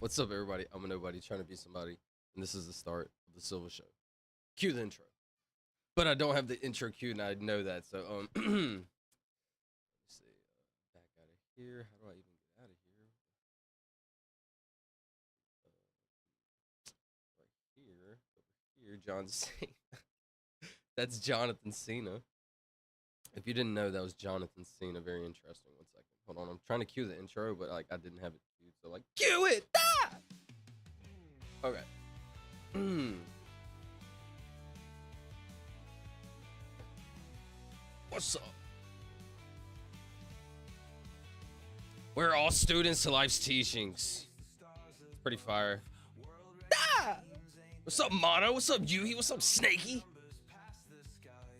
What's up, everybody? I'm a nobody trying to be somebody, and this is the start of the Silva Show. Cue the intro. But I don't have the intro queued, and I know that, so, let me see, back out of here. How do I even get out of here? Right here, John Cena. That's Jonathan Cena. If you didn't know, that was Jonathan Cena. Very interesting. 1 second. Hold on. I'm trying to cue the intro, but like I didn't have it queued. So like, cue it. Ah! Okay. What's up? We're all students to life's teachings. It's pretty fire. Ah! What's up, Mono? What's up, Yuhi? What's up, Snakey?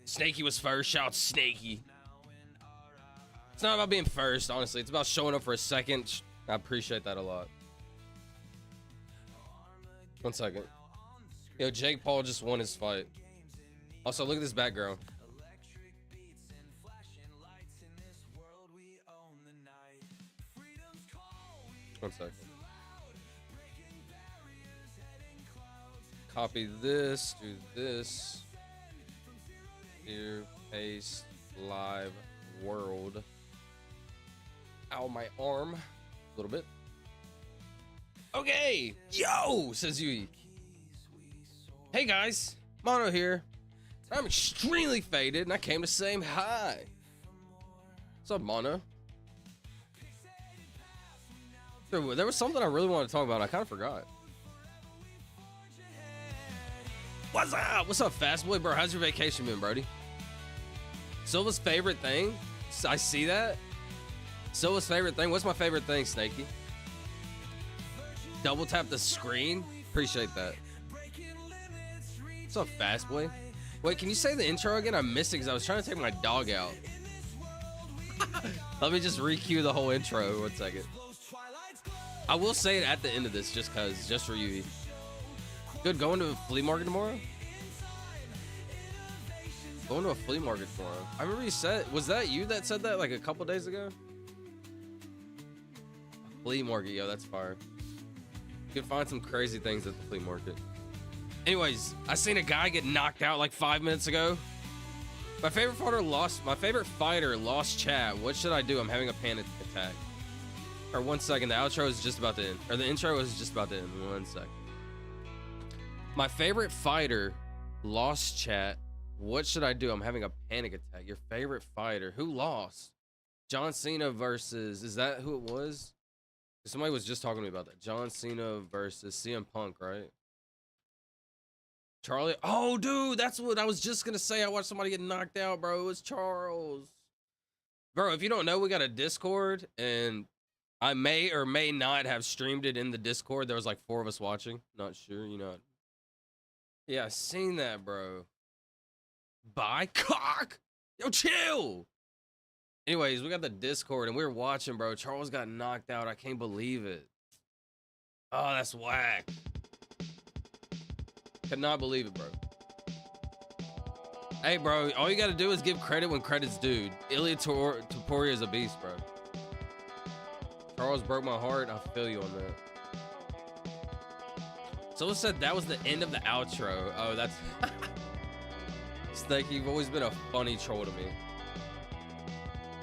Snakey was first. Shout out Snakey. It's not about being first, honestly. It's about showing up for a second. I appreciate that a lot. 1 second. Yo, Jake Paul just won his fight. Also, look at this background. 1 second. Copy this, do this. Here, paste, live, world. Ow, my arm. A little bit. Okay. Yo, says Yui. Hey guys, Mono here. I'm extremely faded and I came to say hi. What's up, Mono? There was something I really wanted to talk about. I kind of forgot. What's up? What's up, Fast Boy, bro? How's your vacation been, Brody? Silva's favorite thing? I see that. Silva's favorite thing. What's my favorite thing, Snakey? Double tap the screen. Appreciate that. What's up, Fast Boy? Wait, can you say the intro again? I missed it because I was trying to take my dog out. Let me just re-cue the whole intro. 1 second. I will say it at the end of this just for you. Good, going to a flea market tomorrow? Going to a flea market tomorrow. I remember you said, was that you that said that like a couple days ago? A flea market, yo, that's fire. You can find some crazy things at the flea market. Anyways, I seen a guy get knocked out like 5 minutes ago. My favorite fighter lost chat. What should I do? I'm having a panic attack. Or 1 second, the outro is just about to end. Or the intro is just about to end. 1 second. My favorite fighter lost chat. What should I do? I'm having a panic attack. Your favorite fighter. Who lost? John Cena versus... Is that who it was? Somebody was just talking to me about that. John Cena versus CM Punk, right? Charlie. Oh, dude, that's what I was just going to say. I watched somebody get knocked out, bro. It was Charles. Bro, if you don't know, we got a Discord, and I may or may not have streamed it in the Discord. There was like 4 of us watching. Not sure, you know. Yeah, I seen that, bro. Bye, cock. Yo, chill. Anyways, we got the Discord and we were watching, bro. Charles got knocked out. I can't believe it. Oh, that's whack. Could not believe it, bro. Hey, bro, all you got to do is give credit when credit's due. Ilya Topuria is a beast, bro. Charles broke my heart. I feel you on that. Someone said that was the end of the outro. Oh, that's... Snake, you've always been a funny troll to me.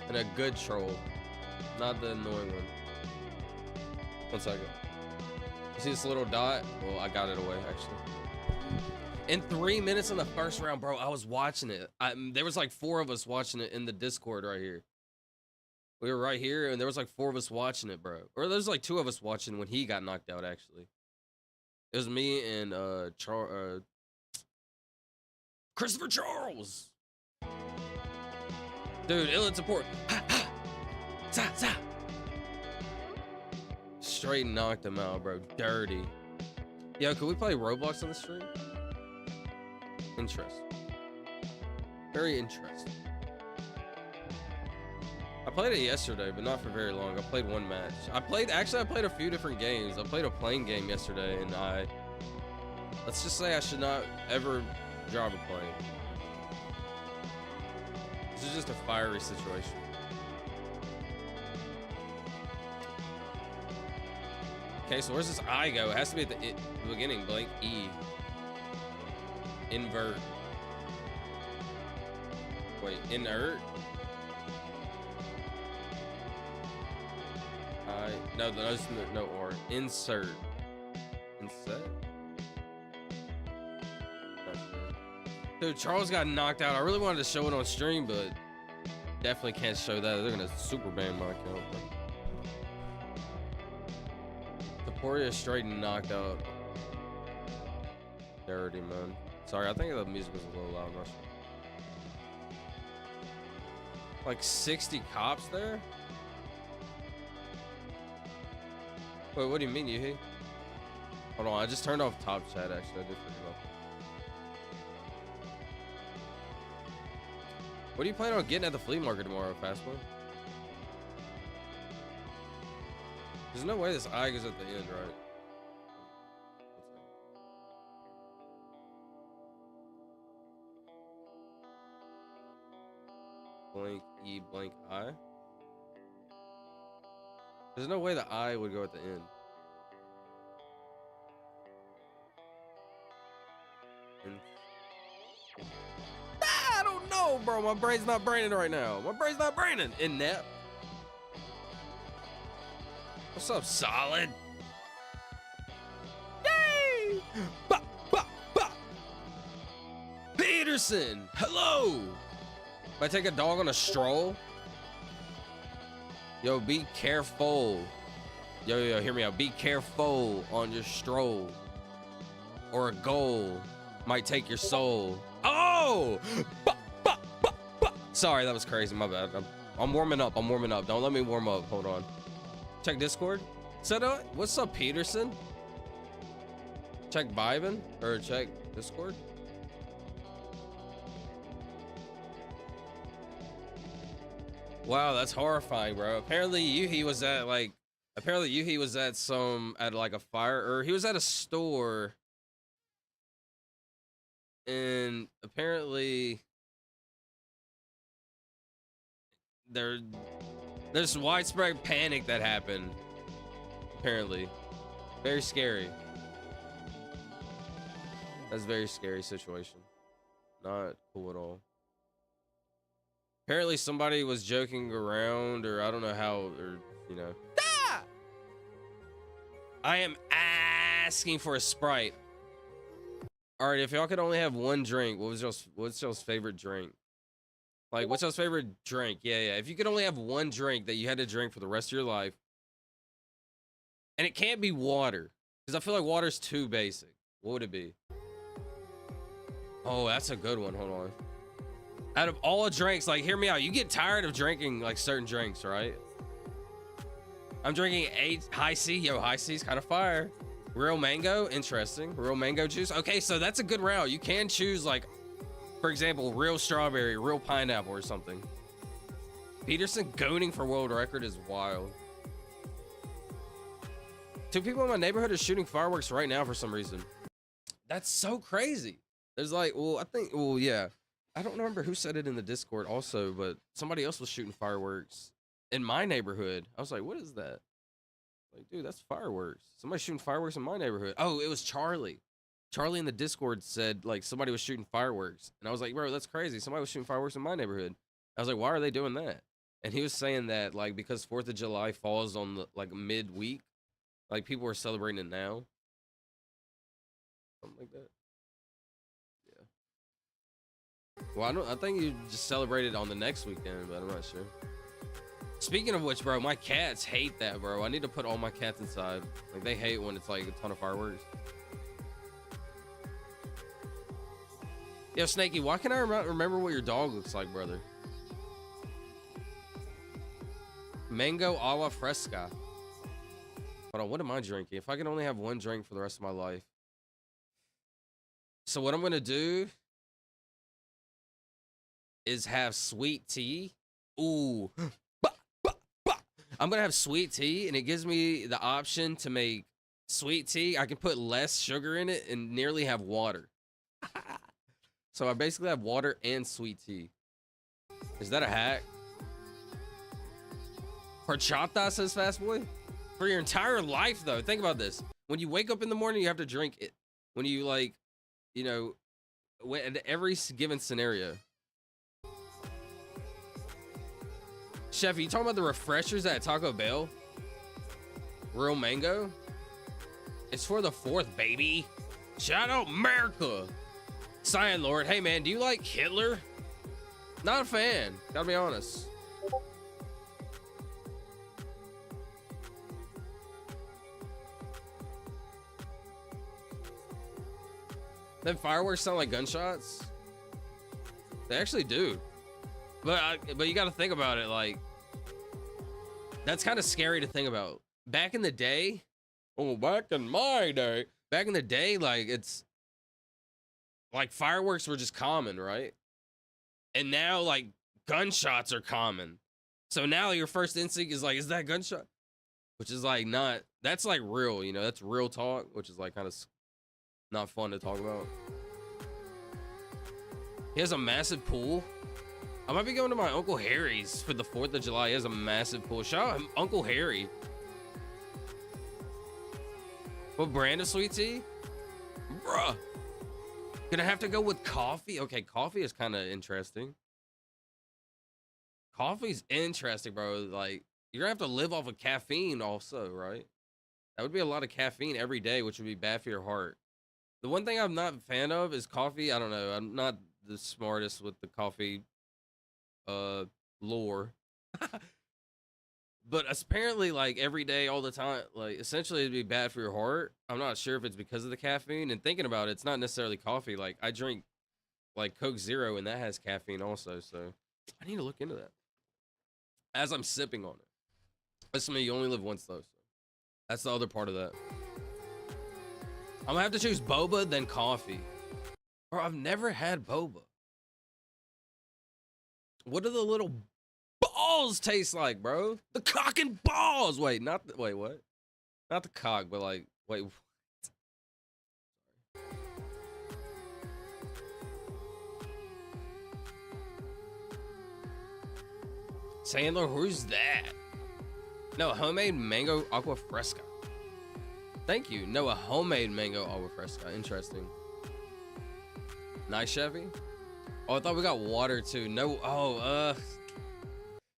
And a good troll. Not the annoying one. 1 second. You see this little dot? Well, I got it away, actually. In 3 minutes in the first round, bro, I was watching it. There was like 4 of us watching it in the Discord right here. We were right here, and there was like 4 of us watching it, bro. Or there's like 2 of us watching when he got knocked out, actually. It was me and Christopher Charles. Dude, Ilya Topuria. Straight knocked him out, bro. Dirty. Yo, can we play Roblox on the stream? Interesting. Very interesting. I played it yesterday, but not for very long. I played 1 match. I played a few different games. I played a plane game yesterday, and let's just say I should not ever drive a plane. This is just a fiery situation. Okay, so where's this I go? It has to be at the beginning. Blank E. Invert. Wait, inert? No, there's no or. Insert. Inset? Dude, Charles got knocked out. I really wanted to show it on stream, but definitely can't show that. They're gonna super ban my account. Taporia straight knocked out. Dirty, man. Sorry, I think the music was a little loud. I'm not sure. Like 60 cops there? Wait, what do you mean, Yuhi? Hold on, I just turned off top chat, actually. I did forget about that. What are you planning on getting at the flea market tomorrow, Fastboy? There's no way this eye goes at the end, right? Blank E, blank I. There's no way the I would go at the end. I don't know, bro. My brain's not braining right now. My brain's not braining. Inept. What's up, Solid? Yay! Bah, bah, bah. Peterson, hello. If I take a dog on a stroll, yo, be careful. Yo, hear me out. Be careful on your stroll, or a goal might take your soul. Oh! Bah, bah, bah, bah. Sorry, that was crazy. My bad. I'm warming up. I'm warming up. Don't let me warm up. Hold on. Check Discord. Set up. What's up, Peterson? Check Vibin or check Discord. Wow, that's horrifying, bro. Apparently Yuhi was at like a fire, or he was at a store, and apparently there's widespread panic that happened. Apparently. Very scary. That's a very scary situation. Not cool at all. Apparently somebody was joking around, or I don't know how, or you know. Ah! I am asking for a Sprite. All right, if y'all could only have one drink, what's y'all's favorite drink? Like, what's y'all's favorite drink? Yeah. If you could only have one drink that you had to drink for the rest of your life, and it can't be water, because I feel like water's too basic. What would it be? Oh, that's a good one. Hold on. Out of all the drinks, like, hear me out. You get tired of drinking like certain drinks, right? I'm drinking High C. Yo, High C's kind of fire. Real mango, interesting. Real mango juice. Okay, so that's a good route. You can choose, like, for example, real strawberry, real pineapple, or something. Peterson goading for world record is wild. 2 people in my neighborhood are shooting fireworks right now for some reason. That's so crazy. There's like, yeah. I don't remember who said it in the Discord also, but somebody else was shooting fireworks in my neighborhood. I was like, what is that? Like, dude, that's fireworks. Somebody's shooting fireworks in my neighborhood. Oh, it was Charlie. Charlie in the Discord said, like, somebody was shooting fireworks. And I was like, bro, that's crazy. Somebody was shooting fireworks in my neighborhood. I was like, why are they doing that? And he was saying that, like, because 4th of July falls on the, like, midweek, like, people are celebrating it now. Something like that. Well, I think you just celebrated on the next weekend, but I'm not sure. Speaking of which, bro, my cats hate that, bro. I need to put all my cats inside. Like, they hate when it's like a ton of fireworks. Yo, Snaky, why can't I remember what your dog looks like, brother? Mango a la fresca. Hold on, what am I drinking? If I can only have one drink for the rest of my life. So what I'm gonna do is have sweet tea. Ooh. I'm gonna have sweet tea, and it gives me the option to make sweet tea. I can put less sugar in it and nearly have water. So I basically have water and sweet tea. Is that a hack? Horchata, says Fastboy. For your entire life, though. Think about this. When you wake up in the morning, you have to drink it. When you, like, you know, in every given scenario. Chef, you talking about the refreshers at Taco Bell? Real mango? It's for the 4th, baby. Shout out America. Cyan Lord, hey man, do you like Hitler? Not a fan, gotta be honest. Then fireworks sound like gunshots? They actually do. But you gotta think about it, like, that's kind of scary to think about. Back in the day, back in the day, like, it's like fireworks were just common, right? And now, like, gunshots are common. So now your first instinct is like, is that gunshot? Which is like not, that's like real, you know, that's real talk, which is like kind of not fun to talk about. He has a massive pool. I might be going to my Uncle Harry's for the 4th of July. He has a massive pool. Shout out Uncle Harry. What brand of sweet tea? Bruh. Gonna have to go with coffee. Okay, coffee is kind of interesting. Coffee's interesting, bro. Like, you're gonna have to live off of caffeine also, right? That would be a lot of caffeine every day, which would be bad for your heart. The one thing I'm not a fan of is coffee. I don't know. I'm not the smartest with the coffee lore. But apparently, like, every day, all the time, like, essentially it'd be bad for your heart. I'm not sure if it's because of the caffeine. And thinking about it, it's not necessarily coffee. Like, I drink, like, Coke Zero, and that has caffeine also. So I need to look into that as I'm sipping on it. Listen to me, you only live once, though. So that's the other part of that. I'm gonna have to choose boba, then coffee. Bro, I've never had boba. What do the little balls taste like, bro? The cock and balls. Wait, wait, what? Not the cock, but like, wait. What? Sandler, who's that? No, homemade mango aqua fresca. Thank you. No, a homemade mango aqua fresca. Interesting. Nice, Chevy. Oh, I thought we got water too. No.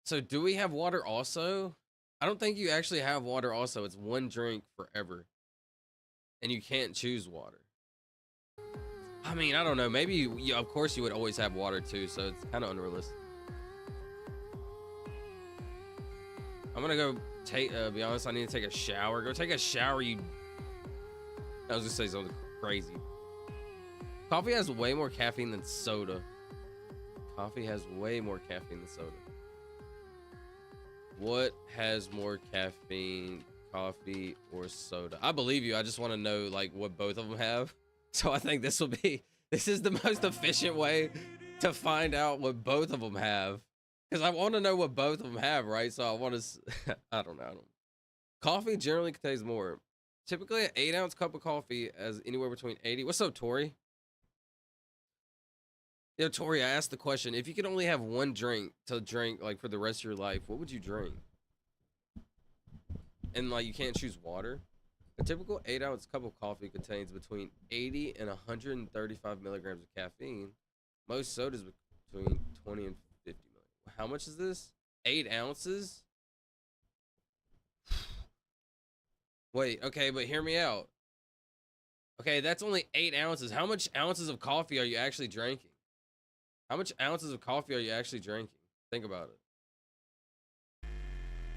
So do we have water also? I don't think you actually have water also. It's one drink forever. And you can't choose water. I mean, I don't know. Maybe, of course, you would always have water too. So it's kind of unrealistic. I'm gonna go be honest, I need to take a shower. Go take a shower, you. I was gonna say something crazy. Coffee has way more caffeine than soda. Coffee has way more caffeine than soda. What has more caffeine, coffee or soda? I believe you. I just want to know, like, what both of them have. So I think this is the most efficient way to find out what both of them have. Because I want to know what both of them have, right? So I want to, I don't know. Coffee generally contains more. Typically, an 8-ounce cup of coffee has anywhere between 80. What's up, Tori? Yo, Tori, I asked the question. If you could only have one drink to drink, like, for the rest of your life, what would you drink? And, like, you can't choose water. A typical 8-ounce cup of coffee contains between 80 and 135 milligrams of caffeine. Most sodas between 20 and 50 milligrams. How much is this? 8 ounces? Wait, okay, but hear me out. Okay, that's only 8 ounces. How much ounces of coffee are you actually drinking? How much ounces of coffee are you actually drinking? Think about it.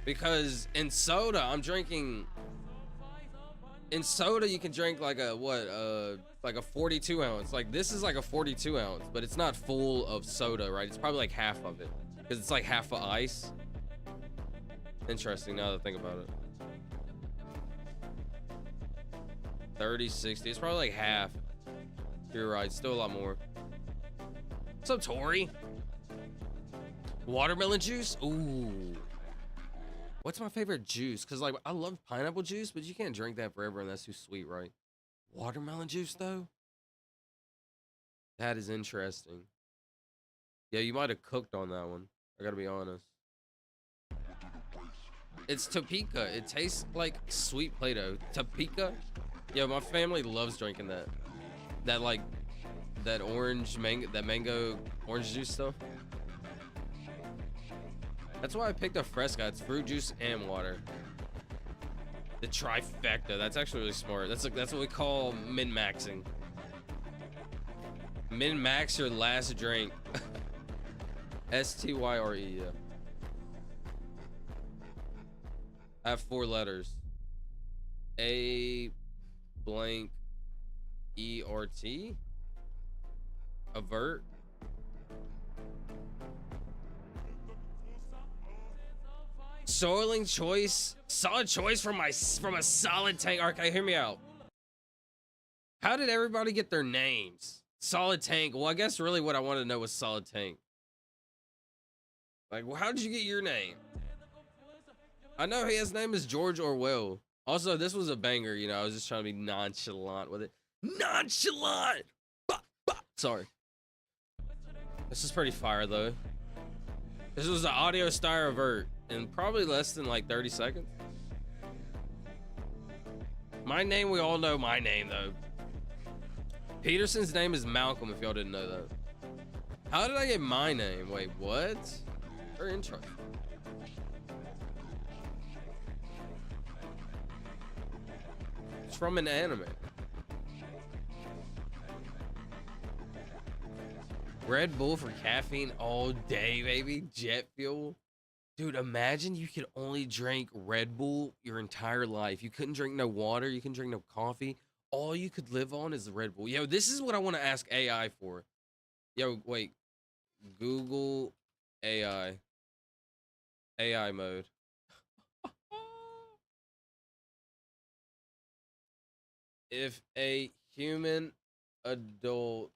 Because in soda, I'm drinking... In soda, you can drink like a, like a 42 ounce. Like, this is like a 42 ounce, but it's not full of soda, right? It's probably like half of it. Because it's like half of ice. Interesting, now that I think about it. 30, 60. It's probably like half. You're right. Still a lot more. What's up, Tori? Watermelon juice? Ooh. What's my favorite juice? Because, like, I love pineapple juice, but you can't drink that forever and that's too sweet, right? Watermelon juice, though? That is interesting. Yeah, you might have cooked on that one. I gotta be honest. It's Topeka. It tastes like sweet Play-Doh. Topeka. Yo, my family loves drinking that. That like that mango orange juice stuff. That's why I picked a Fresca. It's fruit juice and water. The trifecta. That's actually really smart. That's what we call min-maxing. Min-max your last drink. STYRE. Yeah. I have 4 letters. A blank ERT. Avert. Solid choice from a Solid Tank. Okay, hear me out. How did everybody get their names? Solid Tank. Well, I guess really what I wanted to know was Solid Tank. Like, well, how did you get your name? I know his name is George Orwell. Also, this was a banger, you know. I was just trying to be nonchalant with it. Nonchalant! Bah, bah. Sorry. This is pretty fire, though. This was an audio style Avert in probably less than like 30 seconds. My name, we all know my name, though. Peterson's name is Malcolm, if y'all didn't know that. How did I get my name? Wait, what? Very interesting. It's from an anime. Red Bull for caffeine all day, baby. Jet fuel. Dude, imagine you could only drink Red Bull your entire life. You couldn't drink no water. You couldn't drink no coffee. All you could live on is the Red Bull. Yo, this is what I want to ask AI for. Yo, wait. Google AI. AI mode. If a human adult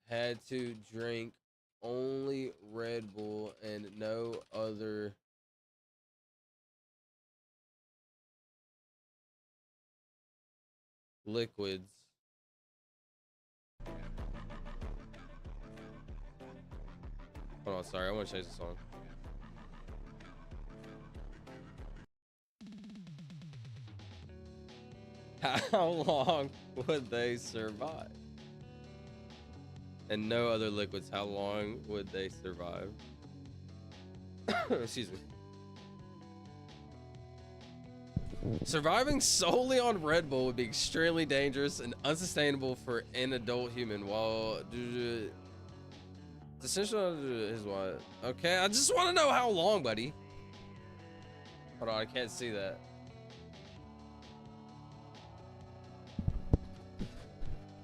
had to drink only Red Bull and no other liquids, hold on, sorry, I want to change the song. How long would they survive? And no other liquids, how long would they survive? Excuse me. Surviving solely on Red Bull would be extremely dangerous and unsustainable for an adult human. While it's essential is what? Okay, I just want to know how long, buddy. Hold on, I can't see that.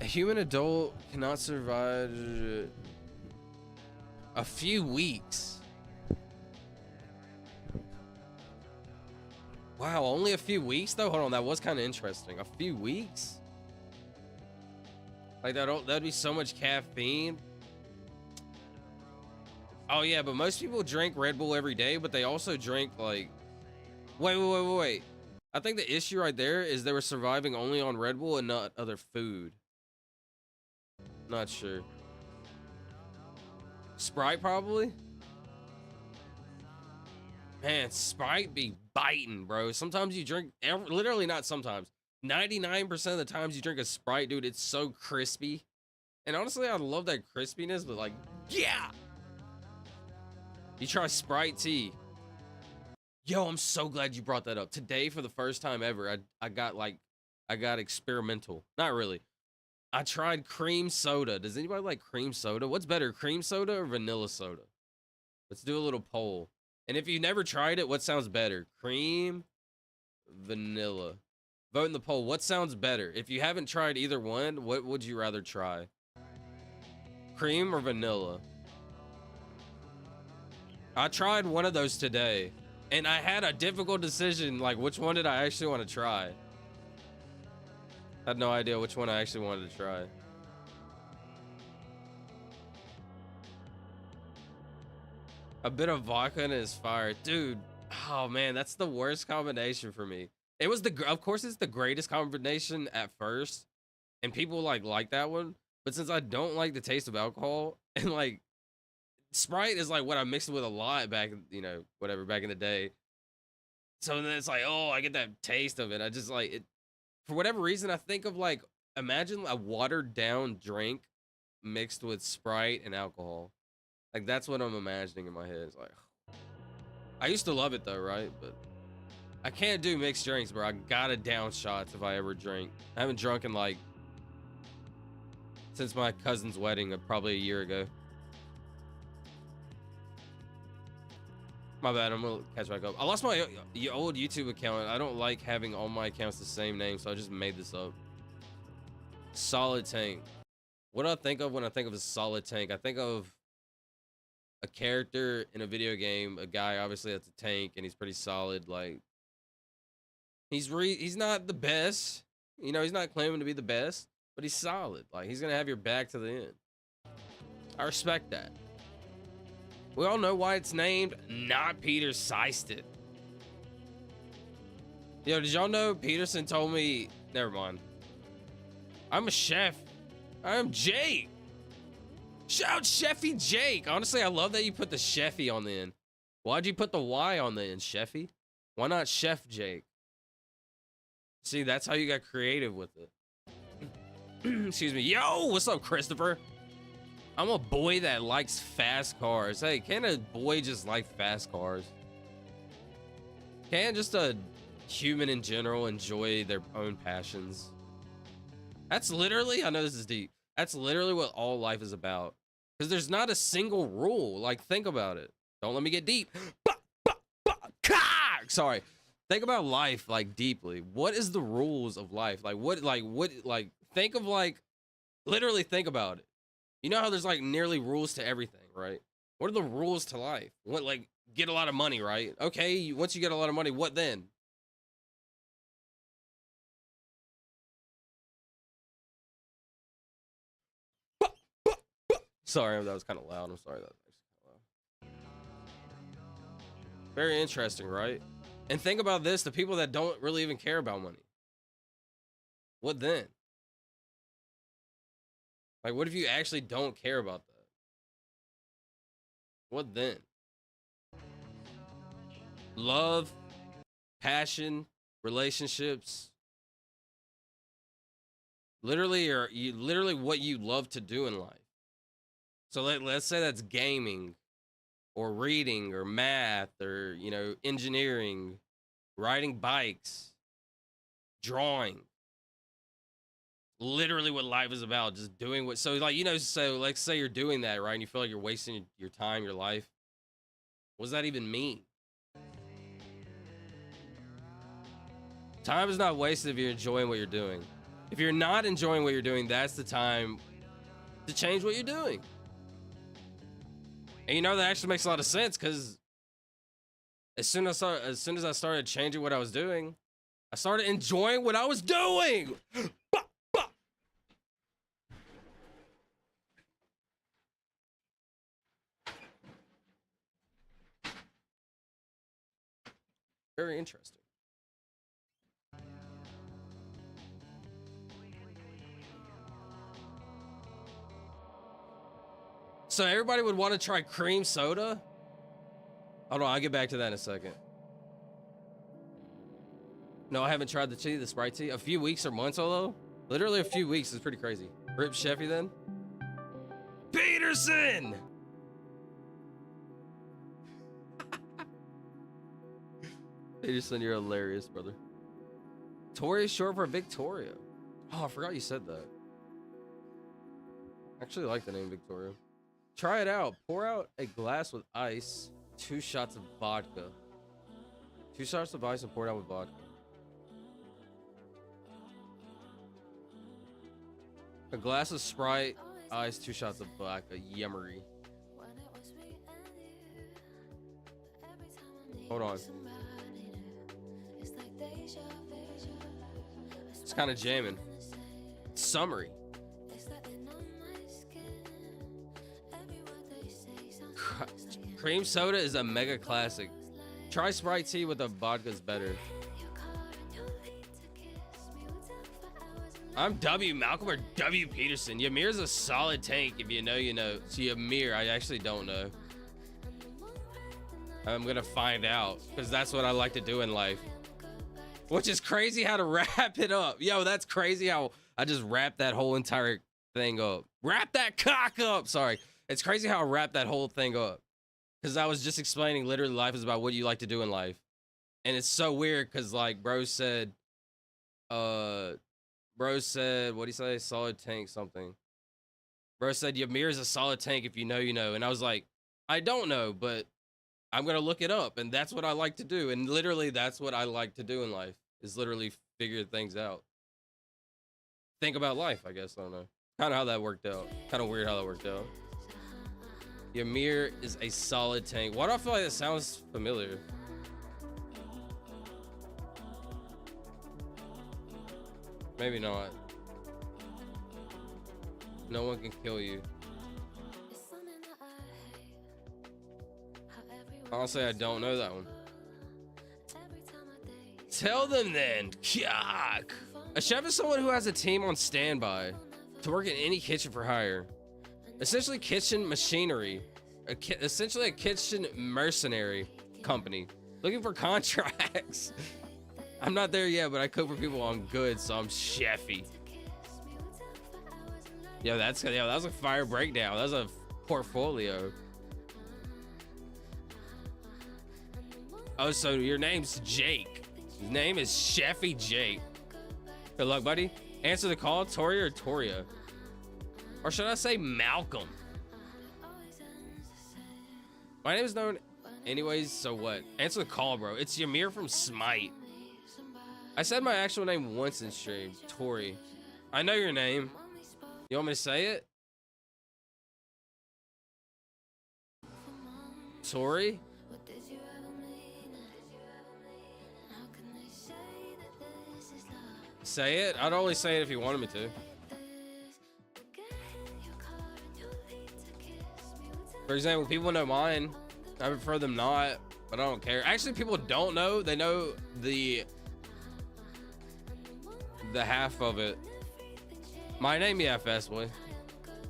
A human adult cannot survive a few weeks. Wow, only a few weeks though? Hold on, that was kind of interesting. A few weeks? Like that'd be so much caffeine. Oh yeah, but most people drink Red Bull every day, but they also drink like wait. I think the issue right there is they were surviving only on Red Bull and not other food. Not sure. Sprite probably? Man, Sprite be biting, bro. Sometimes you drink, literally not sometimes. 99% of the times you drink a Sprite, dude, it's so crispy. And honestly, I love that crispiness, but like, yeah! You try Sprite tea. Yo, I'm so glad you brought that up. Today, for the first time ever, I got experimental. Not really. I tried cream soda. Does anybody like cream soda? What's better, cream soda or vanilla soda? Let's do a little poll. And if you've never tried it, what sounds better? Cream, vanilla. Vote in the poll. What sounds better? If you haven't tried either one, what would you rather try? Cream or vanilla? I tried one of those today, and I had a difficult decision, like which one did I actually want to try? I had no idea which one I actually wanted to try. A bit of vodka in his fire. Dude, oh man, that's the worst combination for me. It was of course it's the greatest combination at first, and people like that one, but since I don't like the taste of alcohol, and like Sprite is like what I mixed it with a lot back, you know, whatever, back in the day. So then it's like, oh, I get that taste of it. I just like it for whatever reason. I think of like, imagine a watered down drink mixed with Sprite and alcohol. Like that's what I'm imagining in my head. It's like, I used to love it though, right? But I can't do mixed drinks, bro. I gotta down shots if I ever drink. I haven't drunk in like since my cousin's wedding, probably a year ago. My bad, I'm gonna catch back up. I lost my old YouTube account. I don't like having all my accounts the same name, so I just made this up. Solid tank. What do I think of when I think of a solid tank? I think of a character in a video game, a guy obviously that's a tank, and he's pretty solid. Like he's not the best, you know, he's not claiming to be the best, but he's solid. Like he's gonna have your back to the end. I respect that. We all know why it's named Not Peter Seisted. Yo, did y'all know Peterson told me, never mind. I'm a chef. I'm Jake. Shout Chefy Jake. Honestly, I love that you put the Chefy on the end. Why'd you put the Y on the end, Chefy? Why not Chef Jake? See, that's how you got creative with it. Excuse me. Yo, what's up, Christopher? I'm a boy that likes fast cars. Hey, can a boy just like fast cars? Can just a human in general enjoy their own passions? That's literally, I know this is deep. That's literally what all life is about. Because there's not a single rule. Like, think about it. Don't let me get deep. Sorry. Think about life, like, deeply. What is the rules of life? Think of, like, literally think about it. You know how there's, like, nearly rules to everything, right? What are the rules to life? What, like, get a lot of money, right? Okay, once you get a lot of money, what then? Sorry, that was kind of loud. I'm sorry. That was kind of loud. Very interesting, right? And think about this, the people that don't really even care about money. What then? Like, what if you actually don't care about that? What then? Love, passion, relationships. Literally what you love to do in life. So let's say that's gaming or reading or math or, you know, engineering, riding bikes, drawing. Literally what life is about, just doing what, so like, you know, so let's say you're doing that, right? And you feel like you're wasting your time, your life. What does that even mean? Time is not wasted if you're enjoying what you're doing. If you're not enjoying what you're doing, that's the time to change what you're doing. And you know, that actually makes a lot of sense because as soon as I started changing what I was doing, I started enjoying what I was doing. Very interesting. So everybody would want to try cream soda? Hold on, I'll get back to that in a second. No, I haven't tried the tea, the Sprite tea. A few weeks or months, although. Literally a few weeks is pretty crazy. Rip Sheffy then. Peterson! Peterson, you're hilarious, brother. Tori is short for Victoria. Oh, I forgot you said that. I actually like the name Victoria. Try it out. Pour out a glass with ice, 2 shots of vodka. 2 shots of ice and pour it out with vodka. A glass of Sprite, ice, 2 shots of vodka. Yummery. Hold on. It's kind of jamming. It's summery. Cream soda is a mega classic. Try Sprite tea with a vodka is better. I'm W Malcolm or W Peterson. Ymir's a solid tank. If you know, you know. So Ymir, I actually don't know. I'm gonna find out because that's what I like to do in life. Which is crazy how to wrap it up. Yo, that's crazy how I just wrapped that whole entire thing up. Wrap that cock up. Sorry. It's crazy how I wrapped that whole thing up. Because I was just explaining literally life is about what you like to do in life. And it's so weird because like bro said, what do you say? Solid tank something. Bro said Ymir is a solid tank if you know, you know. And I was like, I don't know, but I'm gonna look it up, and that's what I like to do. And literally, that's what I like to do in life, is literally figure things out. Think about life, I guess. I don't know. Kind of how that worked out. Kind of weird how that worked out. Ymir is a solid tank. Why do I feel like that sounds familiar? Maybe not. No one can kill you. Honestly, I don't know that one. Tell them then. Yuck. A chef is someone who has a team on standby to work in any kitchen for hire. Essentially, kitchen machinery. Essentially, a kitchen mercenary company looking for contracts. I'm not there yet, but I cook for people I'm good, so I'm chefy. Yo, that was a fire breakdown. That was a portfolio. Oh, so your name's Jake. His name is Chefy Jake. Good luck, buddy. Answer the call, Tori or Toria? Or should I say Malcolm? My name is known anyways, so what? Answer the call, bro. It's Ymir from Smite. I said my actual name once in stream, Tori. I know your name. You want me to say it? Tori? Say it? I'd only say it if you wanted me to. For example, people know mine. I prefer them not, but I don't care. Actually, people don't know. They know the half of it. My name, yeah, Fastboy.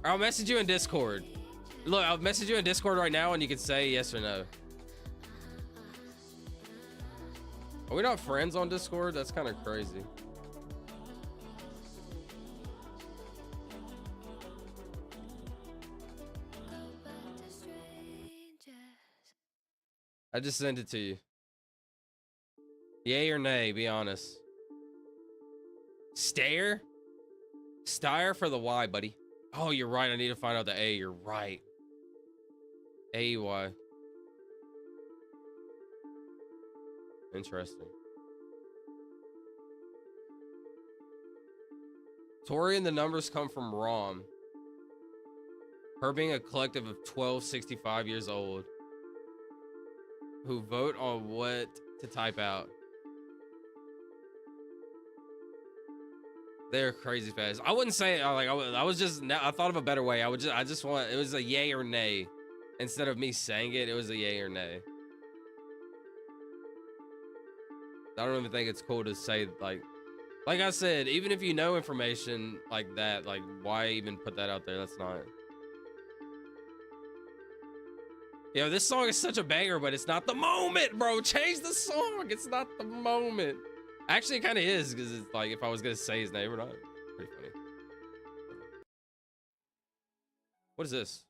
I'll message you in Discord. Look, I'll message you in Discord right now, and you can say yes or no. Are we not friends on Discord? That's kind of crazy. I just sent it to you. Yay or nay, be honest. Stare? Stire for the Y, buddy. Oh, you're right. I need to find out the A. You're right. A-Y. Interesting. Tori and the numbers come from ROM. Her being a collective of 1265 years old who vote on what to type out. They're crazy fast. I wouldn't say like I thought of a better way. I just want, it was a yay or nay. Instead of me saying it, it was a yay or nay. I don't even think it's cool to say like I said, even if you know information like that, like why even put that out there? That's not. Yo, this song is such a banger, but it's not the moment, bro. Change the song. It's not the moment. Actually, it kind of is, because it's like if I was gonna say his name or not. Pretty funny. What is this?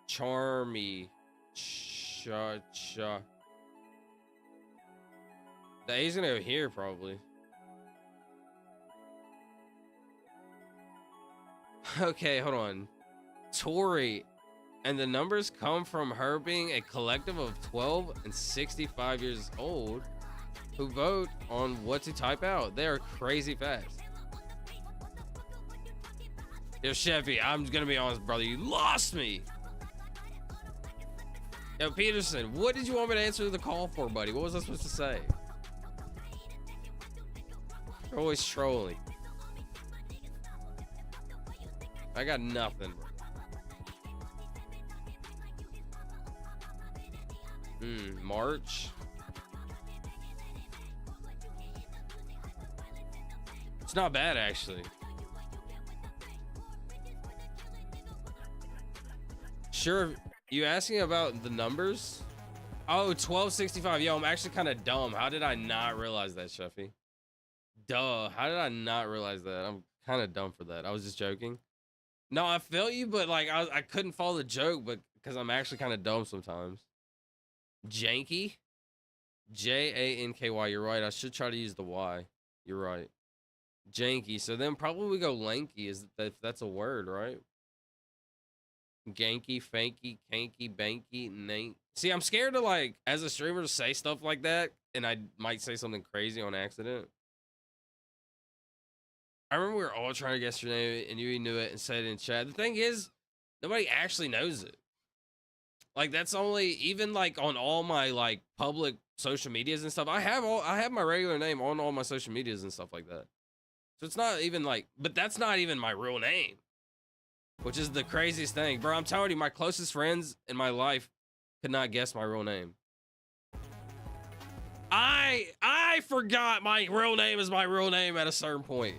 Charmy. Cha. The A's gonna go here, probably. Okay, hold on. Tori. And the numbers come from her being a collective of 12 and 65 years old who vote on what to type out. They are crazy fast. Yo, Chefy, I'm gonna be honest, brother. You lost me. Yo, Peterson, what did you want me to answer the call for, buddy? What was I supposed to say? You're always trolling. I got nothing. March. It's not bad, actually. Sure, You asking about the numbers? Oh, 1265. Yo, I'm actually kind of dumb. How did I not realize that, Sheffy? Duh. How did I not realize that? I'm kind of dumb for that. I was just joking. No, I feel you, but like I couldn't follow the joke, but because I'm actually kind of dumb sometimes. Janky? Janky. You're right. I should try to use the Y. You're right. Janky. So then probably we go lanky. Is that that's a word, right? Ganky, fanky, kanky, banky, nank. See, I'm scared to like as a streamer to say stuff like that, and I might say something crazy on accident. I remember we were all trying to guess your name, and you knew it and said it in chat. The thing is, nobody actually knows it. Like that's only even like on all my like public social medias and stuff. I have my regular name on all my social medias and stuff like that. So it's not even like, but that's not even my real name. Which is the craziest thing. Bro, I'm telling you, my closest friends in my life could not guess my real name. I forgot my real name is my real name at a certain point.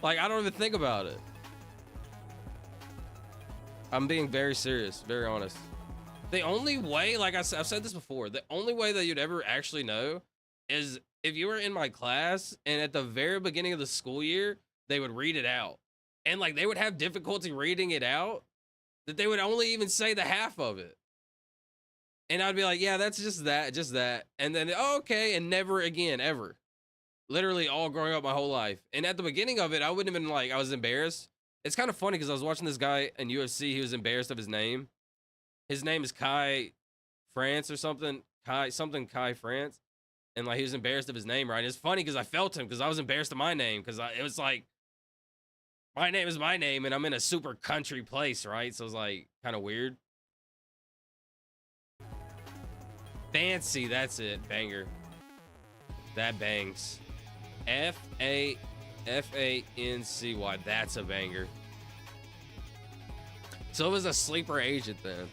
Like, I don't even think about it. I'm being very serious, very honest. The only way, like I've said this before, the only way that you'd ever actually know is if you were in my class and at the very beginning of the school year, they would read it out. And like they would have difficulty reading it out, that they would only even say the half of it. And I'd be like, yeah, that's just that. And then, oh, okay, and never again, ever. Literally all growing up my whole life. And at the beginning of it, I wouldn't have been like, I was embarrassed. It's kind of funny because I was watching this guy in UFC. He was embarrassed of his name. His name is Kai France or something. Kai France. And like he was embarrassed of his name, right? And it's funny because I felt him because I was embarrassed of my name because it was like, my name is my name, and I'm in a super country place, right? So it's like kind of weird. Fancy, that's it. Banger. That bangs. Fancy. That's a banger. So it was a sleeper agent then.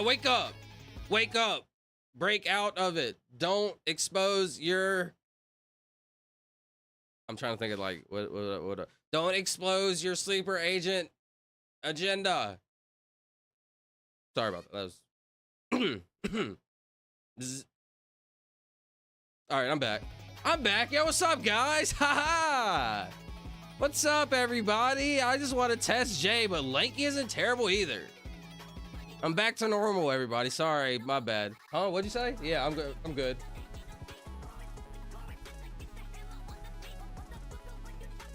Wake up. Wake up. Break out of it. Don't expose your... I'm trying to think of like, what don't expose your sleeper agent agenda. Sorry about that. That was... All right, I'm back. I'm back. Yo, what's up, guys? Haha. What's up, everybody? I just want to test Jay, but Lanky isn't terrible either. I'm back to normal, everybody. Sorry, my bad. Huh? What'd you say? Yeah, I'm good. I'm good.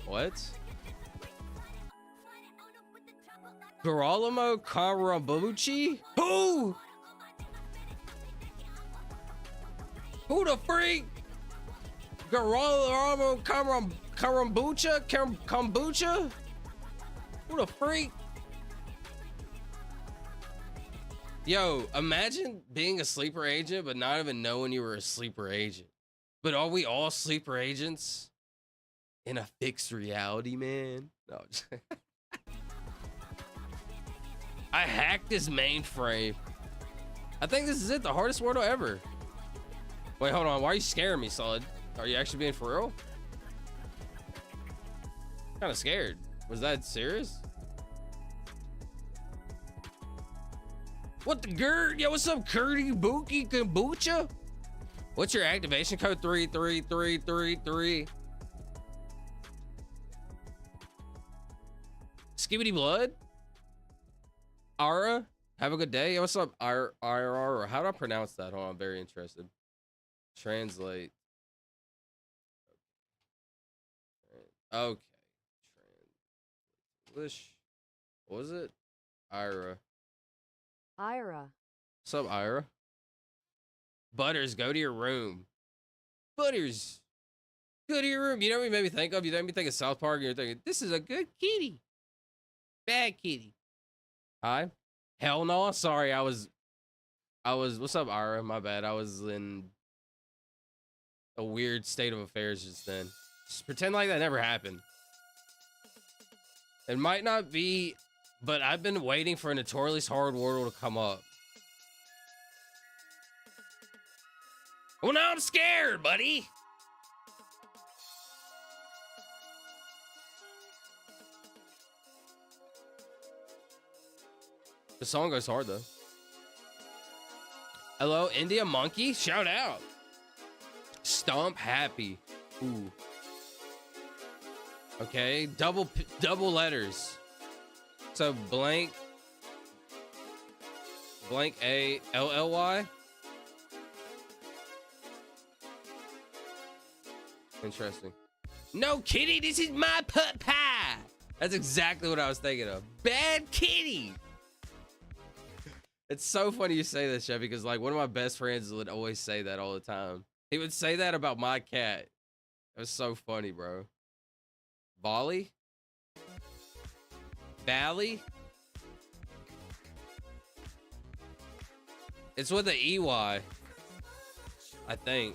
What? Girolamo Karabuchi? Who? Who the freak? Girolamo Kombucha? Who the freak? Yo, imagine being a sleeper agent, but not even knowing you were a sleeper agent. But are we all sleeper agents in a fixed reality, man? No. I hacked his mainframe. I think this is it, the hardest Wordle ever. Wait, hold on. Why are you scaring me, Solid? Are you actually being for real? Kind of scared. Was that serious? What the gird? Yo, what's up, Curdy Bookie Kombucha? What's your activation code? 33333. Skibidi Blood? Ara? Have a good day. Yo, what's up, IRR? How do I pronounce that? Hold on, I'm very interested. Translate. Okay. English. What was it? Ira. What's up, Ira? Butters, go to your room. Butters, go to your room. You know what you made me think of? You made me think of South Park, and you're thinking, this is a good kitty. Bad kitty. Hi. Hell no. Sorry, I was, what's up, Ira? My bad. I was in a weird state of affairs just then. Just pretend like that never happened. It might not be But I've been waiting for a notoriously hard wordle to come up. Well, now I'm scared, buddy. The song goes hard, though. Hello, India Monkey. Shout out. Stomp Happy. Ooh. Okay, double letters. So blank A L L Y. Interesting. No, kitty, this is my putt pie. That's exactly what I was thinking of. Bad kitty. It's so funny you say this, Chef, because like one of my best friends would always say that all the time. He would say that about my cat. It was so funny, bro. Bali? Bally? It's with an EY, I think.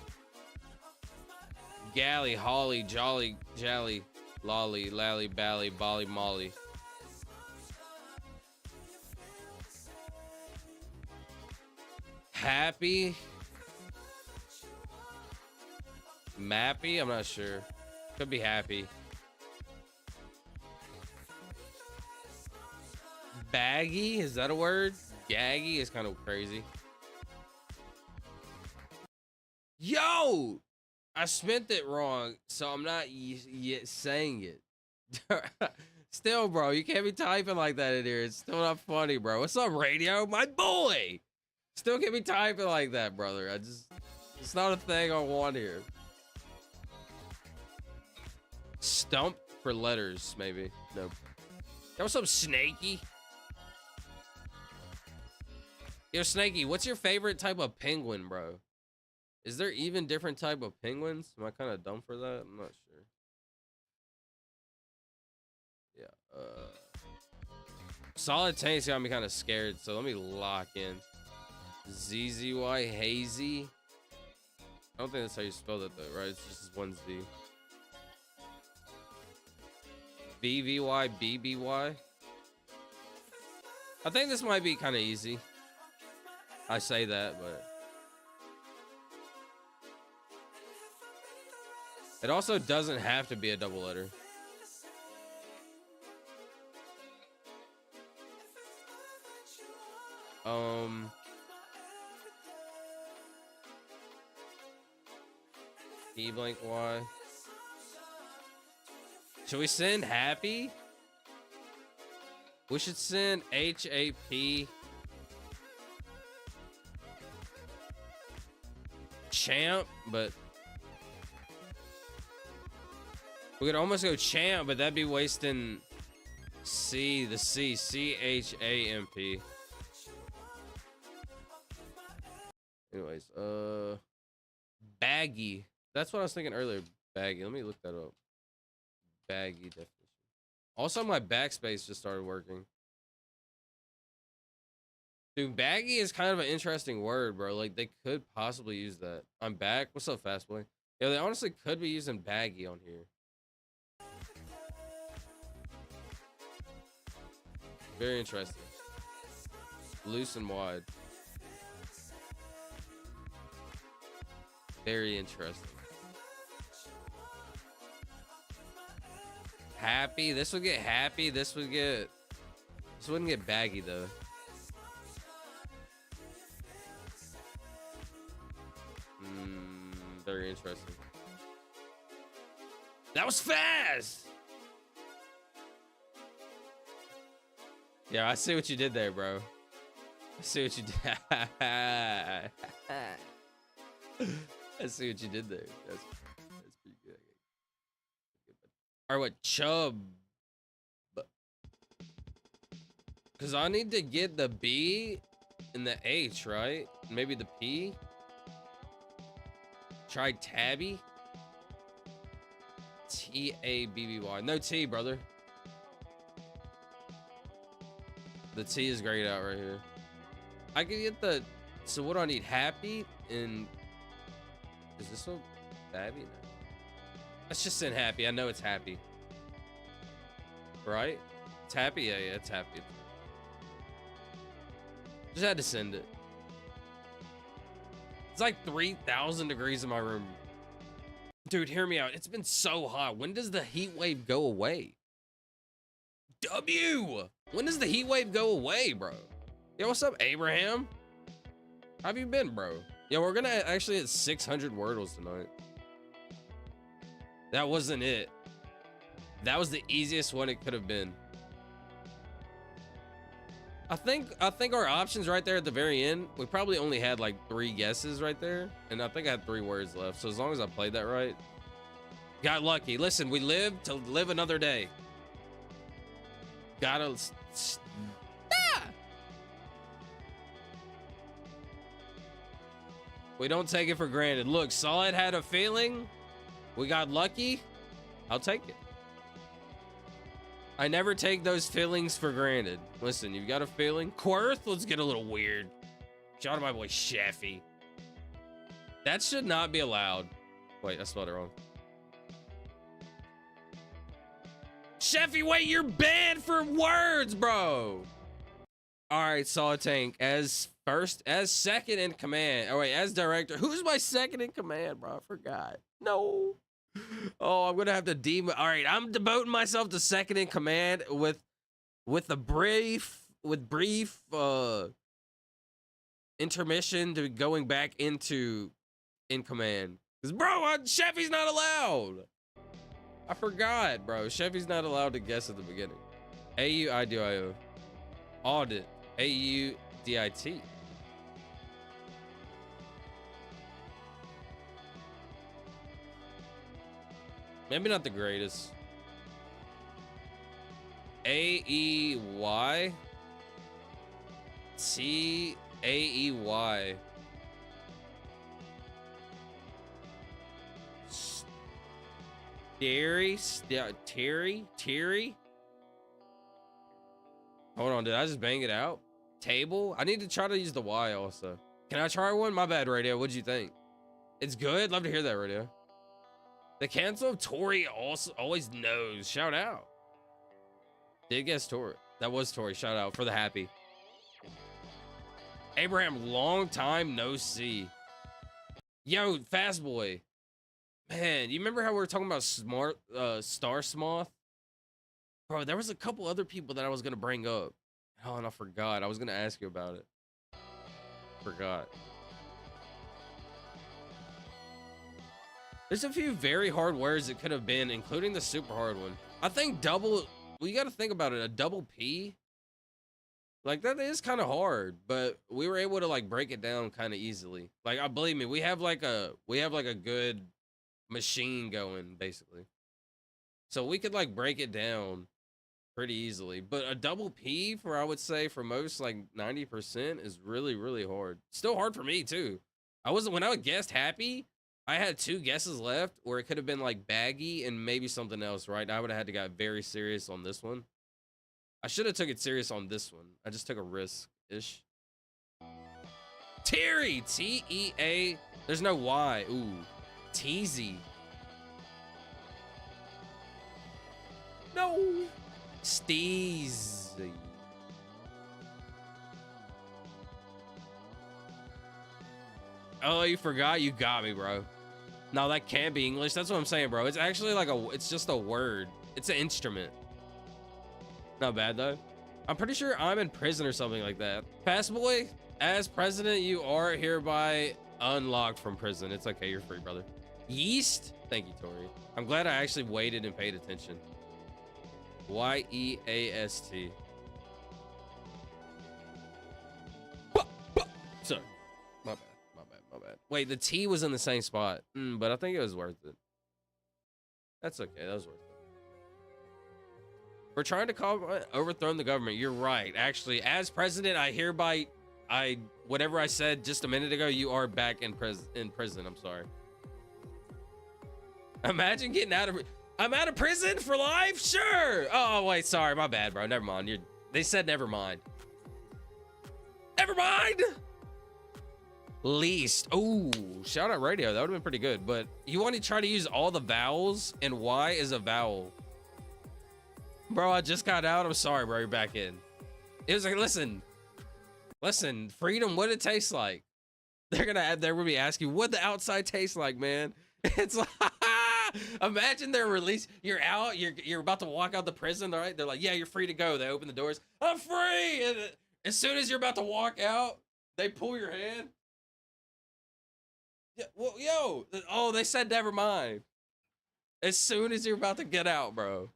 Galley, Holly, Jolly, Jally, Lolly, Lally, Bally, Bolly, Molly. Happy? Mappy? I'm not sure. Could be happy. Baggy? Is that a word? Gaggy is kind of crazy. Yo! I spent it wrong, so I'm not yet saying it. Still, bro, you can't be typing like that in here. It's still not funny, bro. What's up, radio? My boy! Still can't be typing like that, brother. It's not a thing I want here. Stump for letters, maybe. Nope. Yo, what's up, Snaky? Yo, Snaky, what's your favorite type of penguin, bro? Is there even different type of penguins? Am I kind of dumb for that? I'm not sure. Yeah. Solid taste got me kind of scared, so let me lock in. ZZY Hazy. I don't think that's how you spell that though, right? It's just one Z. BVY BBY. I think this might be kind of easy. I say that, but it also doesn't have to be a double letter. E blank Y. Should we send happy? We should send HAP. Champ, but we could almost go champ, but that'd be wasting the C, CHAMP. Anyways, baggy. That's what I was thinking earlier. Baggy. Let me look that up. Baggy definition. Also, my backspace just started working. Dude, baggy is kind of an interesting word, bro. Like, they could possibly use that. I'm back. What's up, fast boy? Yeah, they honestly could be using baggy on here. Very interesting. Loose and wide. Very interesting. Happy. This would get happy. This wouldn't get baggy though. Very interesting. That was fast. Yeah, I see what you did there, bro. I see what you did. I see what you did there. That's pretty good. Or what, chub? Because I need to get the B and the H, right? Maybe the P. Try tabby. TABBY. No T, brother. The T is grayed out right here. I can get the. So what do I need? Happy and. Is this one tabby? No. Let's just send happy. I know it's happy. Right? It's happy? Yeah, it's happy. Just had to send it. It's like 3,000 degrees in my room. Dude, hear me out. It's been so hot. When does the heat wave go away? When does the heat wave go away, bro? Yo, what's up, Abraham? How have you been, bro? Yeah, we're gonna actually hit 600 Wordles tonight. That wasn't it. That was the easiest one it could have been. I think our options right there at the very end, we probably only had like 3 guesses right there. And I think I had 3 words left. So as long as I played that right, got lucky. Listen, we live to live another day. Gotta... We don't take it for granted. Look, Solid had a feeling. We got lucky. I'll take it. I never take those feelings for granted. Listen, you've got a feeling. Quirth, let's get a little weird. Shout out to my boy Sheffy. That should not be allowed. Wait, I spelled it wrong. Sheffy, wait, you're banned for words, bro. All right, Solid Tank, as second in command. Oh wait, as director. Who's my second in command, bro? I forgot. No. Oh, I'm gonna have to all right, I'm devoting myself to second in command with a brief intermission to going back into in command. Cause bro, Sheffy's not allowed. I forgot, bro. Sheffy's not allowed to guess at the beginning. AUIDIO. Audit. AUDIT. Maybe not the greatest. AEY. TAEY. Terry. Hold on, did I just bang it out? Table? I need to try to use the Y also. Can I try one? My bad, Radio. What'd you think? It's good? Love to hear that, Radio. The cancel of Tori also always knows. Shout out. Did guess Tori. That was Tori. Shout out for the happy. Abraham, long time no see. Yo, Fast Boy. Man, you remember how we were talking about Star Smoth? Bro, there was a couple other people that I was gonna bring up. Oh, and I forgot. I was gonna ask you about it. Forgot. There's a few very hard words it could have been, including the super hard one. I think double, well, you gotta think about it, a double P. Like, that is kind of hard, but we were able to, like, break it down kind of easily. Like, believe me, we have like a good machine going, basically. So we could, like, break it down pretty easily. But a double P, for, I would say, for most, like, 90% is really, really hard. Still hard for me, too. When I guessed happy, I had 2 guesses left where it could have been like baggy and maybe something else, right? I would have had to get very serious on this one. I should have took it serious on this one. I just took a risk-ish. Terry! T-E-A. There's no Y. Ooh. Teasy. No. Steezy. Oh, you forgot? You got me, bro. No, that can't be English. That's what I'm saying, bro. It's actually like it's just a word. It's an instrument. Not bad, though. I'm pretty sure I'm in prison or something like that. Fast Boy, as president, you are hereby unlocked from prison. It's okay. You're free, brother. Yeast? Thank you, Tori. I'm glad I actually waited and paid attention. Y-E-A-S-T. Sorry. My bad. Wait, the T was in the same spot. But I think it was worth it. That's okay. That was worth it. We're trying to overthrow the government. You're right. Actually, as president, whatever I said just a minute ago, you are back in prison. I'm sorry. Imagine getting I'm out of prison for life? Sure. Oh, wait. Sorry. My bad, bro. Never mind. They said never mind. Never mind. Least. Oh, shout out Radio. That would have been pretty good. But you want to try to use all the vowels, and Y is a vowel. Bro, I just got out. I'm sorry, bro. You're back in. It was like, listen, freedom, what it tastes like. They're gonna be asking what the outside tastes like, man. It's like, imagine they're released. You're out. You're about to walk out the prison. All right. They're like, yeah, you're free to go. They open the doors. I'm free. And as soon as you're about to walk out, they pull your hand. Yeah, well, yo. Oh, they said never mind. As soon as you're about to get out, bro.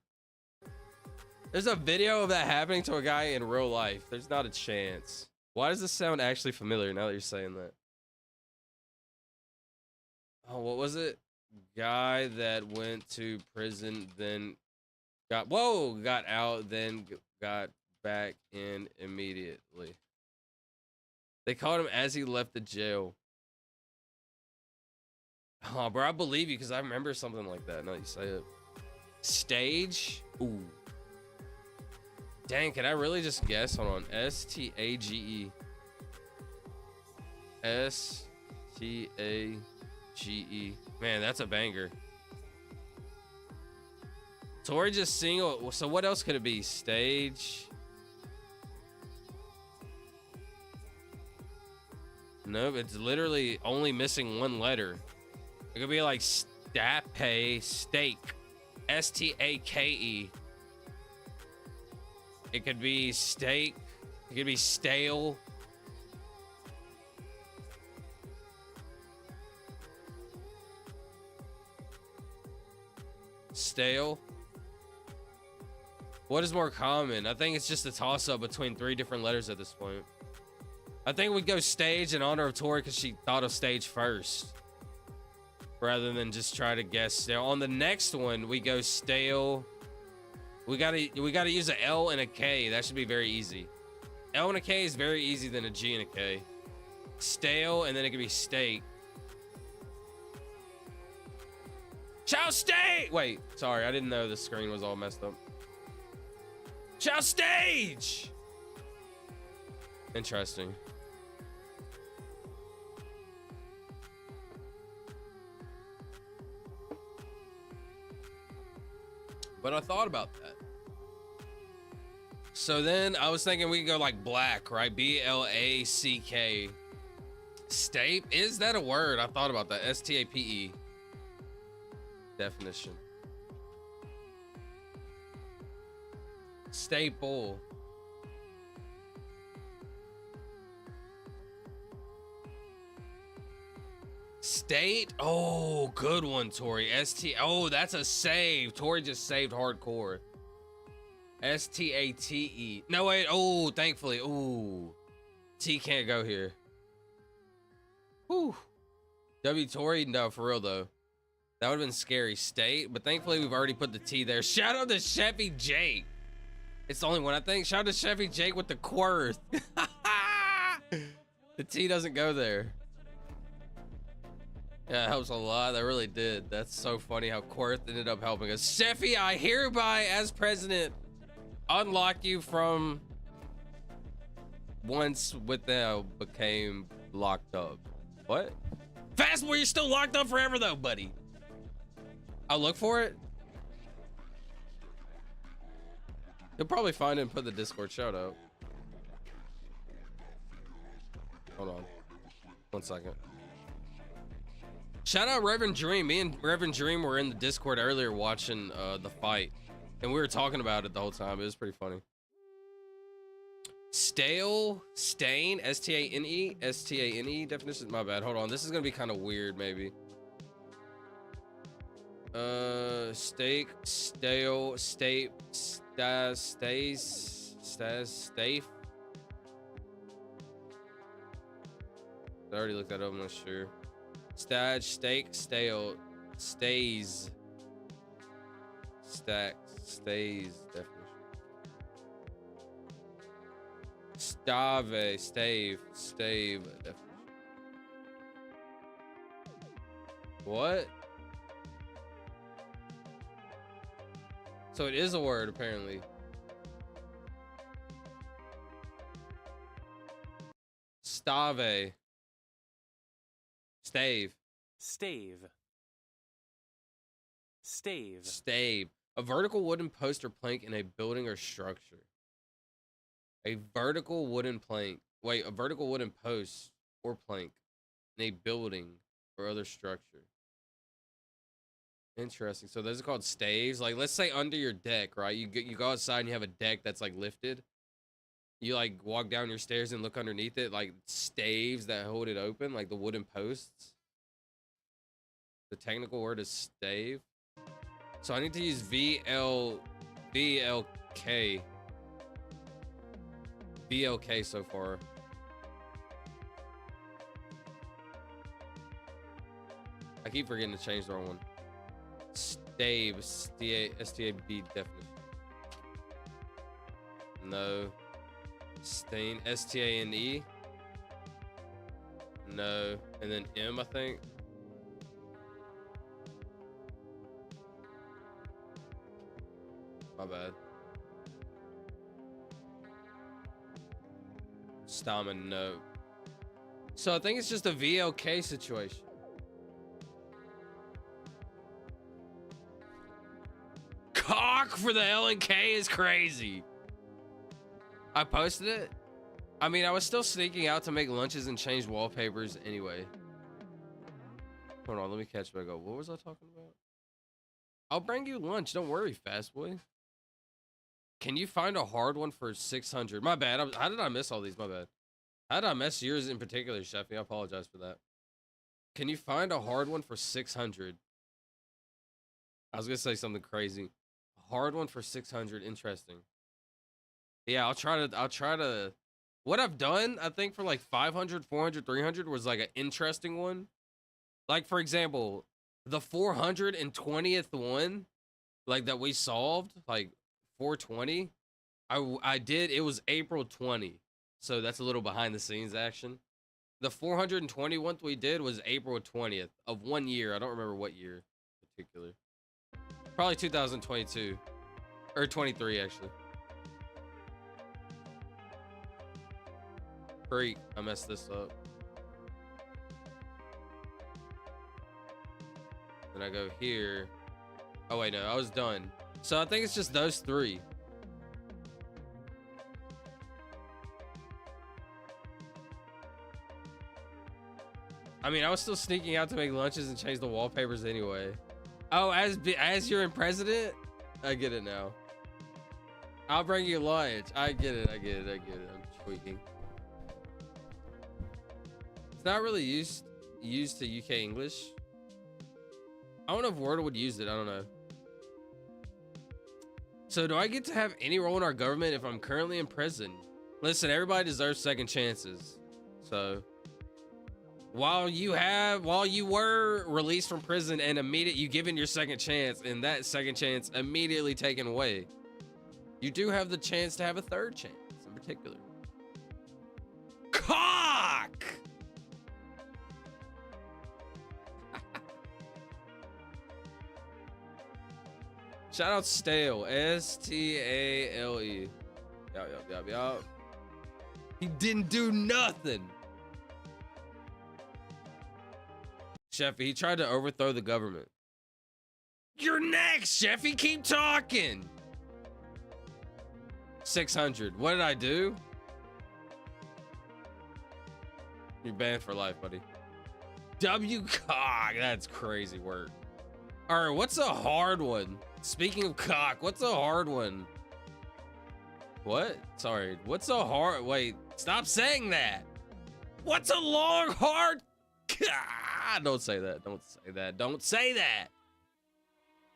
There's a video of that happening to a guy in real life. There's not a chance. Why does this sound actually familiar now that you're saying that? Oh, what was it? Guy that went to prison, then got out, then got back in immediately. They caught him as he left the jail. Oh, bro, I believe you because I remember something like that. Now that you say it. Stage? Ooh. Dang, can I really just guess? Hold on. S-T-A-G-E. S-T-A-G-E. Man, that's a banger. Tori just single. So what else could it be? Stage. Nope, it's literally only missing one letter. It could be like Stape, steak. S-T-A-K-E. It could be steak. It could be stale. Stale. What is more common? I think it's just a toss-up between 3 different letters at this point. I think we'd go stage in honor of Tori because she thought of stage first, rather than just try to guess stale. On the next one, we go stale. We gotta use an L and a K. That should be very easy. L and a K is very easy than a G and a K. Stale, and then it could be steak. Chow steak! Wait, sorry, I didn't know the screen was all messed up. Chow stage! Interesting. But I thought about that. So then I was thinking we could go like black, right? B-L-A-C-K. Stape? Is that a word? I thought about that. S-T-A-P-E. Definition. Staple. State? Oh, good one, Tori. S-T. Oh, that's a save. Tori just saved hardcore. S-T-A-T-E. No, wait. Oh, thankfully. Ooh. T can't go here. Whew. W Tori? No, for real, though. That would have been scary. State. But thankfully, we've already put the T there. Shout out to Chevy Jake. It's the only one, I think. Shout out to Chevy Jake with the Quirth. The T doesn't go there. Yeah, it helps a lot. That really did. That's so funny how Quirth ended up helping us. Sheffy, I hereby, as president, unlock you from once without became locked up. What? Fastball, you're still locked up forever though, buddy. I'll look for it. You'll probably find it and put the Discord shout out. Hold on. 1 second. Shout out Reverend Dream. Me and Reverend Dream were in the Discord earlier watching the fight. And we were talking about it the whole time. It was pretty funny. Stale, stain, S-T-A-N-E, S-T-A-N-E definition. My bad. Hold on. This is going to be kind of weird, maybe. Steak, stale, state, stays, stafe. I already looked that up. I'm not sure. Stage, steak, stale, stays. Stack, stays, definition. Stave, stave, definition. What? So it is a word, apparently. Stave. Stave. Stave. Stave. Stave. A vertical wooden post or plank in a building or structure. A vertical wooden plank. Wait, a vertical wooden post or plank in a building or other structure. Interesting. So those are called staves. Like, let's say under your deck, right? You go outside and you have a deck that's like lifted. You like walk down your stairs and look underneath it, like staves that hold it open, like the wooden posts. The technical word is stave. So I need to use VLK so far. I keep forgetting to change the wrong one. Stave, S-T-A-B definition. No. Stain, S-T-A-N-E. No. And then M, I think. My bad. Stamen, no. So I think it's just a VLK situation. Cock for the L&K is crazy. I posted it. I mean, I was still sneaking out to make lunches and change wallpapers anyway. Hold on, let me catch back up. What was I talking about? I'll bring you lunch. Don't worry, fast boy. Can you find a hard one for 600? My bad. How did I miss all these? My bad. How did I miss yours in particular, Sheffy? I apologize for that. Can you find a hard one for 600? I was gonna say something crazy. A hard one for 600. Interesting. Yeah, I'll try to. What I've done, I think, for like 500, 400, 300 was like an interesting one. Like, for example, the 420th one, like that we solved, like 420. I did. It was April 20, so that's a little behind the scenes action. The 421th we did was April 20th of 1 year. I don't remember what year in particular. Probably 2022 or 23 actually. Freak, I messed this up. Then I go here. Oh wait, no, I was done. So I think it's just those three. I mean, I was still sneaking out to make lunches and change the wallpapers anyway. Oh, as you're in president? I get it now. I'll bring you lunch. I get it. I'm tweaking. It's not really used to UK English. I don't know if Wordle would use it. I don't know. So do I get to have any role in our government if I'm currently in prison? Listen, everybody deserves second chances. So while you were released from prison and you given your second chance and that second chance immediately taken away, you do have the chance to have a third chance in particular. Cock! Shout out Stale, S-T-A-L-E. Yup. He didn't do nothing. Sheffy, he tried to overthrow the government. You're next, Sheffy. Keep talking. 600. What did I do? You're banned for life, buddy. W-cock. That's crazy work. All right, what's a hard one? Speaking of cock, what's a hard one? What? Sorry. What's a hard... Wait, stop saying that. What's a long, hard... Don't say that. Don't say that. Don't say that.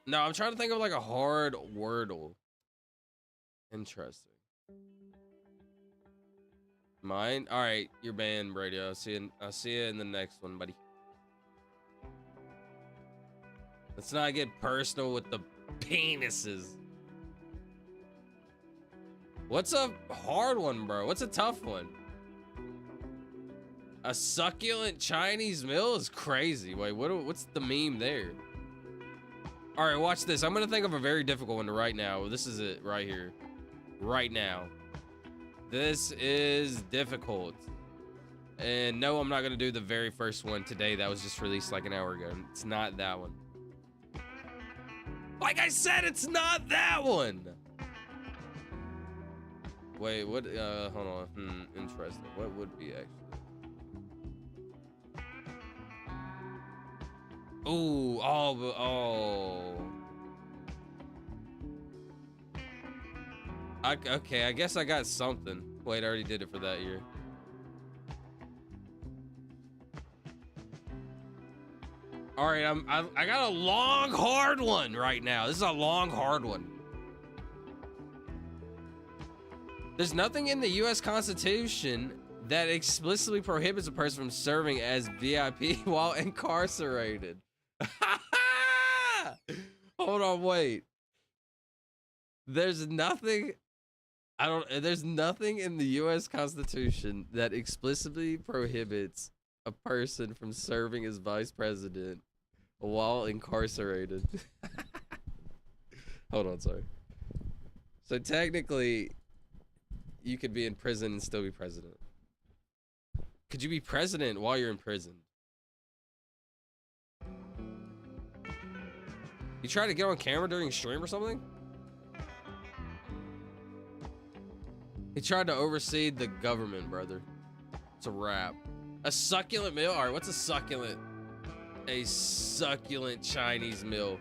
No, I'm trying to think of like a hard wordle. Interesting. Mine? All right, you're banned, Brady. I'll see you in the next one, buddy. Let's not get personal with the penises. What's a hard one, bro? What's a tough one? A succulent Chinese meal is crazy. Wait, what's the meme there? All right, watch this. I'm gonna think of a very difficult one right now. This is it right here. Right now. This is difficult. And no, I'm not gonna do the very first one today that was just released like an hour ago. It's not that one. Like I said, it's not that one. Wait, what? Hold on. Interesting. What would be actually? Ooh, okay, I guess I got something. Wait, I already did it for that year. All right, I got a long, hard one right now. This is a long, hard one. There's nothing in the U.S. Constitution that explicitly prohibits a person from serving as VIP while incarcerated. Hold on, wait. There's nothing in the U.S. Constitution that explicitly prohibits a person from serving as vice president while incarcerated. Hold on, sorry. So technically, you could be in prison and still be president. Could you be president while you're in prison? You try to get on camera during stream or something? He tried to oversee the government, brother. It's a wrap. A succulent meal? All right, what's a succulent? A succulent Chinese meal.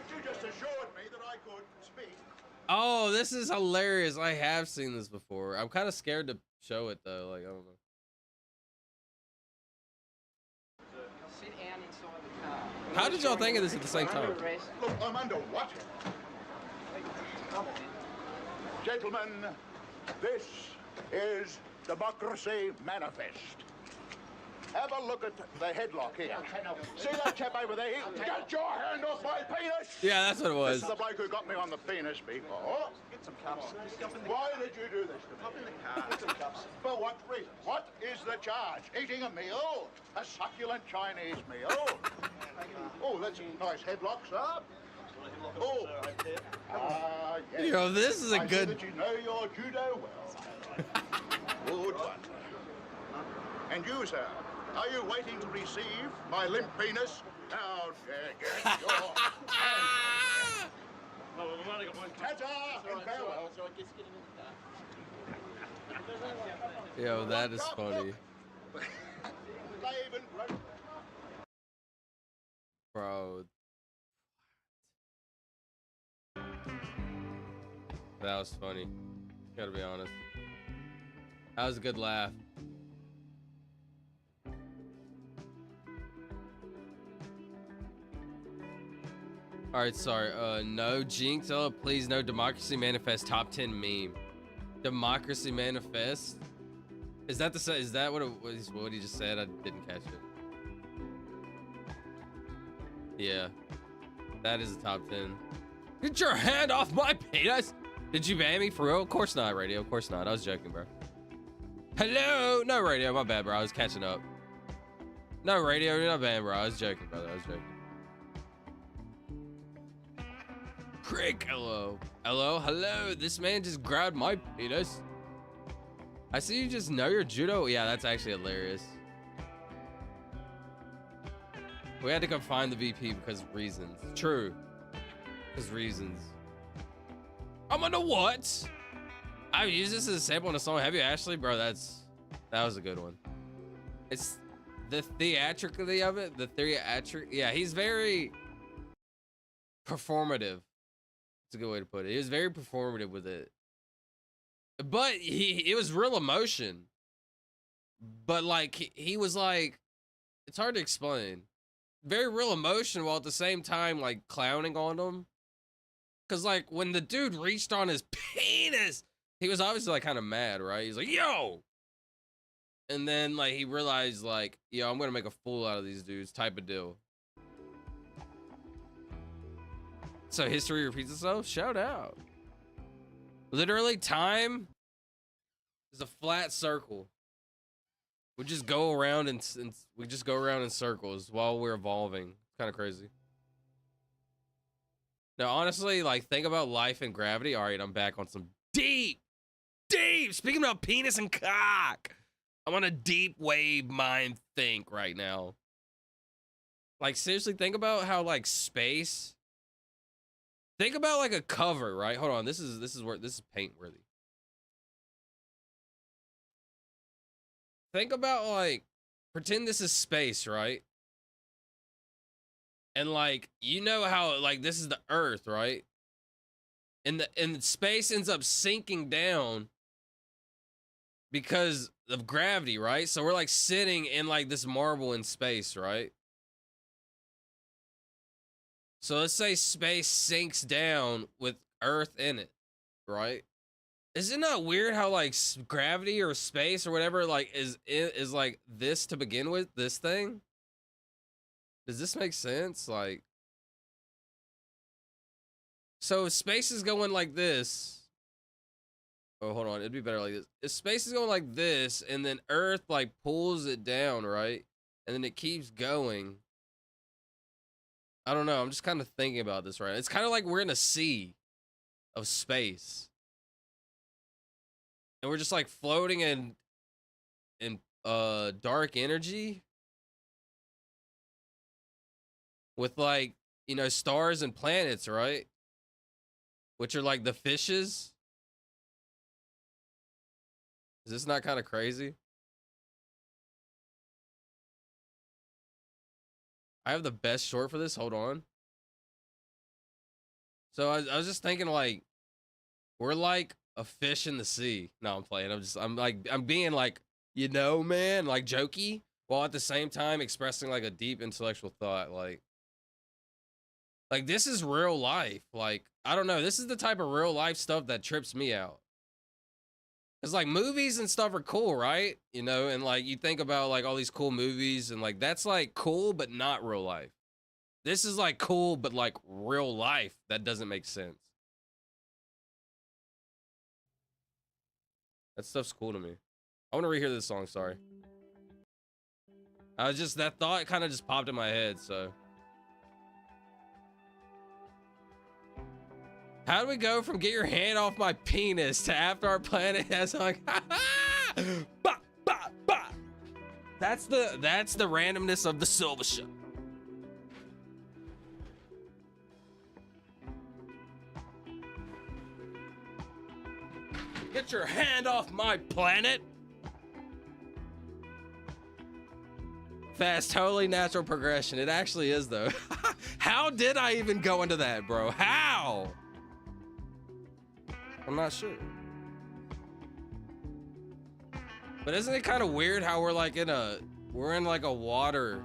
You just assured me that I could speak. Oh, this is hilarious. I have seen this before. I'm kind of scared to show it though. Like, I don't know. Sit down inside the car. How did y'all think of this at the same time? Look, I'm under what? Gentlemen, this is Democracy Manifest. Have a look at the headlock here. See that chap over there? Get your hand off my penis! Yeah, that's what it was. This is the bloke who got me on the penis before. Get some cups. Why did you do this to me? Hop in the car. Get some cups. For what reason? What is the charge? Eating a meal? A succulent Chinese meal? Oh, that's a nice headlock, sir. Oh, yes. Yo, this is a I see good. that you know your judo well. Good one. And you, sir, are you waiting to receive my limp penis? How dare get your hand. Ta-ta and farewell. Yo, that is funny, Slave and bro. That was funny. Gotta be honest. That was a good laugh. All right, sorry. No, Jinx. Oh, please, no. Democracy Manifest top 10 meme. Democracy Manifest. Is that the? Is that what what he just said? I didn't catch it. Yeah, that is a top 10. Get your hand off my penis! Did you ban me for real? Of course not, Radio. Of course not. I was joking, bro. Hello, no Radio. My bad, bro. I was catching up. No Radio, you're not banned, bro. I was joking, brother. I was joking. Crick, hello. Hello, hello. This man just grabbed my penis. I see you just know your judo. Yeah, that's actually hilarious. We had to go find the VP because of reasons. True. Because reasons. I'm under what? I've used this as a sample in a song. Have you, Ashley? Bro, that was a good one. It's the theatricality of it. The theatric. Yeah, he's very performative. It's a good way to put it. He was very performative with it. But it was real emotion. But like he was like, it's hard to explain. Very real emotion while at the same time like clowning on them. Cause like when the dude reached on his penis, he was obviously like kind of mad, right? He's like, yo. And then like he realized like, yo, I'm gonna make a fool out of these dudes type of deal. So history repeats itself. Shout out. Literally, time is a flat circle. We just go around and we just go around in circles while we're evolving. It's kind of crazy. Now, honestly, like think about life and gravity. All right, I'm back on some deep. Speaking about penis and cock, I'm on a deep wave mind think right now. Like, seriously, think about how, like, space. Think about, like, a cover, right? Hold on, this is paint worthy. Think about, like, pretend this is space, right? And, like, you know how, like, this is the Earth, right? And the space ends up sinking down because of gravity, right? So we're, like, sitting in, like, this marble in space, right? So let's say space sinks down with Earth in it, right? Is it not weird how, like, gravity or space or whatever, like, is like this to begin with, this thing? Does this make sense? Like, so if space is going like this. Oh, hold on, it'd be better like this. If space is going like this, and then Earth, like, pulls it down, right? And then it keeps going. I don't know, I'm just kind of thinking about this, right? It's kind of like we're in a sea of space. And we're just, like, floating in dark energy with, like, you know, stars and planets, right? Which are like the fishes. Is this not kind of crazy? I have the best short for this. Hold on. So I was just thinking, like, we're like a fish in the sea. No, I'm playing. I'm being, like, you know, man, like, jokey, while at the same time expressing, like, a deep intellectual thought. Like this is real life. Like, I don't know. This is the type of real life stuff that trips me out. Cause, like, movies and stuff are cool, right? You know, and, like, you think about, like, all these cool movies and, like, that's, like, cool, but not real life. This is, like, cool, but, like, real life. That doesn't make sense. That stuff's cool to me. I want to rehear this song, sorry. That thought kind of just popped in my head, so. How do we go from get your hand off my penis to after our planet has, like, bah, bah, bah. That's the randomness of the Silva Show. Get your hand off my planet. Fast, totally natural progression. It actually is, though. How did I even go into that, bro? How? I'm not sure. But isn't it kind of weird how we're like we're in like a water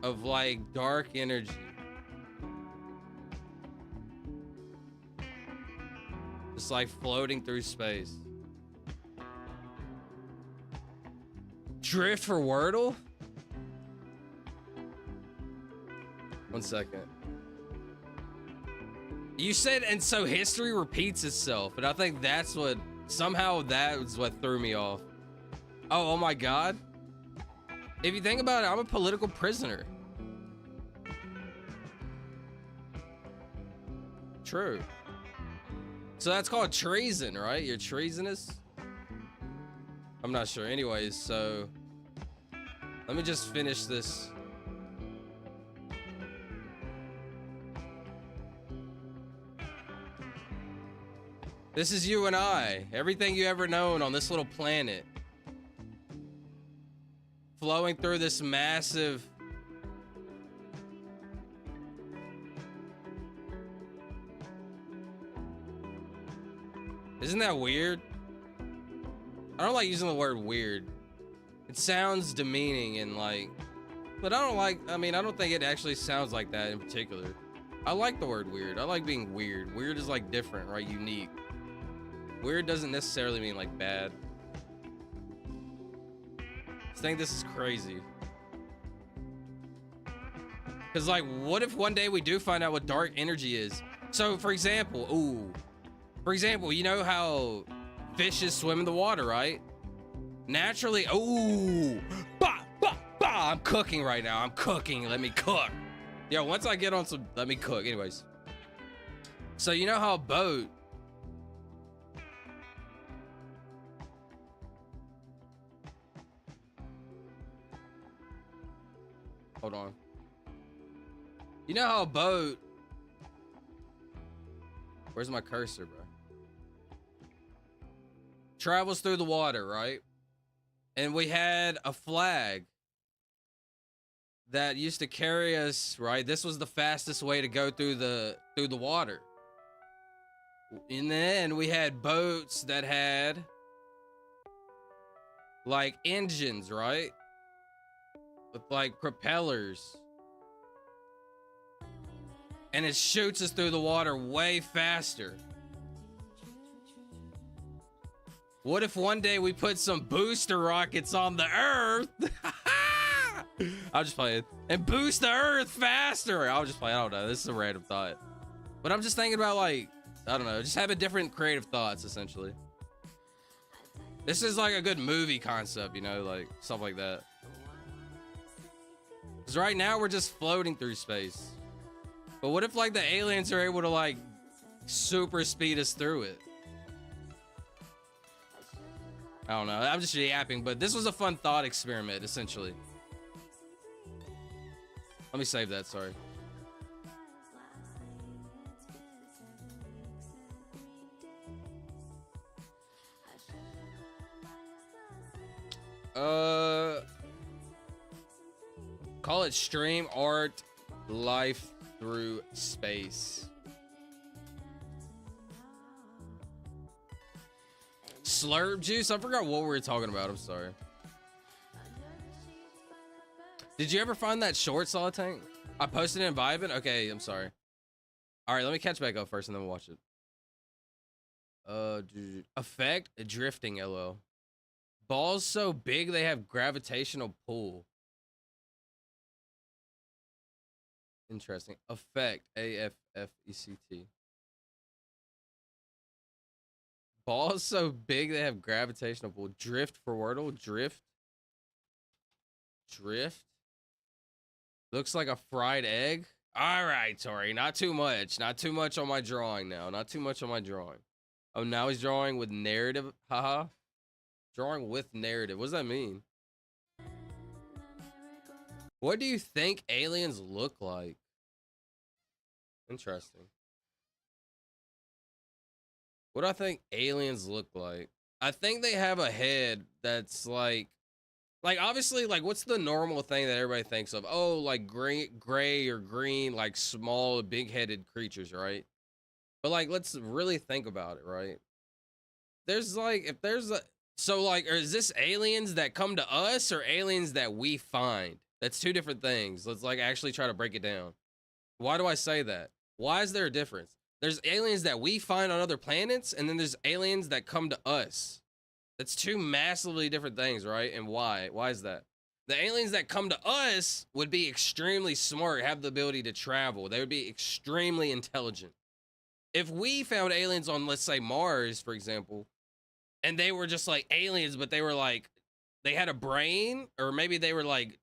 of, like, dark energy. Just, like, floating through space. Drift for Wordle? 1 second. You said, and so history repeats itself, and I think that's what, somehow that was what threw me off. Oh my God. If you think about it, I'm a political prisoner. True. So that's called treason, right? You're treasonous? I'm not sure. Anyways, so let me just finish this. This is you and I. Everything you ever known on this little planet. Flowing through this massive... Isn't that weird? I don't like using the word weird. It sounds demeaning and, like... But I don't think it actually sounds like that in particular. I like the word weird. I like being weird. Weird is, like, different, right? Unique. Weird doesn't necessarily mean, like, bad. I think this is crazy. Because, like, what if one day we do find out what dark energy is? So, for example, you know how fishes swim in the water, right? Naturally, bah, bah, bah. I'm cooking right now. I'm cooking. Let me cook. Yo, once I get on some, let me cook. Anyways. So, you know how a boat Hold on. You know how a boat... Where's my cursor, bro? Travels through the water, right? And we had a flag that used to carry us, right? This was the fastest way to go through the water. And then we had boats that had like engines, right? With like propellers. And it shoots us through the water way faster. What if one day we put some booster rockets on the Earth? I'm just playing. And boost the Earth faster. I was just playing. I don't know. This is a random thought. But I'm just thinking about, like, I don't know. Just having different creative thoughts, essentially. This is like a good movie concept, you know, like stuff like that. Because right now we're just floating through space. But what if, like, the aliens are able to, like, super speed us through it? I don't know. I'm just yapping, but this was a fun thought experiment, essentially. Let me save that, sorry. Call it stream art life through space. Slurp juice? I forgot what we were talking about. I'm sorry. Did you ever find that short, Solid Tank? I posted it in Vibin? Okay, I'm sorry. All right, let me catch back up first and then we'll watch it. Effect drifting, LO. Balls so big they have gravitational pull. Interesting. Effect, AFFECT. Balls so big they have gravitational pull. Drift for Wordle. Drift. Looks like a fried egg. All right, Tori. Not too much. Not too much on my drawing now. Not too much on my drawing. Oh, now he's drawing with narrative. Haha. Drawing with narrative. What does that mean? What do you think aliens look like? Interesting. What do I think aliens look like? I think they have a head that's like obviously, like, what's the normal thing that everybody thinks of? Oh, like gray or green, like small, big-headed creatures, right? But like, let's really think about it, right? There's like, if there's a, so like, is this aliens that come to us or aliens that we find? That's two different things. Let's like actually try to break it down. Why do I say that? Why is there a difference? There's aliens that we find on other planets, and then there's aliens that come to us. That's two massively different things, right? And why? Why is that? The aliens that come to us would be extremely smart, have the ability to travel. They would be extremely intelligent. If we found aliens on, let's say, Mars, for example, and they were just like aliens, but they were like, they had a brain, or maybe they were like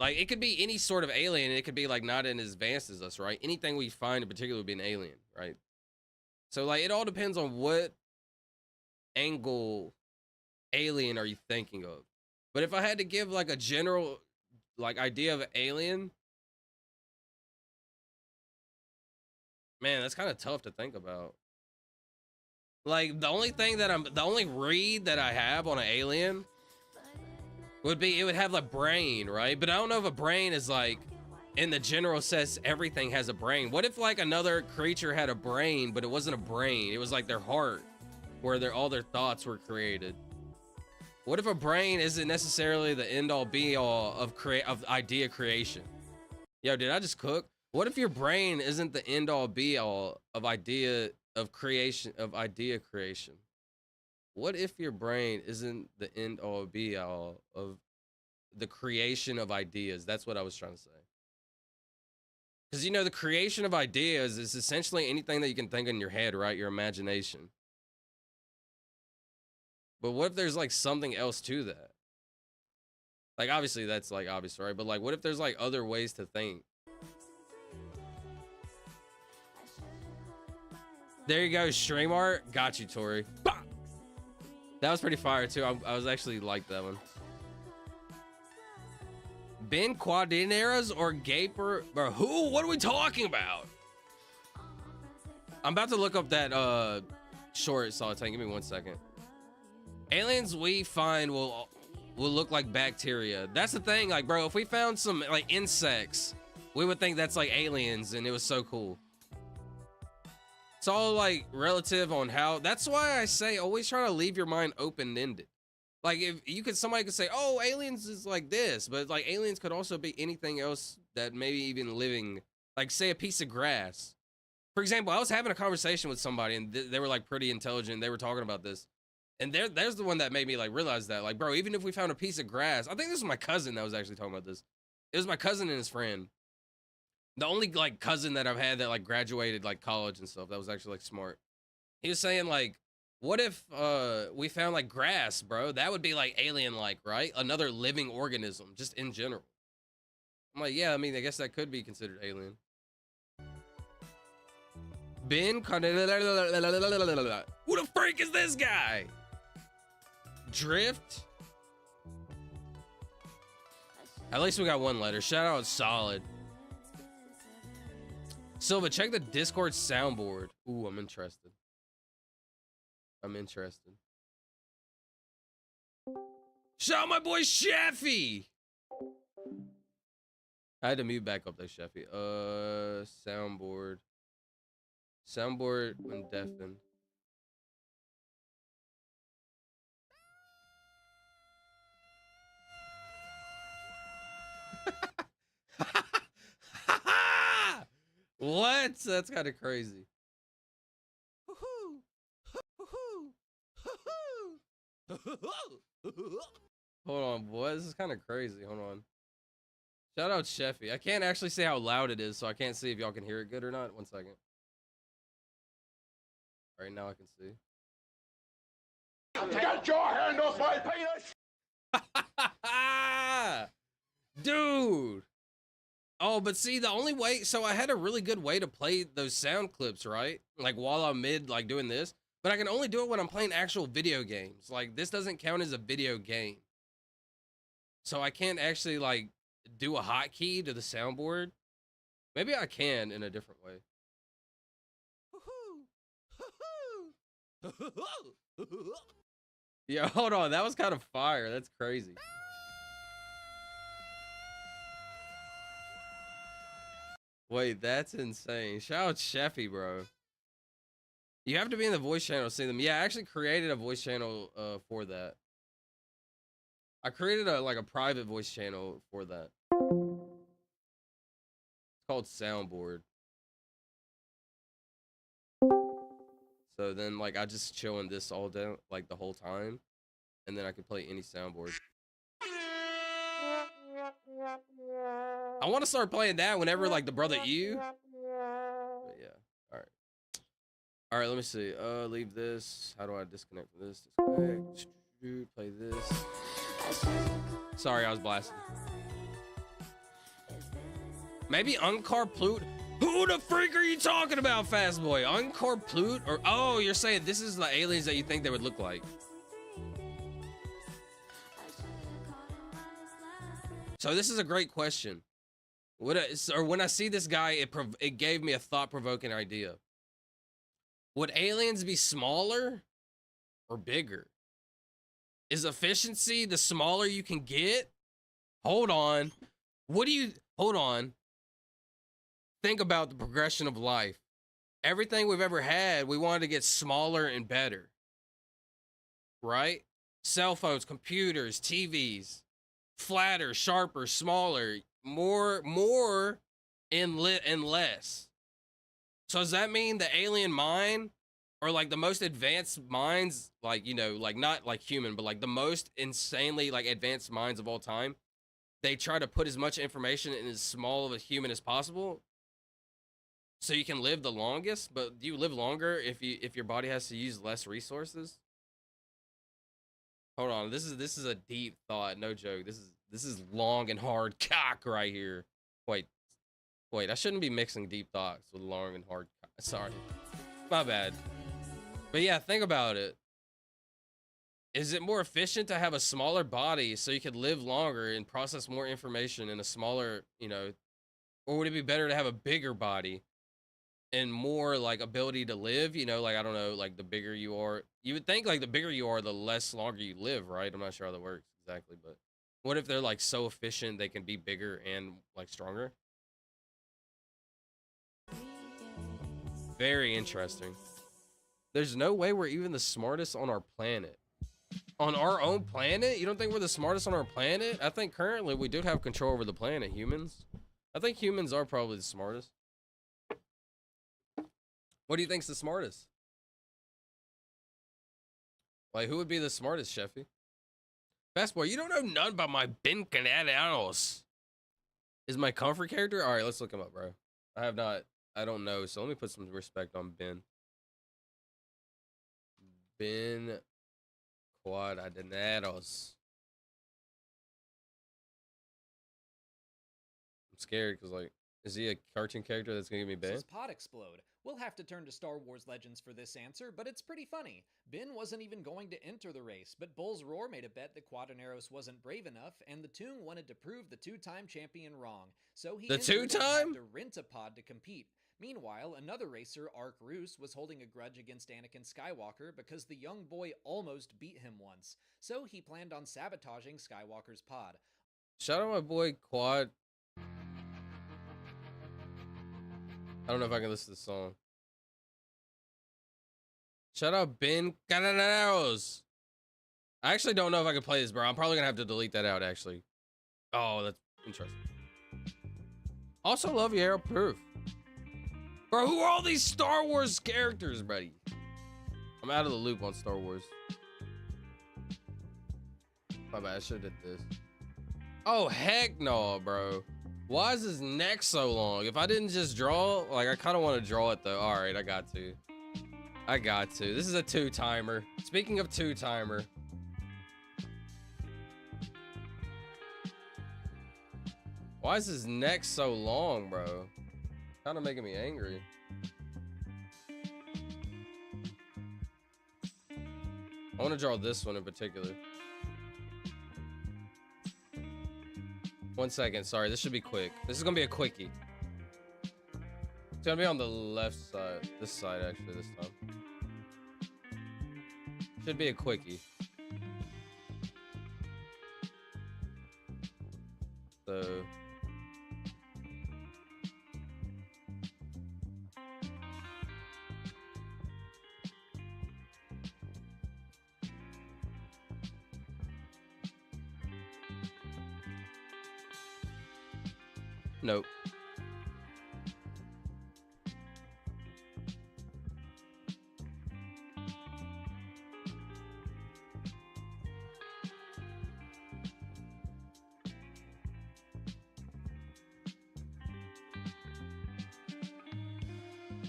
it could be any sort of alien. It could be like not as advanced as us, right? Anything we find in particular would be an alien, right? So like, it all depends on what angle alien are you thinking of. But if I had to give like a general like idea of an alien, man, that's kind of tough to think about. Like, the only read that I have on an alien would be, it would have like brain, right? But I don't know if a brain is like, in the general sense, everything has a brain. What if like another creature had a brain, but it wasn't a brain? It was like their heart, where all their thoughts were created. What if a brain isn't necessarily the end all be all of idea creation? Yo, did I just cook? What if your brain isn't the end all be all of idea creation? What if your brain isn't the end all be all of the creation of ideas? That's what I was trying to say. Because, you know, the creation of ideas is essentially anything that you can think in your head, right? Your imagination. But what if there's like something else to that? Like, obviously that's like obvious, right? But like, what if there's like other ways to think? There you go, stream art. Got you, Tori. Bah! That was pretty fire too. I was actually like that one. Ben Quadineras or Gaper? Bro, who? What are we talking about? I'm about to look up that short Solitaire. Give me 1 second. Aliens we find will look like bacteria. That's the thing, like, bro, if we found some like insects, we would think that's like aliens, and it was so cool. It's all like relative on how. That's why I say always try to leave your mind open-ended. Like, if you could, somebody could say, oh, aliens is like this, but like aliens could also be anything else that maybe even living, like say a piece of grass. For example, I was having a conversation with somebody, and they were like pretty intelligent. They were talking about this. And there's the one that made me like realize that, like, bro, even if we found a piece of grass, I think this was my cousin that was actually talking about this. It was my cousin and his friend. The only like cousin that I've had that like graduated like college and stuff that was actually like smart. He was saying like, what if we found like grass, bro? That would be like alien-like, right? Another living organism, just in general. I'm like, yeah, I mean, I guess that could be considered alien. Ben, who the freak is this guy? Drift. At least we got one letter. Shout out Solid. Silva, check the Discord soundboard. Ooh, I'm interested. I'm interested. Shout out my boy Sheffy. I had to mute back up though, Sheffy. Soundboard. Soundboard when deafened. What? That's kind of crazy. Hold on, boy. This is kind of crazy. Hold on. Shout out Sheffy. I can't actually say how loud it is, so I can't see if y'all can hear it good or not. 1 second. All right, now I can see. Get your hand off my penis! Dude. Oh, but see, the only way, so I had a really good way to play those sound clips, right? Like while I'm mid, like doing this, but I can only do it when I'm playing actual video games. Like this doesn't count as a video game. So I can't actually like do a hotkey to the soundboard. Maybe I can in a different way. Yeah, hold on. That was kind of fire. That's crazy. Wait, that's insane. Shout out Sheffy, bro. You have to be in the voice channel to see them. Yeah, I actually created a voice channel for that. I created a private voice channel for that. It's called Soundboard. So then like I just chill in this all day, like the whole time, and then I can play any soundboard. I want to start playing that whenever like the brother you. But yeah. All right. All right. Let me see. Leave this. How do I disconnect from this? Disconnect. Play this. Sorry, I was blasting. Maybe Unkar Plut. Who the freak are you talking about, Fast Boy? Unkar Plut? Or oh, you're saying this is the aliens that you think they would look like. So this is a great question. When I see this guy, it gave me a thought-provoking idea. Would aliens be smaller or bigger? Is efficiency the smaller you can get? Hold on. Hold on. Think about the progression of life. Everything we've ever had, we wanted to get smaller and better. Right? Cell phones, computers, TVs. Flatter, sharper, smaller, more and less. So does that mean the alien mind, or like the most advanced minds, like, you know, like not like human, but like the most insanely like advanced minds of all time, they try to put as much information in as small of a human as possible so you can live the longest? But do you live longer if your body has to use less resources? Hold on, this is a deep thought, no joke. This is long and hard cock right here. Wait, I shouldn't be mixing deep thoughts with long and hard cock. Sorry, my bad. But yeah, think about it. Is it more efficient to have a smaller body so you could live longer and process more information in a smaller, you know, or would it be better to have a bigger body and more like ability to live? You know, like I don't know, like the bigger you are, you would think like the bigger you are, the less longer you live, right? I'm not sure how that works exactly, but what if they're like so efficient they can be bigger and like stronger? Very interesting. There's no way we're even the smartest on our planet. On our own planet? You don't think we're the smartest on our planet? I think currently we do have control over the planet, humans. I think humans are probably the smartest. What do you think's the smartest? Like, who would be the smartest, Sheffy? Fast boy, you don't know none about my Ben Canados. Is my comfort character? All right, let's look him up, bro. I don't know, so let me put some respect on Ben. Ben Cuadrados. I'm scared because, like, is he a cartoon character that's gonna give me This Ben? is Pod Explode. We'll have to turn to Star Wars Legends for this answer, but it's pretty funny. Ben wasn't even going to enter the race, but Bull's Roar made a bet that Quadraneros wasn't brave enough, and the Toon wanted to prove the two-time champion wrong. So he The entered and two-time? had to rent a pod to compete. Meanwhile, another racer, Ark Roos, was holding a grudge against Anakin Skywalker because the young boy almost beat him once. So he planned on sabotaging Skywalker's pod. Shout out my boy Quad. I don't know if I can listen to the song. Shout out Ben Canados. I actually don't know if I can play this, bro. I'm probably gonna have to delete that out, actually. Oh, that's interesting. Also love you, Arrow Proof. Bro, who are all these Star Wars characters, buddy? I'm out of the loop on Star Wars. My bad, I should have did this. Oh, heck no, bro. Why is his neck so long? If I didn't just draw, like, I kind of want to draw it, though. All right, I got to. This is a two-timer. Speaking of two-timer. Why is his neck so long, bro? Kind of making me angry. I want to draw this one in particular. 1 second, sorry, this should be quick. This is gonna be a quickie. It's gonna be on the left side. This side, actually, this time. Should be a quickie. So... Nope.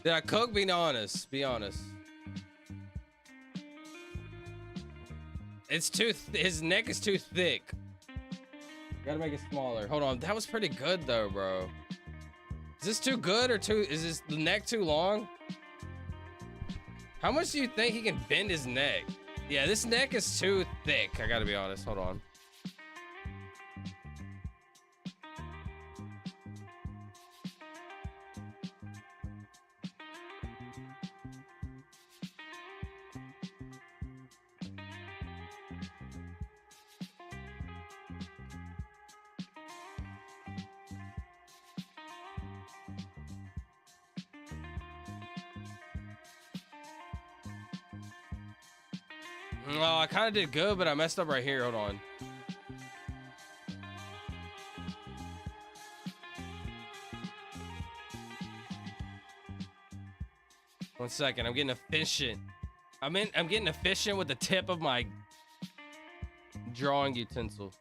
Yeah, Coke, be honest. Be honest. It's too. His neck is too thick. Gotta make it smaller. Hold on. That was pretty good though, bro. Is this too good or too? Is this the neck too long? How much do you think he can bend his neck? Yeah, this neck is too thick. I gotta be honest. Hold on. Oh, I kind of did good, but I messed up right here. Hold on. One second. I'm getting efficient. I'm getting efficient with the tip of my drawing utensil.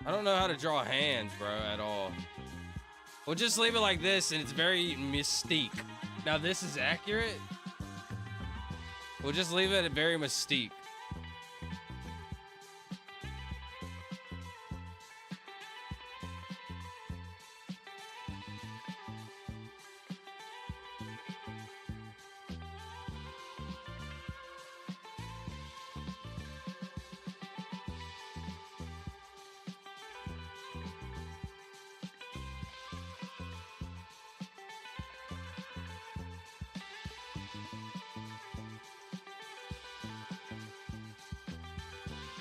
I don't know how to draw hands, bro, at all. We'll just leave it like this, and it's very mystique. Now this is accurate. We'll just leave it at very mystique.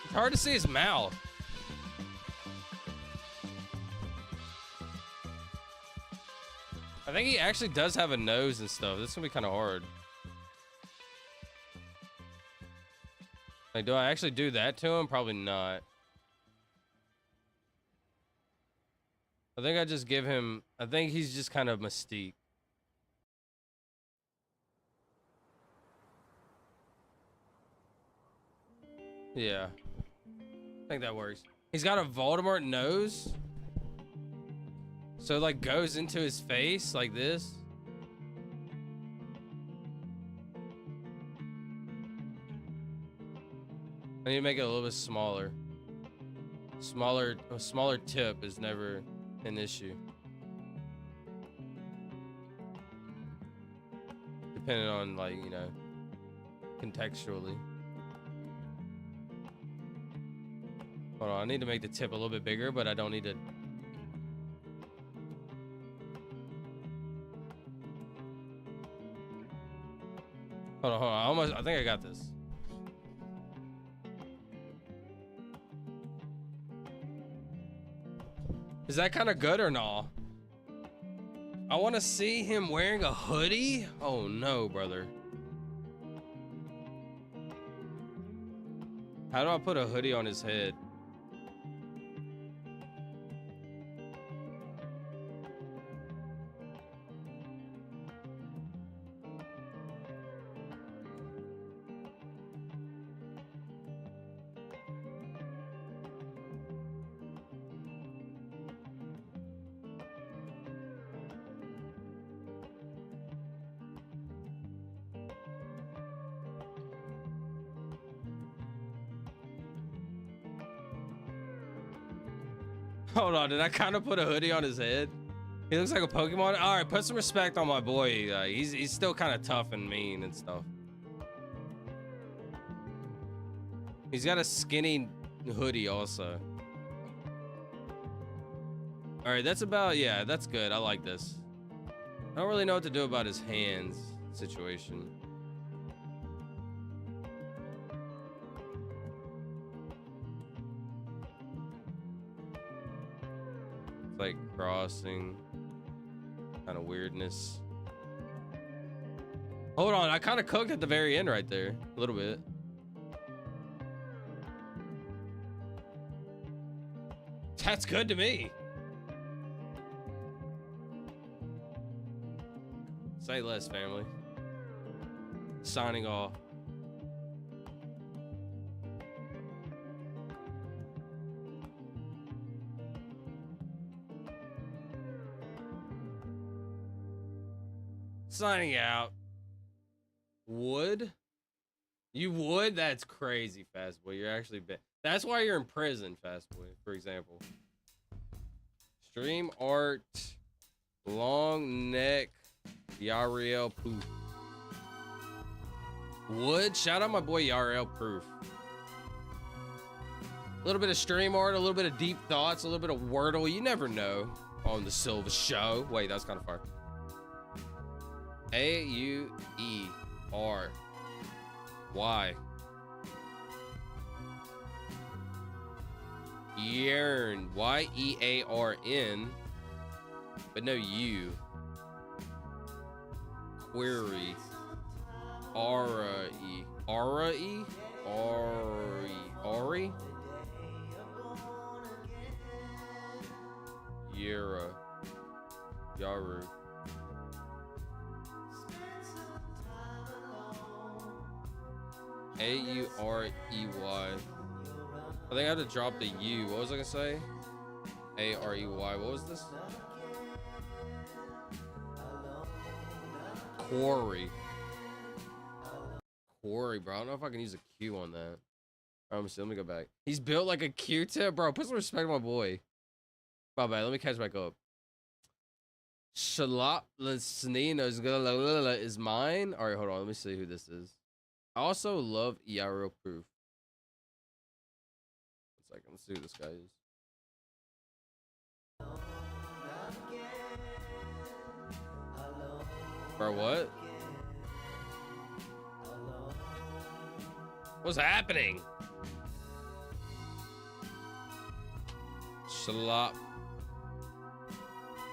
It's hard to see his mouth. I think he actually does have a nose and stuff. This is gonna be kind of hard. Like, do I actually do that to him? Probably not. I think I just give him, I think he's just kind of mystique. Yeah. I think that works. He's got a Voldemort nose. So it like goes into his face like this. I need to make it a little bit smaller. A smaller tip is never an issue. Depending on, like, you know, contextually. Hold on, I need to make the tip a little bit bigger, but I don't need to. Hold on. I think I got this. Is that kind of good or not? I want to see him wearing a hoodie. Oh no, brother. How do I put a hoodie on his head? Hold on, did I kind of put a hoodie on his head? He looks like a Pokemon. All right, put some respect on my boy. He's still kind of tough and mean and stuff. He's got a skinny hoodie also. All right, that's about, yeah, that's good. I like this. I don't really know what to do about his hands situation. Like crossing kind of weirdness. Hold on, I kind of cooked at the very end right there a little bit. That's good to me. Say less, family. Signing off. Signing out. Would? You would? That's crazy, Fast Boy. You're actually that's why you're in prison, Fast Boy, for example. Stream art. Long neck. Yariel Proof. Would? Shout out my boy Yariel Proof. A little bit of stream art, a little bit of deep thoughts, a little bit of Wordle. You never know on the Silva Show. Wait, that was kind of far. A-U-E-R-Y. Yearn. Y-E-A-R-N. But no U. Query. R-E. R-E? R-E. Ari? Yara. Yaru. A-U-R-E-Y. I think I have to drop the U. What was I gonna say? A-R-E-Y. What was this? Quarry. Quarry, bro. I don't know if I can use a Q on that. Let me go back. He's built like a Q-tip, bro. Put some respect on my boy. My bad. Let me catch back up. Shalop Lesnino is mine. All right, hold on. Let me see who this is. I also love EIRO Proof. 1 second. Let's see who this guy is. Bro, what? What's happening? Shalop.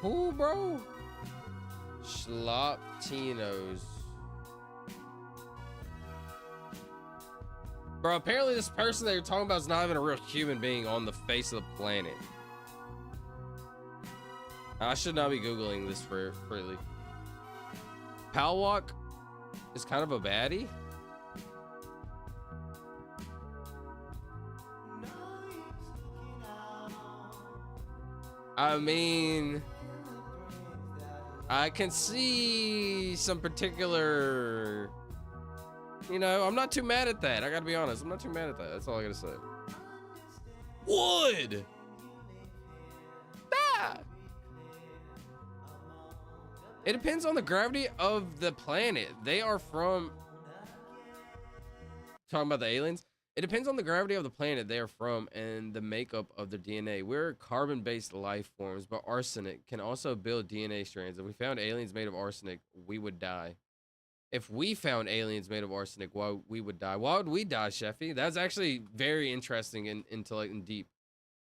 Who, bro? Schloptinos. Bro, apparently this person that you're talking about is not even a real human being on the face of the planet. I should not be Googling this freely. Palwalk is kind of a baddie. I mean, I can see some particular, you know, I'm not too mad at that. I gotta be honest. I'm not too mad at that. That's all I gotta say. Wood! Ah! It depends on the gravity of the planet. They are from, talking about the aliens. It depends on the gravity of the planet they are from and the makeup of their DNA. We're carbon-based life forms, but arsenic can also build DNA strands. If we found aliens made of arsenic, we would die. If we found aliens made of arsenic, why we would die? Why would we die, Sheffy? That's actually very interesting and deep.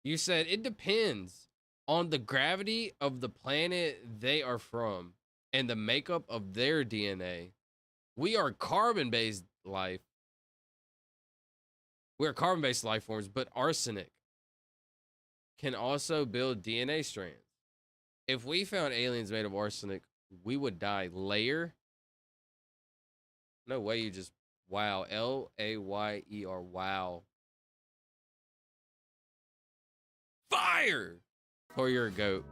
You said it depends on the gravity of the planet they are from and the makeup of their DNA. We are carbon-based life. We're carbon-based life forms, but arsenic can also build DNA strands. If we found aliens made of arsenic, we would die. Layer? No way you just, wow. L-A-Y-E-R, wow. Fire! Or you're a goat.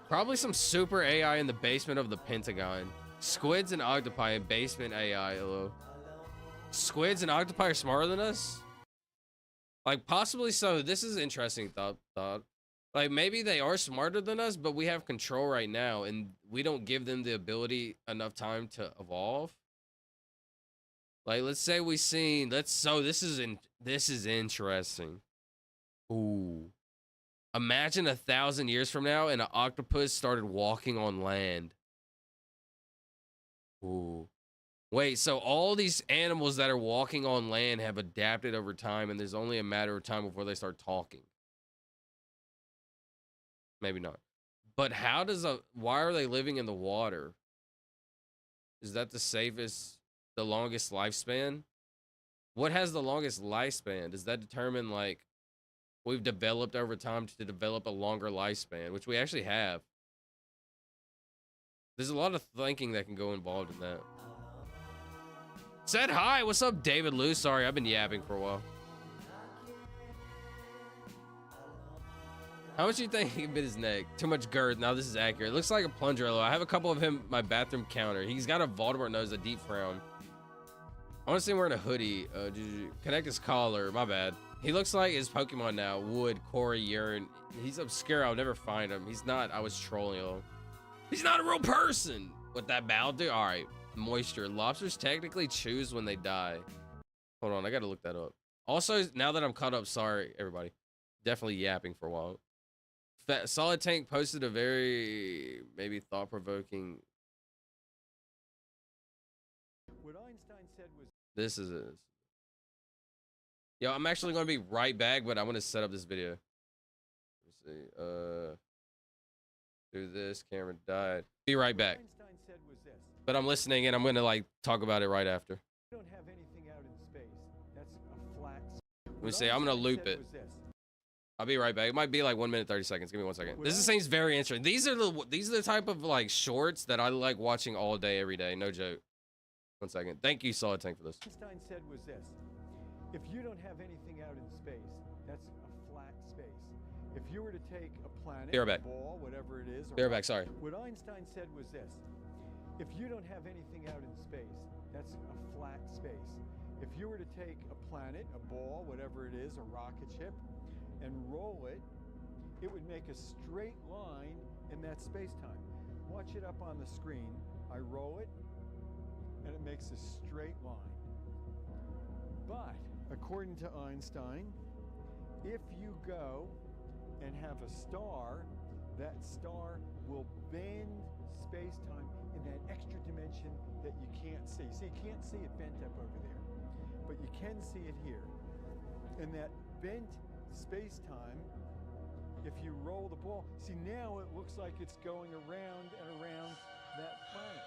Probably some super AI in the basement of the Pentagon. Squids and octopi in basement AI, hello. Squids and octopi are smarter than us? Like, possibly so. This is interesting thought. Like, maybe they are smarter than us, but we have control right now, and we don't give them the ability enough time to evolve. Like, let's say we seen, this is interesting. Ooh. Imagine 1,000 years from now, and an octopus started walking on land. Ooh. Wait, so all these animals that are walking on land have adapted over time, and there's only a matter of time before they start talking. Maybe not. But why are they living in the water? Is that the longest lifespan? What has the longest lifespan? Does that determine, like, we've developed over time to develop a longer lifespan, which we actually have? There's a lot of thinking that can go involved in that. Said hi. What's up, David Lou? Sorry, I've been yapping for a while. How much do you think he bit his neck? Too much girth. Now this is accurate. It looks like a Plundrello. I have a couple of him my bathroom counter. He's got a Voldemort nose, a deep frown. I want to see him wearing a hoodie. Connect his collar. My bad. He looks like his Pokemon now. Wood, Corey, Urine. He's obscure. I'll never find him. He's not. I was trolling him. He's not a real person. With that bow, dude. All right. Moisture. Lobsters technically choose when they die. Hold on, I gotta look that up. Also, now that I'm caught up, sorry everybody, definitely yapping for a while. Solid Tank posted a very maybe thought-provoking. What Einstein said was, This is it. Yo, I'm actually gonna be right back, but I want to set up this video. Let's see. Do this. Camera died. Be right back. Einstein said was this: But I'm listening and I'm gonna like talk about it right after. you don't have anything out in space. That's a flat. Let me see. I'm gonna loop it. I'll be right back. It might be like 1 minute 30 seconds. Give me 1 second. This seems very interesting. These are the type of like shorts that I like watching all day, every day. No joke. 1 second. Thank you, Solid Tank, for this. Einstein said was this: if you don't have anything out in space, that's a flat space. If If you were to take a planet, Be right back. a ball, whatever it is, or Be right back, sorry. what Einstein said was this: if you don't have anything out in space, that's a flat space. If you were to take a planet, a ball, whatever it is, a rocket ship, and roll it, it would make a straight line in that space-time. Watch it up on the screen. I roll it, and it makes a straight line. But according to Einstein, if you go and have a star, that star will bend space-time in that extra dimension that you can't see. See, you can't see it bent up over there, but you can see it here. And that bent space-time, if you roll the ball, see, now it looks like it's going around and around that planet.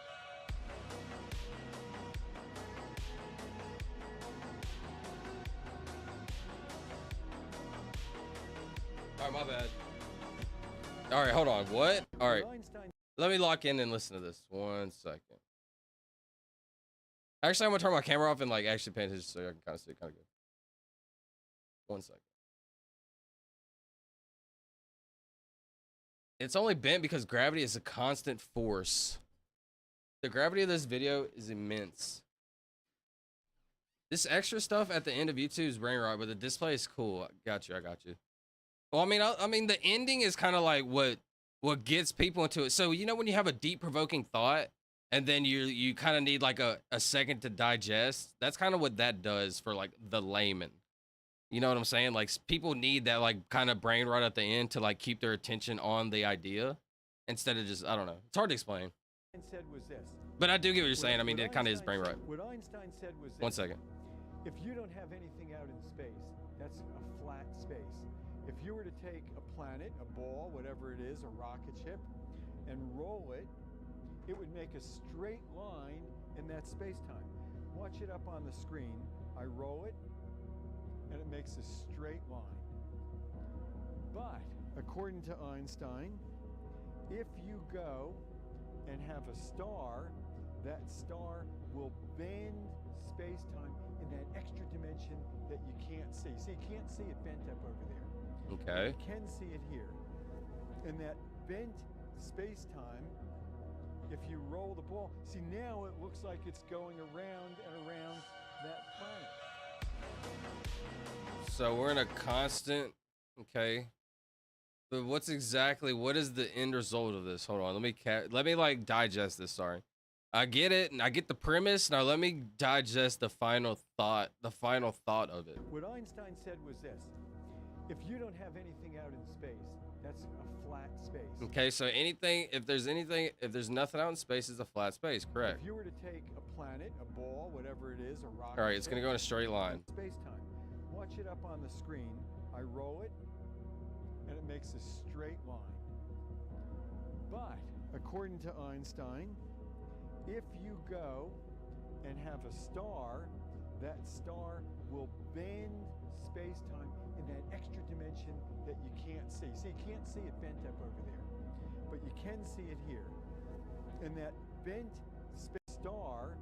All right, my bad. All right, hold on. What? All right. Einstein Let me lock in and listen to this. 1 second. Actually, I'm gonna turn my camera off and like actually pay attention so I can kind of see it kind of good. 1 second. It's only bent because gravity is a constant force. The gravity of this video is immense. This extra stuff at the end of YouTube's brain rot, but the display is cool. I got you. Well, I mean, the ending is kind of like what gets people into it. So, you know, when you have a deep provoking thought and then you kind of need like a second to digest, that's kind of what that does for like the layman. You know what I'm saying? Like people need that like kind of brain rot at the end to like keep their attention on the idea instead of just, I don't know. It's hard to explain. said was this. But I do get what you're saying. I mean, it kind of is brain rot. What Einstein said was this. 1 second. If you don't have anything out in space, that's a flat space. If you were to take a planet, a ball, whatever it is, a rocket ship, and roll it, it would make a straight line in that space-time. Watch it up on the screen. I roll it, and it makes a straight line. But according to Einstein, if you go and have a star, that star will bend space-time in that extra dimension that you can't see. See, you can't see it bent up over there. Okay. You can see it here. And that bent space-time, if you roll the ball, see, now it looks like it's going around and around that planet. So we're in a constant, okay. But what is the end result of this? Hold on, let me like digest this, sorry. I get it, and I get the premise. Now let me digest the final thought of it. What Einstein said was this: if you don't have anything out in space, that's a flat space. Okay, so if there's nothing out in space, it's a flat space, correct? If you were to take a planet, a ball, whatever it is, a rocket. All right, it's gonna go in a straight line. Space-time. Watch it up on the screen. I roll it, and it makes a straight line. But according to Einstein, if you go and have a star, that star will bend space-time in that extra dimension that you can't see. See, you can't see it bent up over there, but you can see it here. And that bent star,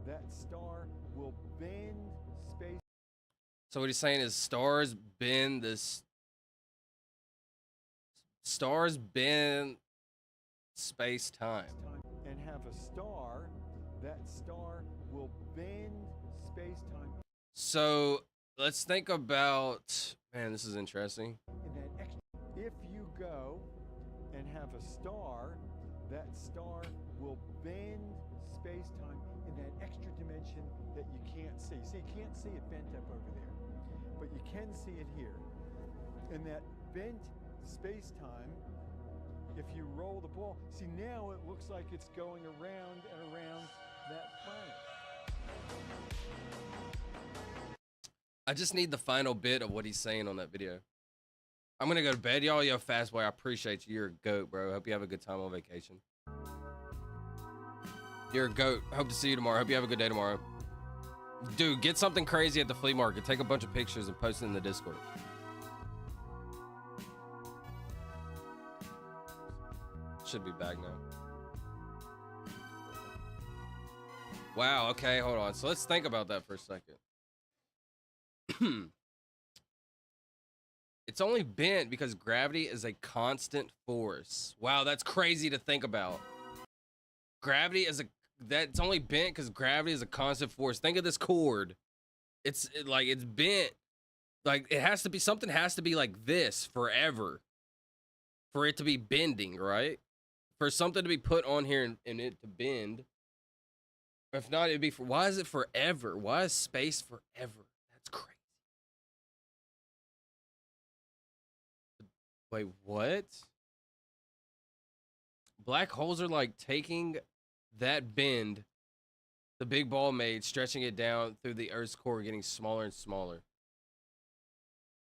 that star will bend space. So what he's saying is stars bend space-time. And have a star, that star will bend space-time. So let's think about, man, this is interesting. In that extra, if you go and have a star, that star will bend space-time in that extra dimension that you can't see. See, you can't see it bent up over there, but you can see it here. And that bent space-time, if you roll the ball, see, now it looks like it's going around and around that planet. I just need the final bit of what he's saying on that video. I'm gonna go to bed, y'all. Yo, Fast Boy, I appreciate you. You're a goat, bro. Hope you have a good time on vacation. You're a goat. Hope to see you tomorrow. Hope you have a good day tomorrow. Dude, get something crazy at the flea market. Take a bunch of pictures and post it in the Discord. Should be back now. Wow, okay, hold on. So let's think about that for a second. It's only bent because gravity is a constant force. Wow, that's crazy to think about. Gravity is that's only bent because gravity is a constant force. Think of this cord. It's bent. Like it has to be, something has to be like this forever for it to be bending, right? For something to be put on here and it to bend. If not, it'd be why is it forever? Why is space forever? That's crazy. Wait, what? Black holes are like taking that bend the big ball made, stretching it down through the Earth's core, getting smaller and smaller.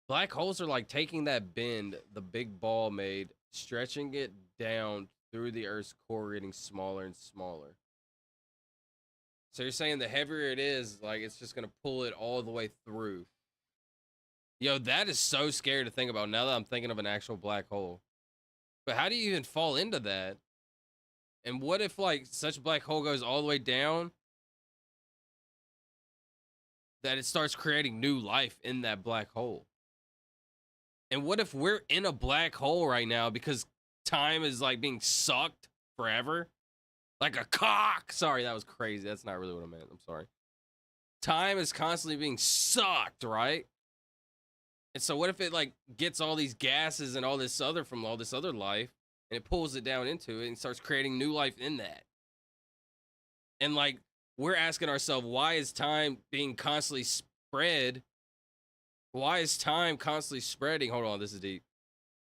Black holes are like taking that bend the big ball made, stretching it down through the Earth's core, getting smaller and smaller. So you're saying the heavier it is, like it's just gonna pull it all the way through. Yo, that is so scary to think about now that I'm thinking of an actual black hole. But how do you even fall into that? And what if like such a black hole goes all the way down that it starts creating new life in that black hole? And what if we're in a black hole right now because time is like being sucked forever? Like a cock. Sorry, that was crazy. That's not really what I meant. I'm sorry. Time is constantly being sucked, right? And so what if it like gets all these gases and all this other from all this other life and it pulls it down into it and starts creating new life in that? And like we're asking ourselves, why is time being constantly spread? Why is time constantly spreading? Hold on, this is deep.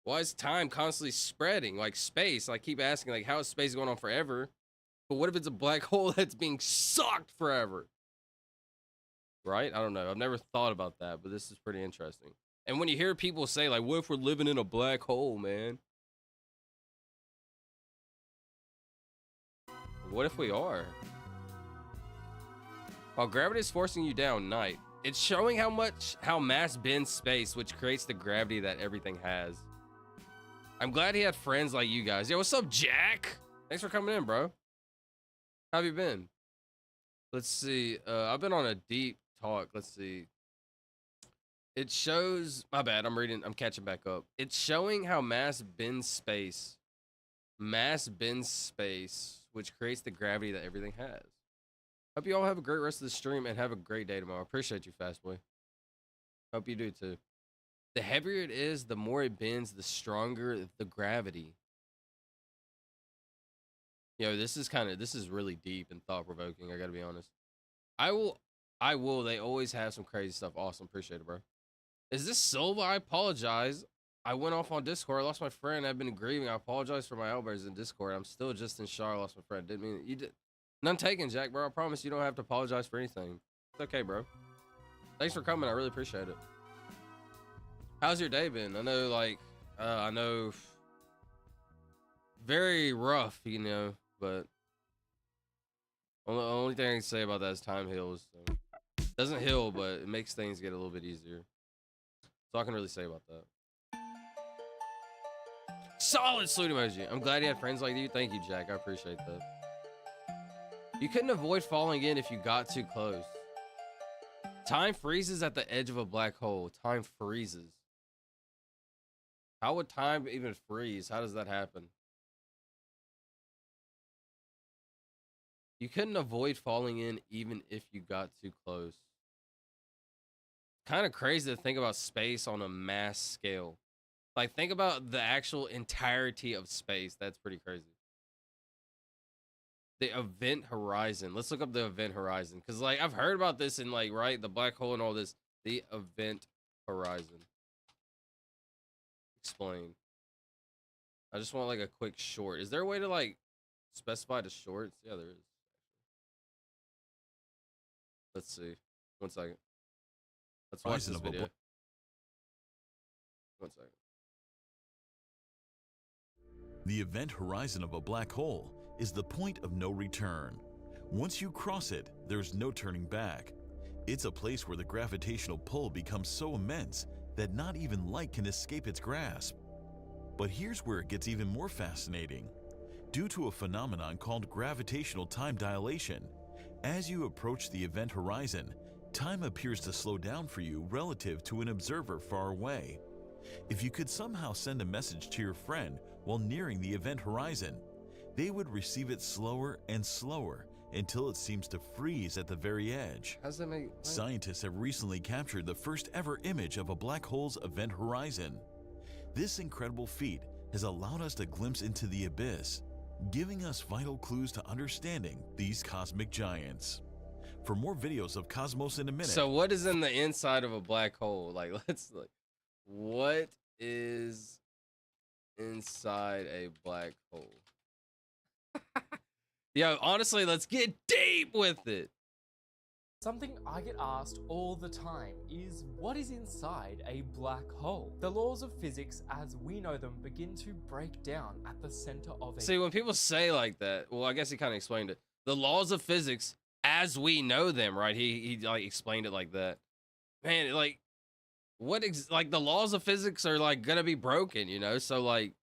Why is time constantly spreading? Like space, I keep asking, like, how is space going on forever? But what if it's a black hole that's being sucked forever? Right? I don't know. I've never thought about that, but this is pretty interesting. And when you hear people say, like, what if we're living in a black hole, man? What if we are? While gravity is forcing you down, night. It's showing how mass bends space, which creates the gravity that everything has. I'm glad he had friends like you guys. Yo, what's up, Jack? Thanks for coming in, bro. How have you been? Let's see. I've been on a deep talk. Let's see. It shows, my bad, I'm catching back up. It's showing how mass bends space. Mass bends space, which creates the gravity that everything has. Hope you all have a great rest of the stream and have a great day tomorrow. Appreciate you, Fast Boy. Hope you do too. The heavier it is, the more it bends, the stronger the gravity. Yo, this is really deep and thought-provoking, I gotta be honest. I will, they always have some crazy stuff. Awesome, appreciate it, bro. Is this Silva? I apologize. I went off on Discord, I lost my friend, I've been grieving. I apologize for my outbursts in Discord. I'm still just in shock, I lost my friend. Didn't mean, you did. None taken, Jack, bro. I promise you don't have to apologize for anything. It's okay, bro. Thanks for coming, I really appreciate it. How's your day been? I know, like, I know, very rough, you know, but only thing I can say about that is time heals. So. Doesn't heal, but it makes things get a little bit easier. That's all I can really say about that. Solid salute emoji. I'm glad you had friends like you. Thank you, Jack. I appreciate that. You couldn't avoid falling in if you got too close. Time freezes at the edge of a black hole. Time freezes. How would time even freeze? How does that happen? You couldn't avoid falling in even if you got too close. Kind of crazy to think about space on a mass scale. Like, think about the actual entirety of space. That's pretty crazy. The event horizon. Let's look up the event horizon. Because, like, I've heard about this in, like, right? The black hole and all this. The event horizon. Explain. I just want, like, a quick short. Is there a way to, like, specify the shorts? Yeah, there is. Let's see. 1 second. Let's watch this video. 1 second. The event horizon of a black hole is the point of no return. Once you cross it, there's no turning back. It's a place where the gravitational pull becomes so immense that not even light can escape its grasp. But here's where it gets even more fascinating. Due to a phenomenon called gravitational time dilation, as you approach the event horizon, time appears to slow down for you relative to an observer far away. If you could somehow send a message to your friend while nearing the event horizon, they would receive it slower and slower until it seems to freeze at the very edge. How does that make what? Scientists have recently captured the first ever image of a black hole's event horizon. This incredible feat has allowed us to glimpse into the abyss, giving us vital clues to understanding these cosmic giants. For more videos of Cosmos in a Minute, So what is in the inside of a black hole? Like, let's like, what is inside a black hole? Yo, honestly, let's get deep with it. Something I get asked all the time is, what is inside a black hole? The laws of physics as we know them begin to break down at the center of a... See, when people say like that, well, I guess he kind of explained it. The laws of physics as we know them, right? He like explained it like that. Man, like, like the laws of physics are like gonna be broken, you know? So like,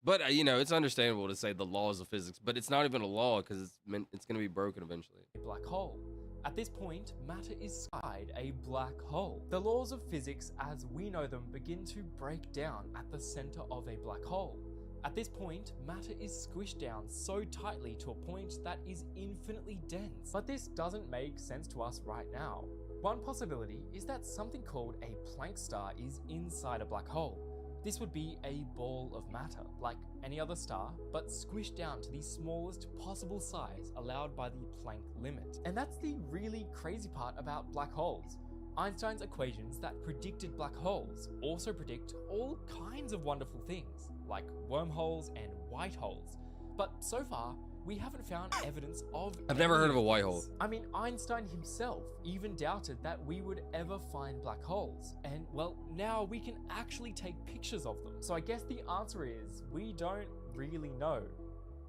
but you know, it's understandable to say the laws of physics, but it's not even a law because it's gonna be broken eventually. black hole. At this point, matter is inside a black hole. The laws of physics as we know them begin to break down at the center of a black hole. At this point, matter is squished down so tightly to a point that is infinitely dense. But this doesn't make sense to us right now. One possibility is that something called a Planck star is inside a black hole. This would be a ball of matter, like any other star, but squished down to the smallest possible size allowed by the Planck limit. And that's the really crazy part about black holes. Einstein's equations that predicted black holes also predict all kinds of wonderful things, like wormholes and white holes. But so far, we haven't found evidence of I've never any heard of a white hole. these. I mean, Einstein himself even doubted that we would ever find black holes. And well, now we can actually take pictures of them. So I guess the answer is, we don't really know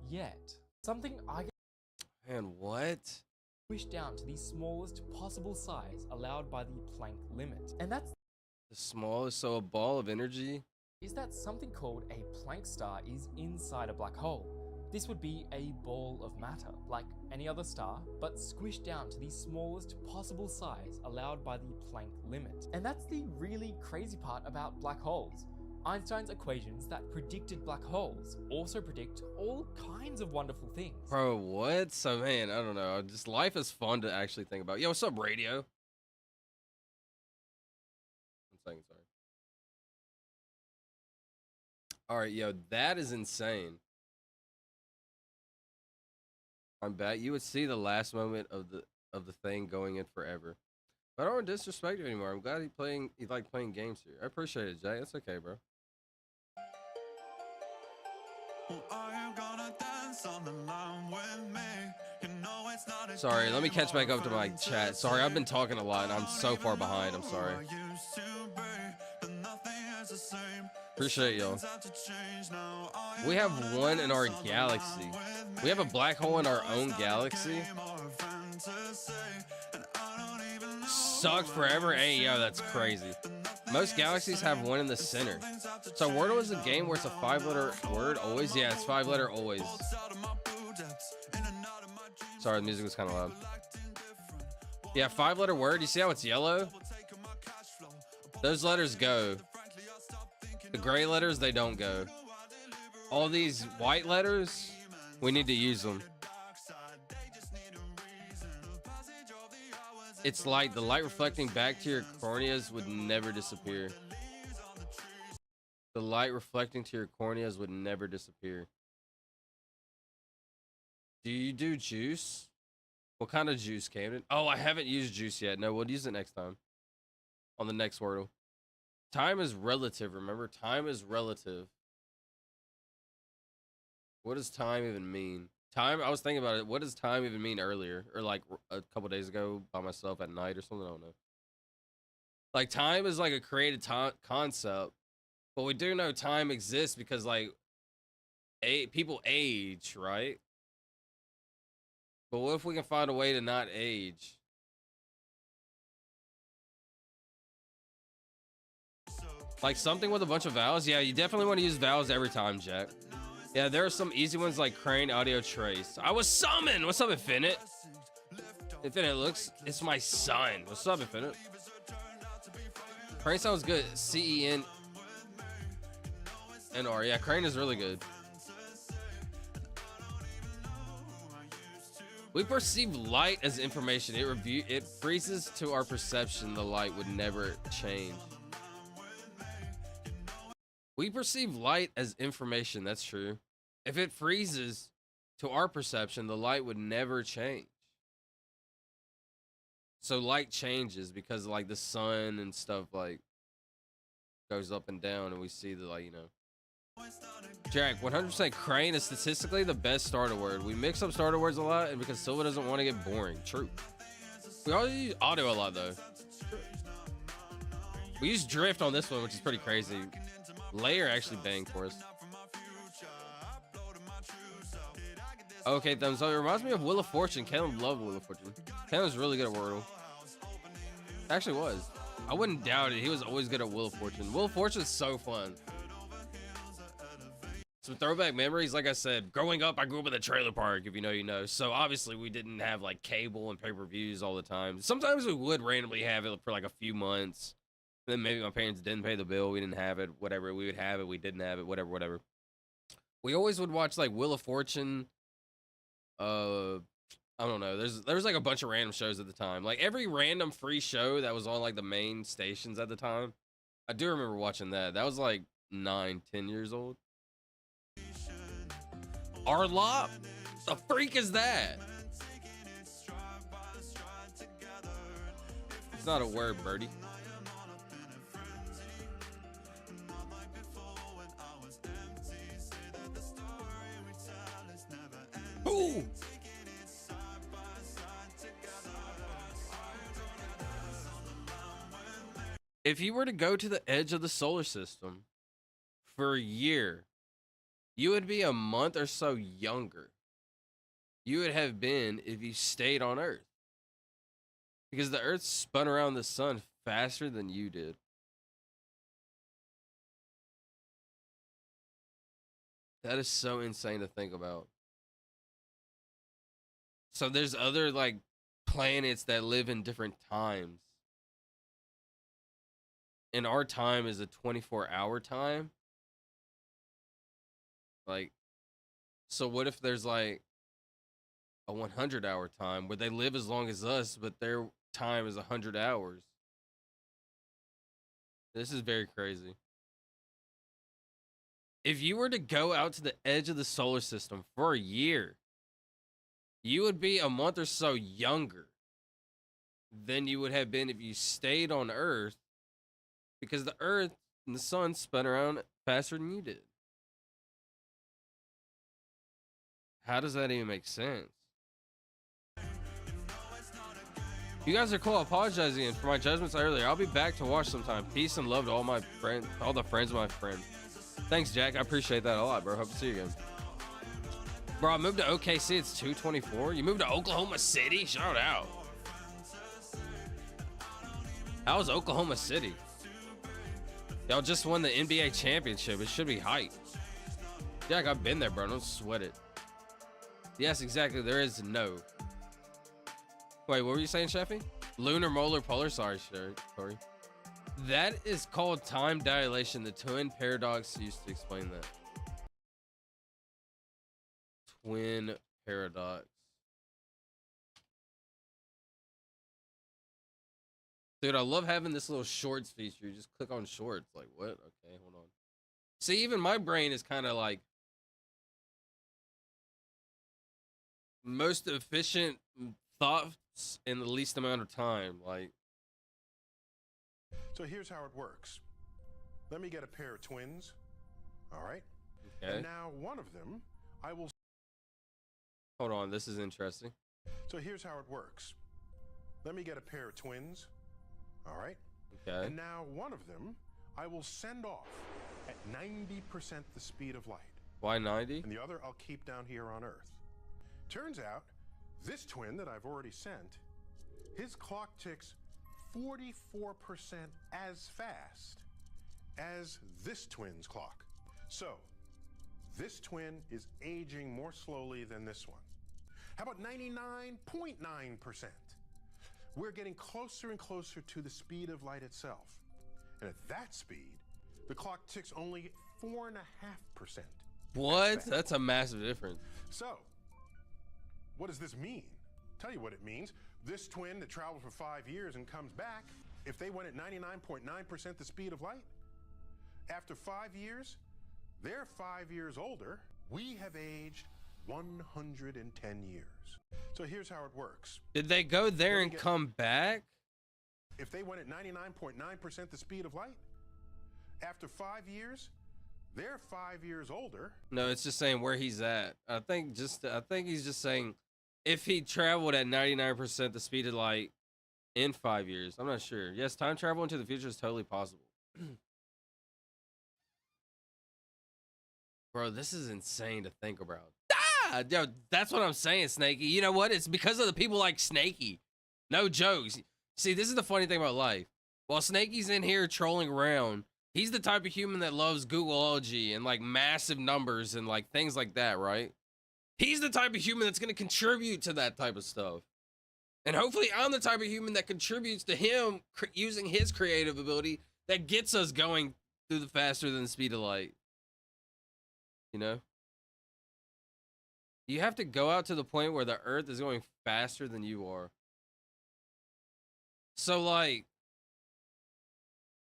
yet. Something I get Man, what? squished down to the smallest possible size allowed by the Planck limit. And that's The smallest, so a ball of energy? is that something called a Planck star is inside a black hole. This would be a ball of matter, like any other star, but squished down to the smallest possible size allowed by the Planck limit. And that's the really crazy part about black holes. Einstein's equations that predicted black holes also predict all kinds of wonderful things. Bro, what? So, man, I don't know. Just life is fun to actually think about. Yo, what's up, radio? 1 second, sorry. All right, yo, that is insane. I'm back. You would see the last moment of the thing going in forever. But I don't disrespect you anymore. I'm glad he like playing games here. I appreciate it, Jay. That's okay, bro. Sorry, let me catch back up to my chat. Sorry, I've been talking a lot and I'm so far behind. I'm sorry. Appreciate y'all. We have one in our galaxy. We have a black hole in our own galaxy. Sucked forever. Hey, yo, that's crazy. Most galaxies have one in the center. So Wordle is a game where it's a 5-letter word always. Yeah, it's 5-letter always. Sorry, the music was kind of loud. Yeah, 5-letter word. You see how it's yellow? Those letters go. The gray letters, they don't go. All these white letters, we need to use them. It's like the light reflecting back to your corneas would never disappear. The light reflecting to your corneas would never disappear. Do you do juice? What kind of juice, Camden? Oh, I haven't used juice yet. No, we'll use it next time. On the next Wordle. Time is relative, remember? Time is relative. What does time even mean? Time, I was thinking about it. What does time even mean earlier? Or like a couple days ago by myself at night or something? I don't know. Like time is like a created concept. But we do know time exists because like people age, right? But what if we can find a way to not age? Like something with a bunch of vowels? Yeah, you definitely want to use vowels every time, Jack. Yeah, there are some easy ones like Crane Audio Trace. I was summoned! What's up, Infinite? Infinite looks, it's my son. What's up, Infinite? Crane sounds good. CEN. And R. Yeah, Crane is really good. We perceive light as information. It freezes to our perception. The light would never change. We perceive light as information. That's true. If it freezes to our perception, the light would never change. So light changes because like the sun and stuff like goes up and down, and we see the like, you know. Jack, 100% Crane is statistically the best starter word. We mix up starter words a lot, and because Silva doesn't want to get boring. True. We always use auto a lot though. We use drift on this one, which is pretty crazy. Layer actually banged for us. Okay, thumbs up. It reminds me of Wheel of Fortune. Kellen loved Wheel of Fortune. Kellen was really good at Wordle. Actually was. I wouldn't doubt it. He was always good at Wheel of Fortune. Wheel of Fortune is so fun. Some throwback memories, like I said, growing up, I grew up in a trailer park, if you know, you know. So obviously we didn't have like cable and pay-per-views all the time. Sometimes we would randomly have it for like a few months. Then maybe my parents didn't pay the bill. We didn't have it, whatever. We would have it. We didn't have it, whatever. We always would watch like Wheel of Fortune. I don't know. There was like a bunch of random shows at the time. Like every random free show that was on like the main stations at the time. I do remember watching that. That was like 9, 10 years old. Arlop? The freak is that? It's not a word, birdie. Ooh! If you were to go to the edge of the solar system for a year, you would be a month or so younger you would have been if you stayed on Earth. Because the Earth spun around the sun faster than you did. That is so insane to think about. So there's other like planets that live in different times. And our time is a 24-hour time. Like, so what if there's like a 100-hour time where they live as long as us, but their time is 100 hours? This is very crazy. If you were to go out to the edge of the solar system for a year, you would be a month or so younger than you would have been if you stayed on Earth, because the Earth and the sun spun around faster than you did. How does that even make sense? You guys are cool. I apologize again for my judgments earlier. I'll be back to watch sometime. Peace and love to all my friends, all the friends of my friend. Thanks, Jack. I appreciate that a lot, bro. Hope to see you again. Bro, I moved to OKC. It's 224. You moved to Oklahoma City? Shout out. How was Oklahoma City? Y'all just won the NBA championship. It should be hype. Jack, I've been there, bro. Don't sweat it. Yes, exactly. There is no. Wait, what were you saying, Sheffy? Lunar, molar, polar. Sorry, Tori. That is called time dilation. The twin paradox used to explain that. Twin paradox. Dude, I love having this little shorts feature. You just click on shorts. Like, what? Okay, hold on. See, even my brain is kind of like most efficient thoughts in the least amount of time. Like, so here's how it works. Let me get a pair of twins. All right. okay. And now one of them, I will. Hold on, this is interesting. So here's how it works. Let me get a pair of twins. All right. Okay. And now one of them, I will send off at 90% the speed of light. Why 90? And the other I'll keep down here on Earth. Turns out, this twin that I've already sent, his clock ticks 44% as fast as this twin's clock. So, this twin is aging more slowly than this one. How about 99.9%? We're getting closer and closer to the speed of light itself. And at that speed, the clock ticks only 4.5%. What? That's a massive difference. So, what does this mean? Tell you what it means. This twin that traveled for 5 years and comes back, if they went at 99.9% the speed of light, after 5 years, they're 5 years older. We have aged 110 years. So here's how it works. Did they go there and come back? If they went at 99.9% the speed of light, after 5 years, they're 5 years older. No, it's just saying where he's at. I think he's just saying if he traveled at 99% the speed of light in 5 years. I'm not sure. Yes, time travel into the future is totally possible. Bro, this is insane to think about. Ah, yo, that's what I'm saying, Snakey. You know what? It's because of the people like Snakey. No jokes. See, this is the funny thing about life. While Snakey's in here trolling around, he's the type of human that loves Googleology and like massive numbers and like things like that, right? He's the type of human that's going to contribute to that type of stuff. And hopefully I'm the type of human that contributes to him using his creative ability that gets us going through the faster than the speed of light. You know? You have to go out to the point where the earth is going faster than you are. So like,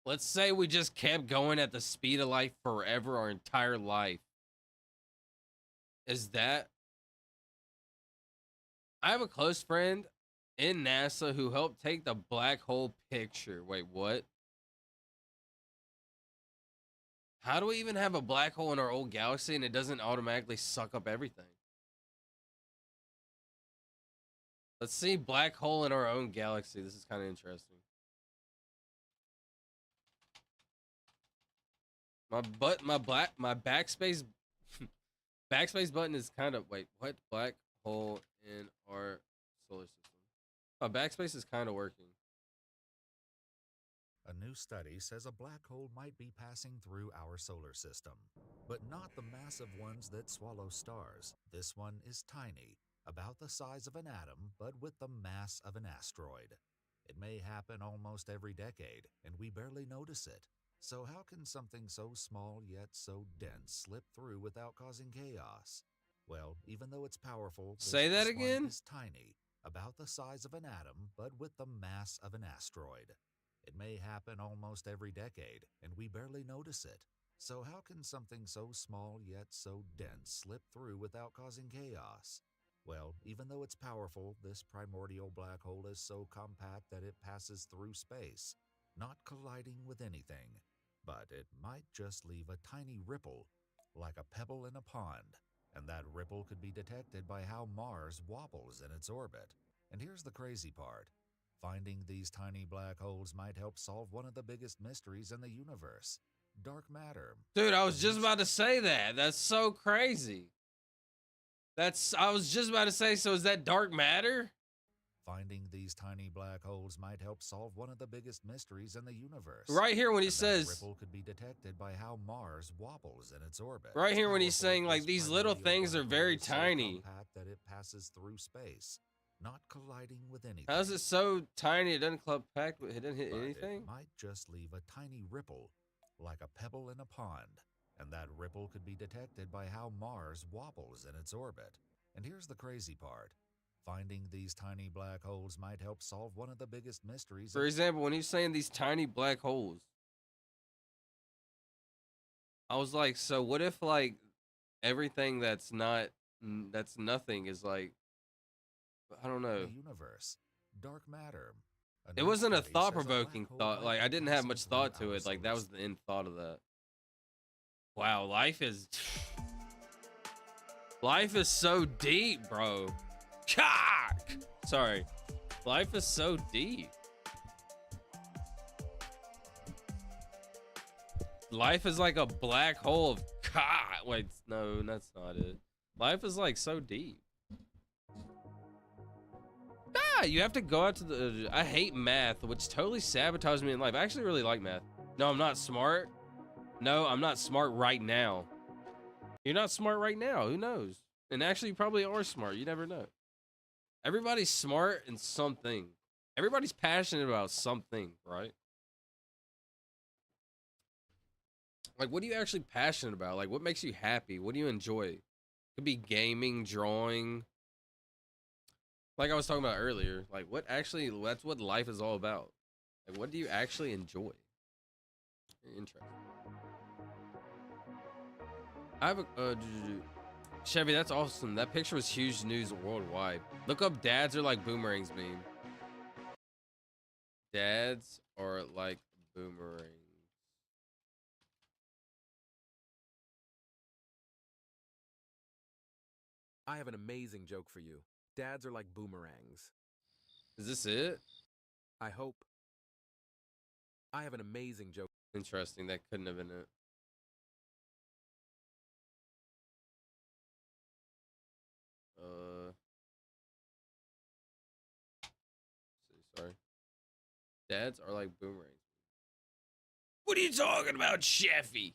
let's say we just kept going at the speed of light forever our entire life. Is that... I have a close friend in NASA who helped take the black hole picture. Wait, what? How do we even have a black hole in our old galaxy and it doesn't automatically suck up everything? Let's see black hole in our own galaxy. This is kind of interesting. My backspace backspace button is kind of, wait, what? Black hole in our solar system. My backspace is kind of working. A new study says a black hole might be passing through our solar system, but not the massive ones that swallow stars. This one is tiny, about the size of an atom, but with the mass of an asteroid. It may happen almost every decade, and we barely notice it. So how can something so small yet so dense slip through without causing chaos? Well, even though it's powerful, say that one again? is tiny, about the size of an atom, but with the mass of an asteroid. It may happen almost every decade, and we barely notice it. So how can something so small yet so dense slip through without causing chaos? Well, even though it's powerful, this primordial black hole is so compact that it passes through space, not colliding with anything. But it might just leave a tiny ripple, like a pebble in a pond, and that ripple could be detected by how Mars wobbles in its orbit. And here's the crazy part. Finding these tiny black holes might help solve one of the biggest mysteries in the universe, dark matter. Dude, I was just about to say that. That's so crazy. I was just about to say, so is that dark matter? Finding these tiny black holes might help solve one of the biggest mysteries in the universe. Right here when he and says... that ripple could be detected by how Mars wobbles in its orbit. Right here when he's saying, like, these little things are very tiny. So compact that it passes through space, not colliding with anything. How is it so tiny it doesn't compact, it didn't hit anything? It might just leave a tiny ripple, like a pebble in a pond. And that ripple could be detected by how Mars wobbles in its orbit. And here's the crazy part. Finding these tiny black holes might help solve one of the biggest mysteries. For example, when he's saying these tiny black holes, I was like, so what if like everything that's nothing is like, I don't know. The universe, dark matter. It wasn't a thought-provoking thought. Like I didn't have much thought to it. Like that was the end thought of that. Wow, life is so deep, bro. Sorry. Life is so deep. Life is like a black hole of wait, no, that's not it. Life is like so deep. You have to go out to the... I hate math, which totally sabotages me in life. I actually really like math. No, I'm not smart. No, I'm not smart right now. You're not smart right now. Who knows? And actually, you probably are smart. You never know. Everybody's smart in something. Everybody's passionate about something, right? Like, what are you actually passionate about? Like, what makes you happy? What do you enjoy? Could be gaming, drawing. Like I was talking about earlier. Like, what actually, that's what life is all about. Like, what do you actually enjoy? Very interesting. I have a, Chevy, that's awesome. That picture was huge news worldwide. Look up dads are like boomerangs meme. Dads are like boomerangs. I have an amazing joke for you. Dads are like boomerangs. Is this it? I hope. I have an amazing joke. Interesting. That couldn't have been it. Sorry. Dads are like boomerangs. What are you talking about, Cheffy?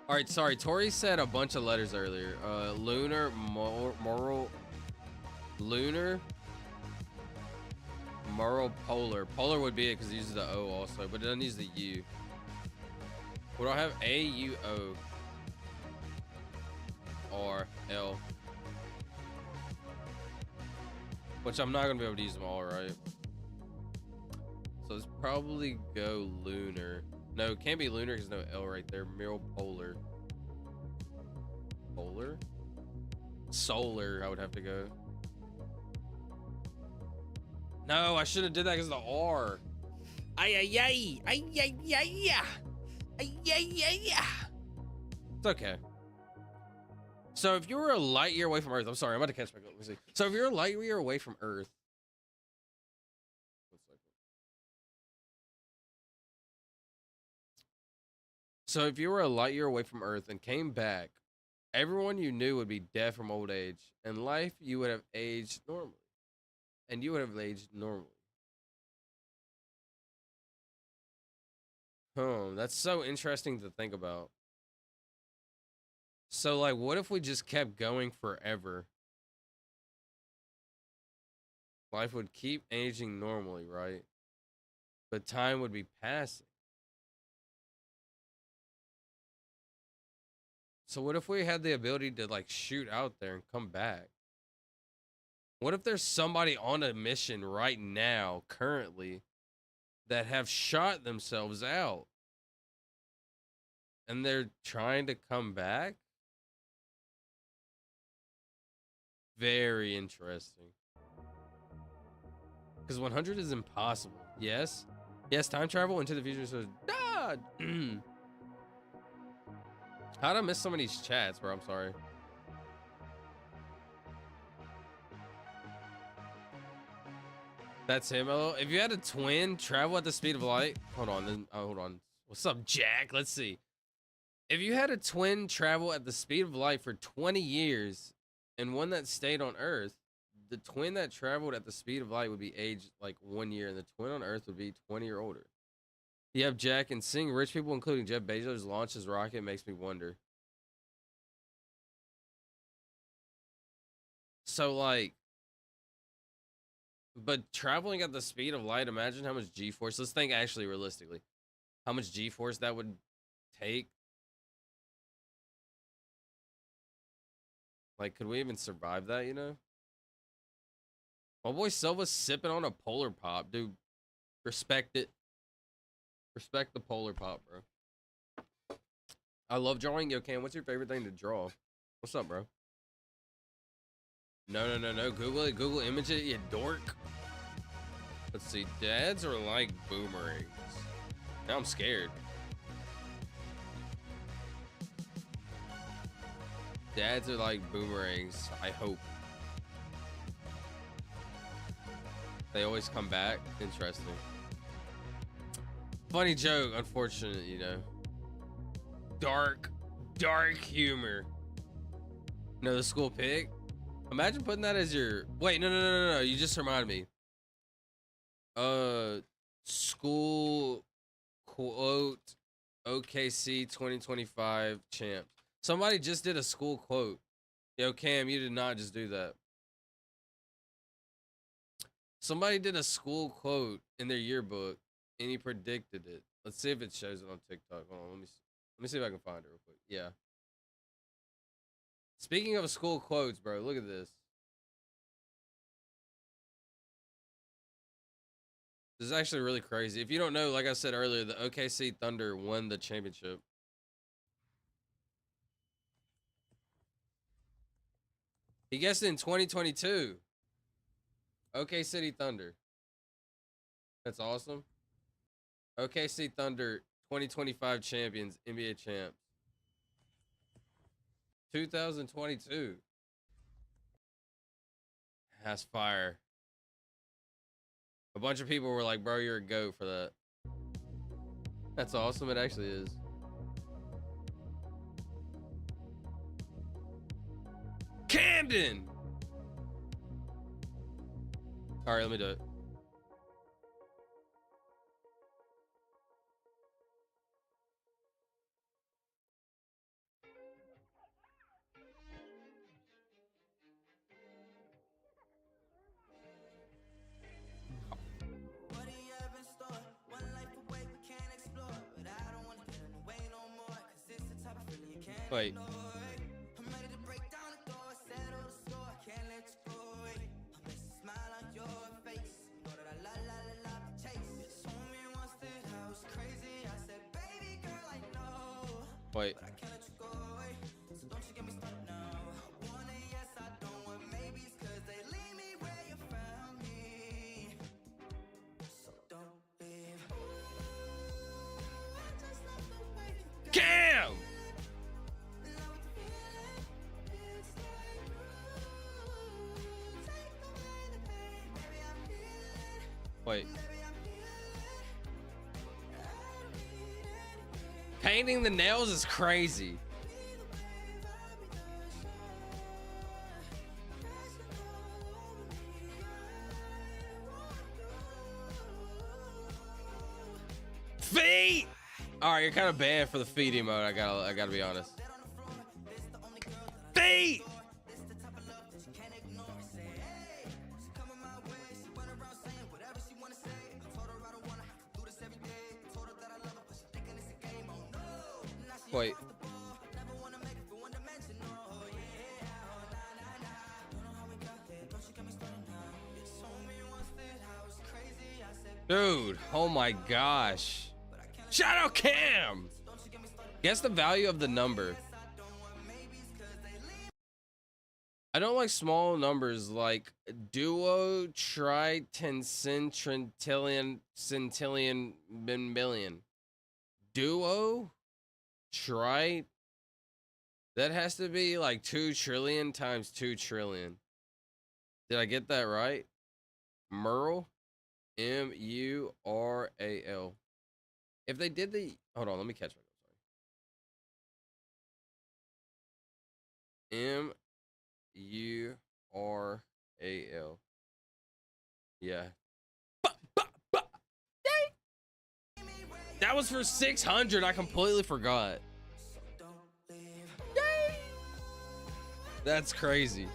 All right, sorry. Tori said a bunch of letters earlier. Lunar, moral, lunar, moral, polar. Polar would be it because it uses the O also, but it doesn't use the U. What do I have? A, U, O, R, L. Which I'm not gonna be able to use them all, right? So let's probably go lunar. No, it can't be lunar because no L right there. Miral, polar. Polar? Solar, I would have to go. No, I shouldn't have did that because of the R. Ay, ay, ay. Ay, ay, ay, ay. Ay, ay, ay, ay. It's okay. So if you were a light year away from Earth, I'm sorry, I'm about to catch back up. Let me see. So if you're a light year away from Earth, so if you were a light year away from Earth and came back, everyone you knew would be dead from old age, and life you would have aged normally, and you would have aged normally. That's so interesting to think about. So, like, what if we just kept going forever? Life would keep aging normally, right? But time would be passing. So what if we had the ability to, like, shoot out there and come back? What if there's somebody on a mission right now, currently, that have shot themselves out? And they're trying to come back? Very interesting. Because 100 is impossible. Yes. Yes, time travel into the future. So, God. How'd I miss some of these chats, bro? I'm sorry. That's him. Oh, if you had a twin travel at the speed of light. Hold on. Then, hold on. What's up, Jack? Let's see. If you had a twin travel at the speed of light for 20 years and one that stayed on Earth, the twin that traveled at the speed of light would be aged like 1 year, and the twin on Earth would be 20 or older. You have Jack, and seeing rich people, including Jeff Bezos, launch his rocket makes me wonder. So, like, but traveling at the speed of light, imagine how much G-force. Let's think actually realistically. How much G-force that would take. Like, could we even survive that, you know? My boy Silva's sipping on a Polar Pop, dude. Respect it. Respect the Polar Pop, bro. I love drawing. Yo, Cam, what's your favorite thing to draw? What's up, bro? No. Google it. Google image it, you dork. Let's see. Dads are like boomerangs. Now I'm scared. Dads are like boomerangs, I hope. They always come back. Interesting. Funny joke, unfortunate, you know. Dark humor. No, the school pic. Imagine putting that as your. Wait, no. You just reminded me. School quote OKC 2025 champ. Somebody just did a school quote. Yo, Cam, you did not just do that. Somebody did a school quote in their yearbook, and he predicted it. Let's see if it shows it on TikTok. Hold on, let me see if I can find it real quick. Yeah. Speaking of school quotes, bro, look at this. This is actually really crazy. If you don't know, like I said earlier, the OKC Thunder won the championship. He guessed in 2022. OK City Thunder. That's awesome. OKC Thunder 2025 champions, NBA champs. 2022. That's fire. A bunch of people were like, bro, you're a GOAT for that. That's awesome. It actually is. Camden! All right, let me do it. Wait. Wait. Cam! Wait. Painting the nails is crazy. Feet! All right, you're kind of banned for the feet emote. I gotta be honest. Feet! Wait. Dude, oh my gosh. Shout out Cam! Guess the value of the number. I don't like small numbers like duo, tri, centillion, billion. Duo? Tri? That has to be like 2 trillion times 2 trillion. Did I get that right? Murral? M-U-R-A-L. If they did the... Hold on, let me catch myself. M-U-R-A-L. Yeah. That was for 600. I completely forgot. That's crazy.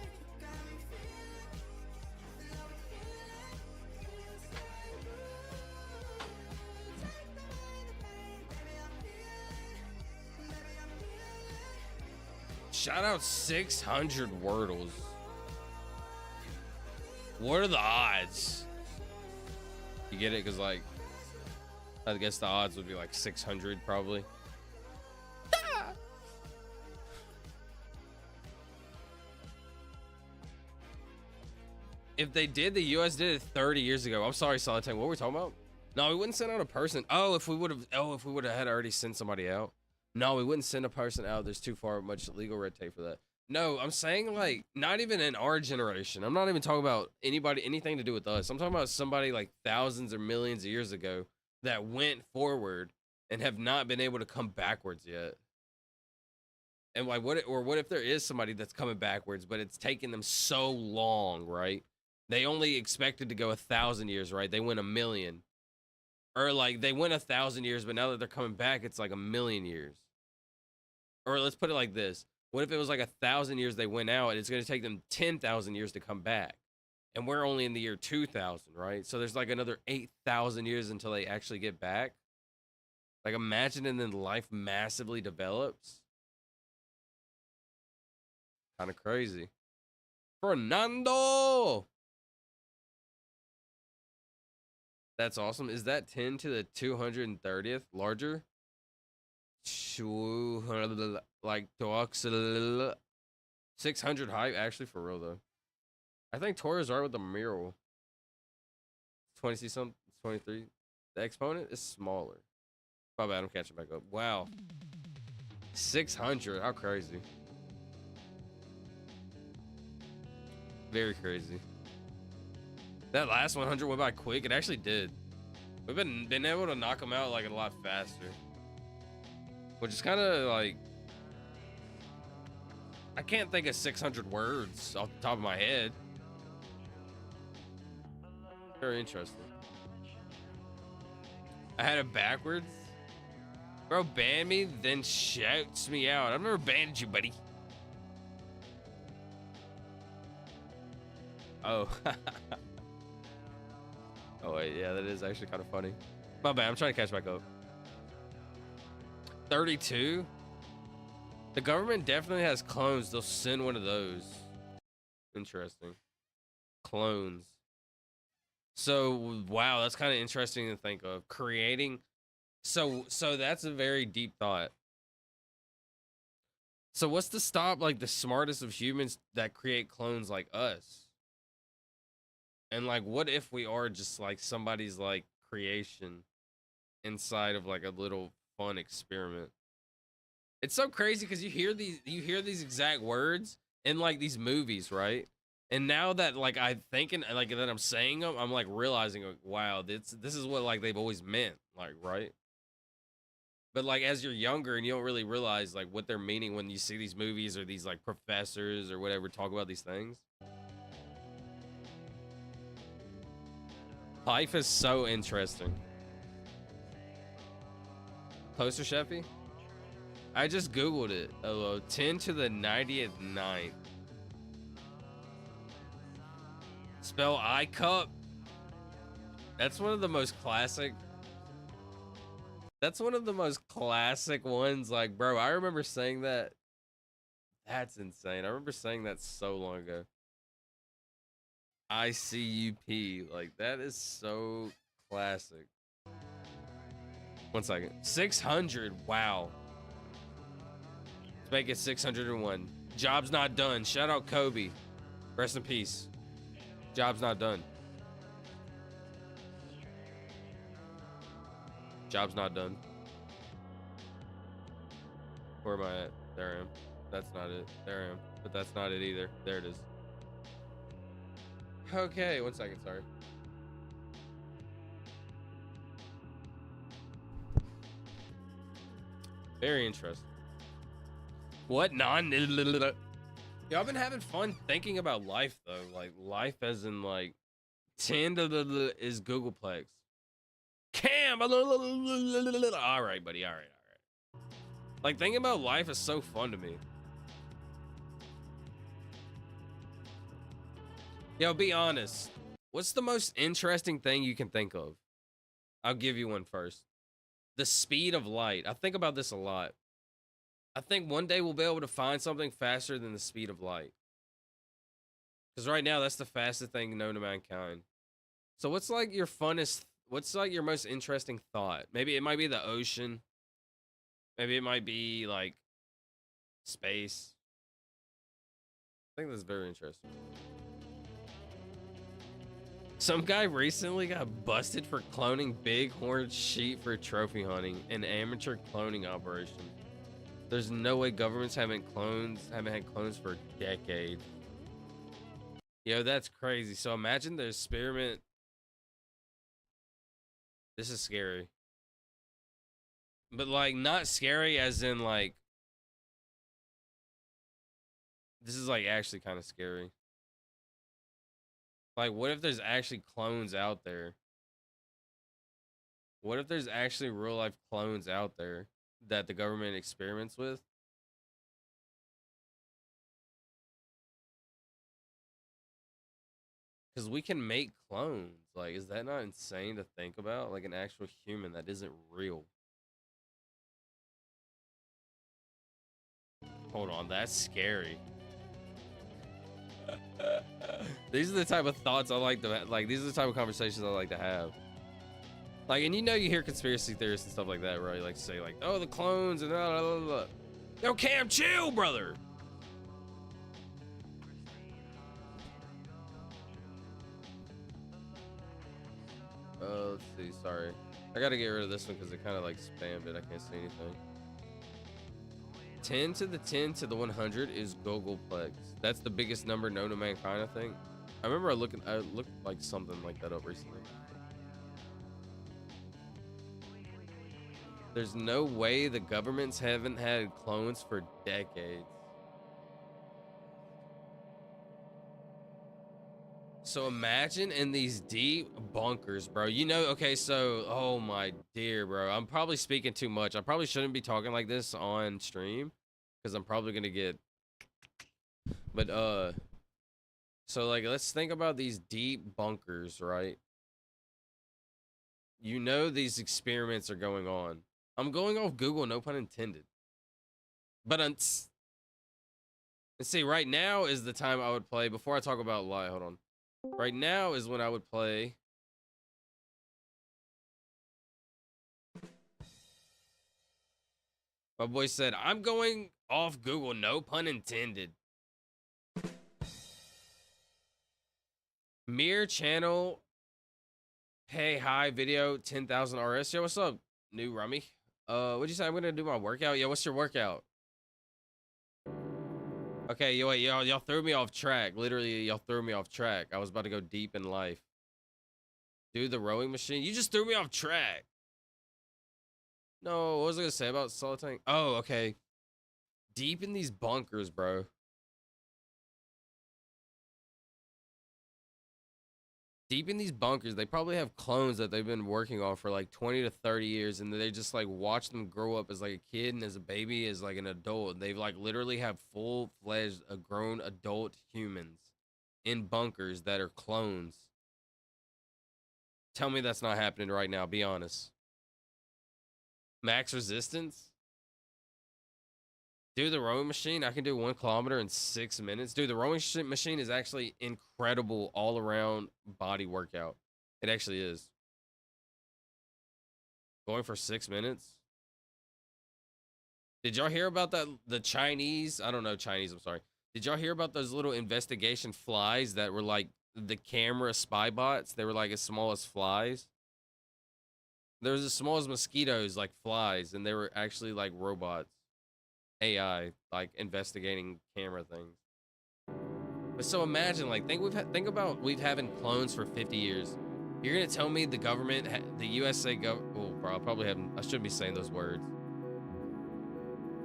Shout out 600 Wordles. What are the odds? You get it? Because, like, I guess the odds would be like 600 probably. If they did, the US did it 30 years ago. I'm sorry, Solitaire. What were we talking about? No, we wouldn't send out a person. Oh, if we would have had already sent somebody out. No, we wouldn't send a person out. There's too much legal red tape for that. No, I'm saying, like, not even in our generation. I'm not even talking about anything to do with us. I'm talking about somebody like thousands or millions of years ago that went forward and have not been able to come backwards yet. And like, what if there is somebody that's coming backwards, but it's taken them so long, right? They only expected to go 1,000 years, right? They went 1,000,000. Or like they went 1,000 years, but now that they're coming back, it's like 1,000,000 years. Or let's put it like this. What if it was like 1,000 years they went out and it's going to take them 10,000 years to come back? And we're only in the year 2000, right? So there's like another 8,000 years until they actually get back. Like, imagine and then life massively develops. Kind of crazy. Fernando! That's awesome. Is that 10 to the 230th larger? Like, 600 height. Actually, for real, though. I think Torres are with the mural. 20 something, 23. The exponent is smaller. My bad, I'm catching back up. Wow. 600. How crazy. Very crazy. That last 100 went by quick. It actually did. We've been able to knock them out like a lot faster. Which is kind of like... I can't think of 600 words off the top of my head. Very interesting. I had it backwards. Bro banned me, then shouts me out. I've never banned you, buddy. Oh. Oh, wait. Yeah, that is actually kind of funny. My bad. I'm trying to catch back up. 32? The government definitely has clones. They'll send one of those. Interesting. Clones. So, wow, that's kind of interesting to think of. Creating... So that's a very deep thought. So what's to stop, like, the smartest of humans that create clones like us? And, like, what if we are just, like, somebody's, like, creation inside of, like, a little fun experiment? It's so crazy because you hear these exact words in, like, these movies, right? And now that, like, I'm thinking, like, that I'm saying them, I'm, like, realizing, like, wow, this is what, like, they've always meant, like, right? But, like, as you're younger and you don't really realize, like, what they're meaning when you see these movies or these, like, professors or whatever talk about these things. Life is so interesting. Closer, Sheffy? I just Googled it. Hello, 10 to the 90th ninth. Spell I cup. That's one of the most classic. That's one of the most classic ones. Like, bro, I remember saying that. That's insane. I remember saying that so long ago. ICUP. Like, that is so classic. 1 second. 600. Wow. Let's make it 601. Job's not done. Shout out Kobe. Rest in peace. Job's not done. Job's not done. Where am I at? There I am. That's not it. There I am. But that's not it either. There it is. Okay, 1 second, sorry. Very interesting. What non? Yeah, I've been having fun thinking about life though. Like life as in like 10 to is Googleplex. Cam. All right, buddy. All right. Like thinking about life is so fun to me. Yo, be honest. What's the most interesting thing you can think of? I'll give you one first. The speed of light. I think about this a lot. I think one day we'll be able to find something faster than the speed of light. Because right now, that's the fastest thing known to mankind. So what's like your funnest, what's like your most interesting thought? Maybe it might be the ocean. Maybe it might be like space. I think that's very interesting. Some guy recently got busted for cloning bighorn sheep for trophy hunting, an amateur cloning operation. There's no way governments haven't had clones for a decade. Yo, that's crazy. So imagine the experiment. This is scary. But like not scary as in like this is like actually kind of scary. Like, what if there's actually clones out there? What if there's actually real life clones out there that the government experiments with? Because we can make clones. Like, is that not insane to think about? Like an actual human that isn't real. Hold on, that's scary. These are the type of thoughts I like to like. These are the type of conversations I like to have. Like, and you know, you hear conspiracy theorists and stuff like that, right? Like say like, oh, the clones and blah, blah, blah, blah. Yo, Cam, chill, brother. Let's see. Sorry, I gotta get rid of this one because it kind of like spammed it. I can't see anything. 10 to the 10 to the 100 is Gogolplex. That's the biggest number known to mankind, I think. I remember I looked like something like that up recently. There's no way the governments haven't had clones for decades. So imagine in these deep bunkers, bro. You know, okay, so, oh my dear, bro. I'm probably speaking too much. I probably shouldn't be talking like this on stream because I'm probably gonna get, but, so like, let's think about these deep bunkers, right? You know, these experiments are going on. I'm going off Google, no pun intended. But let's see, right now is the time I would play, before I talk about lie, hold on. Right now is when I would play. My boy said, I'm going off Google, no pun intended. Mirror channel. Hey, hi, video 10,000 RS. Yo, what's up, new Rummy? What'd you say? I'm gonna do my workout. Yeah, what's your workout? Okay, yo, wait, y'all threw me off track. Literally, y'all threw me off track. I was about to go deep in life. Do the rowing machine. You just threw me off track. No, what was I gonna say about solid tank? Oh, okay. Deep in these bunkers, bro. Deep in these bunkers, they probably have clones that they've been working on for like 20 to 30 years, and they just like watch them grow up as like a kid and as a baby, as like an adult. They've like literally have full-fledged, grown adult humans in bunkers that are clones. Tell me that's not happening right now. Be honest. Max resistance? Dude, the rowing machine, I can do 1 kilometer in 6 minutes. Dude, the rowing machine is actually incredible all-around body workout. It actually is. Going for 6 minutes? Did y'all hear about that? The Chinese, I don't know Chinese, I'm sorry. Did y'all hear about those little investigation flies that were like the camera spy bots? They were like as small as flies. They were as small as mosquitoes, like flies, and they were actually like robots. AI, like investigating camera things. But so imagine, like, think about we've having clones for 50 years. You're gonna tell me the government, the USA oh, bro, I shouldn't be saying those words.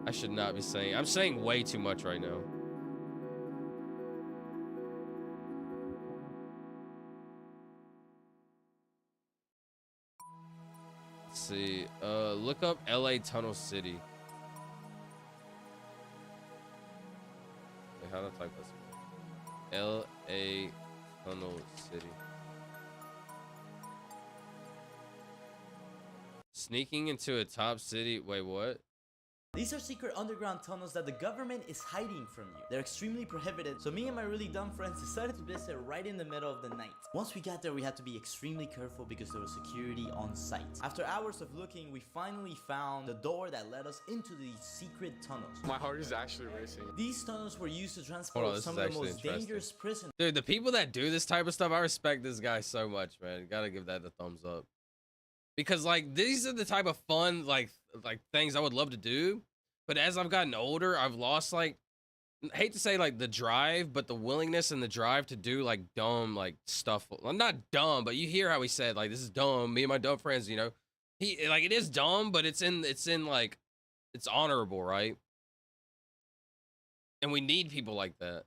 I should not be saying. I'm saying way too much right now. Let's see. Look up LA Tunnel City. How to type this? LA Tunnel City. Sneaking into a top city. Wait, what? These are secret underground tunnels that the government is hiding from you. They're extremely prohibited, so me and my really dumb friends decided to visit right in the middle of the night. Once we got there, we had to be extremely careful because there was security on site. After hours of looking, we finally found the door that led us into these secret tunnels. My heart is actually racing. These tunnels were used to transport some of the most dangerous prisoners. Dude, the people that do this type of stuff, I respect this guy so much, man. Gotta give that the thumbs up. Because, like, these are the type of fun, like things I would love to do. But as I've gotten older, I've lost, like, I hate to say, like, the drive, but the willingness and the drive to do, like, dumb, like, stuff. Well, not dumb, but you hear how he said, like, this is dumb. Me and my dumb friends, you know. Like, it is dumb, but it's in, like, it's honorable, right? And we need people like that.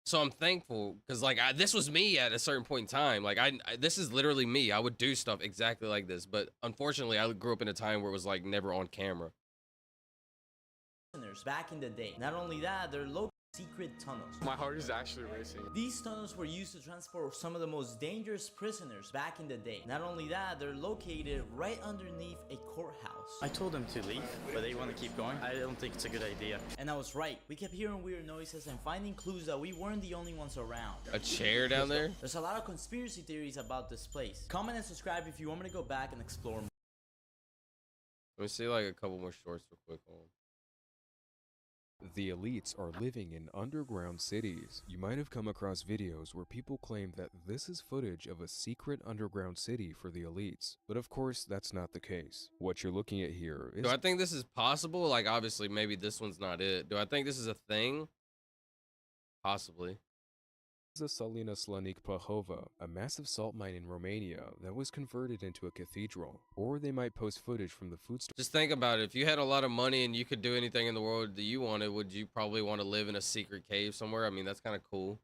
So I'm thankful, because, like, this was me at a certain point in time. Like, this is literally me. I would do stuff exactly like this. But, unfortunately, I grew up in a time where it was, like, never on camera. Back in the day. Not only that, they're local secret tunnels. My heart is actually racing. These tunnels were used to transport some of the most dangerous prisoners back in the day. Not only that, they're located right underneath a courthouse. I told them to leave, but they want to keep going. I don't think it's a good idea. And I was right. We kept hearing weird noises and finding clues that we weren't the only ones around. A chair down there? There's a lot of conspiracy theories about this place. Comment and subscribe if you want me to go back and explore more. Let me see like a couple more shorts real quick. Hold on. The elites are living in underground cities. You might have come across videos where people claim that this is footage of a secret underground city for the elites. But of course, that's not the case. What you're looking at here is... Do I think this is possible? Like, obviously, maybe this one's not it. Do I think this is a thing? Possibly. The Salina Slanik Plahova, a massive salt mine in Romania that was converted into a cathedral. Or they might post footage from the food store. Just think about it. If you had a lot of money and you could do anything in the world that you wanted, would you probably want to live in a secret cave somewhere? I mean, that's kind of cool.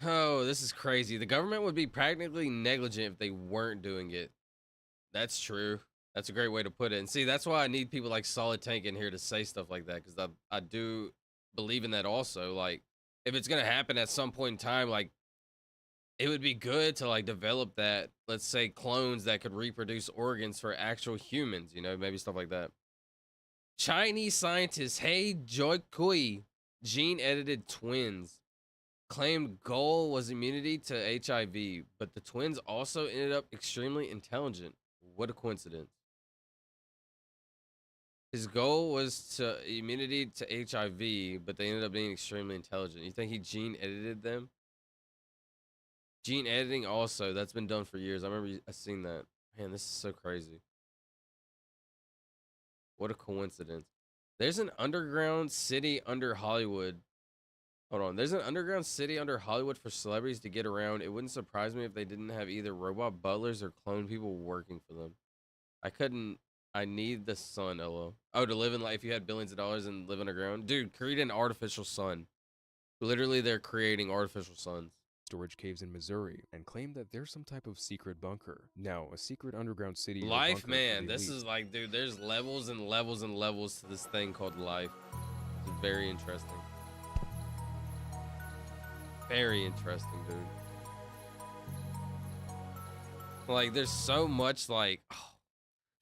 Oh, this is crazy. The government would be practically negligent if they weren't doing it. That's true. That's a great way to put it. And see, that's why I need people like Solid Tank in here to say stuff like that, because I do believe in that also. Like, if it's gonna happen at some point in time, like, it would be good to like develop that, let's say, clones that could reproduce organs for actual humans, you know, maybe stuff like that. Chinese scientist He Jiankui gene edited twins claimed goal was immunity to HIV, but the twins also ended up extremely intelligent. What a coincidence. His goal was to immunity to HIV, but they ended up being extremely intelligent. You think he gene edited them? Gene editing also, that's been done for years. I remember I seen that. Man, this is so crazy. What a coincidence. There's an underground city under Hollywood. Hold on. There's an underground city under Hollywood for celebrities to get around. It wouldn't surprise me if they didn't have either robot butlers or clone people working for them. I need the sun, LO. Oh, to live in life, if you had billions of dollars and live underground. Dude, create an artificial sun. Literally, they're creating artificial suns. Storage caves in Missouri and claim that there's some type of secret bunker. Now, a secret underground city. or Life, bunker man. for the This elites. is like, dude, there's levels and levels and levels to this thing called life. It's very interesting. Very interesting, dude. Like, there's so much, like...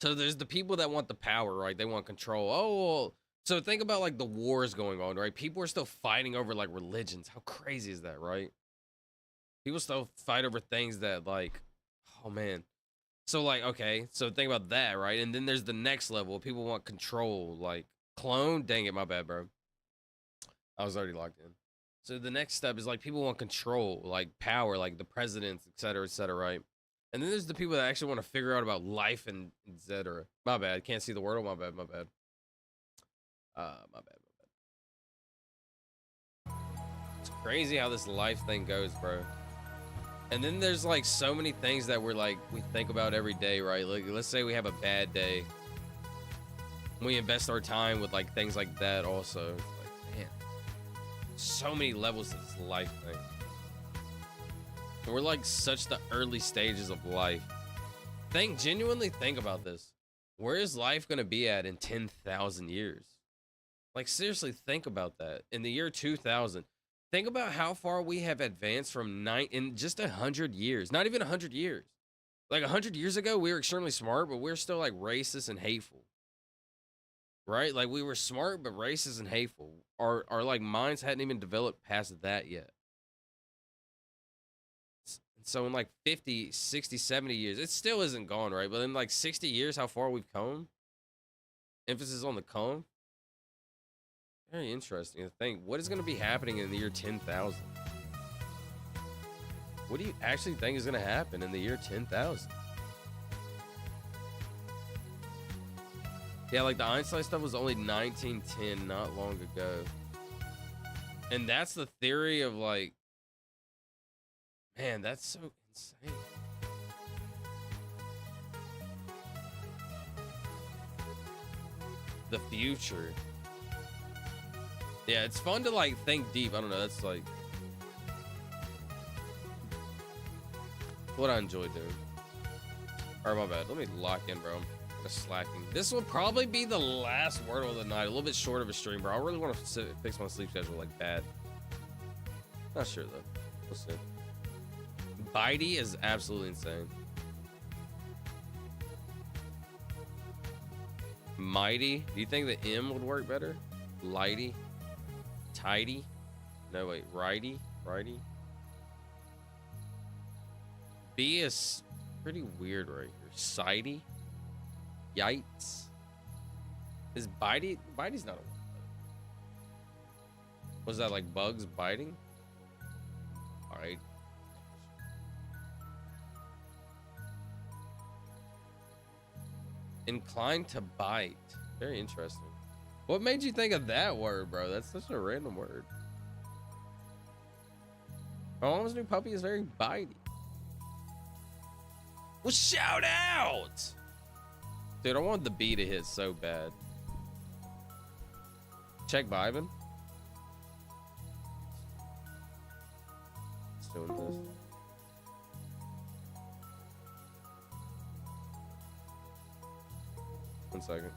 So there's the people that want the power, right? They want control. Oh, well, so think about like the wars going on, right? People are still fighting over like religions. How crazy is that, right? People still fight over things that like, oh man. So like, okay, so think about that, right? And then there's the next level. People want control, like clone. Dang it, my bad, bro. I was already locked in. So the next step is like people want control, like power, like the presidents, et cetera, right? And then there's the people that actually want to figure out about life and et cetera. My bad. Can't see the word. Oh, my bad. My bad. My bad. It's crazy how this life thing goes, bro. And then there's like so many things that we're like, we think about every day, right? Like, let's say we have a bad day. We invest our time with like things like that also. It's like, man, so many levels to this life thing. We're like such the early stages of life. Genuinely think about this. Where is life going to be at in 10,000 years? Like seriously, think about that. In the year 2000, think about how far we have advanced from in just 100 years. Not even 100 years. Like 100 years ago, we were extremely smart, but we're still like racist and hateful. Right? Like we were smart, but racist and hateful. Our like minds hadn't even developed past that yet. So in like 50, 60, 70 years, it still isn't gone, right? But in like 60 years, how far we've come. Emphasis on the come. Very interesting to think. What is going to be happening in the year 10,000? What do you actually think is going to happen in the year 10,000? Yeah, like the Einstein stuff was only 1910, not long ago. And that's the theory of like, man, that's so insane. The future. Yeah, it's fun to like think deep. I don't know. That's like what I enjoy doing. Alright, my bad. Let me lock in, bro. slacking. This will probably be the last Wordle of the night. A little bit short of a stream, bro. I really want to fix my sleep schedule like bad. Not sure though. We'll see. Bitey is absolutely insane. Mighty. Do you think the M would work better? Lighty. Tidy. No wait. Righty. Righty. B is pretty weird right here. Sidey. Yites. Is bitey? Bitey's not a word. Was that like bugs biting? Alright. Inclined to bite. Very interesting. What made you think of that word, bro? That's such a random word. My mom's new puppy is very bitey. Well, shout out! Dude, I want the B to hit so bad. Check vibing. It's doing this. 1 second.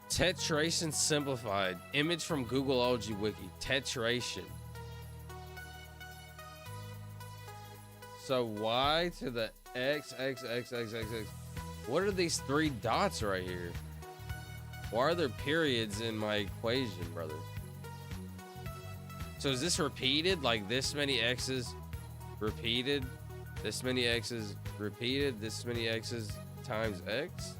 Tetration simplified. Image from Google OG Wiki. Tetration. So Y to the X, X, X, X, X, X. What are these 3 dots right here? Why are there periods in my equation, brother? So is this repeated? Like this many X's repeated? This many X's repeated? This many X's times X?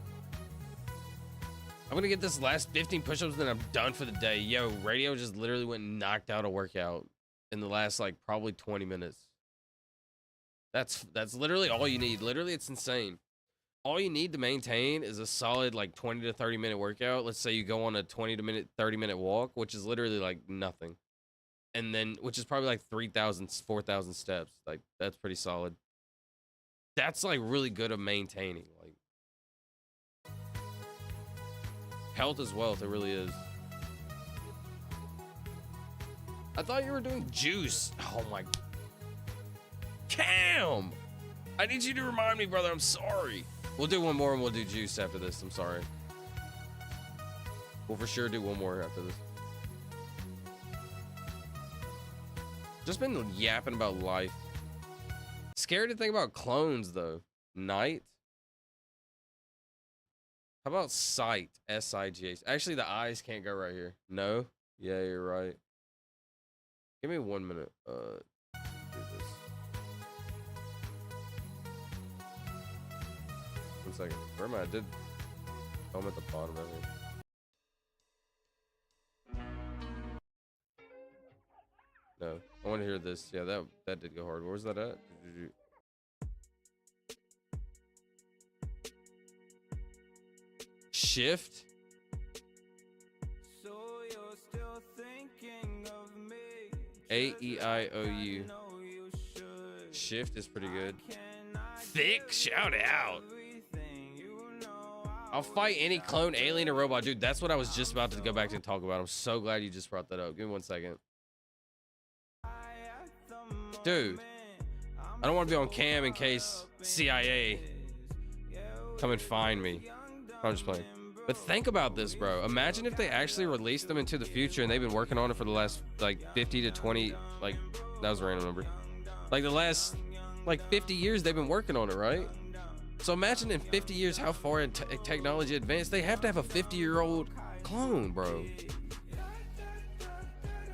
I'm gonna get this last 15 push-ups, then I'm done for the day. Yo, Radio just literally went and knocked out a workout in the last like probably 20 minutes. That's literally all you need. Literally, it's insane. All you need to maintain is a solid like 20 to 30 minute workout. Let's say you go on a 20 to 30 minute walk, which is literally like nothing. And then, which is probably like 3,000, 4,000 steps. Like that's pretty solid. That's like really good at maintaining. Like health is wealth. It really is. I thought you were doing juice. Oh my. Cam! I need you to remind me, brother. I'm sorry. We'll do one more and we'll do juice after this. I'm sorry. We'll for sure do one more after this. Just been yapping about life. Scared to think about clones, though. Night? How about sight? S-I-G-H. Actually, the eyes can't go right here. No? Yeah, you're right. Give me 1 minute. Do this. 1 second. Where am I? I'm at the bottom of it. No. I want to hear this. Yeah, that did go hard. Where's that at? Shift? A-E-I-O-U. Shift is pretty good. Thick? Shout out. I'll fight any clone, alien, or robot. Dude, that's what I was just about to go back and talk about. I'm so glad you just brought that up. Give me 1 second. Dude, I don't want to be on cam in case CIA come and find me. I'm just playing. But think about this, bro. Imagine if they actually released them into the future and they've been working on it for the last like 50 to 20, like that was a random number. Like the last like 50 years they've been working on it, right? So imagine in 50 years how far in technology advanced. They have to have a 50-year-old clone, bro.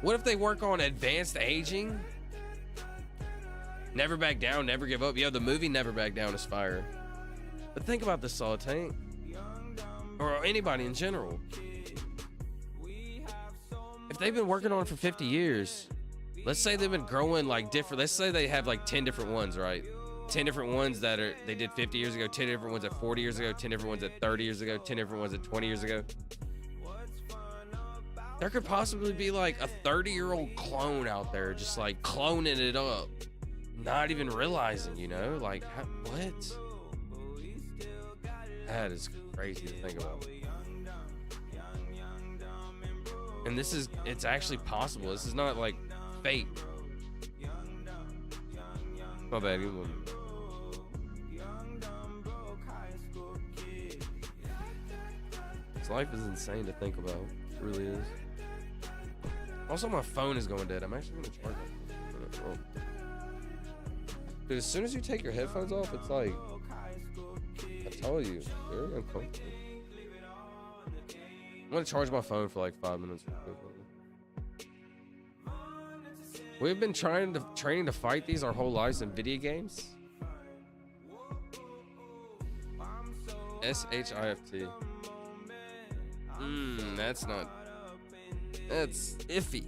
What if they work on advanced aging? Never back down, never give up. Yo, the movie Never Back Down is fire. But think about this, Solid Tank. Or anybody in general. If they've been working on it for 50 years, let's say they've been growing like different. Let's say they have like 10 different ones, right? 10 different ones that they did 50 years ago, 10 different ones at 40 years ago, 10 different ones at 30 years ago, 10 different ones at 20 years ago. There could possibly be like a 30-year-old clone out there just like cloning it up. Not even realizing, you know, like what? That is crazy to think about. And it's actually possible. This is not like fake. My bad. This life is insane to think about. It really is. Also, my phone is going dead. I'm actually gonna charge it. Oh. Dude, as soon as you take your headphones off, it's like, I told you, very uncomfortable. I'm gonna charge my phone for like 5 minutes. We've been training to fight these our whole lives in video games. SHIFT. That's not. That's iffy.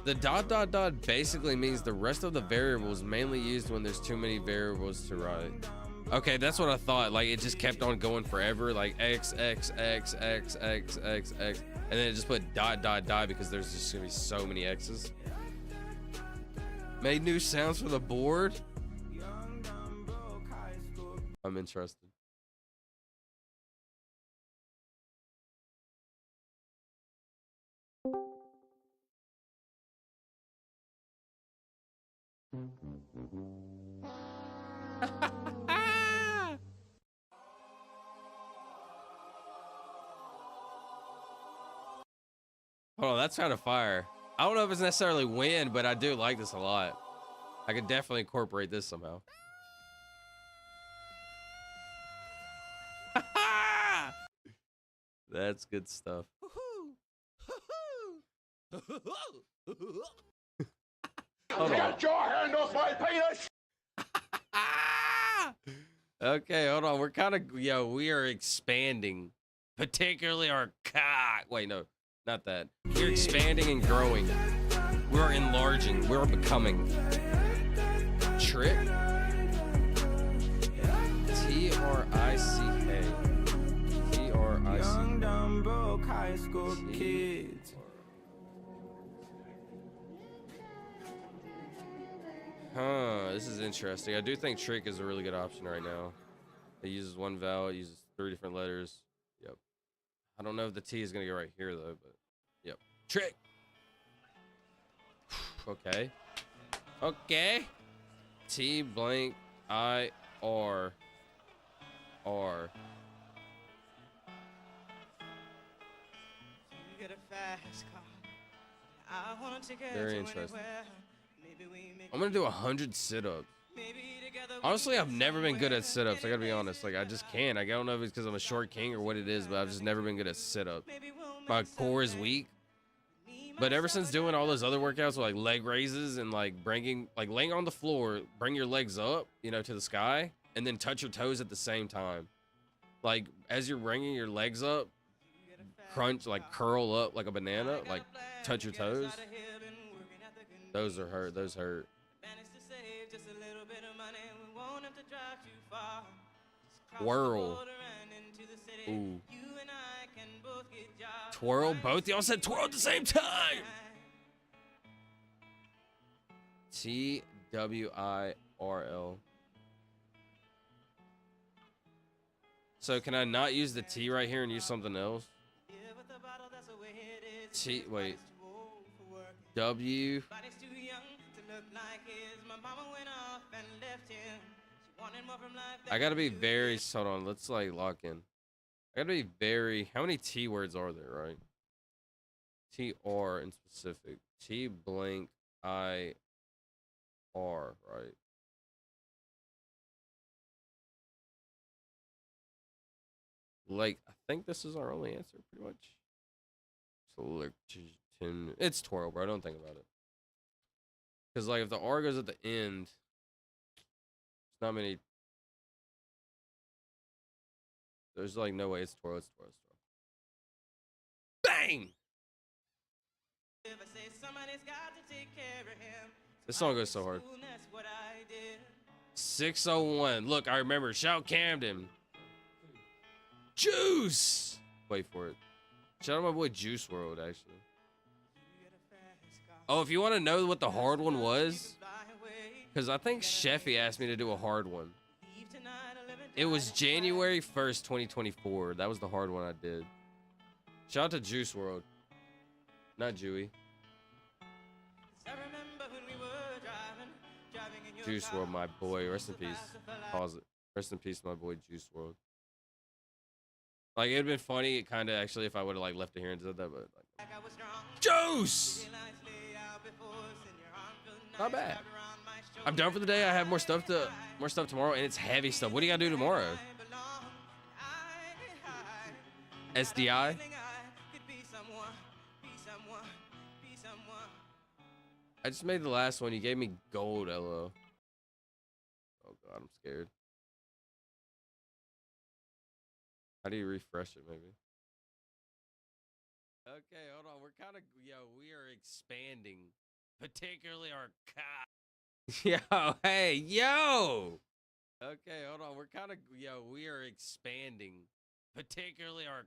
The ... basically means the rest of the variables mainly used when there's too many variables to write. Okay, that's what I thought. Like, it just kept on going forever. Like, X, X, X, X, X, X, X. And then it just put ... because there's just gonna be so many X's. Made new sounds for the board. I'm interested. Hold on, that's kind of fire. I don't know if it's necessarily wind, but I do like this a lot. I could definitely incorporate this somehow. That's good stuff. Hold on. Get your hand off my penis! Okay, hold on. We're kind of, we are expanding. Particularly our cock. Wait, no, not that. We're expanding and growing. We're enlarging. We're becoming. Trick? T-R-I-C-K. T-R-I-C-K. Young, dumb, broke high school kids. Huh, this is interesting. I do think trick is a really good option right now. It uses one vowel, it uses 3 different letters. Yep. I don't know if the T is gonna go right here though, but yep. Trick. Okay. Okay. T blank I R R. Very interesting. I'm gonna do 100 sit-ups. Honestly, I've never been good at sit-ups. I gotta be honest. Like, I just can't. I don't know if it's because I'm a short king or what it is, but I've just never been good at sit-ups. My core is weak. But ever since doing all those other workouts with like leg raises and like laying on the floor, bring your legs up, to the sky, and then touch your toes at the same time. Like, as you're bringing your legs up, curl up like a banana, like touch your toes. Those are hurt. Those hurt. Twirl. Ooh. Twirl. Both y'all said twirl at the same time. T-W-I-R-L. So can I not use the T right here and use something else? Wait. W. I gotta be very, hold on, let's like lock in. I gotta be very, how many T words are there, right? T-R in specific. T blank I-R, right? Like, I think this is our only answer, pretty much. So, it's twirl, bro. Don't think about it. Because, like, if the R goes at the end, it's not many. There's, like, no way it's twirl. It's twirl. It's twirl. Bang! This song goes so hard. 601. Look, I remember. Shout Camden. Juice! Wait for it. Shout out my boy Juice WRLD, actually. Oh, if you want to know what the hard one was, because I think Sheffy asked me to do a hard one. It was January 1st, 2024. That was the hard one I did. Shout out to Juice WRLD. Not Jewy. Juice WRLD, my boy. Rest in peace. Pause it. Rest in peace, my boy Juice WRLD. Like, it'd been funny, kind of, actually, if I would have, like, left it here and said that, but, like... Juice! Not bad. I'm done for the day. I have more stuff tomorrow, and it's heavy stuff. What do you gotta do tomorrow? SDI? I just made the last one. You gave me gold, LO. Oh, God, I'm scared. How do you refresh it, maybe? Okay, hold on. We're kind of, we are expanding. Particularly our Yo, hey, yo! Okay, hold on. We're kind of, we are expanding. Particularly our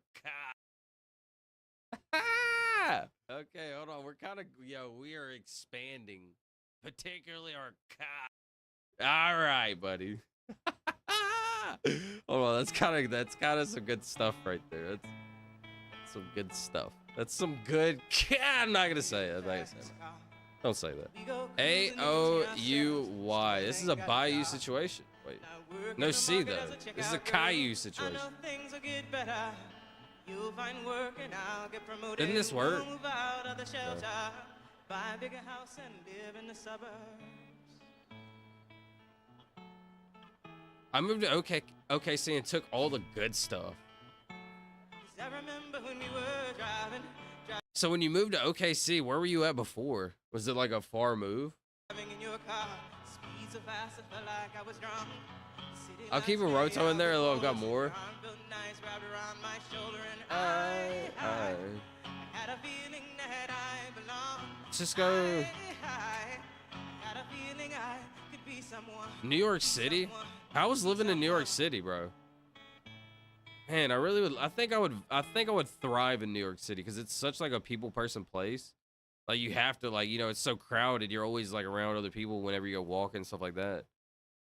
Okay, hold on. We're kind of, we are expanding. Particularly our All right, buddy. Hold on, that's kind of some good stuff right there. That's some good stuff. That's some good. I'm not gonna say it. I'm not gonna say it. Don't say that. AOUY. This is a Bayou situation. Wait, no C though. This is a Caillou situation. Didn't this work? No. I moved to OKC and took all the good stuff. So when you moved to OKC, where were you at before? Was it like a far move? I'll keep a Roto in there, although I've got more. Cisco. New York City? How was living in New York City, bro? Man, I really would. I think I would thrive in New York City because it's such like a people person place. Like you have to like, it's so crowded. You're always like around other people whenever you go walking and stuff like that.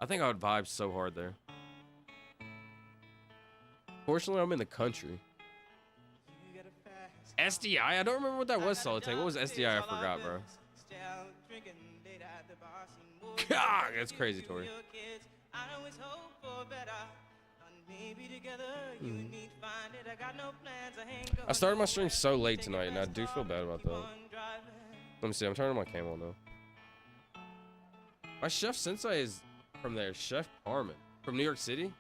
I think I would vibe so hard there. Fortunately, I'm in the country. SDI? I don't remember what that was, Solid Tank. What was SDI? I forgot, bro. God, that's crazy, Tori. I started my stream so late tonight, and I do feel bad about that. Let me see. I'm turning my cam on though. My chef sensei is from there. Chef Carmen from New York City.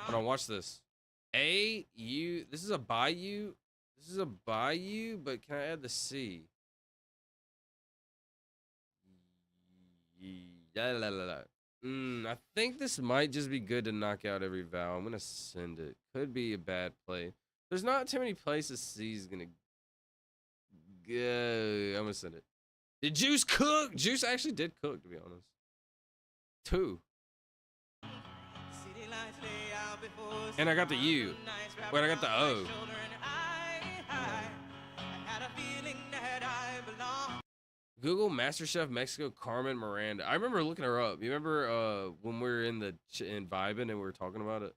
Hold on, watch this. This is a Bayou. This is a Bayou, but can I add the C? I think this might just be good to knock out every vowel. I'm gonna send it. Could be a bad play. There's not too many places C's gonna go. I'm gonna send it. Did Juice cook? Juice actually did cook, to be honest. 2. And I got the U. Wait, I got the O. Google MasterChef Mexico Carmen Miranda. I remember looking her up. You remember when we were in vibing and we were talking about it?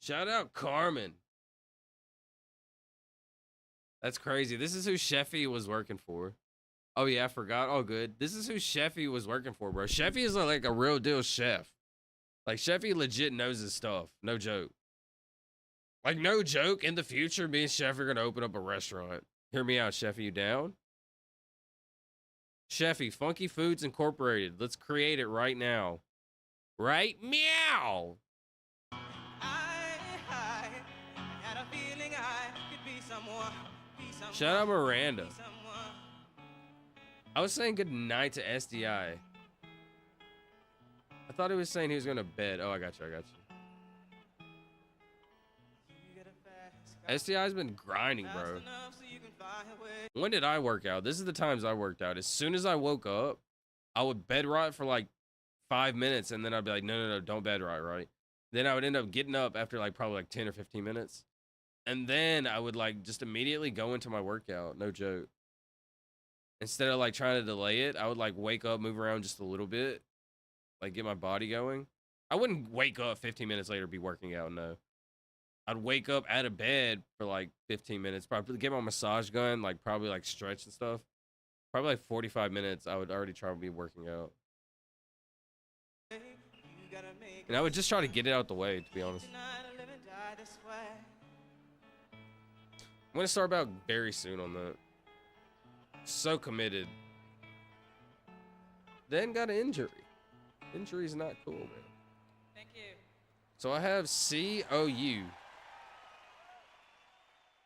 Shout out Carmen. That's crazy. This is who Sheffy was working for. Oh yeah, I forgot. Oh good. This is who Sheffy was working for, bro. Sheffy is like a real deal chef. Like Sheffy legit knows his stuff. No joke. Like, no joke, in the future, me and Chef are going to open up a restaurant. Hear me out, Chefy, you down? Chefy, Funky Foods Incorporated. Let's create it right now. Right? Meow! Shout out Miranda. I was saying good night to SDI. I thought he was saying he was going to bed. Oh, I got you. SDI's been grinding, bro. When did I work out? This is the times I worked out. As soon as I woke up, I would bed rot for like 5 minutes, and then I'd be like, no, don't bed rot, right? Then I would end up getting up after like probably like 10 or 15 minutes. And then I would like just immediately go into my workout. No joke. Instead of like trying to delay it, I would like wake up, move around just a little bit, like get my body going. I wouldn't wake up 15 minutes later be working out, no. I'd wake up out of bed for like 15 minutes, probably get my massage gun, like probably like stretch and stuff. Probably like 45 minutes, I would already try to be working out. And I would just try to get it out the way, to be honest. I'm gonna start about very soon on that. So committed. Then got an injury. Injury's not cool, man. Thank you. So I have COU.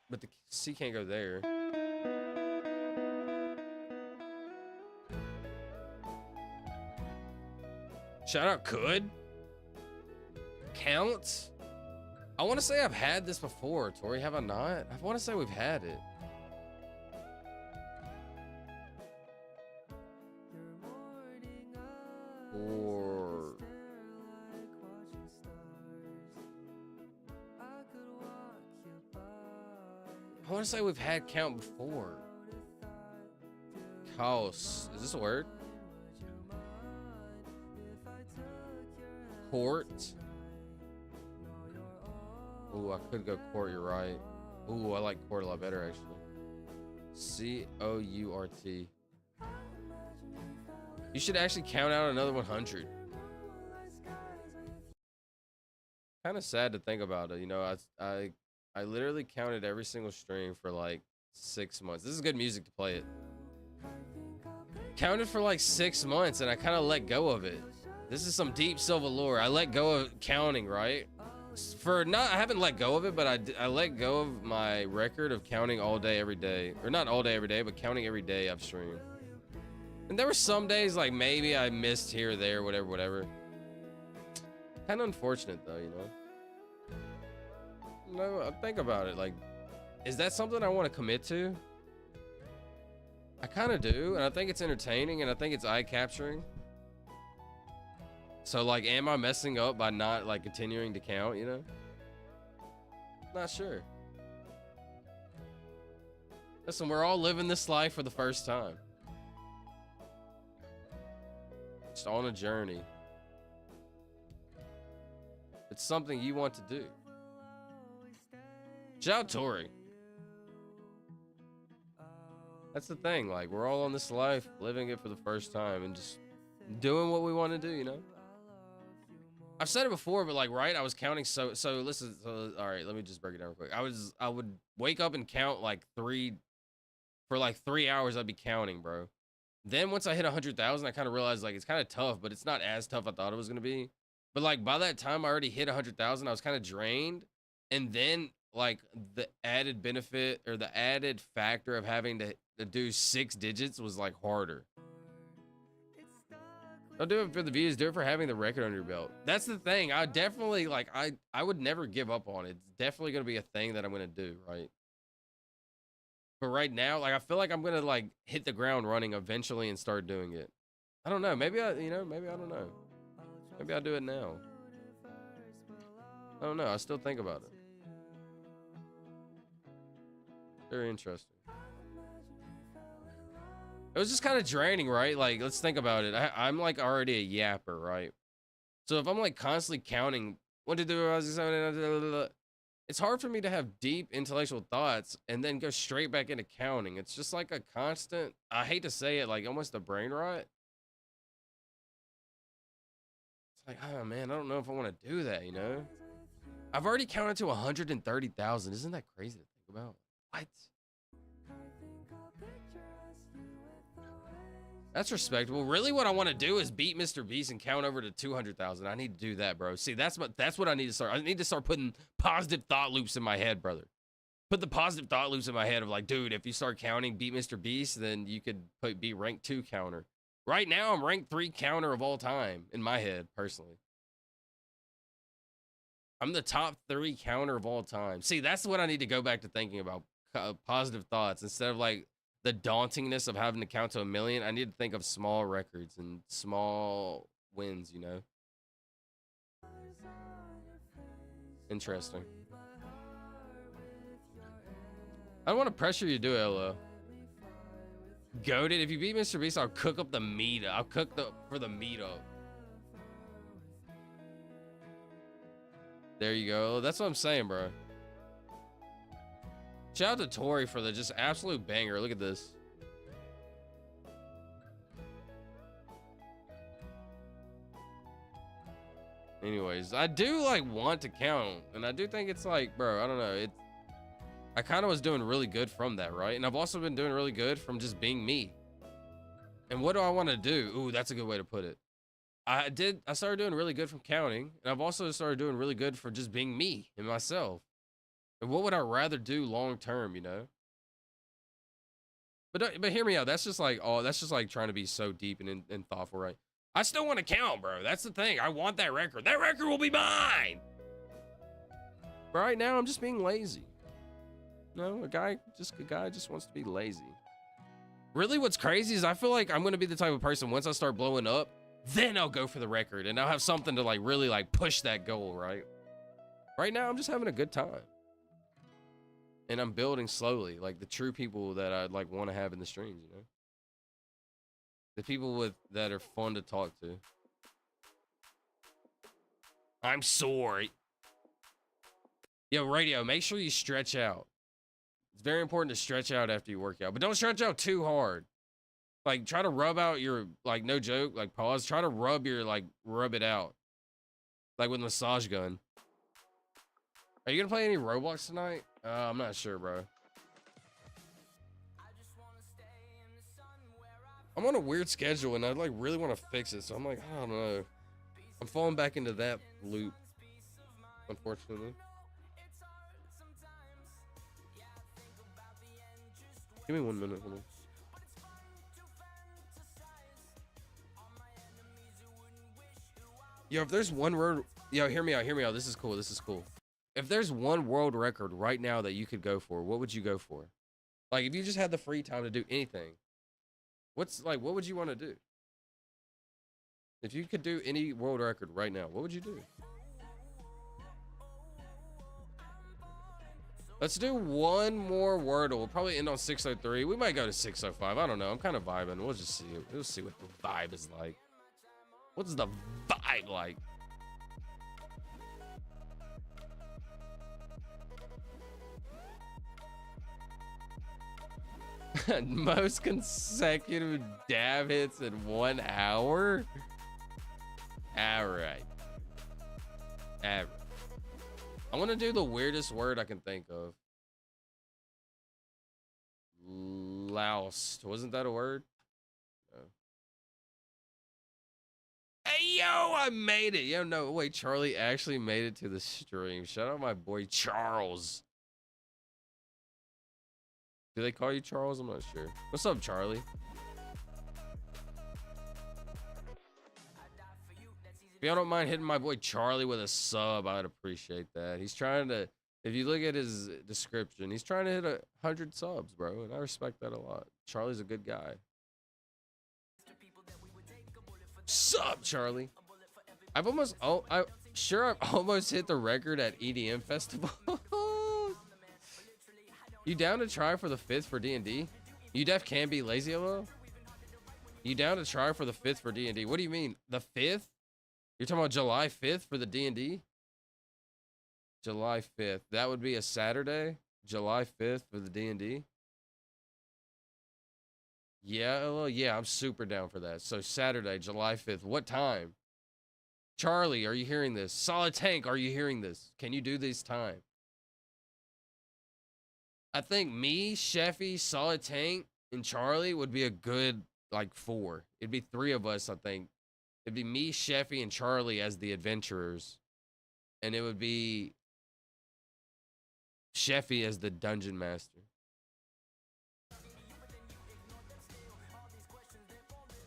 But the C can't go there. Shout out could. Counts. I want to say I've had this before, Tori. Have I not? I want to say we've had it. Or I want to say we've had count before. House. Is this a word? Court. Ooh, I could go court, you're right. Ooh, I like court a lot better, actually. C-O-U-R-T. You should actually count out another 100. Kind of sad to think about it, you know. I literally counted every single stream for like 6 months. This is good music to play it. Counted for like 6 months and I kind of let go of it. This is some deep Silva lore. I let go of counting, right? I haven't let go of it, but I let go of my record of counting all day, every day. Or not all day, every day, but counting every day I've streamed. And there were some days like maybe I missed here or there, whatever. Kind of unfortunate though, you know? No, I think about it. Like, is that something I want to commit to? I kind of do, and I think it's entertaining, and I think it's eye-capturing. So, like, am I messing up by not, like, continuing to count, you know? Not sure. Listen, we're all living this life for the first time. Just on a journey. It's something you want to do. Shout out Tori. That's the thing, like, we're all on this life, living it for the first time, and just doing what we want to do, you know? I've said it before, but like, right, I was counting, so listen, all right, let me just break it down real quick. I would wake up and count like for like 3 hours, I'd be counting, bro. Then once I hit 100,000, I kind of realized like, it's kind of tough, but it's not as tough I thought it was going to be. But like, by that time I already hit 100,000, I was kind of drained. And then like the added benefit or the added factor of having to do 6 digits was like harder. Don't do it for the views, do it for having the record under your belt. That's the thing. I definitely like, I would never give up on it. It's definitely going to be a thing that I'm going to do, right? But right now, like, I feel like I'm going to like hit the ground running eventually and start doing it. I don't know. Maybe maybe I don't know. Maybe I'll do it now. I don't know. I still think about it. Very interesting. It was just kind of draining, right? Like, let's think about it. I'm like already a yapper, right? So if I'm like constantly counting 1, 2, 3, 4, 5, 6, 7, 8, 9, it's hard for me to have deep intellectual thoughts and then go straight back into counting. It's just like a constant, I hate to say it, like almost a brain rot. It's like, oh man, I don't know if I want to do that, you know? I've already counted to 130,000. Isn't that crazy to think about? What? That's respectable. Really, what I want to do is beat Mr. Beast and count over to 200,000. I need to do that, bro. See, that's what I need to start. I need to start putting positive thought loops in my head, brother. Put the positive thought loops in my head of like, dude, if you start counting, beat Mr. Beast, then you could be ranked 2 counter. Right now, I'm ranked 3 counter of all time in my head, personally. I'm the top 3 counter of all time. See, that's what I need to go back to thinking about. Positive thoughts instead of like the dauntingness of having to count to 1 million. I need to think of small records and small wins, you know? Interesting. I don't want to pressure you to do it, LO. Goated. If you beat Mr. Beast, I'll cook up the meat. I'll cook for the meat up. There you go. That's what I'm saying, bro. Shout out to Tori for the just absolute banger. Look at this. Anyways, I do like want to count, and I do think it's like, bro, I don't know. I kind of was doing really good from that, right? And I've also been doing really good from just being me. And what do I want to do? Ooh, that's a good way to put it. I started doing really good from counting, and I've also started doing really good for just being me and myself. And what would I rather do long term, you know? But hear me out. That's just like trying to be so deep and thoughtful, right? I still want to count, bro. That's the thing. I want that record. That record will be mine. But right now, I'm just being lazy. No, a guy just wants to be lazy. Really, what's crazy is I feel like I'm gonna be the type of person, once I start blowing up, then I'll go for the record and I'll have something to like really like push that goal, right? Right now, I'm just having a good time. And I'm building slowly, like the true people that I'd like want to have in the streams, you know? The people that are fun to talk to. I'm sorry. Yo, Radio, make sure you stretch out. It's very important to stretch out after you work out, but don't stretch out too hard. Like, try to rub out your, like, no joke, like, pause. Try to rub it out. Like with a massage gun. Are you gonna play any Roblox tonight? I'm not sure, bro. I'm on a weird schedule and I like really want to fix it, so I'm like, I don't know. I'm falling back into that loop, unfortunately. Give me 1 minute. Hold on. Yo, if there's one word, yo, hear me out. This is cool. If there's one world record right now that you could go for, what would you go for? Like, if you just had the free time to do anything, what would you want to do? If you could do any world record right now, what would you do? Let's do one more Wordle. We'll probably end on 603. We might go to 605. I don't know. I'm kind of vibing. We'll just see. We'll see what the vibe is like. What's the vibe like? Most consecutive dab hits in 1 hour? Alright. I want to do the weirdest word I can think of. Loused. Wasn't that a word? No. Hey, yo, I made it. Yo, no, wait, Charlie actually made it to the stream. Shout out my boy Charles. Do they call you Charles? I'm not sure. What's up, Charlie? If y'all don't mind hitting my boy Charlie with a sub, I'd appreciate that. He's trying to, if you look at his description, he's trying to hit 100 subs, bro, and I respect that a lot. Charlie's a good guy. Sup, Charlie? I've almost hit the record at EDM Festival. You down to try for the 5th for D&D? You def can be lazy, LOL? You down to try for the 5th for D&D? What do you mean? The 5th? You're talking about July 5th for the D&D? July 5th. That would be a Saturday? July 5th for the D&D? Yeah, LOL? Yeah, I'm super down for that. So Saturday, July 5th. What time? Charlie, are you hearing this? Solid Tank, are you hearing this? Can you do this time? I think me, Sheffy, Solid Tank, and Charlie would be a good, like, 4. It'd be 3 of us, I think. It'd be me, Sheffy, and Charlie as the adventurers. And it would be Sheffy as the dungeon master.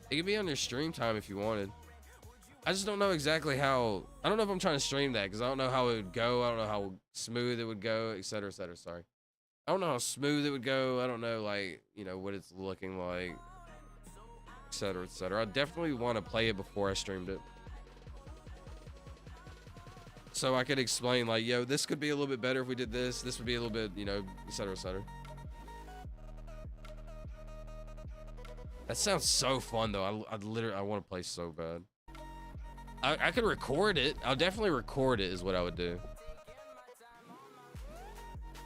It could be on your stream time if you wanted. I just don't know exactly how. I don't know if I'm trying to stream that because I don't know how it would go. I don't know how smooth it would go, etc., etc. Sorry. I don't know how smooth it would go. I don't know, like, you know, what it's looking like, etc., etc. I definitely want to play it before I streamed it. So I could explain, like, yo, this could be a little bit better if we did this. This would be a little bit, you know, etc., etc. That sounds so fun, though. I want to play so bad. I could record it. I'll definitely record it is what I would do.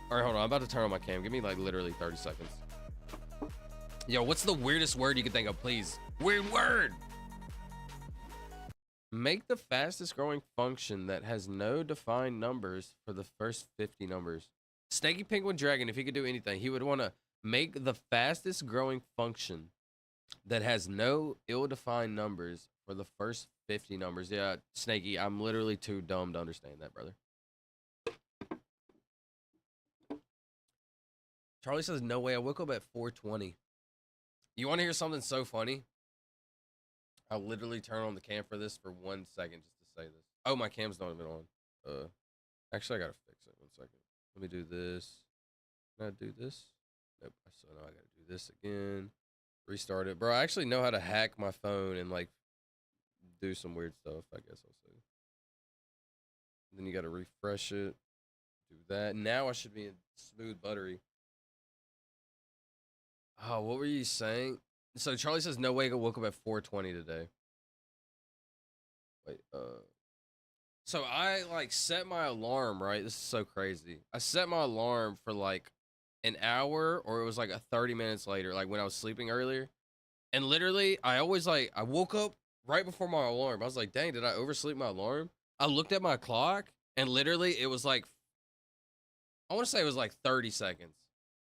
All right, hold on. I'm about to turn on my cam. Give me like literally 30 seconds. Yo, what's the weirdest word you can think of, please? Weird word. Make the fastest growing function that has no defined numbers for the first 50 numbers. Snaky Penguin Dragon, if he could do anything, he would want to make the fastest growing function that has no ill-defined numbers for the first 50 numbers. Yeah, Snaky, I'm literally too dumb to understand that, brother. Charlie says, no way. I woke up at 4:20. You want to hear something so funny? I'll literally turn on the cam for this for 1 second just to say this. Oh, my cam's not even on. Actually, I gotta fix it. 1 second. Let me do this. Can I do this? Nope. So now I gotta do this again. Restart it. Bro, I actually know how to hack my phone and like do some weird stuff, I guess I'll say. Then you gotta refresh it. Do that. Now I should be in smooth buttery. Oh, what were you saying? So Charlie says, no way I woke up at 4:20 today. Wait, so I like set my alarm, right? This is so crazy. I set my alarm for like an hour, or it was like 30 minutes later, like when I was sleeping earlier. And literally, I woke up right before my alarm. I was like, dang, did I oversleep my alarm? I looked at my clock, and literally it was like, I want to say it was like 30 seconds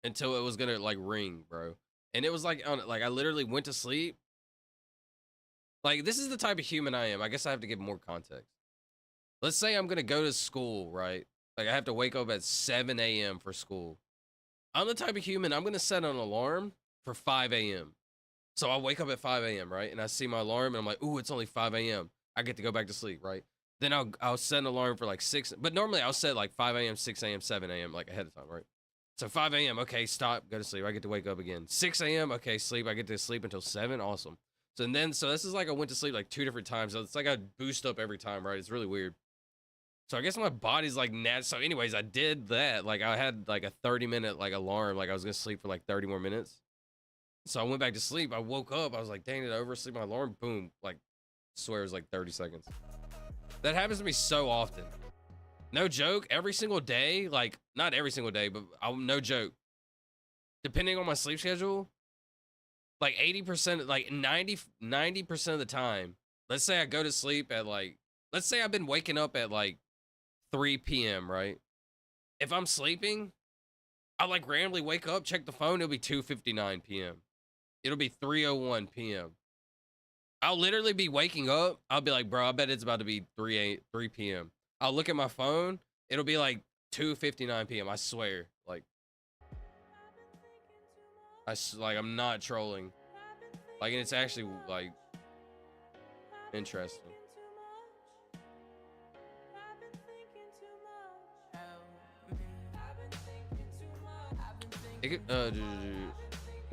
until it was gonna like ring, bro. And it was like, I literally went to sleep. Like, this is the type of human I am. I guess I have to give more context. Let's say I'm going to go to school, right? Like, I have to wake up at 7 a.m. for school. I'm the type of human, I'm going to set an alarm for 5 a.m. So I wake up at 5 a.m., right? And I see my alarm, and I'm like, ooh, it's only 5 a.m. I get to go back to sleep, right? Then I'll set an alarm for like 6. But normally I'll set like 5 a.m., 6 a.m., 7 a.m. like ahead of time, right? So 5 a.m., okay, stop, go to sleep. I get to wake up again. 6 a.m., okay, sleep. I get to sleep until 7. Awesome. So this is like I went to sleep like 2 different times. So it's like I boost up every time, right? It's really weird. So I guess my body's like so anyways, I did that. Like I had like a 30-minute like alarm. Like I was going to sleep for like 30 more minutes. So I went back to sleep. I woke up. I was like, dang, did I oversleep my alarm? Boom. Like, I swear it was like 30 seconds. That happens to me so often. No joke, every single day, like, not every single day, but no joke. Depending on my sleep schedule, like 80%, like 90% of the time, let's say I go to sleep at like, let's say I've been waking up at like 3 p.m., right? If I'm sleeping, I'll like randomly wake up, check the phone, it'll be 2:59 p.m. It'll be 3:01 p.m. I'll literally be waking up, I'll be like, bro, I bet it's about to be 3 p.m. I'll look at my phone. It'll be like 2:59 p.m. I swear. Like, I'm not trolling. Like, and it's actually like interesting.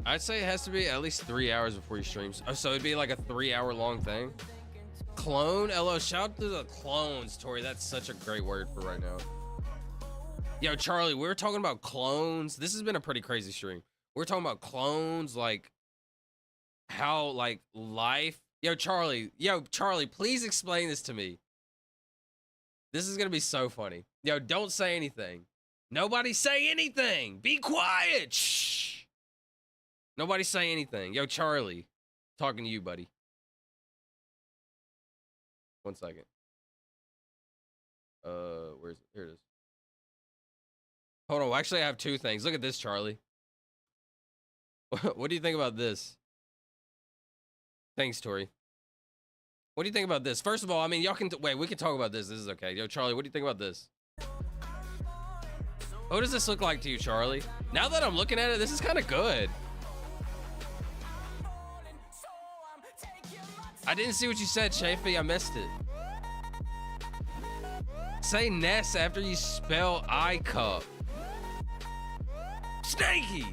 I'd say it has to be at least 3 hours before you stream. Oh, so it'd be like a 3-hour long thing. Clone, LO, shout out to the clones, Tori. That's such a great word for right now. Yo, Charlie, we were talking about clones. This has been a pretty crazy stream. We're talking about clones, like how like life. Yo, Charlie, please explain this to me. This is gonna be so funny. Yo, don't say anything. Nobody say anything. Be quiet. Shh. Nobody say anything. Yo, Charlie, talking to you, buddy. 1 second. Where is it? Here it is. Hold on. Actually, I have 2 things. Look at this, Charlie. What do you think about this? Thanks, Tori. What do you think about this? First of all, I mean, y'all can wait. We can talk about this. This is okay. Yo, Charlie, what do you think about this? What does this look like to you, Charlie? Now that I'm looking at it, this is kind of good. I didn't see what you said, Chafee. I missed it. Say Ness after you spell I cup. Snaky.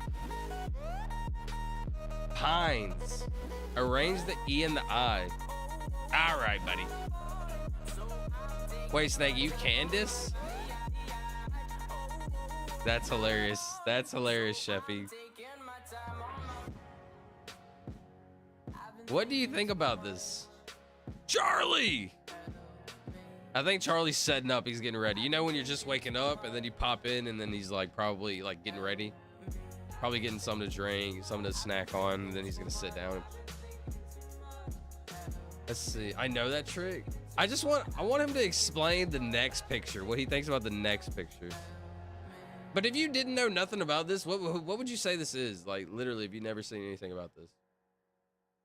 Pines. Arrange the E and the I. All right, buddy. Wait, Snaky, you Candace? That's hilarious. That's hilarious, Sheffy. What do you think about this? Charlie! I think Charlie's setting up. He's getting ready. You know when you're just waking up and then you pop in and then he's like probably like getting ready. Probably getting something to drink, something to snack on, and then he's gonna sit down. Let's see. I know that trick. I want him to explain the next picture, what he thinks about the next picture. But if you didn't know nothing about this, what would you say this is? Like literally, if you've never seen anything about this.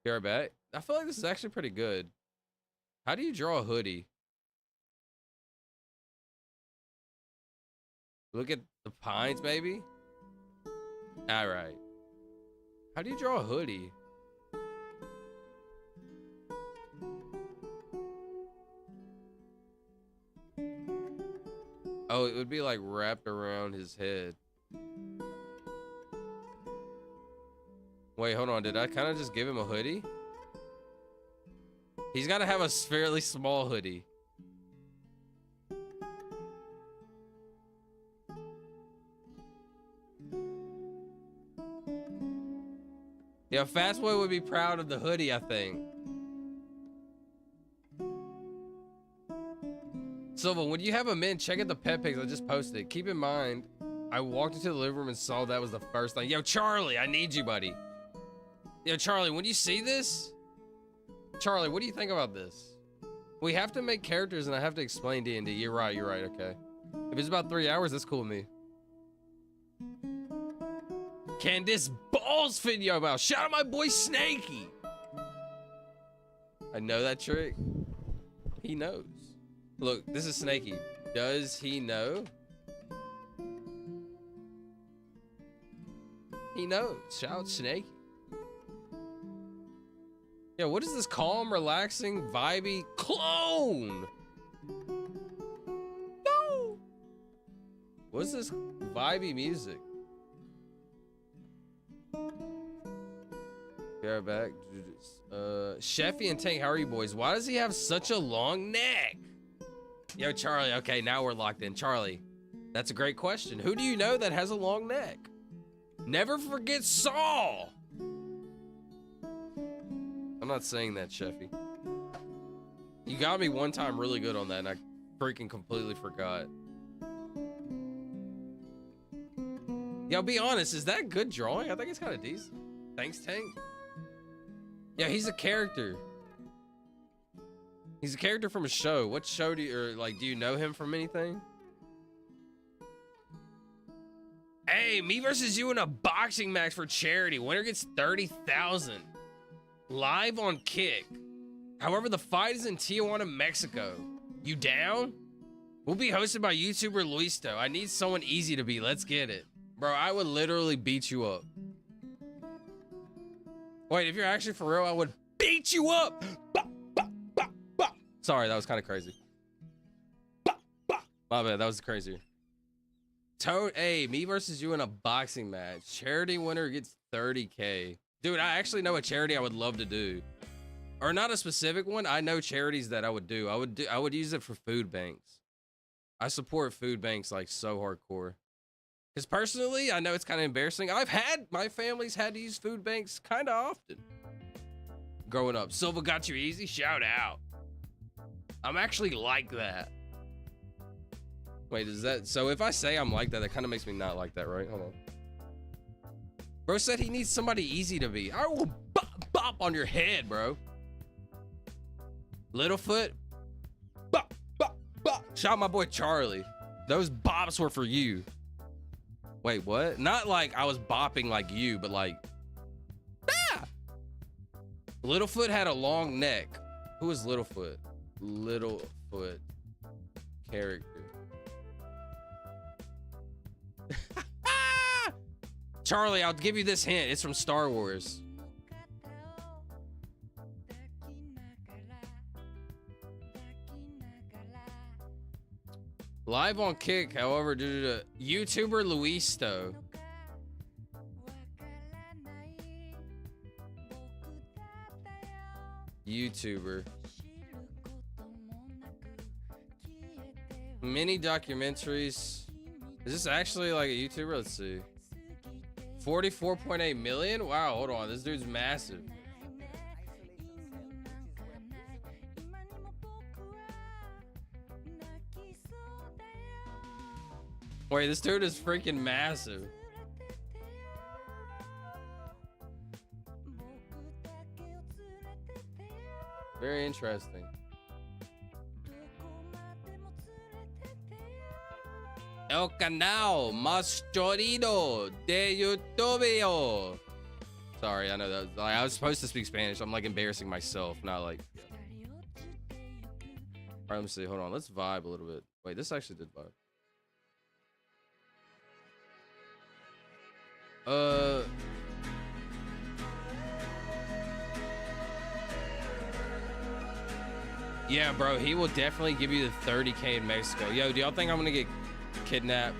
Be right back. I feel like this is actually pretty good. How do you draw a hoodie? Look at the pines, maybe. All right. How do you draw a hoodie? Oh, it would be like wrapped around his head. Wait, hold on. Did I kind of just give him a hoodie? He's got to have a fairly small hoodie. Yeah, Fastboy would be proud of the hoodie, I think. Silva, when you have a mint, check out the pet pics I just posted. Keep in mind, I walked into the living room and saw that was the first thing. Yo, Charlie, I need you, buddy. Yo, Charlie, when you see this, Charlie, what do you think about this? We have to make characters and I have to explain D&D. You're right, okay. If it's about 3 hours, that's cool with me. Can this balls fit in your mouth? Shout out my boy Snakey. I know that trick. He knows. Look, this is Snakey. Does he know? He knows. Shout out Snakey. Yeah, what is this calm, relaxing, vibey clone? No. What's this vibey music? Be right back. Sheffy and Tank, how are you boys? Why does he have such a long neck? Yo, Charlie, okay, now we're locked in. Charlie, that's a great question. Who do you know that has a long neck? Never forget Saul. I'm not saying that, Sheffy. You got me one time really good on that, and I freaking completely forgot. Yo, be honest, is that good drawing? I think it's kind of decent. Thanks, Tank. Yeah, he's a character. He's a character from a show. What show do you know him from anything? Hey, me versus you in a boxing match for charity. Winner gets 30,000. Live on Kick. However, the fight is in Tijuana, Mexico. You down? We'll be hosted by YouTuber Luisto. I need someone easy to beat. Let's get it. Bro, I would literally beat you up. Wait, if you're actually for real, I would beat you up. Bah, bah, bah, bah. Sorry, that was kind of crazy. Bah, bah. My bad, that was crazier. Toad, hey, me versus you in a boxing match. Charity winner gets 30K. Dude, I actually know a charity I would love to do. Or not a specific one. I know charities that I would do. I would use it for food banks. I support food banks like so hardcore. Because personally, I know it's kind of embarrassing. My family's had to use food banks kind of often. Growing up. Silva got you easy? Shout out. I'm actually like that. Wait, is that... So if I say I'm like that, that kind of makes me not like that, right? Hold on. Bro said he needs somebody easy to beat. I will bop, bop on your head, bro. Littlefoot. Bop, bop, bop. Shout out my boy Charlie. Those bops were for you. Wait, what? Not like I was bopping like you, but like... Ah! Littlefoot had a long neck. Who is Littlefoot? Littlefoot. Character. Charlie, I'll give you this hint. It's from Star Wars. Live on Kick, however, due to YouTuber Luisto. YouTuber. Mini documentaries. Is this actually like a YouTuber? Let's see. 44.8 million? Wow, hold on. This dude's massive. Wait, this dude is freaking massive. Very interesting. El canal más chorido de YouTube. Sorry, I know that. Like, I was supposed to speak Spanish. I'm like embarrassing myself, not like. Yeah. All right, let me see. Hold on. Let's vibe a little bit. Wait, this actually did vibe. Yeah, bro, he will definitely give you the 30K in Mexico. Yo, do y'all think I'm gonna get kidnapped?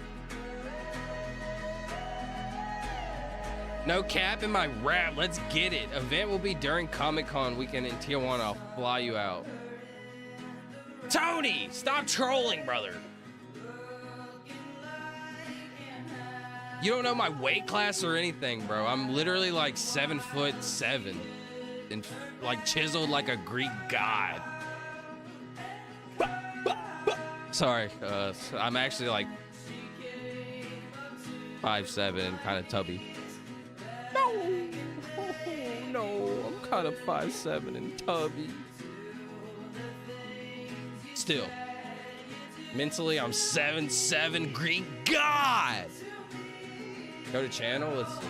No cap in my rap. Let's get it. Event will be during Comic-Con weekend in Tijuana. I'll fly you out. Tony, stop trolling, brother. You don't know my weight class or anything, bro. I'm literally like 7'7" and like chiseled like a Greek god. Sorry, I'm actually like 5'7" and kind of tubby. No, I'm kind of 5'7" and tubby. Still, mentally, I'm 7'7" Greek god. Go to channel. Let's see.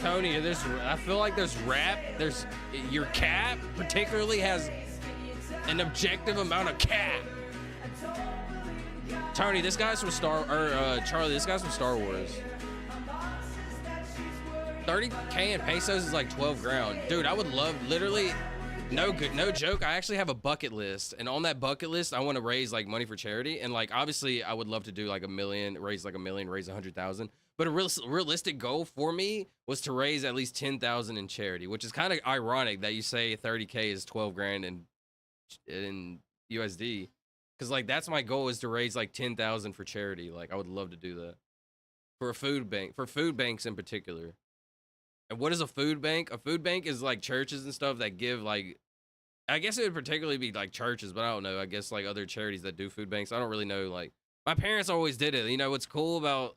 Tony, I feel like there's rap. There's your cap particularly has an objective amount of cap. Tony, this guy's from Charlie, this guy's from Star Wars. 30K in pesos is like 12 grand. Dude, I would love, literally, no joke, I actually have a bucket list, and on that bucket list, I want to raise like money for charity, and like obviously I would love to do like $1 million, raise 100,000. But a realistic goal for me was to raise at least 10,000 in charity, which is kind of ironic that you say 30K is 12 grand in USD, because like that's my goal, is to raise like 10,000 for charity. Like I would love to do that for a food bank, for food banks in particular. And what is a food bank? A food bank is like churches and stuff that give, like, I guess it would particularly be like churches, but I don't know. I guess like other charities that do food banks. I don't really know. Like my parents always did it. You know, what's cool about,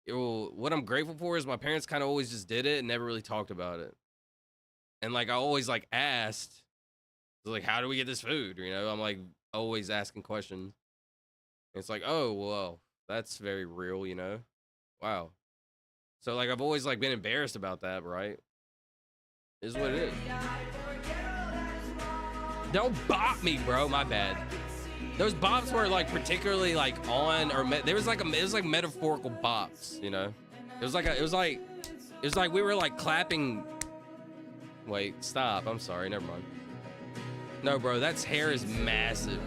what I'm grateful for is my parents kind of always just did it and never really talked about it. And like I always like asked, like, how do we get this food? You know, I'm like always asking questions. And it's like, oh, well, that's very real, you know? Wow. So like I've always like been embarrassed about that, right? Is what it is. Don't bop me, bro. My bad. Those bops were like particularly like on, or it was like metaphorical bops, you know? It was like we were like clapping. Wait, stop. I'm sorry. Never mind. No, bro, that's hair is massive.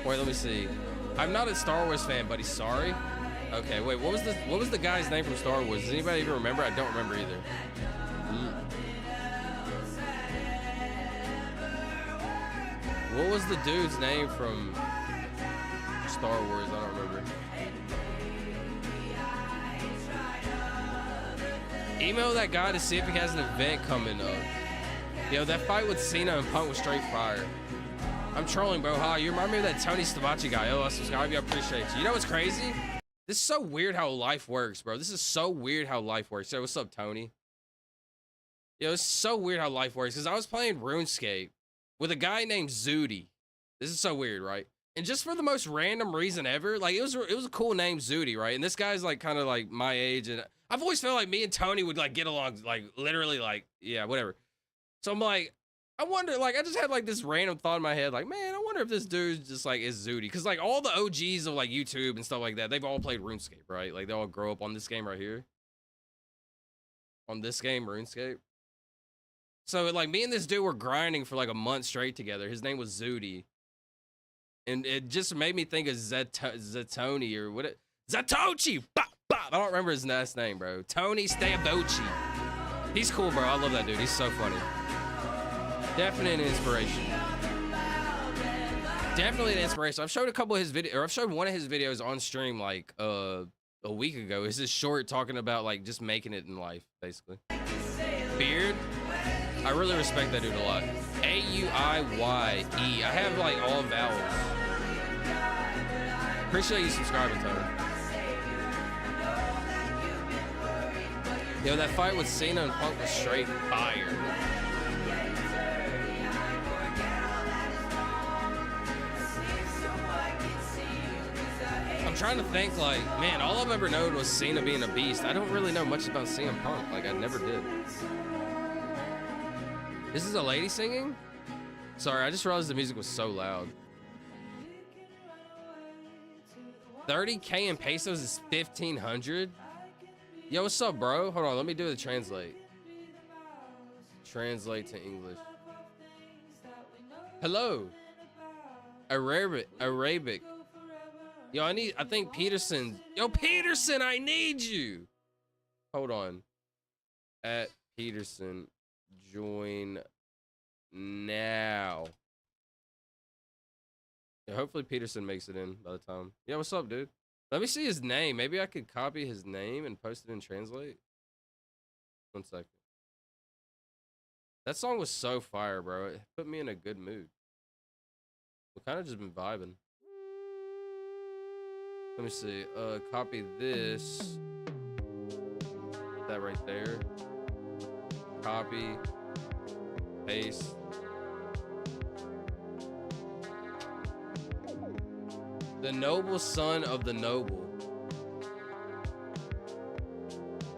Wait, let me see. I'm not a Star Wars fan, buddy. Sorry. Okay, wait, what was the guy's name from Star Wars? Does anybody even remember? I don't remember either. What was the dude's name from Star Wars? I don't remember. Email that guy to see if he has an event coming up. Yo, that fight with Cena and Punk was straight fire. I'm trolling, bro. Hi, you remind me of that Tony Stavachi guy. Oh, I subscribe. I appreciate you. You know what's crazy? This is so weird how life works, bro. This is so weird how life works. Yo, what's up, Tony? Yo, it's so weird how life works. Because I was playing RuneScape with a guy named Zooty. This is so weird, right? And just for the most random reason ever, like, it was a cool name, Zooty, right? And this guy's, like, kind of, like, my age. And I've always felt like me and Tony would, like, get along, like, literally, like, yeah, whatever. So I'm like, I wonder, like, I just had, like, this random thought in my head, like, man, I wonder if this dude just, like, is Zooty. Because, like, all the OGs of, like, YouTube and stuff like that, they've all played RuneScape, right? Like, they all grow up on this game right here. On this game, RuneScape. So, like, me and this dude were grinding for, like, a month straight together. His name was Zooty. And it just made me think of Zatoni or what it... Zatochi! Bop, bop. I don't remember his last name, bro. Tony Stabochi. He's cool, bro. I love that dude. He's so funny. Definitely an inspiration. Definitely an inspiration. I've showed a couple of his videos, or I've showed one of his videos on stream like a week ago. It's just short talking about like just making it in life, basically. Beard. I really respect that dude a lot. A-U-I-Y-E. I have like all vowels. Appreciate you subscribing, Tony. Yo, that fight with Cena and Punk was straight fire. I'm trying to think, like, man, all I've ever known was Cena being a beast. I don't really know much about CM Punk. Like, I never did. This is a lady singing? Sorry, I just realized the music was so loud. 30K in pesos is 1,500? Yo, what's up, bro? Hold on, let me do the translate. Translate to English. Hello. Arabic. Yo, I think Peterson. Yo, Peterson, I need you. Hold on. At Peterson, join now. Yeah, hopefully Peterson makes it in by the time. Yeah, what's up, dude? Let me see his name. Maybe I could copy his name and post it in Translate. 1 second. That song was so fire, bro. It put me in a good mood. We kind of just been vibing. Let me see. Copy this. Put that right there. Copy. Paste. The noble son of the noble.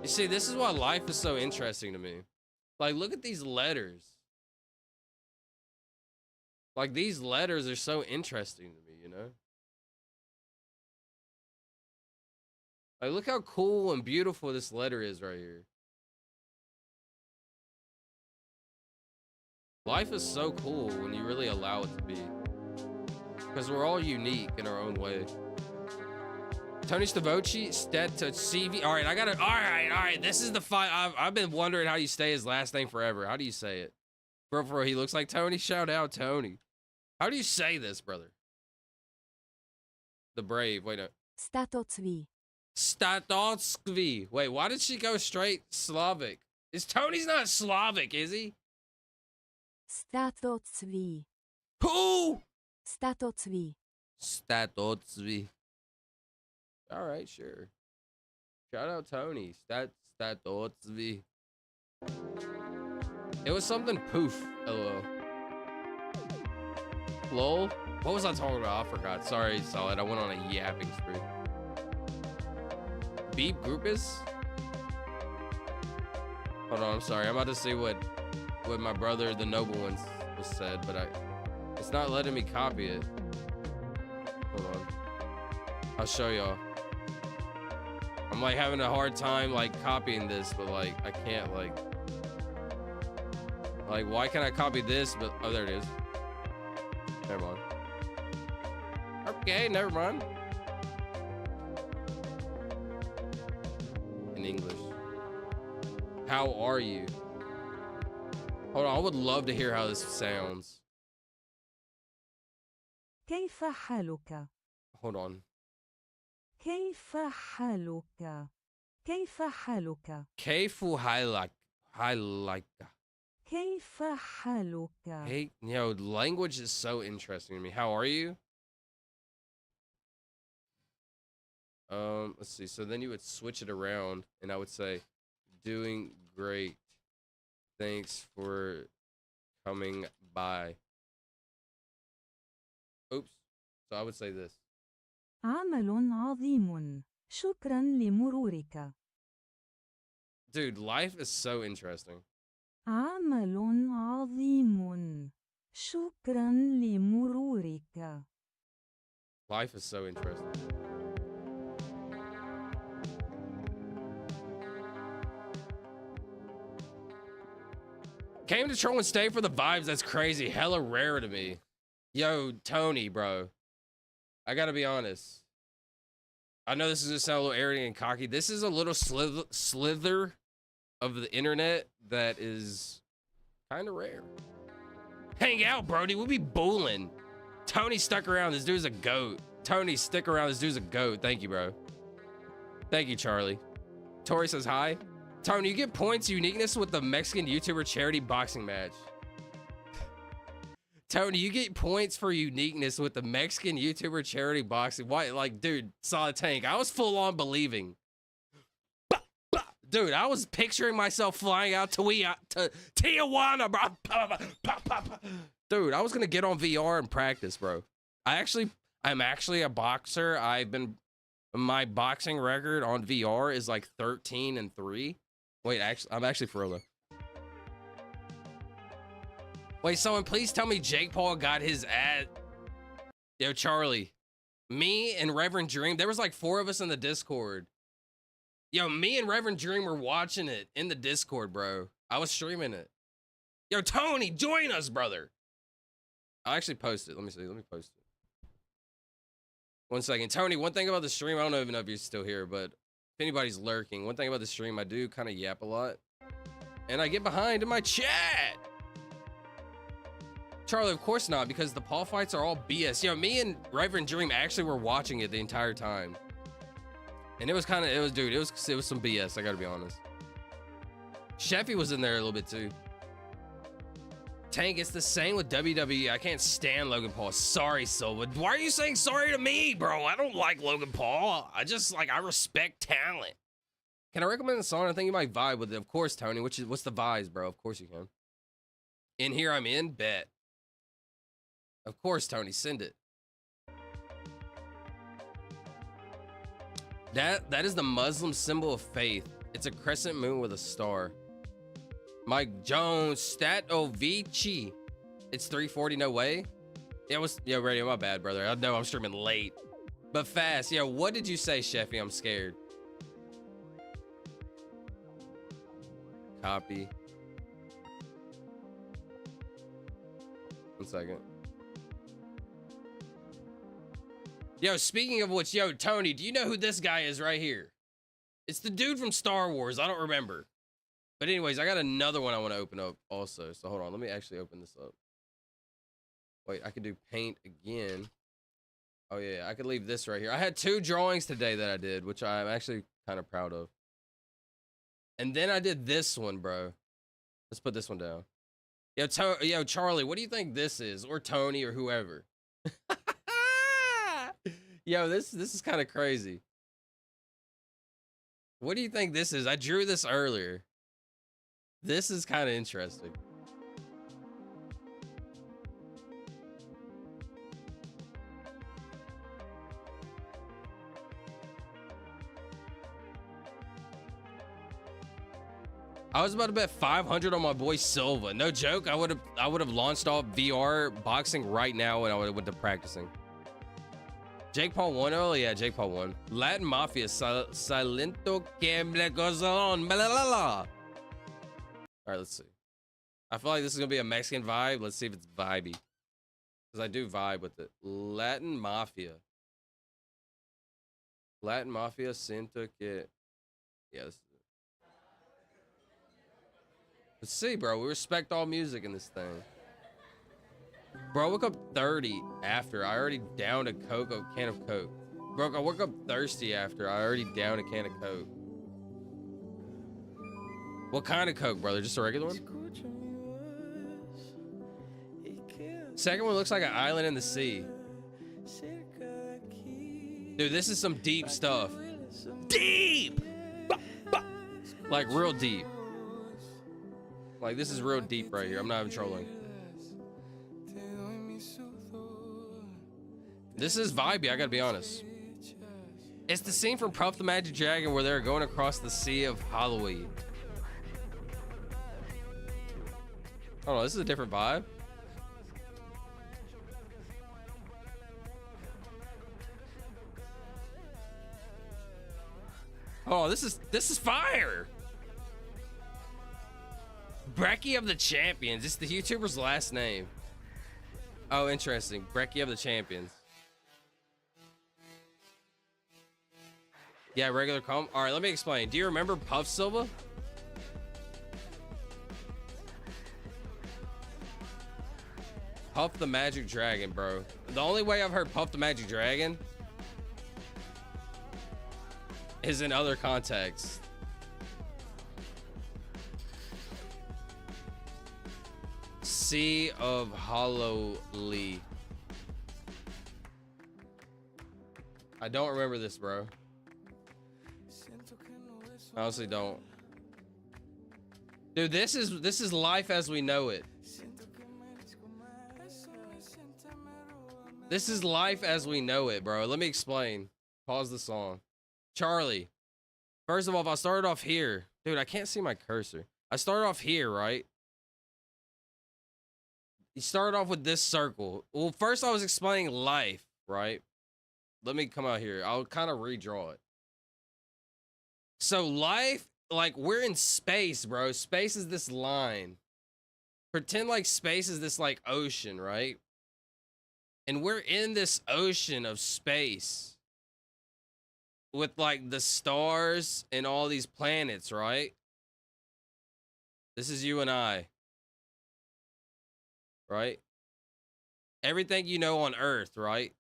You see, this is why life is so interesting to me. Like, look at these letters. Like, these letters are so interesting to me, you know? Like, look how cool and beautiful this letter is right here. Life is so cool when you really allow it to be. Because we're all unique in our own way. Tony Stavoci, Stet to CV. All right, I gotta. All right. This is the fight. I've been wondering how you say his last name forever. How do you say it? For he looks like Tony. Shout out Tony. How do you say this, brother? The Brave. Wait, no. Statotsvi. Statotsvi. Wait, why did she go straight Slavic? Tony's not Slavic, is he? Statotsvi. Who? Statotsvi. Statotsvi. All right, sure. Shout out Tony. Statotsvi. It was something poof. LOL. Lol. What was I talking about? I forgot. Sorry, Solid. I went on a yapping spree. Beep Groupus? Hold on, I'm sorry. I'm about to see what my brother, the noble ones, was said, but it's not letting me copy it. Hold on. I'll show y'all. I'm like having a hard time like copying this, but like I can't like why can't I copy this? But oh, there it is. Never mind. Okay, never mind. In English. How are you? Hold on, I would love to hear how this sounds. كيف حالك؟ Hold on. كيف حالك؟ كيف حالك؟ كيف حالك؟ كيف حالك؟ Hey, language is so interesting to me. How are you? Let's see. So then you would switch it around, and I would say, doing great. Thanks for coming by. Oops. So I would say this. عمل عظيم. شكرا لمرورك. Dude, life is so interesting. عمل عظيم. شكرا لمرورك. Life is so interesting. Came to troll and stay for the vibes. That's crazy. Hella rare to me. Yo, Tony, bro. I gotta be honest. I know this is gonna sound a little arrogant and cocky. This is a little slither of the internet that is kind of rare. Hang out, Brody. We'll be booling. Tony stuck around. This dude's a goat. Tony, stick around. This dude's a goat. Thank you, bro. Thank you, Charlie. Tori says hi. Tony, you get points uniqueness with the Mexican YouTuber charity boxing match. Tony, you get points for uniqueness with the Mexican YouTuber charity boxing. Why, like, dude, Solid Tank, I was full on believing. Dude, I was picturing myself flying out to Tijuana, bro. Dude, I was gonna get on VR and practice, bro. I'm actually a boxer. My boxing record on VR is like 13-3. Wait, I'm actually for real though. Wait, someone please tell me Jake Paul got his ad. Yo, Charlie, me and Reverend Dream, there was like 4 of us in the Discord. Yo, me and Reverend Dream were watching it in the Discord, bro. I was streaming it. Yo, Tony, join us, brother. I'll actually post it. Let me see. Let me post it. 1 second. Tony, one thing about the stream, I don't even know if you're still here, but if anybody's lurking, one thing about the stream, I do kind of yap a lot. And I get behind in my chat. Charlie, of course not, because the Paul fights are all BS. Yo, me and Reverend Dream actually were watching it the entire time. And it was some BS, I gotta be honest. Sheffy was in there a little bit too. Tank, it's the same with WWE. I can't stand Logan Paul. Sorry, Silva. Why are you saying sorry to me, bro? I don't like Logan Paul. I respect talent. Can I recommend a song? I think you might vibe with it. Of course, Tony. What's the vibes, bro? Of course you can. In Here I'm In, bet. Of course, Tony, send it. That is the Muslim symbol of faith. It's a crescent moon with a star. Mike Jones, Statovici. It's 3:40, no way. Yeah, Radio, my bad, brother. I know I'm streaming late. But fast. Yeah, what did you say, Sheffy? I'm scared. Copy. 1 second. Yo, speaking of which, yo, Tony, do you know who this guy is right here? It's the dude from Star Wars. I don't remember. But anyways, I got another one I want to open up also. So hold on. Let me actually open this up. Wait, I could do paint again. Oh, yeah. I could leave this right here. I had 2 drawings today that I did, which I'm actually kind of proud of. And then I did this one, bro. Let's put this one down. Yo, Charlie, what do you think this is? Or Tony or whoever. Yo, this is kind of crazy. What do you think this is? I drew this earlier. This is kind of interesting. I was about to bet 500 on my boy Silva. No joke. I would have launched off VR boxing right now when I would have went to practicing. Jake Paul won. Oh yeah, Jake Paul won. Latin Mafia, Silento que me goes on. All right, let's see. I feel like this is gonna be a Mexican vibe. Let's see if it's vibey, because I do vibe with it. Latin Mafia, siento que. Yeah, this is it. Let's see, bro. We respect all music in this thing. Bro, I woke up 30 after. I already downed a can of Coke. Bro, I woke up thirsty after. I already downed a can of Coke. What kind of Coke, brother? Just a regular one? Second one looks like an island in the sea. Dude, this is some deep stuff. Deep! Like, real deep. Like, this is real deep right here. I'm not even trolling. This is vibey, I gotta be honest. It's the scene from Puff the Magic Dragon where they're going across the Sea of Halloween. Oh no, this is a different vibe. Oh, this is fire. Brecky of the Champions. It's the YouTuber's last name. Oh, interesting. Brecky of the Champions. Yeah, regular comb. All right, let me explain. Do you remember Puff Silva? Puff the Magic Dragon, bro. The only way I've heard Puff the Magic Dragon is in other contexts. Sea of Hollowly. I don't remember this, bro. I honestly don't. Dude, this is life as we know it. This is life as we know it, bro. Let me explain. Pause the song. Charlie. First of all, if I started off here, dude, I can't see my cursor. I started off here, right? You started off with this circle. Well, first I was explaining life, right? Let me come out here. I'll kind of redraw it. So life, like we're in space, bro. Space is this line. Pretend like space is this like ocean, right? And we're in this ocean of space with like the stars and all these planets, right? This is you and I, right? Everything you know on Earth, right?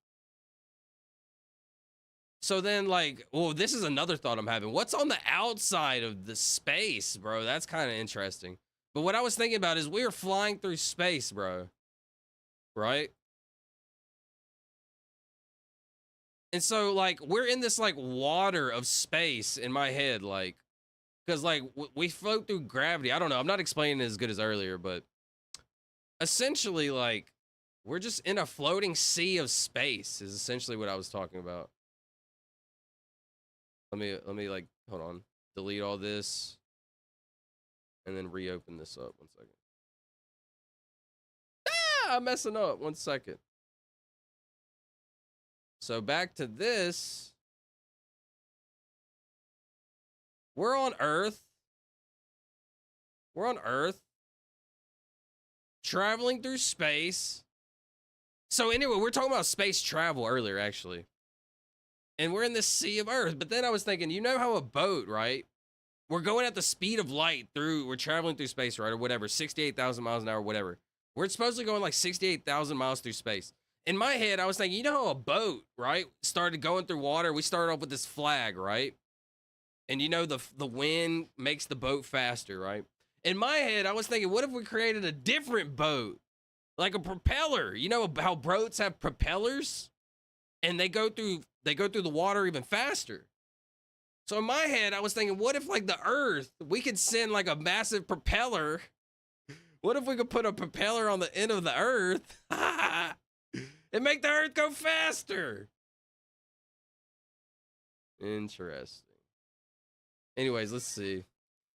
So then like, well, this is another thought I'm having. What's on the outside of the space, bro? That's kind of interesting. But what I was thinking about is we were flying through space, bro. Right? And so like, we're in this like water of space in my head, like, because like we float through gravity. I don't know. I'm not explaining it as good as earlier, but essentially like we're just in a floating sea of space is essentially what I was talking about. Let me like, hold on, delete all this and then reopen this up. 1 second. Ah, I'm messing up. 1 second. So back to this. We're on Earth. We're on Earth. Traveling through space. So anyway, we're talking about space travel earlier, actually. And we're in this sea of Earth. But then I was thinking, you know how a boat, right? We're going at the speed of light through, we're traveling through space, right? Or whatever, 68,000 miles an hour, whatever. We're supposedly going like 68,000 miles through space. In my head, I was thinking, you know how a boat, right? Started going through water. We started off with this flag, right? And you know, the wind makes the boat faster, right? In my head, I was thinking, what if we created a different boat? Like a propeller. You know how boats have propellers? And they go through the water even faster. So in my head, I was thinking, what if like the Earth, we could send like a massive propeller. What if we could put a propeller on the end of the Earth and make the Earth go faster? Interesting. Anyways, let's see.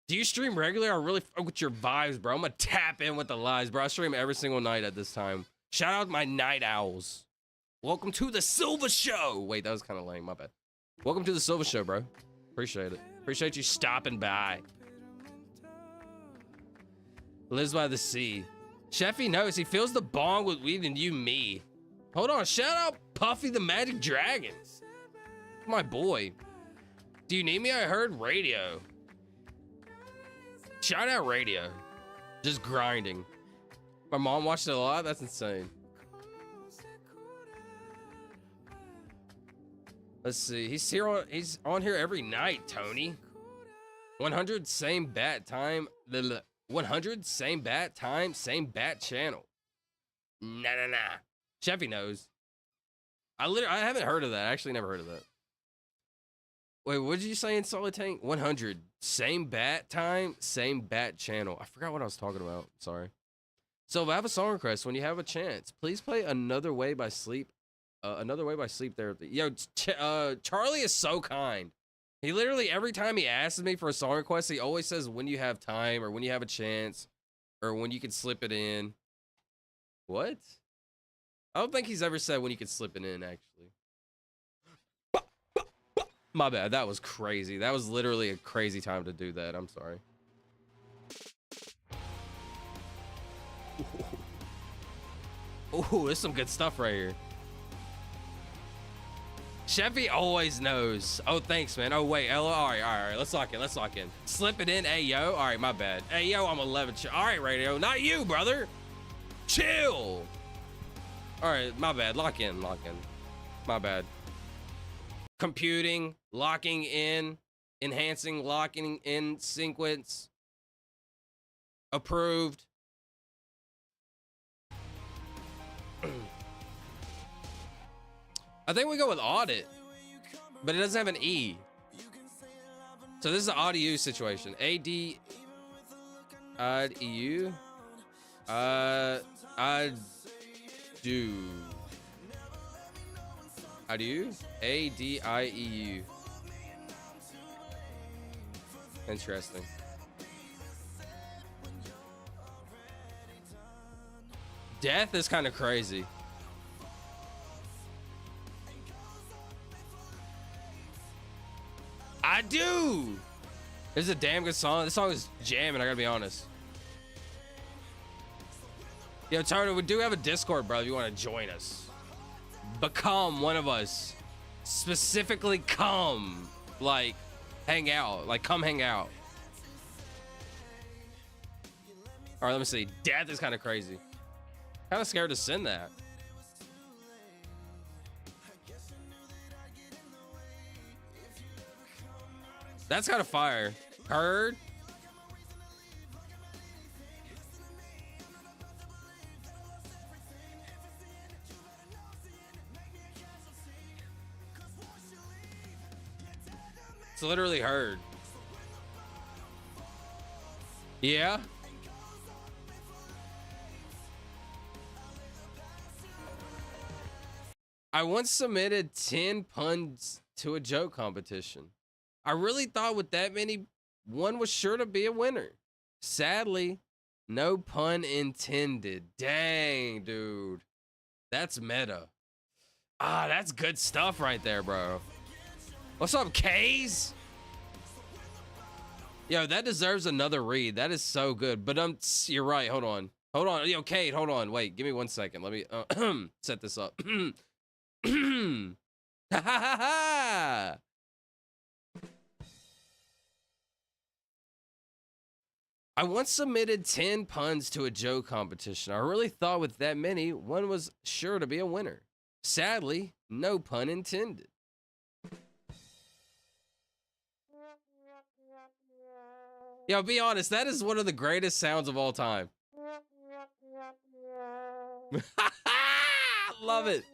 Do you stream regularly? I really fuck with your vibes, bro. I'm gonna tap in with the lives, bro. I stream every single night at this time. Shout out my night owls. Welcome to the Silver Show. Wait, that was kind of lame. My bad. Welcome to the Silver Show, bro. Appreciate it. Appreciate you stopping by. Lives by the sea. Sheffy knows. He feels the bond with weed and you, me. Hold on. Shout out Puffy the Magic Dragon. My boy. Do you need me? I heard radio. Shout out radio. Just grinding. My mom watched it a lot. That's insane. Let's see. He's on here every night, Tony. 100 same bat time. 100 same bat time, same bat channel. Nah. Sheffy knows. I haven't heard of that. I actually never heard of that. Wait, what did you say in Solid Tank? 100 same bat time, same bat channel. I forgot what I was talking about. Sorry. So if I have a song request, when you have a chance, please play Another Way by Sleep. Another Way by Sleep Therapy. Yo, Charlie is so kind. He literally, every time he asks me for a song request, he always says when you have time or when you have a chance or when you can slip it in. What? I don't think he's ever said when you can slip it in, actually. My bad. That was crazy. That was literally a crazy time to do that. I'm sorry. Ooh, there's some good stuff right here. Chevy always knows. Oh, thanks, man. Oh, wait. All right. Let's lock in. Slip it in. Hey, yo. All right, my bad. Hey, yo, I'm 11. All right, radio. Not you, brother. Chill. All right, my bad. Lock in. My bad. Computing, locking in, enhancing, locking in sequence. Approved. I think we go with audit, but it doesn't have an E. So this is an ADU situation. A-D... E-U? I do. A-D-U? A-D-I-E-U. Interesting. Death is kind of crazy. I do. This is a damn good song. This song is jamming, I gotta be honest. Yo, Turner, we do have a Discord, bro, if you want to join us. Become one of us. Specifically come. Like, hang out. Like, come hang out. Alright, let me see. Death is kind of crazy. Kind of scared to send that. That's kind of fire. Heard? It's literally heard. Yeah. I once submitted 10 puns to a joke competition. I really thought with that many, one was sure to be a winner. Sadly, no pun intended. Dang, dude. That's meta. Ah, that's good stuff right there, bro. What's up, K's? Yo, that deserves another read. That is so good. But you're right. Hold on. Hold on. Yo, Kate, hold on. Wait, give me 1 second. Let me set this up. Ha ha ha ha. I once submitted 10 puns to a joke competition. I really thought with that many, one was sure to be a winner. Sadly, no pun intended. Yo, be honest, that is one of the greatest sounds of all time. Love it.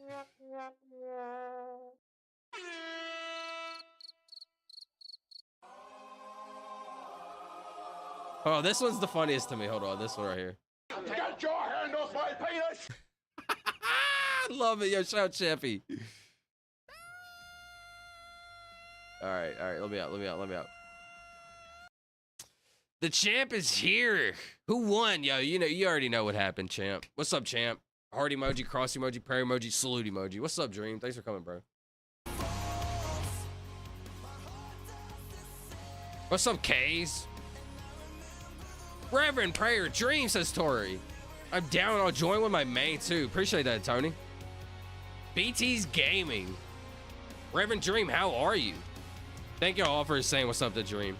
Oh, this one's the funniest to me. Hold on, this one right here. Get your hand off my penis! Love it, yo, shout Chappy. All right, let me out. The champ is here. Who won, yo? You already know what happened, champ. What's up, champ? Heart emoji, cross emoji, prayer emoji, salute emoji. What's up, Dream? Thanks for coming, bro. What's up, K's? Reverend Prayer Dream, says Tori. I'm down. I'll join with my main too. Appreciate that, Tony. BT's Gaming. Reverend Dream, how are you? Thank you all for saying what's up to Dream.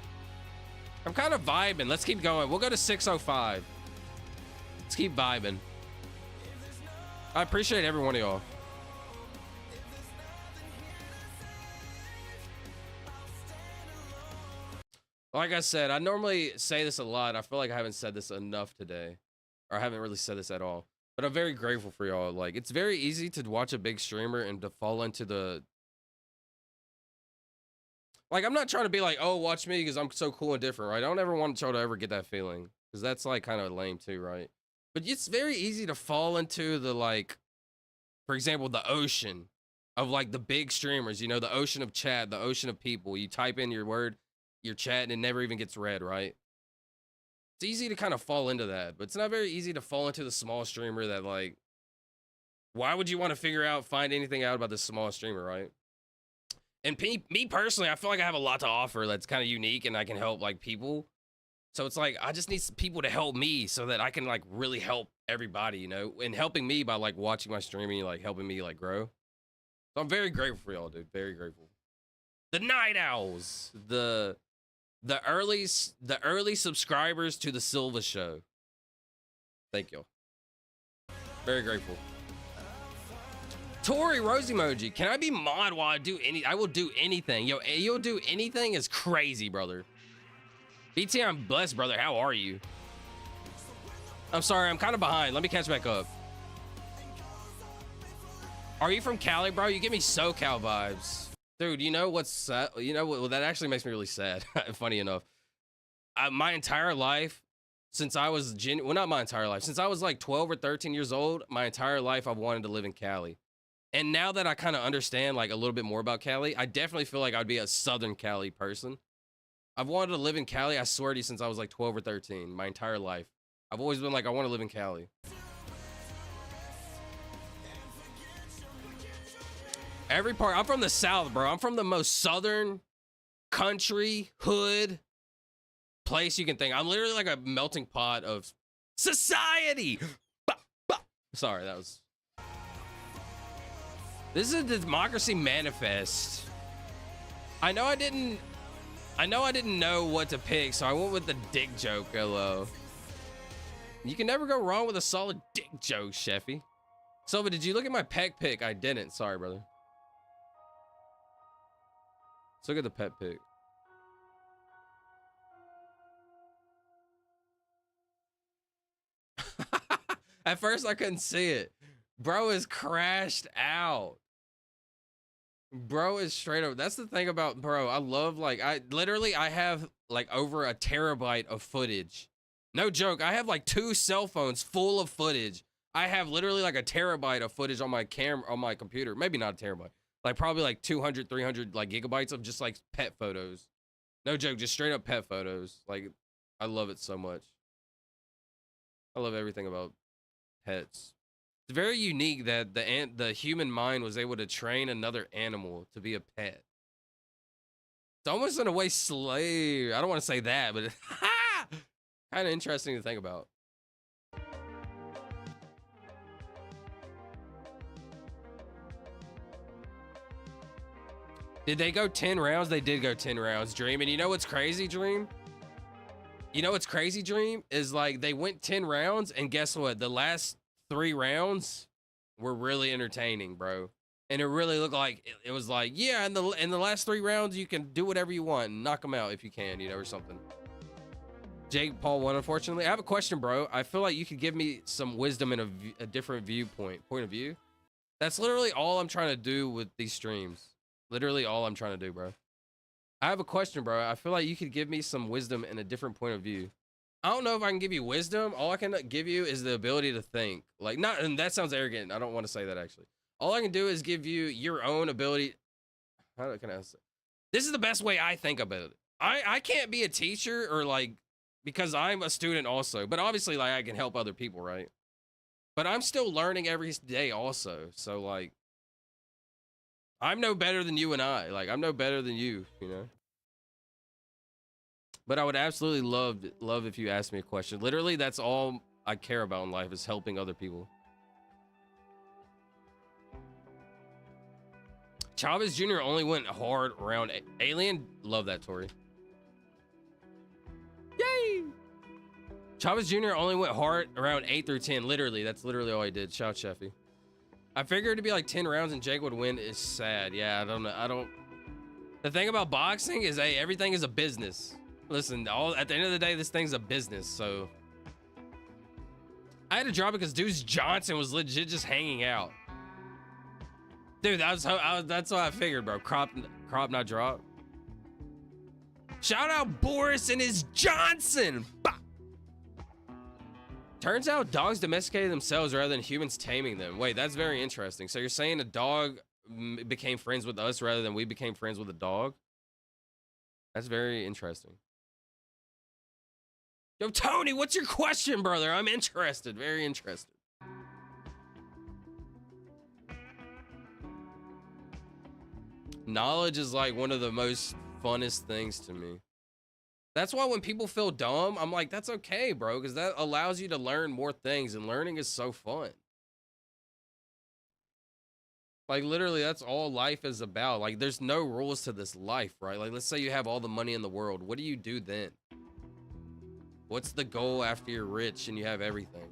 I'm kind of vibing. Let's keep going. We'll go to 605. Let's keep vibing. I appreciate every one of y'all. Like I said, I normally say this a lot. I feel like I haven't said this enough today. Or I haven't really said this at all. But I'm very grateful for y'all. Like, it's very easy to watch a big streamer and to fall into the... Like, I'm not trying to be like, oh, watch me because I'm so cool and different, right? I don't ever want y'all to ever get that feeling. Because that's, like, kind of lame too, right? But it's very easy to fall into the, like... For example, the ocean of, like, the big streamers. You know, the ocean of chat, the ocean of people. You type in your word... your chat and it never even gets read, right? It's easy to kind of fall into that, but it's not very easy to fall into the small streamer that, like, why would you want to find anything out about this small streamer, right? And me personally, I feel like I have a lot to offer that's kind of unique and I can help, like, people. So it's like, I just need some people to help me so that I can, like, really help everybody, you know? And helping me by, like, watching my streaming, like, helping me, like, grow. So I'm very grateful for y'all, dude. Very grateful. The Night Owls, the early subscribers to the Silva Show. Thank you. Very grateful. Tori Rose emoji. Can I be mod while I will do anything. Yo, you'll do anything is crazy, brother. BT, I'm blessed, brother. How are you? I'm sorry, I'm kind of behind. Let me catch back up. Are you from Cali, bro? You give me SoCal vibes. Dude, you know what's sad? You know what? Well, that actually makes me really sad. Funny enough. My entire life, since I was, well, not my entire life, since I was like 12 or 13 years old, my entire life I've wanted to live in Cali. And now that I kind of understand like a little bit more about Cali, I definitely feel like I'd be a Southern Cali person. I've wanted to live in Cali, I swear to you, since I was like 12 or 13, my entire life. I've always been like, I want to live in Cali. Every part, I'm from the South, bro. I'm from the most Southern country, hood place you can think. I'm literally like a melting pot of society. Sorry, that was... This is a Democracy Manifest. I know I didn't know what to pick, so I went with the dick joke, hello. You can never go wrong with a solid dick joke, Sheffy. Silva, did you look at my pet pic? I didn't. Sorry, brother. Let's look at the pet pic. At first, I couldn't see it. Bro is crashed out. Bro is straight up. That's the thing about bro. I love like I have like over a terabyte of footage. No joke. I have like 2 cell phones full of footage. I have literally like a terabyte of footage on my camera on my computer. Maybe not a terabyte. Like probably like 200, 300 like gigabytes of just like pet photos. No joke. Just straight up pet photos. Like I love it so much. I love everything about pets. It's very unique that the human mind was able to train another animal to be a pet. It's almost in a way slave. I don't want to say that, but kind of interesting to think about. Did they go 10 rounds? They did go 10 rounds, Dream. And you know what's crazy, Dream? You know what's crazy, Dream? Is like they went 10 rounds, and guess what? The last 3 rounds were really entertaining, bro. And it really looked like it was like, yeah, in the last 3 rounds you can do whatever you want and knock them out if you can, you know, or something. Jake Paul won, unfortunately. I have a question, bro. I feel like you could give me some wisdom and a different point of view. That's literally all I'm trying to do with these streams. Literally all I'm trying to do, bro. I have a question, bro. I feel like you could give me some wisdom and a different point of view. I don't know if I can give you wisdom. All I can give you is the ability to think. Like, not, and that sounds arrogant. I don't want to say that, actually. All I can do is give you your own ability. How can I say? This is the best way I think about it. I can't be a teacher or like, because I'm a student also, but obviously like I can help other people, right? But I'm still learning every day also. So like, I'm no better than you and I. Like, I'm no better than you, you know? But I would absolutely love if you asked me a question. Literally, that's all I care about in life is helping other people. Chavez Jr. only went hard around Alien. Love that, Tori. Yay! Chavez Jr. only went hard around 8 through 10. Literally, that's literally all he did. Shout Sheffy. I figured it'd be like 10 rounds and Jake would win. Is sad. Yeah, I don't know. The thing about boxing is, hey, everything is a business. Listen, at the end of the day, this thing's a business, so. I had to drop it because Deuce Johnson was legit just hanging out. Dude, that's what I figured, bro. Crop not drop. Shout out Boris and his Johnson. Bah! Turns out dogs domesticated themselves rather than humans taming them. Wait, that's very interesting. So you're saying a dog became friends with us rather than we became friends with a dog? That's very interesting. Yo, Tony, what's your question, brother? I'm interested. Very interested. Knowledge is like one of the most funnest things to me. That's why when people feel dumb, I'm like, that's okay, bro, because that allows you to learn more things, and learning is so fun. Like, literally, that's all life is about. Like, there's no rules to this life, right? Like, let's say you have all the money in the world. What do you do then? What's the goal after you're rich and you have everything?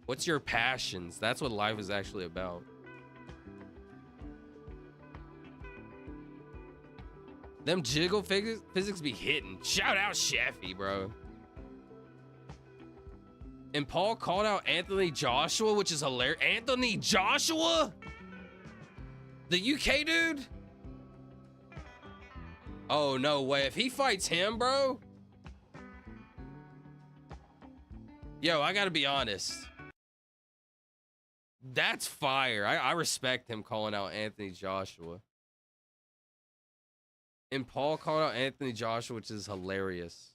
What's your passions? That's what life is actually about. Them jiggle physics be hitting. Shout out Sheffy, bro. And Paul called out Anthony Joshua, which is hilarious. Anthony Joshua? The UK dude? Oh, no way. If he fights him, bro. Yo, I gotta be honest. That's fire. I respect him calling out Anthony Joshua. And Paul called out Anthony Joshua, which is hilarious.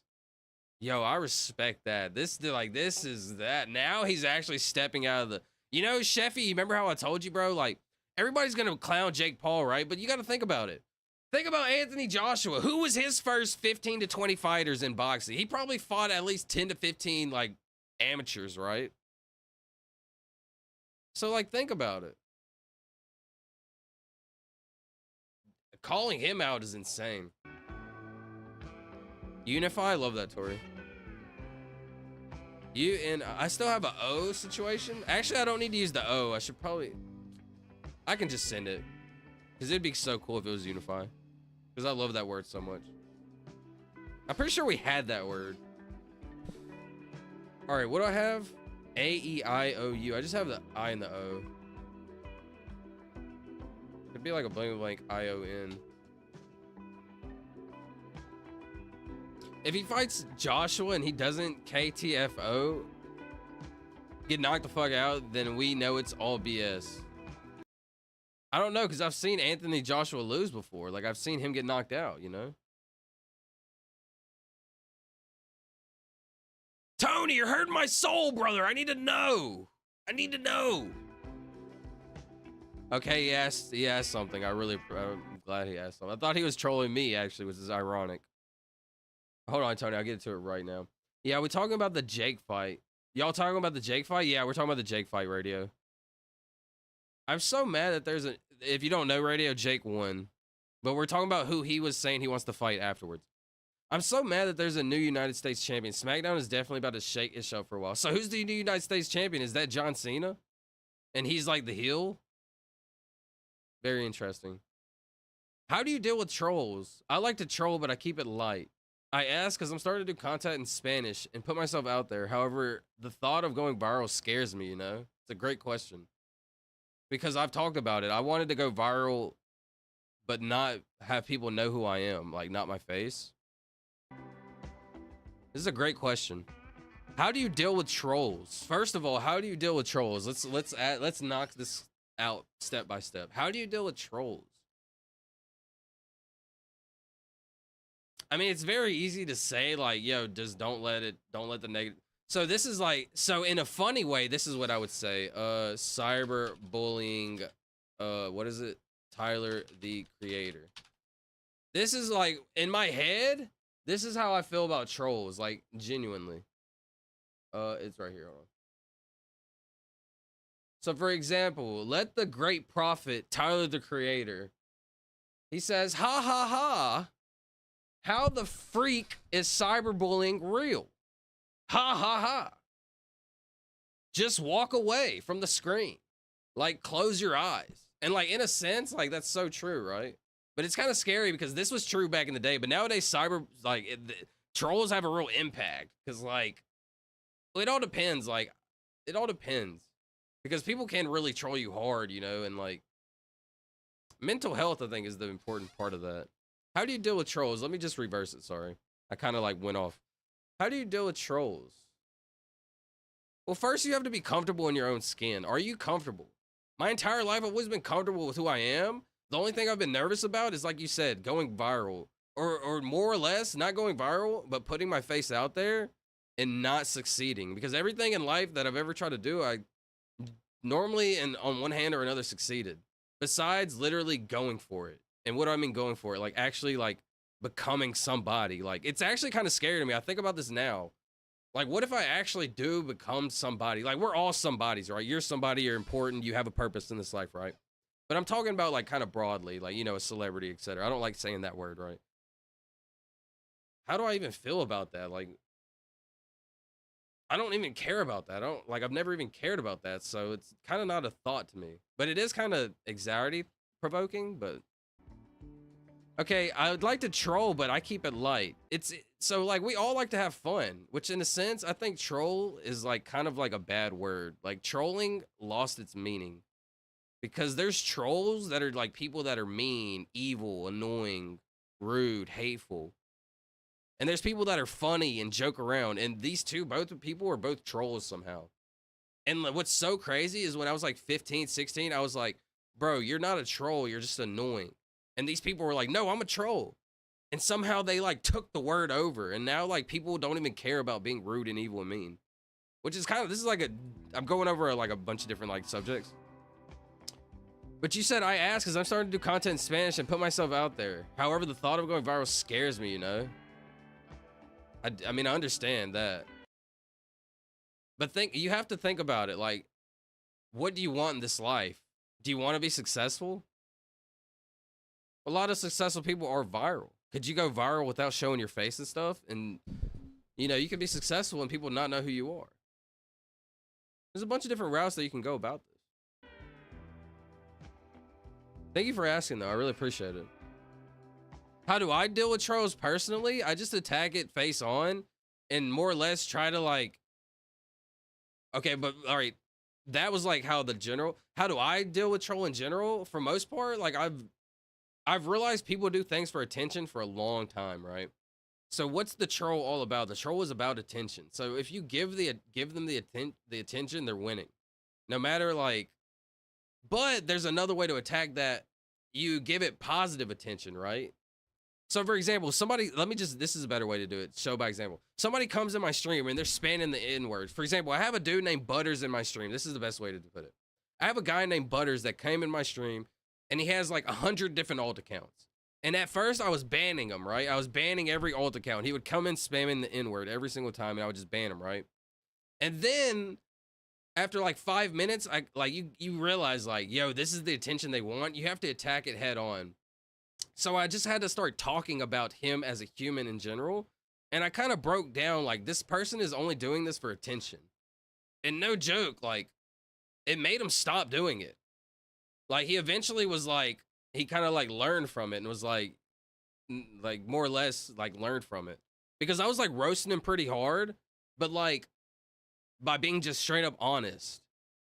Yo, I respect that. This is that. Now he's actually stepping out of the... You know, Sheffy, you remember how I told you, bro? Like, everybody's going to clown Jake Paul, right? But you got to think about it. Think about Anthony Joshua. Who was his first 15 to 20 fighters in boxing? He probably fought at least 10 to 15, like, amateurs, right? So, like, think about it. Calling him out is insane. Unify, I love that, Tori. You and I still have a O situation. Actually, I don't need to use the O. I should probably... I can just send it. Because it'd be so cool if it was Unify. Because I love that word so much. I'm pretty sure we had that word. Alright, what do I have? A-E-I-O-U. I just have the I and the O. Could be like a blank I-O-N. If he fights Joshua and he doesn't KTFO, get knocked the fuck out, then we know it's all BS. I don't know, because I've seen Anthony Joshua lose before. Like, I've seen him get knocked out, you know? Tony, you're hurting my soul, brother. I need to know. I need to know. Okay, he asked something. I'm glad he asked something. I thought he was trolling me, actually, which is ironic. Hold on, Tony. I'll get to it right now. Yeah, we're talking about the Jake fight. Y'all talking about the Jake fight? Yeah, we're talking about the Jake fight, Radio. I'm so mad that there's a... If you don't know, Radio, Jake won. But we're talking about who he was saying he wants to fight afterwards. I'm so mad that there's a new United States champion. SmackDown is definitely about to shake its show for a while. So who's the new United States champion? Is that John Cena? And he's like the heel? Very interesting. How do you deal with trolls? I like to troll, but I keep it light. I ask because I'm starting to do content in Spanish and put myself out there. However, the thought of going viral scares me, you know? It's a great question. Because I've talked about it. I wanted to go viral, but not have people know who I am. Like, not my face. This is a great question. How do you deal with trolls? First of all, how do you deal with trolls? Let's knock this out step by step. How do you deal with trolls? I mean, it's very easy to say, like, yo, just don't let the negative. So this is like, so in a funny way, this is what I would say. Cyberbullying, what is it? Tyler, the Creator. This is like, in my head, this is how I feel about trolls, like, genuinely. It's right here, hold on. So for example, let the great prophet, Tyler, the Creator, he says, ha ha ha. How the freak is cyberbullying real? Ha ha ha. Just walk away from the screen. Like, close your eyes. And like, in a sense, like, that's so true, right? But it's kind of scary because this was true back in the day. But nowadays, trolls have a real impact. Because, like, well, it all depends. Like, it all depends. Because people can really troll you hard, you know? And, like, mental health, I think, is the important part of that. How do you deal with trolls? Let me just reverse it, sorry. I kind of, like, went off. How do you deal with trolls? Well, first, you have to be comfortable in your own skin. Are you comfortable? My entire life, I've always been comfortable with who I am. The only thing I've been nervous about is, like you said, going viral. Or more or less, not going viral, but putting my face out there and not succeeding. Because everything in life that I've ever tried to do, I normally, and on one hand or another, succeeded. Besides literally going for it. And what do I mean going for it? Like, actually, like, becoming somebody. Like, it's actually kind of scary to me. I think about this now. Like, what if I actually do become somebody? Like, we're all somebodies, right? You're somebody, you're important, you have a purpose in this life, right? But I'm talking about, like, kind of broadly, like, you know, a celebrity, etc. I don't like saying that word, right? How do I even feel about that? Like, I don't even care about that. I've never even cared about that, so it's kind of not a thought to me. But it is kind of anxiety provoking, but Okay, I would like to troll, but I keep it light. So like we all like to have fun, which in a sense, I think troll is like kind of like a bad word. Like trolling lost its meaning because there's trolls that are like people that are mean, evil, annoying, rude, hateful. And there's people that are funny and joke around. And these two, both people are both trolls somehow. And what's so crazy is when I was like 15, 16, I was like, bro, you're not a troll. You're just annoying. And these people were like, no, I'm a troll. And somehow they like took the word over. And now like people don't even care about being rude and evil and mean. Which is kind of, this is like I'm going over like a bunch of different like subjects. But you said I asked because I'm starting to do content in Spanish and put myself out there. However, the thought of going viral scares me, you know? I mean, I understand that. But you have to think about it. Like, what do you want in this life? Do you want to be successful? A lot of successful people are viral. Could you go viral without showing your face and stuff? And, you know, you could be successful and people not know who you are. There's a bunch of different routes that you can go about this. Thank you for asking, though. I really appreciate it. How do I deal with trolls personally? I just attack it face on and more or less try to like, okay, but all right. That was like how do I deal with troll in general? For most part, like I've realized people do things for attention for a long time, right? So what's the troll all about? The troll is about attention. So if you give them the attention, they're winning. No matter like, but there's another way to attack that. You give it positive attention, right? So for example, this is a better way to do it. Show by example. Somebody comes in my stream and they're spamming the N-word. For example, I have a dude named Butters in my stream. This is the best way to put it. I have a guy named Butters that came in my stream and he has like 100 different alt accounts. And at first I was banning him, right? I was banning every alt account. He would come in spamming the N-word every single time and I would just ban him, right? And then after like 5 minutes, you realize like, yo, this is the attention they want. You have to attack it head on. So I just had to start talking about him as a human in general. And I kind of broke down like this person is only doing this for attention. And no joke, like it made him stop doing it. Like he eventually was like, he kind of like learned from it and was like more or less like learned from it. Because I was like roasting him pretty hard, but like by being just straight up honest.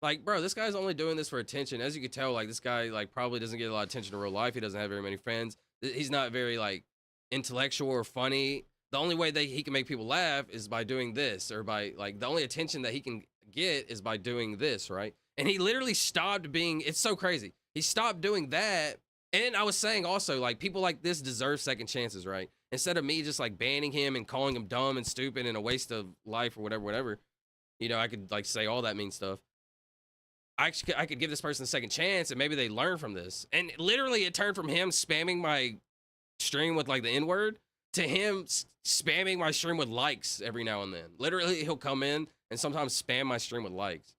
Like, bro, this guy's only doing this for attention. As you can tell, like, this guy, like, probably doesn't get a lot of attention in real life. He doesn't have very many friends. He's not very, like, intellectual or funny. The only way that he can make people laugh is by doing this. Or by, like, the only attention that he can get is by doing this, right? And he literally stopped being, it's so crazy. He stopped doing that. And I was saying also, like, people like this deserve second chances, right? Instead of me just, like, banning him and calling him dumb and stupid and a waste of life or whatever. You know, I could, like, say all that mean stuff. I could give this person a second chance and maybe they learn from this. And literally it turned from him spamming my stream with like the N-word to him spamming my stream with likes every now and then. Literally he'll come in and sometimes spam my stream with likes.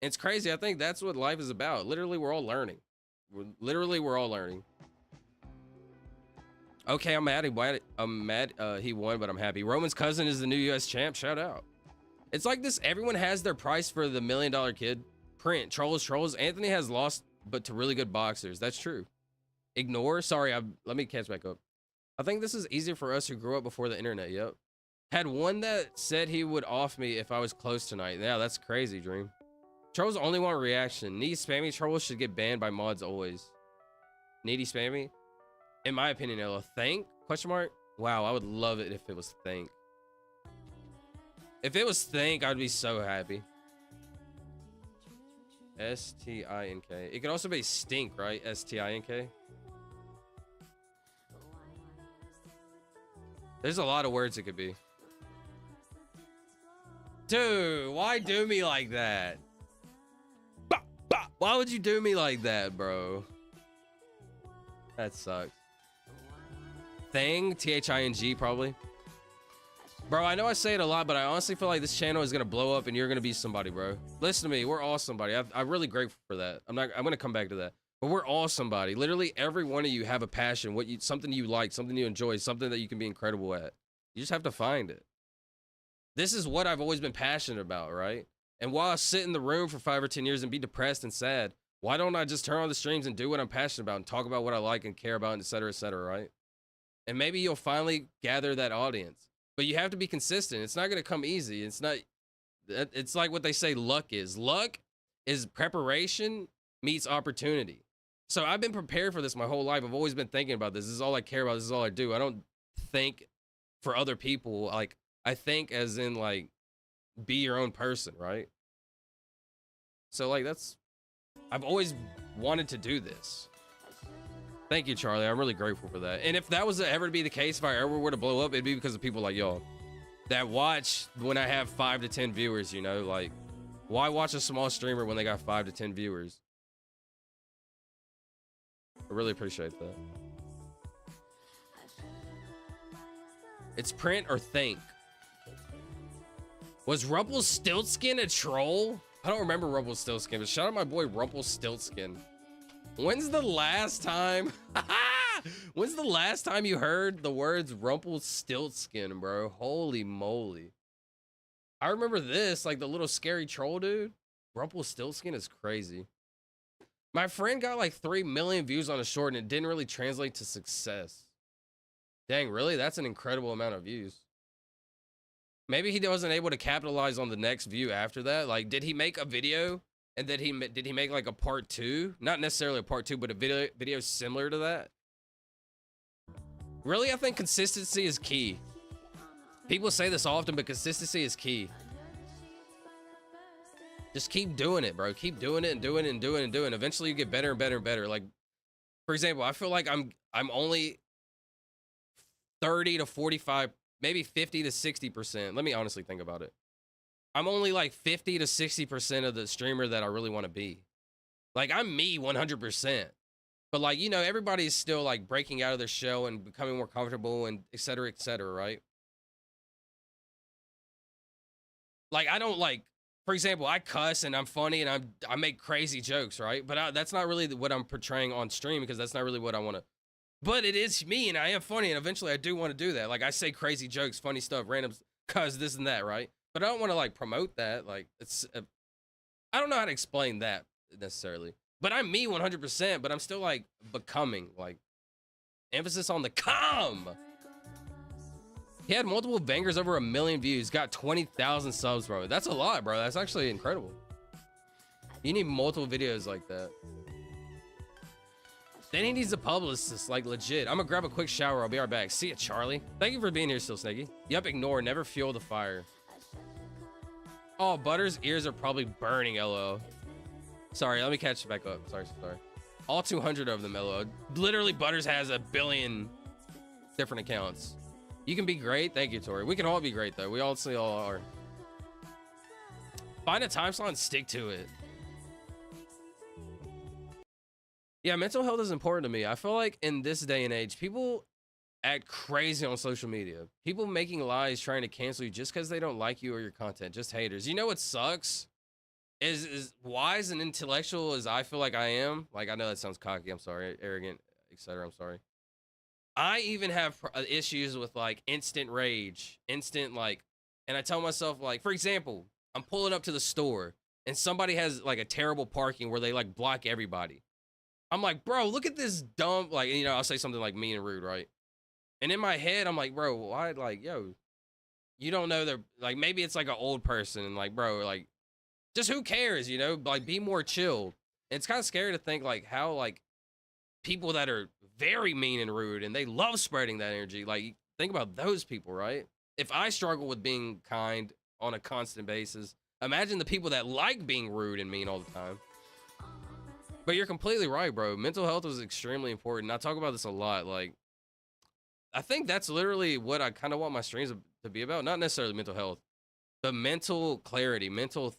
And it's crazy. I think that's what life is about. Literally we're all learning. We're all learning. Okay, I'm mad he won, but I'm happy. Roman's cousin is the new US champ. Shout out. It's like this. Everyone has their price for the $1 Million Kid. Print trolls. Anthony has lost, but to really good boxers. That's true. Ignore. Sorry, let me catch back up. I think this is easier for us who grew up before the internet. Yep. Had one that said he would off me if I was close tonight. Yeah, that's crazy, Dream. Trolls only want reaction. Needy spammy trolls should get banned by mods always. Needy spammy? In my opinion, Ella. Thank? Question mark? Wow, I would love it if it was Thank. If it was Thank, I'd be so happy. S-T-I-N-K. It could also be Stink, right? S-T-I-N-K. There's a lot of words it could be. Dude, why do me like that? Why would you do me like that, bro? That sucks. Thing, T-H-I-N-G, probably. Bro, I know I say it a lot, but I honestly feel like this channel is gonna blow up and you're gonna be somebody, bro. Listen to me, we're all somebody. I'm really grateful for that. I'm gonna come back to that. But we're all somebody. Literally every one of you have a passion, something you like, something you enjoy, something that you can be incredible at. You just have to find it. This is what I've always been passionate about, right? And while I sit in the room for 5 or 10 years and be depressed and sad, why don't I just turn on the streams and do what I'm passionate about and talk about what I like and care about, and et cetera, right? and maybe you'll finally gather that audience. But you have to be consistent. It's not going to come easy. It's like what they say luck is. Luck is preparation meets opportunity. So I've been prepared for this my whole life. I've always been thinking about this. This is all I care about. This is all I do. I don't think for other people. Like, I think as in, like, be your own person, right? So, like, I've always wanted to do this. Thank you, Charlie. I'm really grateful for that. And if that was ever to be the case, if I ever were to blow up, it'd be because of people like y'all that watch when I have 5 to 10 viewers, you know? Like, why watch a small streamer when they got 5 to 10 viewers? I really appreciate that. It's print or think. Was Rumpelstiltskin a troll? I don't remember Rumpelstiltskin, but shout out my boy Rumpelstiltskin. When's the last time? When's the last time you heard the words Rumpelstiltskin, bro? Holy moly. I remember this, like the little scary troll dude. Rumpelstiltskin is crazy. My friend got like 3 million views on a short and it didn't really translate to success. Dang, really? That's an incredible amount of views. Maybe he wasn't able to capitalize on the next view after that. Like, did he make a video and did he make like a part 2? Not necessarily a part 2, but a video similar to that. Really, I think consistency is key. People say this often, but consistency is key. Just keep doing it, bro. Keep doing it and doing it and doing it and doing it. Eventually you get better and better and better. Like, for example, I feel like I'm only 30 to 45, maybe 50 to 60%. Let me honestly think about it. I'm only like 50 to 60% of the streamer that I really want to be. Like, I'm me 100%. But like, you know, everybody's still like breaking out of their shell and becoming more comfortable and et cetera, right? Like, I don't like, for example, I cuss and I'm funny and I make crazy jokes, right? But that's not really what I'm portraying on stream because that's not really what I want to. But it is me and I am funny and eventually I do want to do that. Like, I say crazy jokes, funny stuff, random cuz this and that, right? But I don't want to like promote that. Like, I don't know how to explain that necessarily. But I'm me 100%, but I'm still like becoming, like, emphasis on the calm. He had multiple bangers over 1 million views, got 20,000 subs, bro. That's a lot, bro. That's actually incredible. You need multiple videos like that. Then he needs a publicist, like legit. I'm gonna grab a quick shower. I'll be right back. See ya, Charlie. Thank you for being here still, Snaggy. Yep, ignore. Never fuel the fire. Oh, Butter's ears are probably burning, LO. Sorry, let me catch you back up. Sorry. All 200 of them, LO. Literally, Butters has 1 billion different accounts. You can be great. Thank you, Tori. We can all be great, though. We all are. Find a time slot and stick to it. Yeah, mental health is important to me. I feel like in this day and age, people act crazy on social media. People making lies trying to cancel you just because they don't like you or your content. Just haters. You know what sucks? Is wise and intellectual as I feel like I am. Like, I know that sounds cocky. I'm sorry. Arrogant, etc. I'm sorry. I even have issues with like instant rage, like, and I tell myself, like, for example, I'm pulling up to the store and somebody has like a terrible parking where they like block everybody. I'm like, bro, look at this dumb, like, you know, I'll say something like mean and rude, right? And in my head, I'm like, bro, why, like, yo, you don't know they're, like, maybe it's like an old person and like, bro, like, just who cares, you know? Like, be more chill. And it's kind of scary to think like how like people that are very mean and rude and they love spreading that energy, like, think about those people, right? If I struggle with being kind on a constant basis, imagine the people that like being rude and mean all the time. But you're completely right, bro. Mental health is extremely important. I talk about this a lot. Like, I think that's literally what I kind of want my streams to be about. Not necessarily mental health, but mental clarity. Mental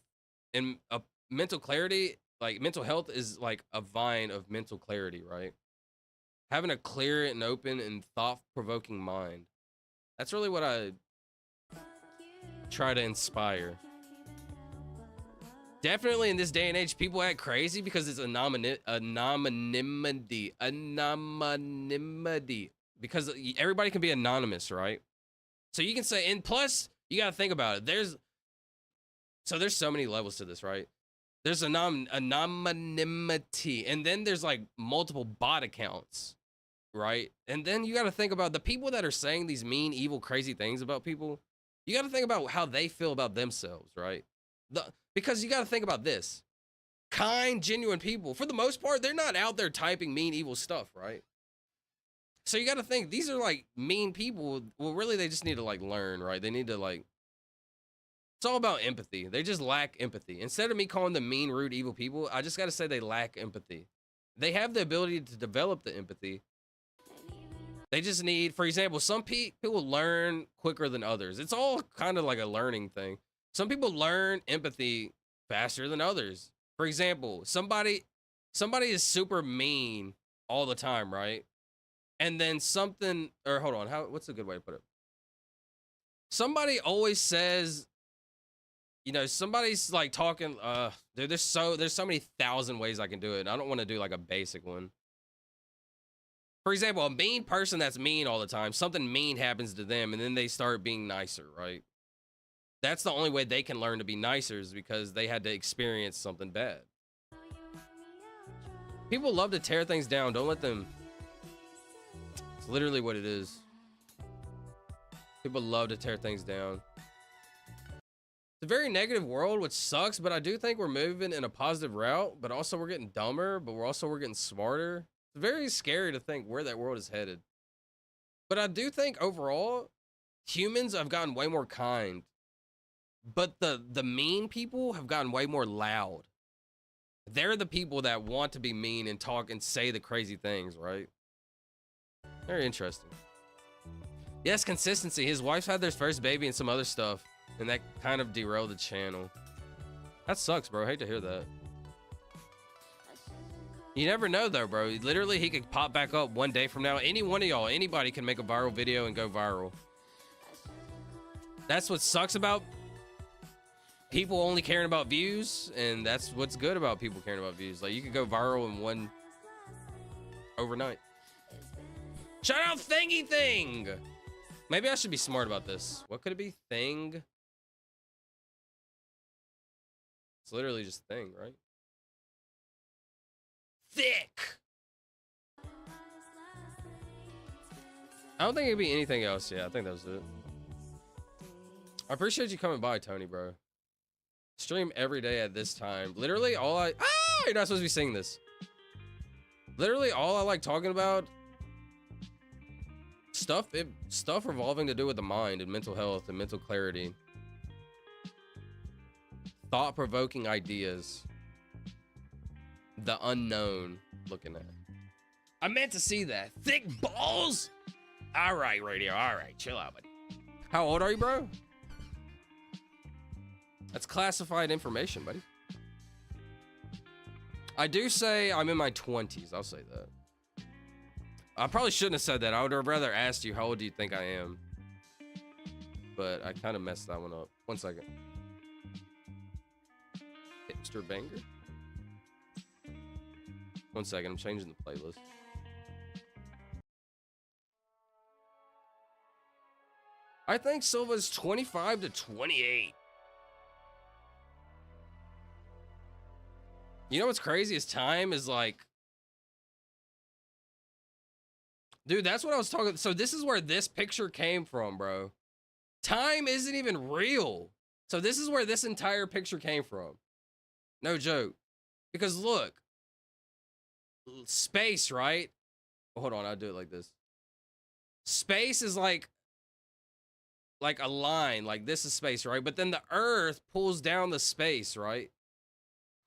clarity, like mental health is like a vine of mental clarity, right? Having a clear and open and thought-provoking mind. That's really what I try to inspire. Definitely in this day and age, people act crazy because it's anonymity. Because everybody can be anonymous, right? So you can say, and plus, you got to think about it. There's so many levels to this, right? There's anonymity, and then there's like multiple bot accounts. right? And then you got to think about the people that are saying these mean, evil, crazy things about people. You got to think about how they feel about themselves, right? Because you got to think about this. Kind, genuine people, for the most part, they're not out there typing mean, evil stuff, right? So you got to think these are like mean people. Well, really, they just need to like learn, right? They need to like, it's all about empathy. They just lack empathy. Instead of me calling them mean, rude, evil people, I just got to say they lack empathy. They have the ability to develop the empathy. They just need, for example, some people learn quicker than others. It's all kind of like a learning thing. Some people learn empathy faster than others. For example, somebody is super mean all the time, right? And then something, or hold on, what's a good way to put it? Somebody always says, you know, somebody's like talking, dude, there's so many thousand ways I can do it. I don't want to do like a basic one. For example, a mean person that's mean all the time, something mean happens to them and then they start being nicer, right? That's the only way they can learn to be nicer is because they had to experience something bad. People love to tear things down. Don't let them. It's literally what it is. People love to tear things down. It's a very negative world, which sucks, but I do think we're moving in a positive route, but also we're getting dumber, but we're getting smarter. It's very scary to think where that world is headed. But I do think overall, humans have gotten way more kind. But the mean people have gotten way more loud. They're the people that want to be mean and talk and say the crazy things, right? Very interesting. Yes, consistency. His wife's had their first baby and some other stuff, and that kind of derailed the channel. That sucks, bro. I hate to hear that. You never know, though, bro. Literally, he could pop back up one day from now. Any one of y'all, anybody can make a viral video and go viral. That's what sucks about people only caring about views, and that's what's good about people caring about views. Like, you could go viral in one overnight. Shout out Thingy Thing! Maybe I should be smart about this. What could it be? Thing? It's literally just thing, right? Thick! I don't think it'd be anything else. Yeah, I think that was it. I appreciate you coming by, Tony, bro. Stream every day at this time. Literally all I... Ah! You're not supposed to be saying this. Literally all I like talking about... Stuff revolving to do with the mind and mental health and mental clarity. Thought-provoking ideas. The unknown looking at. I meant to see that. Thick balls? All right, radio. All right, chill out, buddy. How old are you, bro? That's classified information, buddy. I do say I'm in my 20s. I'll say that. I probably shouldn't have said that. I would have rather asked you, how old do you think I am? But I kind of messed that one up. 1 second. Hipster banger. 1 second. I'm changing the playlist. I think Silva's 25 to 28. You know what's crazy is time is like... Dude, that's what I was talking... So this is where this picture came from, bro. Time isn't even real. So this is where this entire picture came from. No joke. Because look. Space, right? Hold on, I'll do it like this. Space is like a line. Like this is space, right? But then the Earth pulls down the space, right?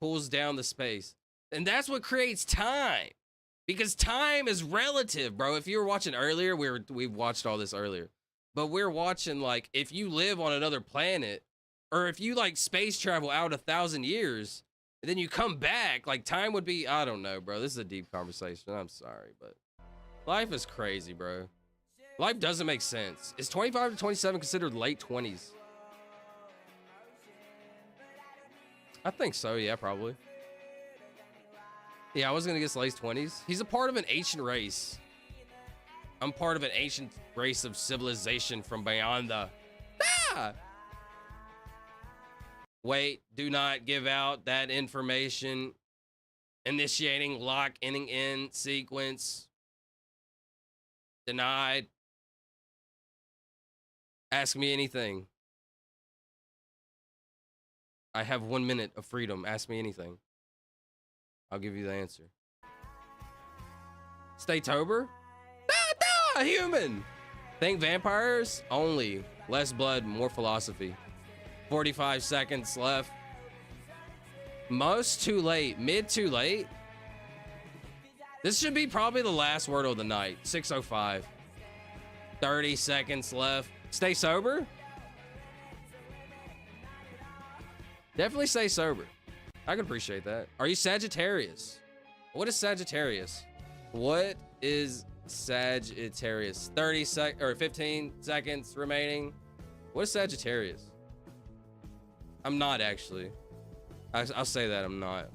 Pulls down the space. And that's what creates time. Because time is relative, bro. If you were watching earlier, we watched all this earlier. But we're watching, like, if you live on another planet, or if you, like, space travel out 1,000 years, and then you come back, like, time would be, I don't know, bro. This is a deep conversation. I'm sorry, but life is crazy, bro. Life doesn't make sense. Is 25 to 27 considered late 20s? I think so, yeah, probably. Yeah, I was gonna guess late 20s. He's a part of an ancient race. I'm part of an ancient race of civilization from beyond the... Ah! Wait, do not give out that information. Initiating lock ending in sequence. Denied. Ask me anything. I have 1 minute of freedom. Ask me anything. I'll give you the answer. Stay sober? Human. Think vampires? Only. Less blood, more philosophy. 45 seconds left. Most too late. Mid too late? This should be probably the last word of the night. 6:05. 30 seconds left. Stay sober? Definitely stay sober. I can appreciate that. Are you Sagittarius? What is Sagittarius? What is Sagittarius? 15 seconds remaining. What is Sagittarius? I'm not actually. I'll say that I'm not.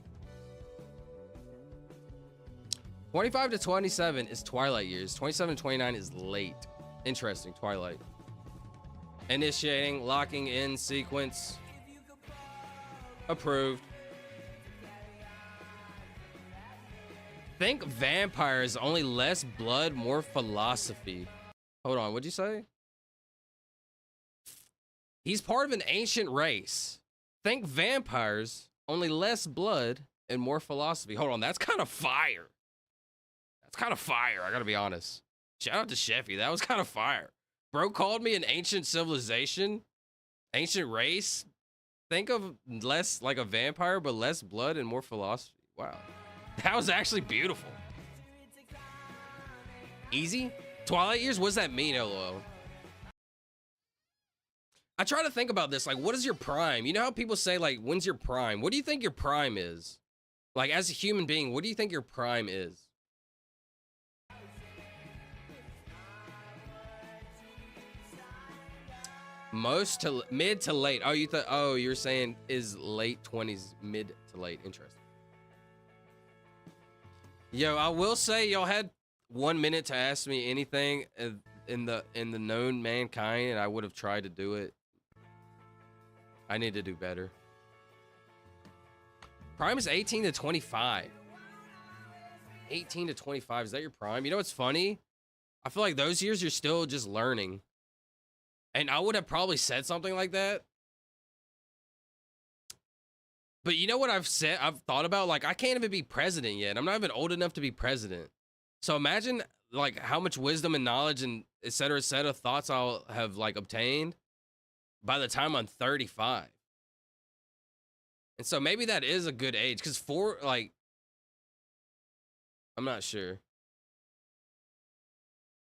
25 to 27 is twilight years. 27 to 29 is late. Interesting, twilight. Initiating, locking in sequence. Approved. Think vampires, only less blood, more philosophy. Hold on, what'd you say? He's part of an ancient race. Think vampires, only less blood and more philosophy. Hold on, that's kind of fire. That's kind of fire, I gotta be honest. Shout out to Sheffy, that was kind of fire. Bro called me an ancient civilization, ancient race. Think of less like a vampire, but less blood and more philosophy. Wow. That was actually beautiful. Easy? Twilight years? What does that mean, LOL? I try to think about this. Like, what is your prime? You know how people say, like, when's your prime? What do you think your prime is? Like, as a human being, what do you think your prime is? Most to mid to late. Oh, you thought, oh, you're saying is late 20s, mid to late. Interesting. Yo, I will say y'all had 1 minute to ask me anything in the known mankind, and I would have tried to do it. I need to do better. Prime is 18 to 25. 18 to 25, is that your prime? You know what's funny? I feel like those years you're still just learning. And I would have probably said something like that. But you know what I've thought about? Like, I can't even be president yet. I'm not even old enough to be president. So imagine, like, how much wisdom and knowledge and et cetera, thoughts I'll have, like, obtained by the time I'm 35. And so maybe that is a good age. Because I'm not sure.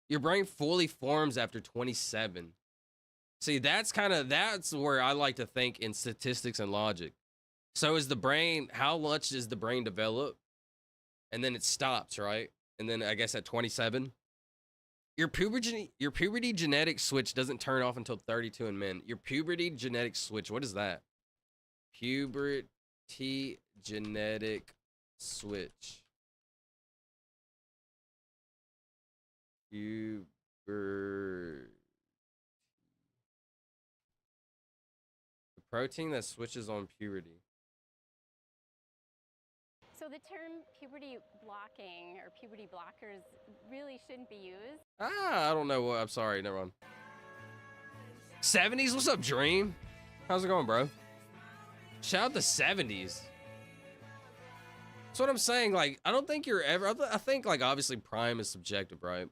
Your brain fully forms after 27. See, that's where I like to think in statistics and logic. So is the brain, how much does the brain develop? And then it stops, right? And then I guess at 27, your puberty genetic switch doesn't turn off until 32 in men. Your puberty genetic switch, what is that? Puberty genetic switch. The protein that switches on puberty. So the term puberty blocking or puberty blockers really shouldn't be used. I don't know what. I'm sorry. Never mind. 70s? What's up, Dream? How's it going, bro? Shout out the 70s. That's what I'm saying. Like, I don't think you're ever. I think, like, obviously prime is subjective, right?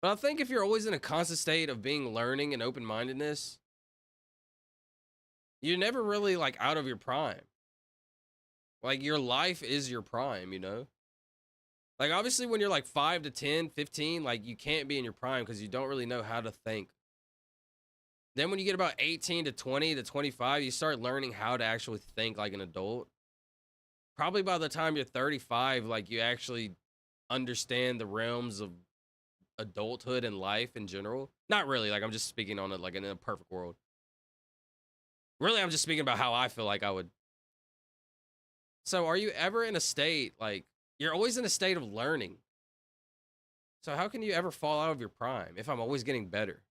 But I think if you're always in a constant state of being learning and open-mindedness, you're never really, like, out of your prime. Like, your life is your prime, you know? Like, obviously, when you're, like, 5 to 10, 15, like, you can't be in your prime because you don't really know how to think. Then when you get about 18 to 20 to 25, you start learning how to actually think like an adult. Probably by the time you're 35, like, you actually understand the realms of adulthood and life in general. Not really, like, I'm just speaking on it, like, in a perfect world. Really, I'm just speaking about how I feel like I would. So are you ever in a state, like, you're always in a state of learning. So how can you ever fall out of your prime if I'm always getting better?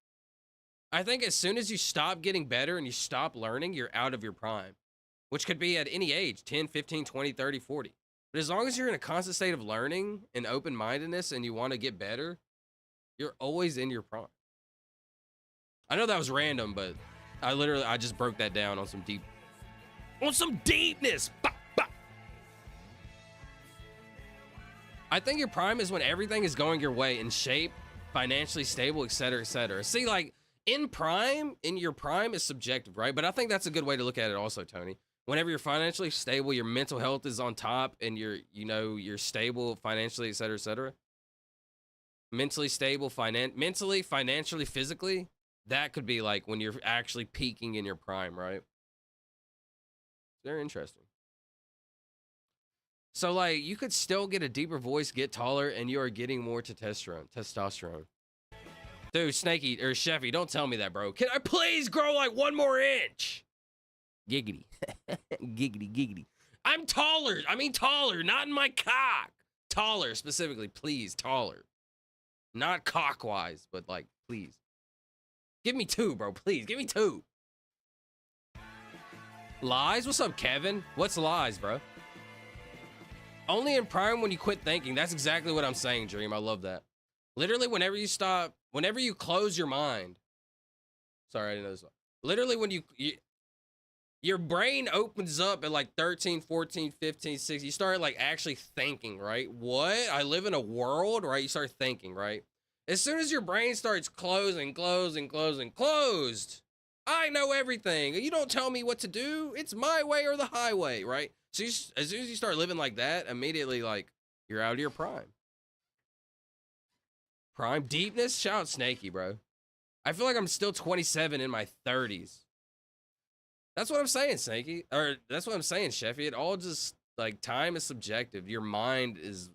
I think as soon as you stop getting better and you stop learning, you're out of your prime, which could be at any age, 10, 15, 20, 30, 40. But as long as you're in a constant state of learning and open-mindedness and you want to get better, You're always in your prime. I know that was random, but I just broke that down on some deepness. Bah, bah. I think your prime is when everything is going your way, in shape, financially stable, etc., etc. See, like in your prime is subjective, right? But I think that's a good way to look at it also, Tony. Whenever you're financially stable, your mental health is on top, and you're stable financially, etc., etc. Mentally stable, mentally, financially, physically. That could be like when you're actually peaking in your prime, right? Very interesting. So like you could still get a deeper voice, get taller, and you are getting more testosterone. Dude, Snaky or Sheffy, don't tell me that, bro. Can I please grow like 1 more inch? Giggity. Giggity, giggity. I'm taller. I mean taller, not in my cock. Taller specifically, please, taller. Not cock-wise, but like, please. Give me 2, bro. Please, give me 2. Lies? What's up, Kevin? What's lies, bro? Only in prime when you quit thinking. That's exactly what I'm saying, Dream. I love that. Literally, whenever you close your mind. Sorry, I didn't know this one. Literally, when your brain opens up at like 13, 14, 15, 16. You start like actually thinking, right? What? I live in a world, right? You start thinking, right? As soon as your brain starts closed, I know everything. You don't tell me what to do. It's my way or the highway, right? So as soon as you start living like that, immediately, like, you're out of your prime. Prime deepness? Shout out Snaky, bro. I feel like I'm still 27 in my 30s. That's what I'm saying, Snaky. Or that's what I'm saying, Sheffy. It all just, like, time is subjective. Your mind is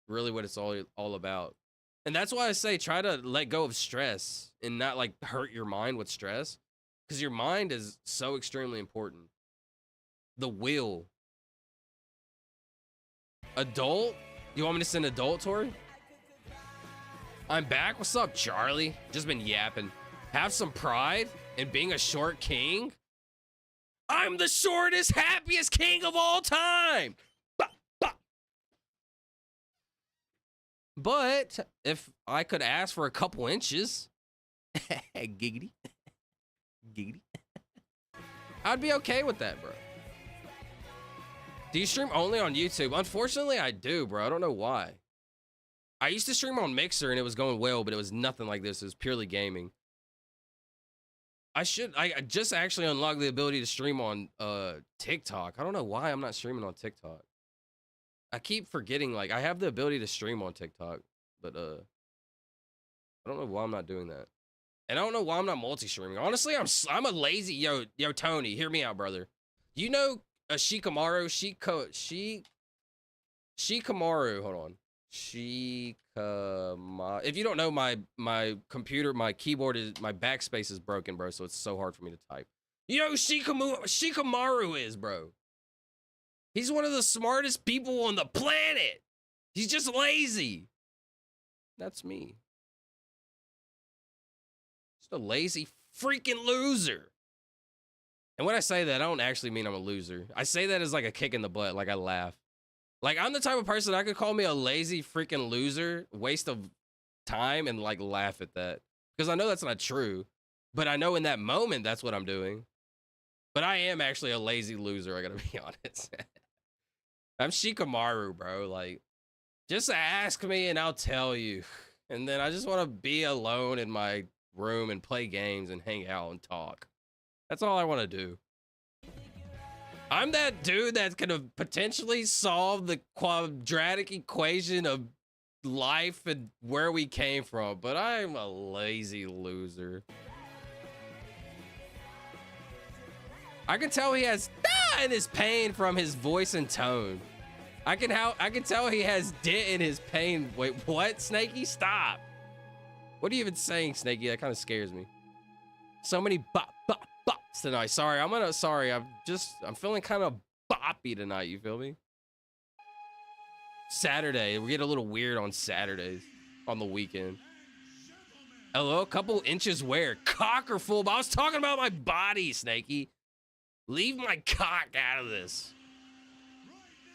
really what it's all about. And that's why I say try to let go of stress and not like hurt your mind with stress, because your mind is so extremely important. The will. Adult? You want me to send adult, Tori? I'm back. What's up, Charlie? Just been yapping. Have some pride in being a short king? I'm the shortest, happiest king of all time. But if I could ask for a couple inches, giggity, giggity, I'd be okay with that, bro. Do you stream only on YouTube? Unfortunately, I do, bro. I don't know why. I used to stream on Mixer and it was going well, but it was nothing like this. It was purely gaming. I just actually unlocked the ability to stream on TikTok. I don't know why I'm not streaming on TikTok. I keep forgetting, like, I have the ability to stream on TikTok, but, I don't know why I'm not doing that. And I don't know why I'm not multi-streaming. Honestly, I'm a lazy, yo, Tony, hear me out, brother. You know, Shikamaru, Shikamaru, hold on. Shikamaru. If you don't know, my computer, my keyboard my backspace is broken, bro, so it's so hard for me to type. You know who Shikamaru is, bro. He's one of the smartest people on the planet. He's just lazy. That's me. Just a lazy freaking loser. And when I say that, I don't actually mean I'm a loser. I say that as like a kick in the butt, like I laugh. Like I'm the type of person I could call me a lazy freaking loser, waste of time, and like laugh at that. Because I know that's not true. But I know in that moment, that's what I'm doing. But I am actually a lazy loser, I gotta be honest. I'm Shikamaru, bro. Like, just ask me and I'll tell you. And then I just want to be alone in my room and play games and hang out and talk. That's all I want to do. I'm that dude that's going to potentially solve the quadratic equation of life and where we came from, but I'm a lazy loser. I can tell he has in his pain from his voice and tone. I can tell he has dent in his pain. Wait, what, Snaky? Stop. What are you even saying, Snaky? That kind of scares me. So many bops tonight. Sorry, I'm feeling kind of boppy tonight, you feel me? Saturday, we get a little weird on Saturdays, on the weekend. Hello, a couple inches where? Cock or full? I was talking about my body, Snaky. Leave my cock out of this.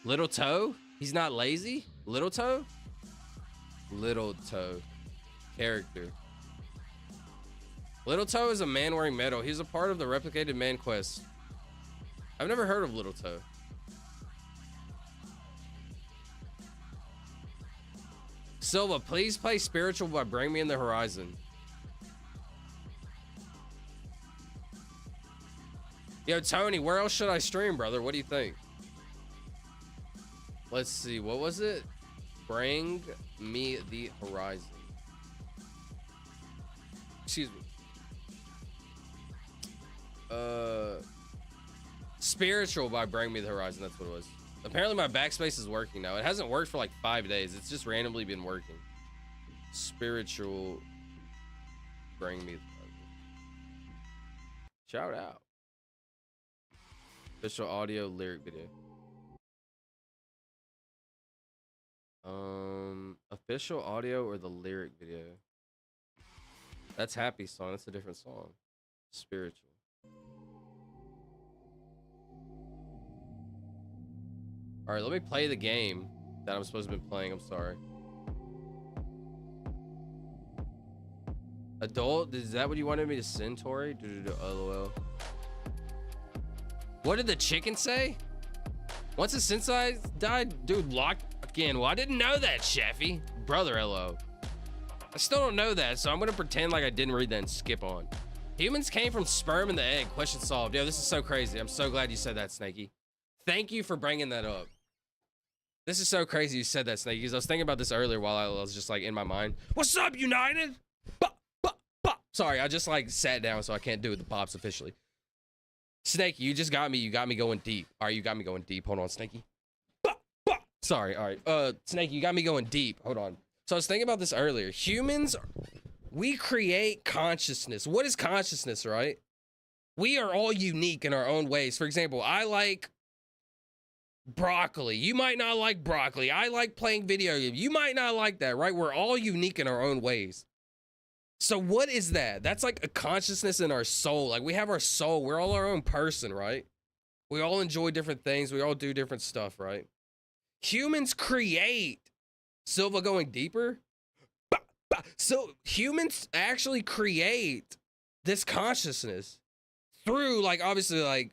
Little toe? He's not lazy? Little toe? Little toe. character. Little Toe is a man wearing metal. He's a part of the replicated man quest. I've never heard of Little Toe. Silva, please play Spiritual by Bring Me in the Horizon. Yo, Tony, where else should I stream, brother? What do you think? Let's see. What was it? Bring Me the Horizon. Excuse me. Spiritual by Bring Me the Horizon. That's what it was. Apparently my backspace is working now. It hasn't worked for like 5 days. It's just randomly been working. Spiritual Bring Me the Horizon. Shout out. Official audio lyric video. Official audio or the lyric video? That's Happy Song. That's a different song. Spiritual. All right, let me play the game that I'm supposed to be playing. I'm sorry. Adult? Is that what you wanted me to send, Tori? LOL. What did the chicken say? Once the sensei died, dude, locked again. Well, I didn't know that, Chefy. Brother, LO. I still don't know that, so I'm gonna pretend like I didn't read that and skip on. Humans came from sperm and the egg. Question solved. Yo, this is so crazy. I'm so glad you said that, Snakey. Thank you for bringing that up. This is so crazy you said that, Snakey, because I was thinking about this earlier while I was just like in my mind. What's up, United? Bop, bop, bop. Sorry, I just like sat down, so I can't do the pops officially. Snakey, you just got me. You got me going deep. All right, you got me going deep. Hold on, Snakey. Bop, bop. Sorry. All right. Snakey, you got me going deep. Hold on. So I was thinking about this earlier. Humans, we create consciousness. What is consciousness, right? We are all unique in our own ways. For example, I like broccoli. You might not like broccoli. I like playing video games. You might not like that, right? We're all unique in our own ways. So what is that? That's like a consciousness in our soul. Like we have our soul. We're all our own person, right? We all enjoy different things. We all do different stuff, right? Humans create. Silva going deeper. So humans actually create this consciousness through like, obviously like,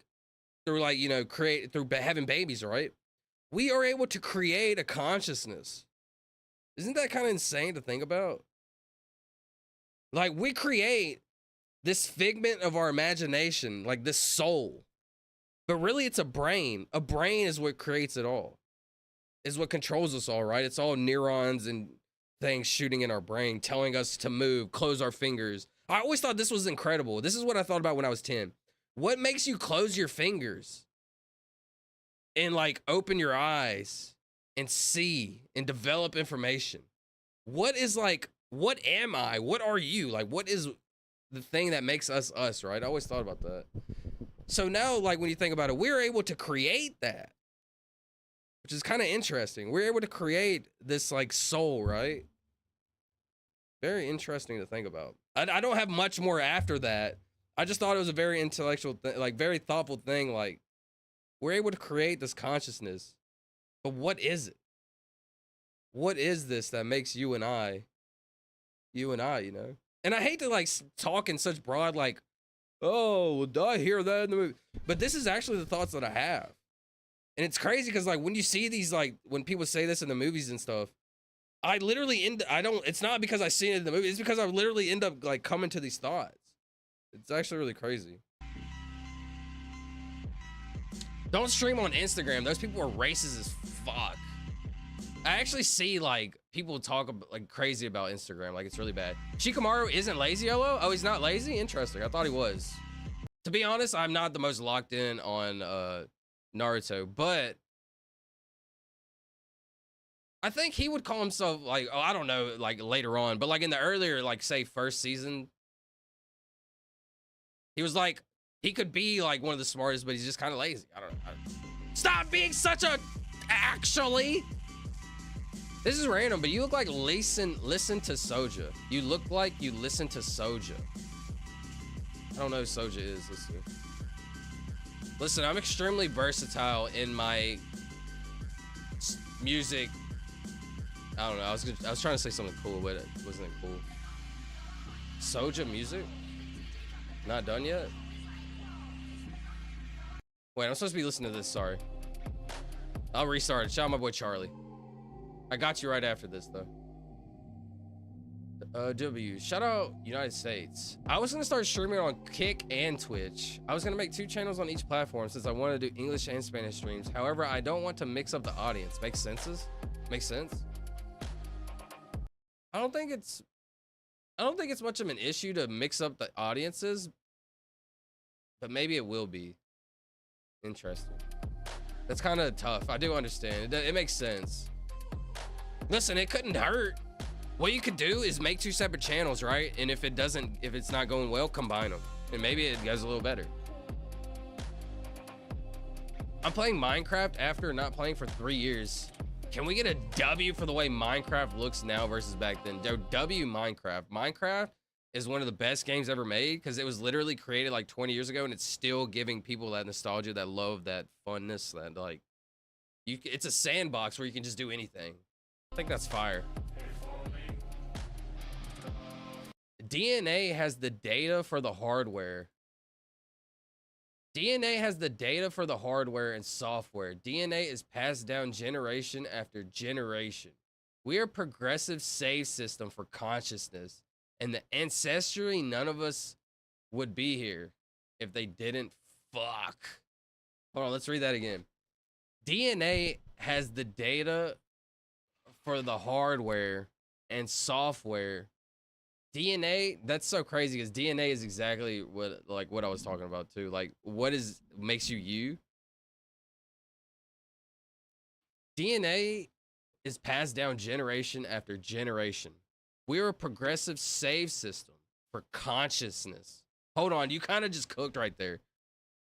through like, you know, through having babies, right? We are able to create a consciousness. Isn't that kind of insane to think about? Like we create this figment of our imagination, like this soul, but really it's a brain. A brain is what creates it all, is what controls us all, right? It's all neurons and things shooting in our brain, telling us to move, close our fingers. I always thought this was incredible. This is what I thought about when I was 10. What makes you close your fingers and like open your eyes and see and develop information? What is like, what am I? What are you? Like, what is the thing that makes us us, right? I always thought about that. So now, like, when you think about it, we're able to create that, which is kind of interesting. We're able to create this like soul, right? Very interesting to think about. I don't have much more after that. I just thought it was a very intellectual, like very thoughtful thing. Like we're able to create this consciousness, but what is it? What is this that makes you and I, you know? And I hate to like talk in such broad, like, oh, did I hear that in the movie? But this is actually the thoughts that I have. And it's crazy because like when you see these, like when people say this in the movies and stuff, I literally it's not because I seen it in the movie. It's because I literally end up like coming to these thoughts. It's actually really crazy. Don't stream on Instagram. Those people are racist as fuck. I actually see like people talk about, like crazy about Instagram. Like it's really bad. Shikamaru isn't lazy, LO? Oh, he's not lazy? Interesting. I thought he was. To be honest, I'm not the most locked in on Naruto, but I think he would call himself like, oh, I don't know, like later on, but like in the earlier, like say first season, he was like, he could be like one of the smartest, but he's just kind of lazy. I don't know. Stop being such a, actually. This is random, but you look like listen to Soja. You look like you listen to Soja. I don't know who Soja is. Let's see. Listen, I'm extremely versatile in my music. I don't know. I was trying to say something cool, but it wasn't cool. Soja music? Not done yet? Wait, I'm supposed to be listening to this, sorry. I'll restart it. Shout out my boy Charlie. I got you right after this, though. W. Shout out United States. I was gonna start streaming on Kick and Twitch. I was gonna make 2 channels on each platform since I wanted to do English and Spanish streams. However, I don't want to mix up the audience. Makes sense? Makes sense? I don't think it's much of an issue to mix up the audiences, but maybe it will be. Interesting. That's kind of tough. I do understand. It makes sense. Listen, it couldn't hurt. What you could do is make 2 separate channels, right? And if it's not going well, combine them. And maybe it goes a little better. I'm playing Minecraft after not playing for 3 years. Can we get a W for the way Minecraft looks now versus back then? W Minecraft. Minecraft is one of the best games ever made because it was literally created like 20 years ago and it's still giving people that nostalgia, that love, that funness, that like, it's a sandbox where you can just do anything. I think that's fire. DNA has the data for the hardware. DNA has the data for the hardware and software. DNA is passed down generation after generation. We are a progressive save system for consciousness. And ancestrally, none of us would be here if they didn't fuck. Hold on, let's read that again. DNA has the data for the hardware and software. DNA, that's so crazy because DNA is exactly what I was talking about too. Like, what makes you you? DNA is passed down generation after generation. We're a progressive save system for consciousness. Hold on, you kind of just cooked right there.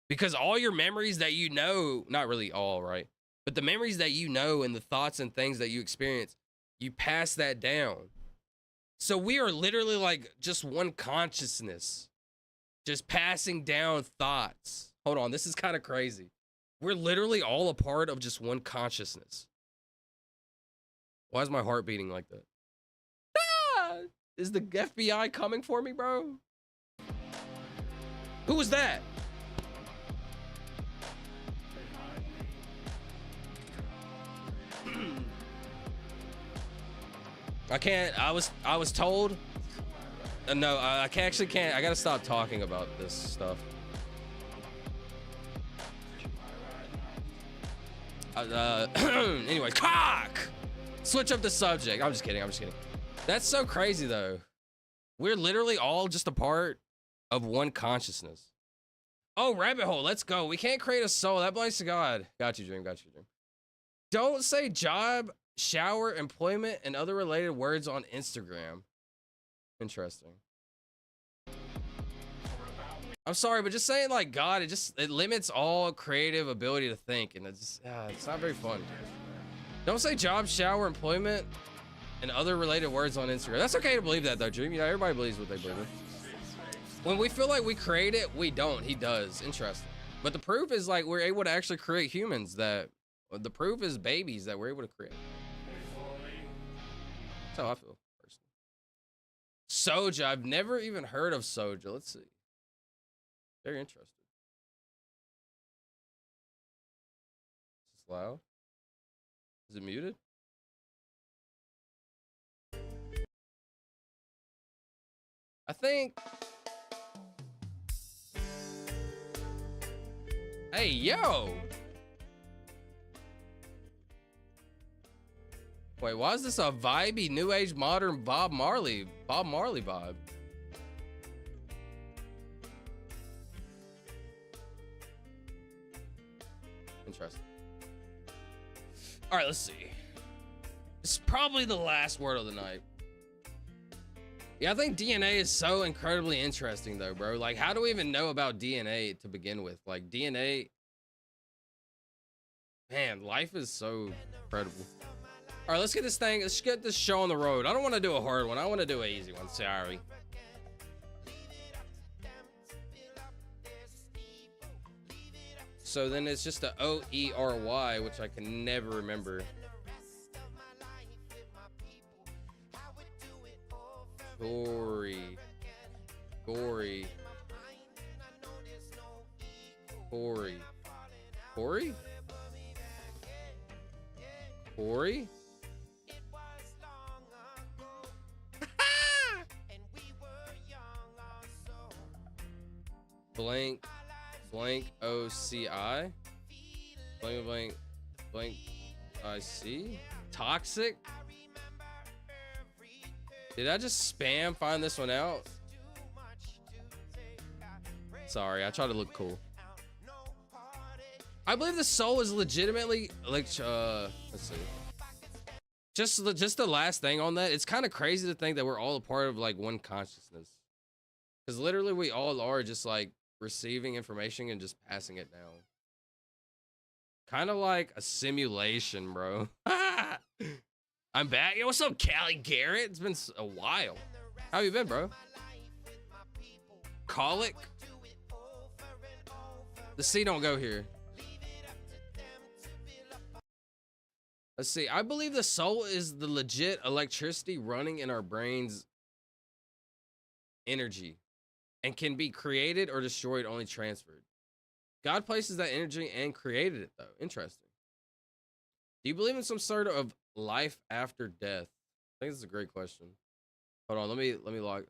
Because all your memories that you know, not really all, right? But the memories that you know and the thoughts and things that you experience, you pass that down. So we are literally like just one consciousness, just passing down thoughts. Hold on, this is kind of crazy. We're literally all a part of just one consciousness. Why is my heart beating like that? Ah! Is the FBI coming for me, bro? Who was that? I can't. I was told. No, I actually can't. I gotta stop talking about this stuff. Anyways, cock. Switch up the subject. I'm just kidding. That's so crazy though. We're literally all just a part of one consciousness. Oh, rabbit hole. Let's go. We can't create a soul. That belongs to God. Got you, Dream. Don't say job, shower, employment, and other related words on Instagram. Interesting. I'm sorry, but just saying like God, it limits all creative ability to think, and it's not very fun. Don't say job, shower, employment, and other related words on Instagram. That's okay to believe that though, Dream. You know, everybody believes what they believe in. When we feel like we create it, we don't. He does. Interesting. But the proof is like we're able to actually create humans. The proof is babies that we're able to create. That's how I feel personally. Soja. I've never even heard of Soja. Let's see. Very interesting. Is this loud? Is it muted? I think. Hey, yo. Wait, why is this a vibey, new age, modern Bob Marley vibe? Interesting. All right, let's see. This is probably the last word of the night. Yeah, I think DNA is so incredibly interesting though, bro. Like, how do we even know about DNA to begin with? Like, DNA, man, life is so incredible. All right, let's get this show on the road. I don't want to do a hard one. I want to do an easy one. Sorry. So then it's just a O-E-R-Y, which I can never remember. Tory. Gory. Corey. Corey? Corey? Blank. Blank OCI. Blank blank blank IC. Toxic. Did I just spam find this one out? Sorry, I try to look cool. I believe the soul is legitimately like let's see. Just the last thing on that, it's kind of crazy to think that we're all a part of like one consciousness. Because literally we all are just like receiving information and just passing it down. Kind of like a simulation, bro. I'm back. Yo, what's up, Callie Garrett? It's been a while. How you been, bro? Colic? The C don't go here. Let's see. I believe the soul is the legit electricity running in our brains energy and can be created or destroyed, only transferred. God places that energy and created it, though. Interesting. Do you believe in some sort of life after death? I think this is a great question. Hold on, let me log.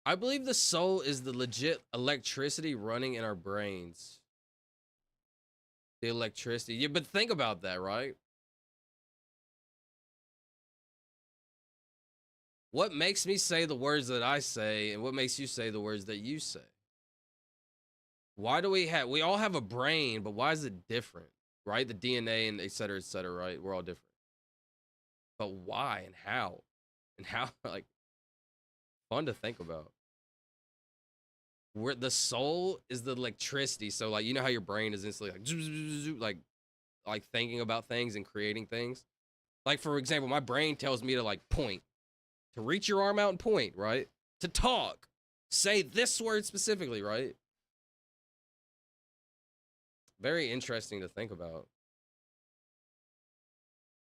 I believe the soul is the legit electricity running in our brains. The electricity. Yeah, but think about that, right? What makes me say the words that I say, and what makes you say the words that you say? Why do we all have a brain, but why is it different, right? The DNA and et cetera, right? We're all different. But why and how? And how, like, fun to think about. Where the soul is the electricity. So, like, you know how your brain is instantly like thinking about things and creating things? Like, for example, my brain tells me to, like, point. To reach your arm out and point, right? To talk. Say this word specifically, right? Very interesting to think about.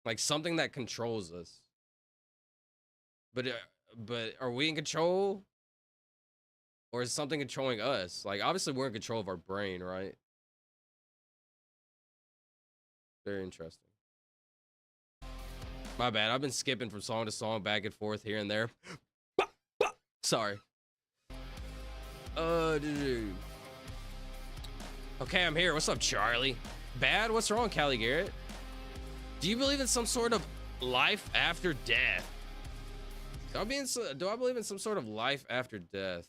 Like something that controls us. But are we in control? Or is something controlling us? Like, obviously we're in control of our brain, right? Very interesting. My bad. I've been skipping from song to song, back and forth here and there. Sorry. Okay, I'm here. What's up, Charlie? Bad? What's wrong, Callie Garrett? Do you believe in some sort of life after death? Do I believe in some sort of life after death?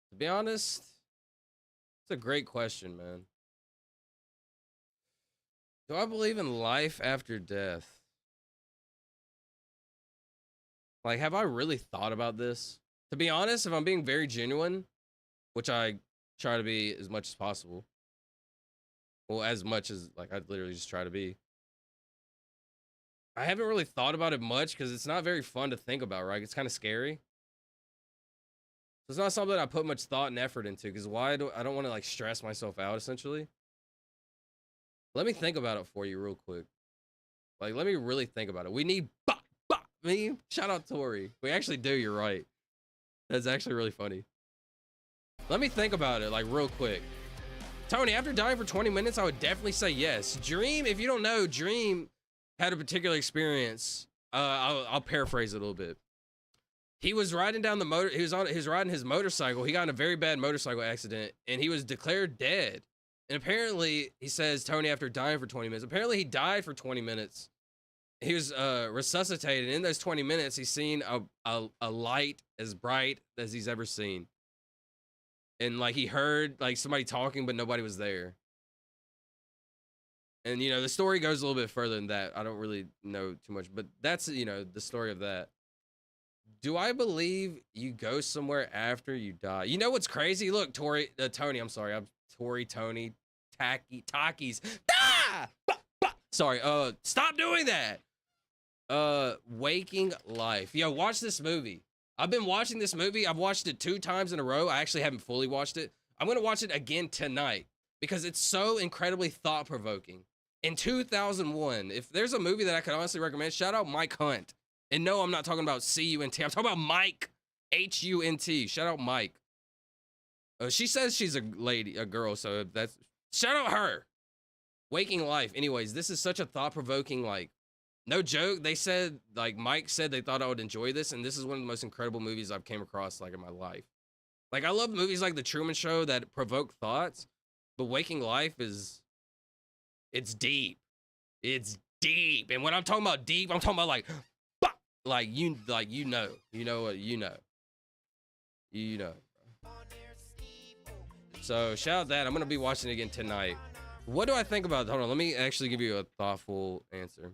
To be honest, it's a great question, man. Do I believe in life after death? Like, have I really thought about this? To be honest, if I'm being very genuine, which I try to be as much as possible. Well, as much as, like, I literally just try to be. I haven't really thought about it much because it's not very fun to think about, right? It's kind of scary. So it's not something I put much thought and effort into because I don't want to, like, stress myself out, essentially. Let me think about it for you real quick. Like, let me really think about it. We need me. Shout out Tori. We actually do. You're right. That's actually really funny. Let me think about it, like, real quick. Tony, after dying for 20 minutes, I would definitely say yes. Dream, if you don't know, Dream had a particular experience. I'll paraphrase it a little bit. He was riding down the motor. He was riding his motorcycle. He got in a very bad motorcycle accident, and he was declared dead. And apparently, he says, Tony, after dying for 20 minutes, apparently he died for 20 minutes. He was resuscitated. In those 20 minutes, he's seen a light as bright as he's ever seen. And, like, he heard, like, somebody talking, but nobody was there. And, you know, the story goes a little bit further than that. I don't really know too much, but that's, you know, the story of that. Do I believe you go somewhere after you die? You know what's crazy? Look, Tony, I'm sorry. I'm Tony, Takis. Ah! Sorry, stop doing that. Waking Life. Yo, watch this movie. I've been watching this movie. I've watched it 2 times in a row. I actually haven't fully watched it. I'm going to watch it again tonight because it's so incredibly thought-provoking. In 2001, if there's a movie that I could honestly recommend, shout out Mike Hunt. And no, I'm not talking about CUNT. I'm talking about Mike Hunt. Shout out Mike. She says she's a lady, a girl, so that's shout out her. Waking Life. Anyways, this is such a thought-provoking, like, no joke. They said, like, Mike said they thought I would enjoy this, and this is one of the most incredible movies I've came across, like, in my life. Like, I love movies like The Truman Show that provoke thoughts, but Waking Life is, it's deep. It's deep. And when I'm talking about deep, I'm talking about, like, you know. You know what, you know. You know. So, shout out that. I'm going to be watching it again tonight. What do I think about... Hold on, let me actually give you a thoughtful answer.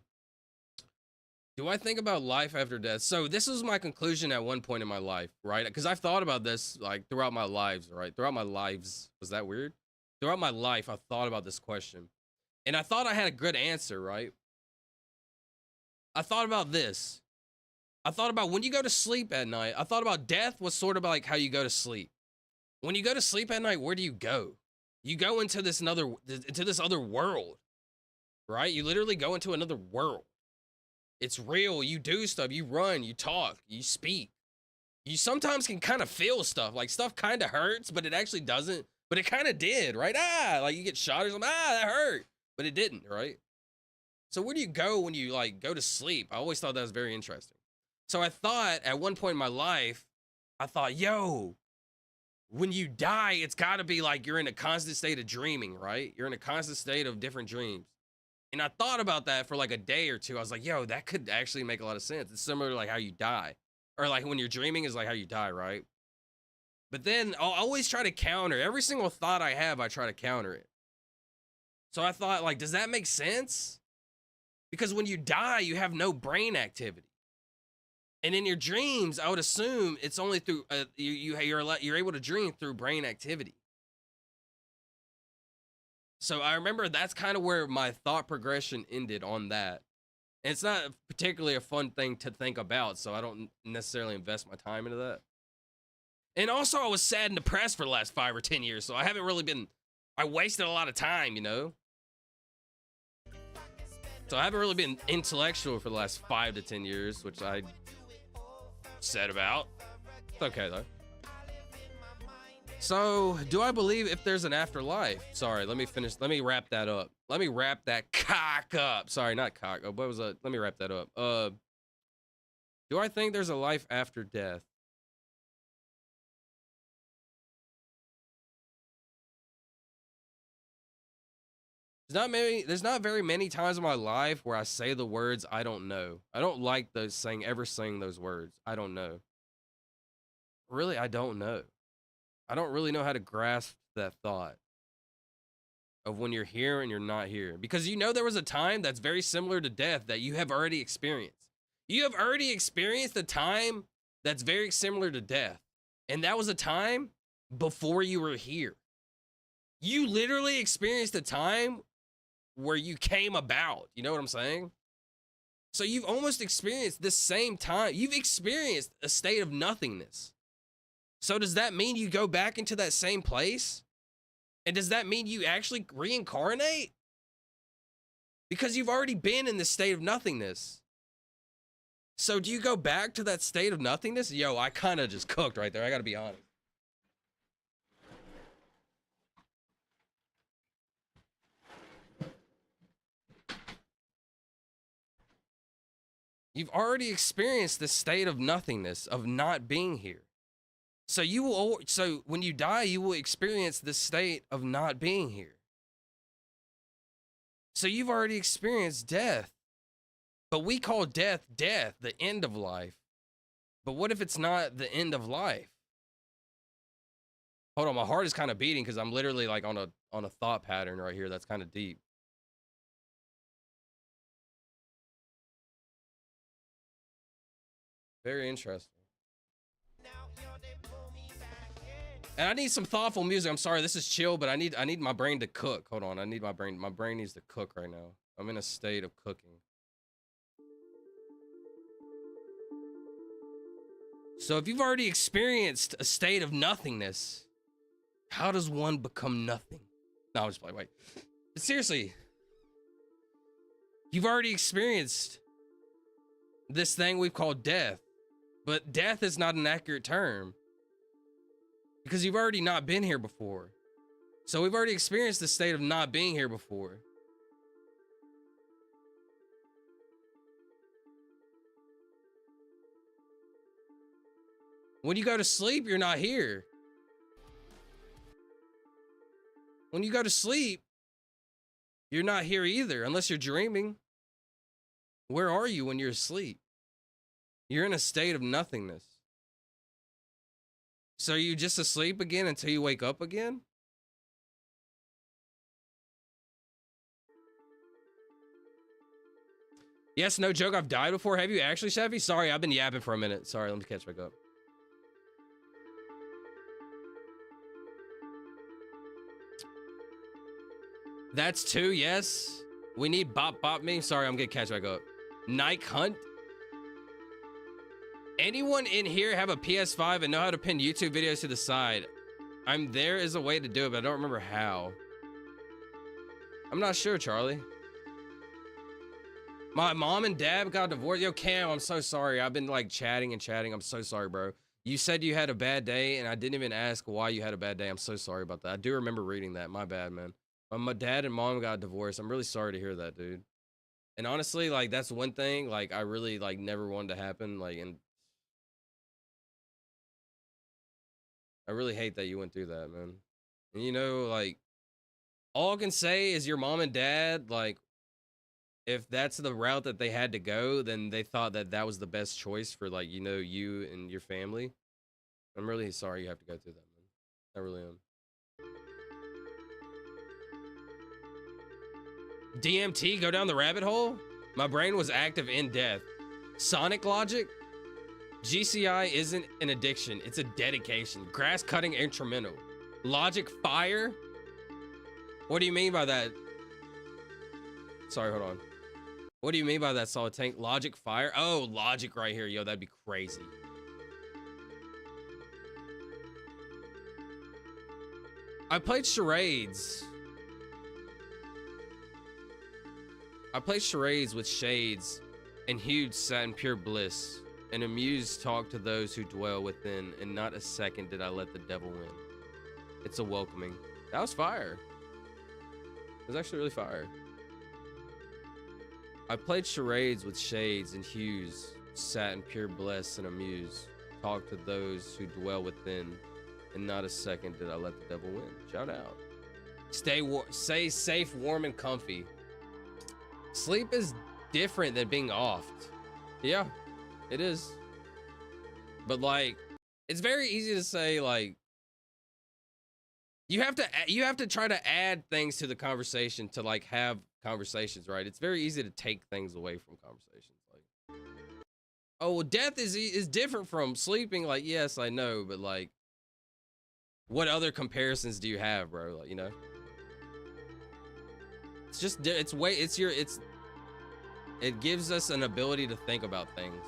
Do I think about life after death? So, this was my conclusion at one point in my life, right? Because I've thought about this, like, throughout my lives, right? Throughout my lives. Was that weird? Throughout my life, I thought about this question. And I thought I had a good answer, right? I thought about this. I thought about when you go to sleep at night. I thought about death was sort of like how you go to sleep. When you go to sleep at night, where do you go? You go into this other world, right? You literally go into another world. It's real. You do stuff. You run. You talk. You speak. You sometimes can kind of feel stuff. Like, stuff kind of hurts, but it actually doesn't. But it kind of did, right? Like you get shot or something. That hurt. But it didn't, right? So where do you go when you, like, go to sleep? I always thought that was very interesting. So I thought at one point in my life, I thought, yo, when you die, it's got to be like you're in a constant state of dreaming, right? You're in a constant state of different dreams. And I thought about that for like a day or two. I was like, yo, that could actually make a lot of sense. It's similar to like how you die. Or like when you're dreaming is like how you die, right? But then I'll always try to counter. Every single thought I have, I try to counter it. So I thought, like, does that make sense? Because when you die, you have no brain activity. And in your dreams, I would assume it's only through you're able to dream through brain activity. So I remember that's kind of where my thought progression ended on that. And it's not particularly a fun thing to think about, so I don't necessarily invest my time into that. And also, I was sad and depressed for the last 5 or 10 years, so I haven't really been... I wasted a lot of time, you know? So I haven't really been intellectual for the last 5 to 10 years, which I said about. It's okay, though. So, do I believe if there's an afterlife? Sorry, let me finish. Let me wrap that up. Let me wrap that cock up. Sorry, not cock. Oh, what was that? Let me wrap that up. Do I think there's a life after death? There's not very many times in my life where I say the words, I don't know. I don't like ever saying those words. I don't know. Really, I don't know. I don't really know how to grasp that thought of when you're here and you're not here. Because you know there was a time that's very similar to death that you have already experienced. You have already experienced a time that's very similar to death. And that was a time before you were here. You literally experienced a time where you came about. You know what I'm saying? So you've almost experienced this same time. You've experienced a state of nothingness. So does that mean you go back into that same place? And does that mean you actually reincarnate? Because you've already been in this state of nothingness. So do you go back to that state of nothingness? Yo, I kind of just cooked right there. I got to be honest. You've already experienced the state of nothingness, of not being here. So so when you die, you will experience the state of not being here. So you've already experienced death. But we call death, the end of life. But what if it's not the end of life? Hold on, my heart is kind of beating because I'm literally like on a thought pattern right here that's kind of deep. Very interesting. And I need some thoughtful music. I'm sorry, this is chill, but I need my brain to cook. Hold on, my brain needs to cook right now. I'm in a state of cooking. So if you've already experienced a state of nothingness, how does one become nothing? No, I'm just playing, wait. But seriously, you've already experienced this thing we've called death. But death is not an accurate term because you've already not been here before. So we've already experienced the state of not being here before. When you go to sleep, you're not here. When you go to sleep, you're not here either, unless you're dreaming. Where are you when you're asleep? You're in a state of nothingness. So are you just asleep again until you wake up again? Yes, no joke, I've died before. Have you actually, Chevy? Sorry, I've been yapping for a minute. Sorry, let me catch back up. That's 2, yes. We need Bop Bop Me. Sorry, I'm gonna catch back up. Nike Hunt. Anyone in here have a PS5 and know how to pin YouTube videos to the side? There is a way to do it, but I don't remember how. I'm not sure, Charlie. My mom and dad got divorced. Yo, Cam, I'm so sorry. I've been like chatting and chatting. I'm so sorry, bro. You said you had a bad day, and I didn't even ask why you had a bad day. I'm so sorry about that. I do remember reading that. My bad, man. My dad and mom got divorced. I'm really sorry to hear that, dude. And honestly, like, that's one thing, like, I really, like, never wanted to happen. Like, and I really hate that you went through that, man. And, you know, like, all I can say is your mom and dad, like, if that's the route that they had to go, then they thought that that was the best choice for, like, you know, you and your family. I'm really sorry you have to go through that, man. I really am. DMT, go down the rabbit hole? My brain was active in death. Sonic Logic? GCI isn't an addiction, it's a dedication. Grass cutting instrumental. Logic Fire? What do you mean by that? Sorry, hold on. What do you mean by that, Solid Tank? Logic Fire? Oh, Logic right here. Yo, that'd be crazy. I played charades. I played charades with shades, and huge sat in pure bliss, and amused talk to those who dwell within, and not a second did I let the devil win. It's a welcoming. That was fire. It was actually really fire. I played charades with shades and hues, sat in pure bliss and amused, talk to those who dwell within, and not a second did I let the devil win. Shout out. Stay safe, warm, and comfy. Sleep is different than being off. Yeah, it is. But like, it's very easy to say, like, you have to try to add things to the conversation to like have conversations, right? It's very easy to take things away from conversations. Like, oh, well, death is different from sleeping. Like, yes, I know, but like, what other comparisons do you have, bro? Like, you know, it's just, it gives us an ability to think about things.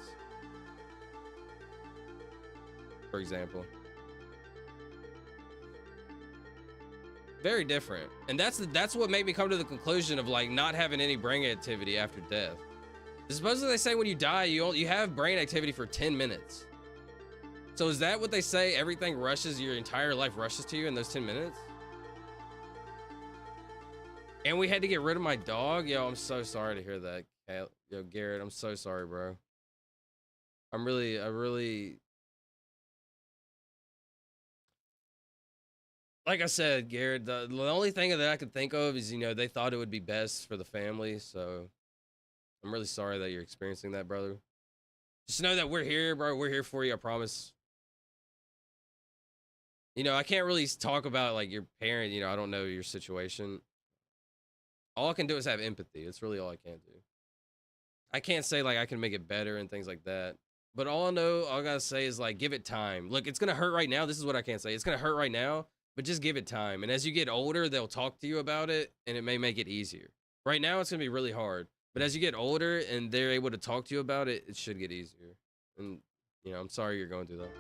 For example, very different. And that's what made me come to the conclusion of like not having any brain activity after death. Supposedly they say when you die, you have brain activity for 10 minutes. So is that what they say? Everything rushes, your entire life rushes to you in those 10 minutes? And we had to get rid of my dog? Yo, I'm so sorry to hear that. Yo, Garrett, I'm so sorry, bro. I really, like I said, Garrett, the only thing that I could think of is, you know, they thought it would be best for the family. So I'm really sorry that you're experiencing that, brother. Just know that we're here, bro. We're here for you. I promise. You know, I can't really talk about like your parent, you know, I don't know your situation. All I can do is have empathy. It's really all I can do. I can't say like I can make it better and things like that. But all I gotta say is like, give it time. Look, it's gonna hurt right now. This is what I can say. It's gonna hurt right now, but just give it time. And as you get older, they'll talk to you about it and it may make it easier. Right now, it's gonna be really hard. But as you get older and they're able to talk to you about it, it should get easier. And, you know, I'm sorry you're going through that.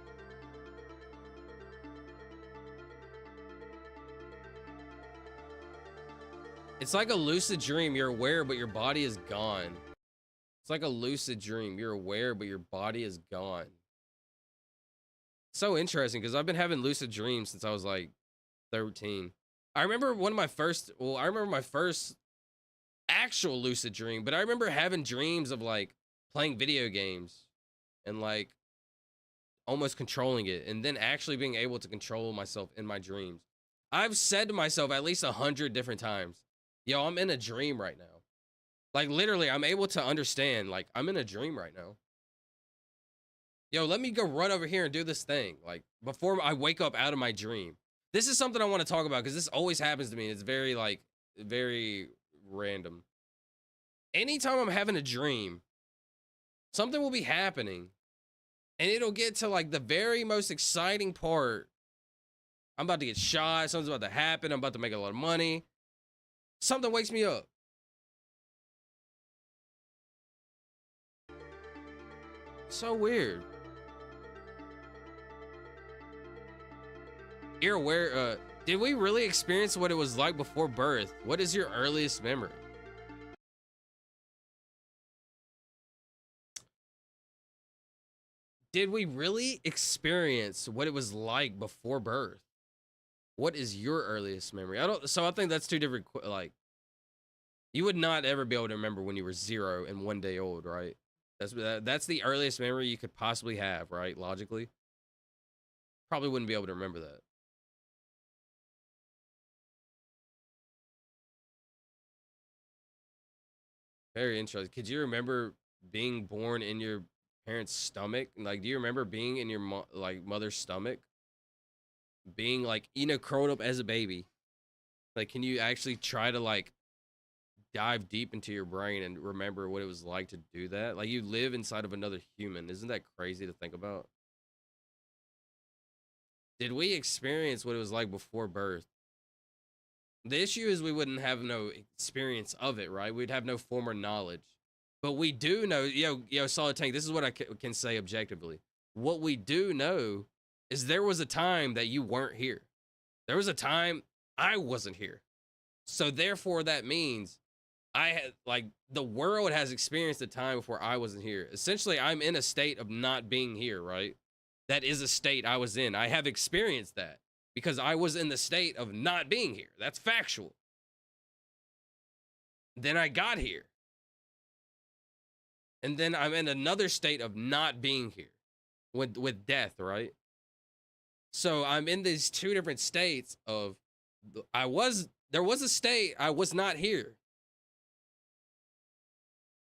It's like a lucid dream. You're aware, but your body is gone. It's like a lucid dream. You're aware, but your body is gone. so interesting because I've been having lucid dreams since I was like 13. I remember my first actual lucid dream, but I remember having dreams of like playing video games and like almost controlling it and then actually being able to control myself in my dreams. I've said to myself at least 100 different times, yo, I'm in a dream right now. Like literally, I'm able to understand, like I'm in a dream right now. Yo, let me go run over here and do this thing. Like before I wake up out of my dream. This is something I want to talk about because this always happens to me. It's very like, very random. Anytime I'm having a dream, something will be happening and it'll get to like the very most exciting part. I'm about to get shot. Something's about to happen. I'm about to make a lot of money. Something wakes me up. So weird. You're aware, did we really experience what it was like before birth? What is your earliest memory? Did we really experience what it was like before birth? What is your earliest memory? I think that's two different, like, you would not ever be able to remember when you were 0 and 1 day old, right? That's the earliest memory you could possibly have, right? Logically. Probably wouldn't be able to remember that. Very interesting. Could you remember being born in your parents' stomach? Like, do you remember being in your mother's stomach? Being like, curled up as a baby. Like, can you actually try to like dive deep into your brain and remember what it was like to do that? Like, you live inside of another human. Isn't that crazy to think about? Did we experience what it was like before birth? The issue is we wouldn't have no experience of it, right? We'd have no former knowledge. But we do know, yo, Solid Tank, this is what I can say objectively. What we do know is there was a time that you weren't here. There was a time I wasn't here. So therefore that means the world has experienced a time before I wasn't here. Essentially, I'm in a state of not being here, right? That is a state I was in. I have experienced that. Because I was in the state of not being here. That's factual. Then I got here. And then I'm in another state of not being here. With death, right? So I'm in these two different states of, there was a state I was not here.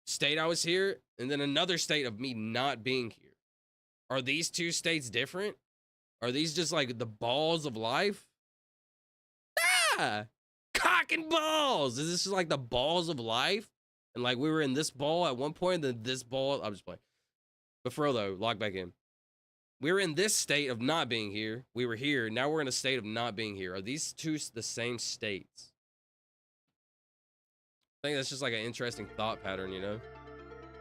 State I was here, and then another state of me not being here. Are these two states different? Are these just like the balls of life? Ah! Cock and balls! Is this just like the balls of life? And like we were in this ball at one point, then this ball, I'm just playing. But for real though, log back in. We were in this state of not being here. We were here, now we're in a state of not being here. Are these two the same states? I think that's just like an interesting thought pattern, you know?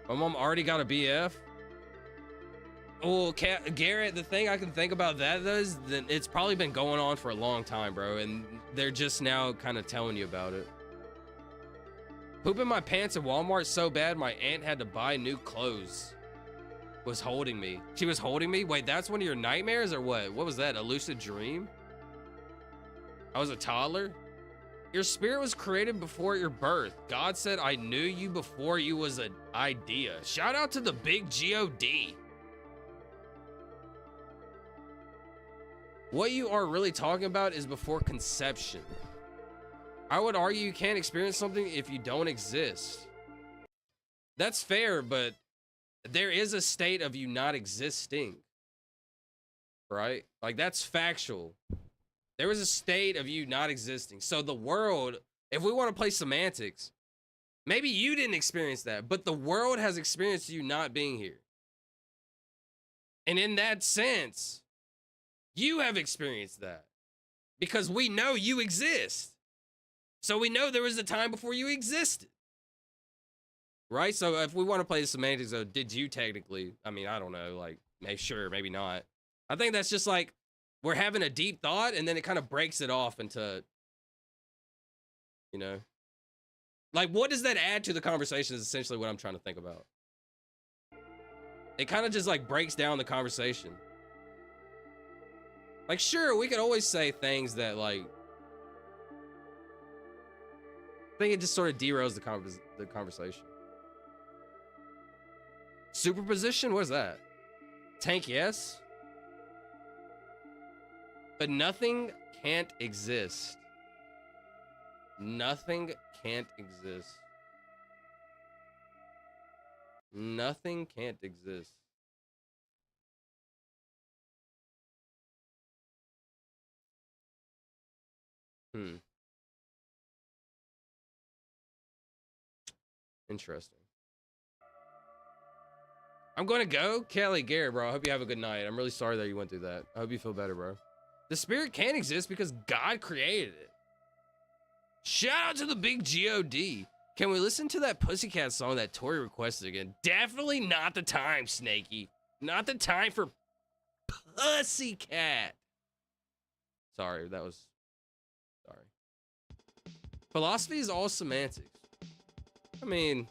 My mom already got a BF. Well, Garrett, the thing I can think about that though is that it's probably been going on for a long time, bro, and they're just now kind of telling you about it. Pooping my pants at Walmart so bad my aunt had to buy new clothes. Was holding me. She was holding me? Wait, that's one of your nightmares or what? What was that, a lucid dream? I was a toddler? Your spirit was created before your birth. God said, I knew you before you was an idea. Shout out to the big G-O-D. What you are really talking about is before conception. I would argue you can't experience something if you don't exist. That's fair, but there is a state of you not existing. Right? Like, that's factual. There was a state of you not existing. So the world, if we want to play semantics, maybe you didn't experience that, but the world has experienced you not being here. And in that sense, you have experienced that because we know you exist. So we know there was a time before you existed. Right? So if we want to play the semantics of did you technically, I mean, I don't know, like, maybe sure, maybe not. I think that's just like, we're having a deep thought and then it kind of breaks it off into, you know, like, what does that add to the conversation is essentially what I'm trying to think about. It kind of just like breaks down the conversation. Like, sure, we could always say things that, like, I think it just sort of derails the conversation. Superposition? What is that? Tank, yes. But nothing can't exist. Nothing can't exist. Nothing can't exist. Interesting. I'm going to go. Kelly, Garrett, bro. I hope you have a good night. I'm really sorry that you went through that. I hope you feel better, bro. The spirit can exist because God created it. Shout out to the big God. Can we listen to that Pussycat song that Tori requested again? Definitely not the time, Snakey. Not the time for Pussycat. Sorry, that was... Sorry. Philosophy is all semantics. I mean...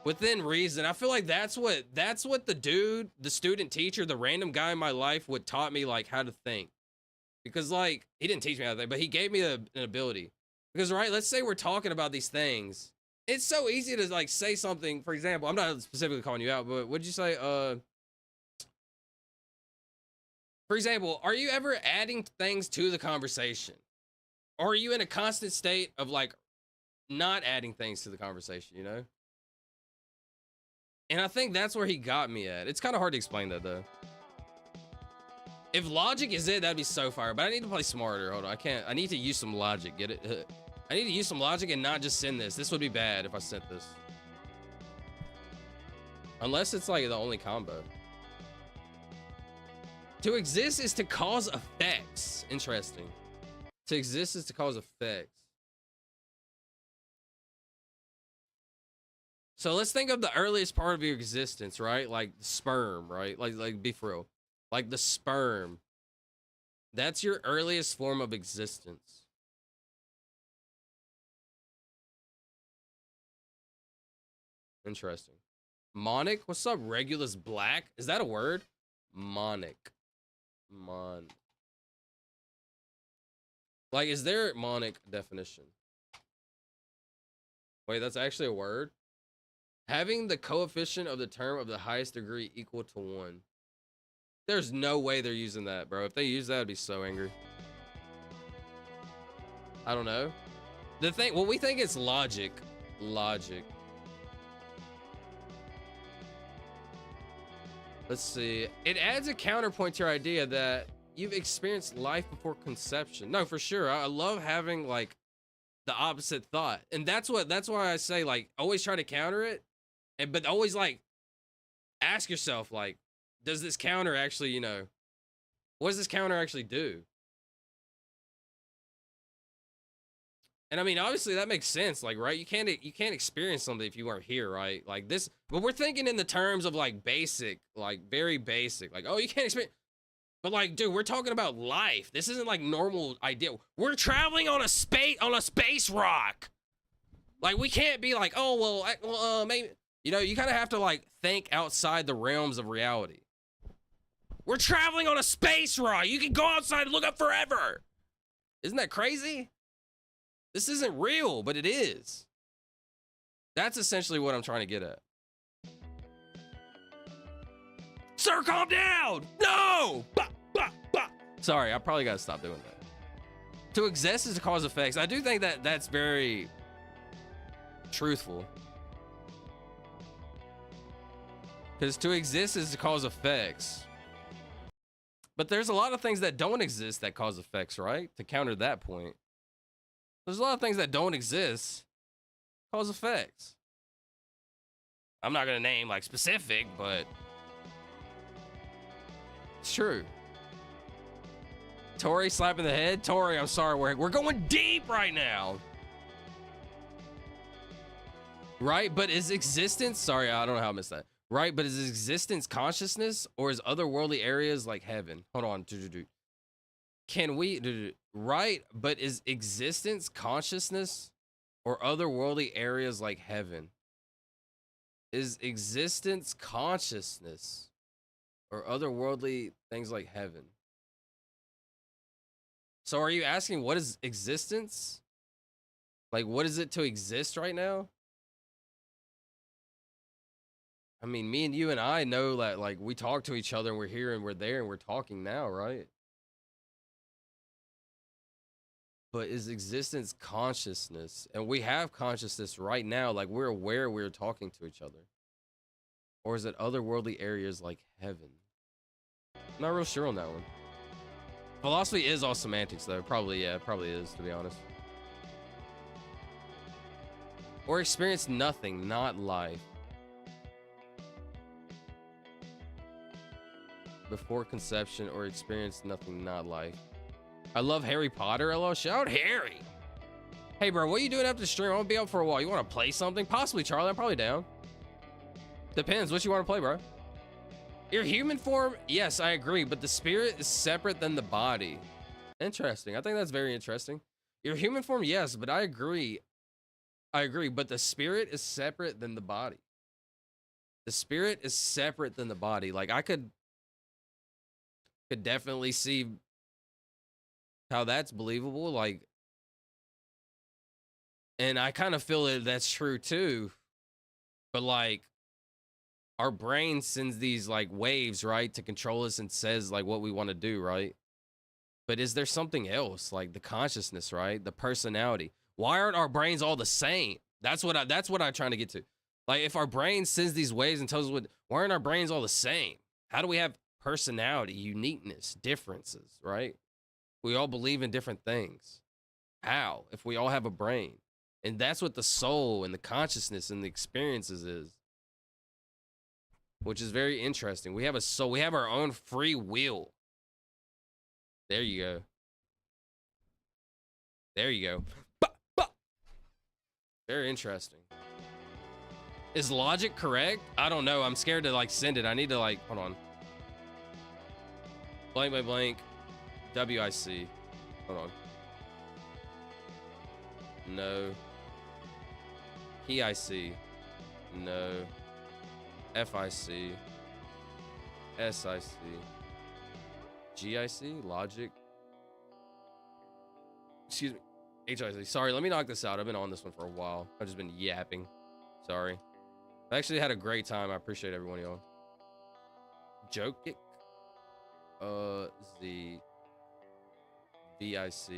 Within reason. I feel like that's what the dude, the student teacher, the random guy in my life would taught me, like, how to think. Because, like, he didn't teach me how to think, but he gave me an ability. Because, right, let's say we're talking about these things. It's so easy to, like, say something. For example, I'm not specifically calling you out, but what'd you say? For example, are you ever adding things to the conversation? Or are you in a constant state of, like, not adding things to the conversation, you know? And I think that's where he got me at. It's kind of hard to explain that, though. If logic is it, that'd be so fire. But I need to play smarter. Hold on, I can't. I need to use some logic. Get it? I need to use some logic and not just send this. This would be bad if I sent this. Unless it's like the only combo. To exist is to cause effects. Interesting. To exist is to cause effects. So let's think of the earliest part of your existence, right? Like sperm, right? Like be for real. Like the sperm. That's your earliest form of existence. Interesting. Monic? What's up, Regulus Black? Is that a word? Monic. Like, is there monic definition? Wait, that's actually a word? Having the coefficient of the term of the highest degree equal to 1. There's no way they're using that, bro. If they use that, I'd be so angry. I don't know. The thing, well, we think it's logic. Logic. Let's see. It adds a counterpoint to your idea that you've experienced life before conception. No, for sure. I love having, like, the opposite thought. And that's why I say, like, always try to counter it. But always, like, ask yourself, like, does this counter actually, you know, what does this counter actually do? And I mean, obviously that makes sense, like, right? You can't experience something if you weren't here, right? Like this, but we're thinking in the terms of like basic, like very basic, like, oh, you can't experience, but like, dude, we're talking about life. This isn't like normal idea. We're traveling on a space rock. Like, we can't be like, oh, well, maybe. You know, you kind of have to, like, think outside the realms of reality. We're traveling on a space rock. You can go outside and look up forever. Isn't that crazy? This isn't real, but it is. That's essentially what I'm trying to get at. Sir, calm down. No. Sorry, I probably got to stop doing that. To exist is to cause effects. I do think that that's very truthful. Because to exist is to cause effects. But there's a lot of things that don't exist that cause effects, right? To counter that point. There's a lot of things that don't exist cause effects. I'm not going to name, like, specific, but it's true. Tori slapping the head. Tori, I'm sorry. We're going deep right now. Right? But is existence... Sorry, I don't know how I missed that. Right, but is existence consciousness or is otherworldly areas like heaven? Hold on. Can we... Right, but is existence consciousness or otherworldly areas like heaven? Is existence consciousness or otherworldly things like heaven. So are you asking what is existence? Like, what is it to exist right now? I mean, me and you and I know that, like, we talk to each other and we're here and we're there and we're talking now, right? But is existence consciousness? And we have consciousness right now, like we're aware we're talking to each other. Or is it otherworldly areas like heaven? I'm not real sure on that one. Philosophy is all semantics, though. Probably, yeah, it probably is, to be honest. Or experience nothing, not life. Before conception, or experience nothing, not life. I love Harry Potter. Hello, shout out Harry. Hey, bro, what are you doing after the stream? I'm gonna be up for a while. You want to play something? Possibly, Charlie. I'm probably down. Depends what you want to play, bro. Your human form, yes, I agree, but the spirit is separate than the body. Interesting. I think that's very interesting. Your human form, yes, but I agree. I agree, but the spirit is separate than the body. The spirit is separate than the body. Like, I could definitely see how that's believable. Like, and I kind of feel that that's true too. But like, our brain sends these like waves, right, to control us and says like what we want to do, right? But is there something else, like the consciousness, right? The personality. Why aren't our brains all the same? That's what I'm trying to get to. Like, if our brain sends these waves and tells us why aren't our brains all the same? How do we have personality, uniqueness, differences, right? We all believe in different things. How? If we all have a brain. And that's what the soul and the consciousness and the experiences is. Which is very interesting. We have a soul. We have our own free will. There you go. There you go. Very interesting. Is logic correct? I don't know. I'm scared to like send it. I need to like, hold on. Blank by blank. WIC. Hold on. No. PIC. No. FIC. SIC. GIC. Logic. Excuse me. HIC. Sorry, let me knock this out. I've been on this one for a while. I've just been yapping. Sorry. I actually had a great time. I appreciate every one of y'all. Jokic. Z. VIC.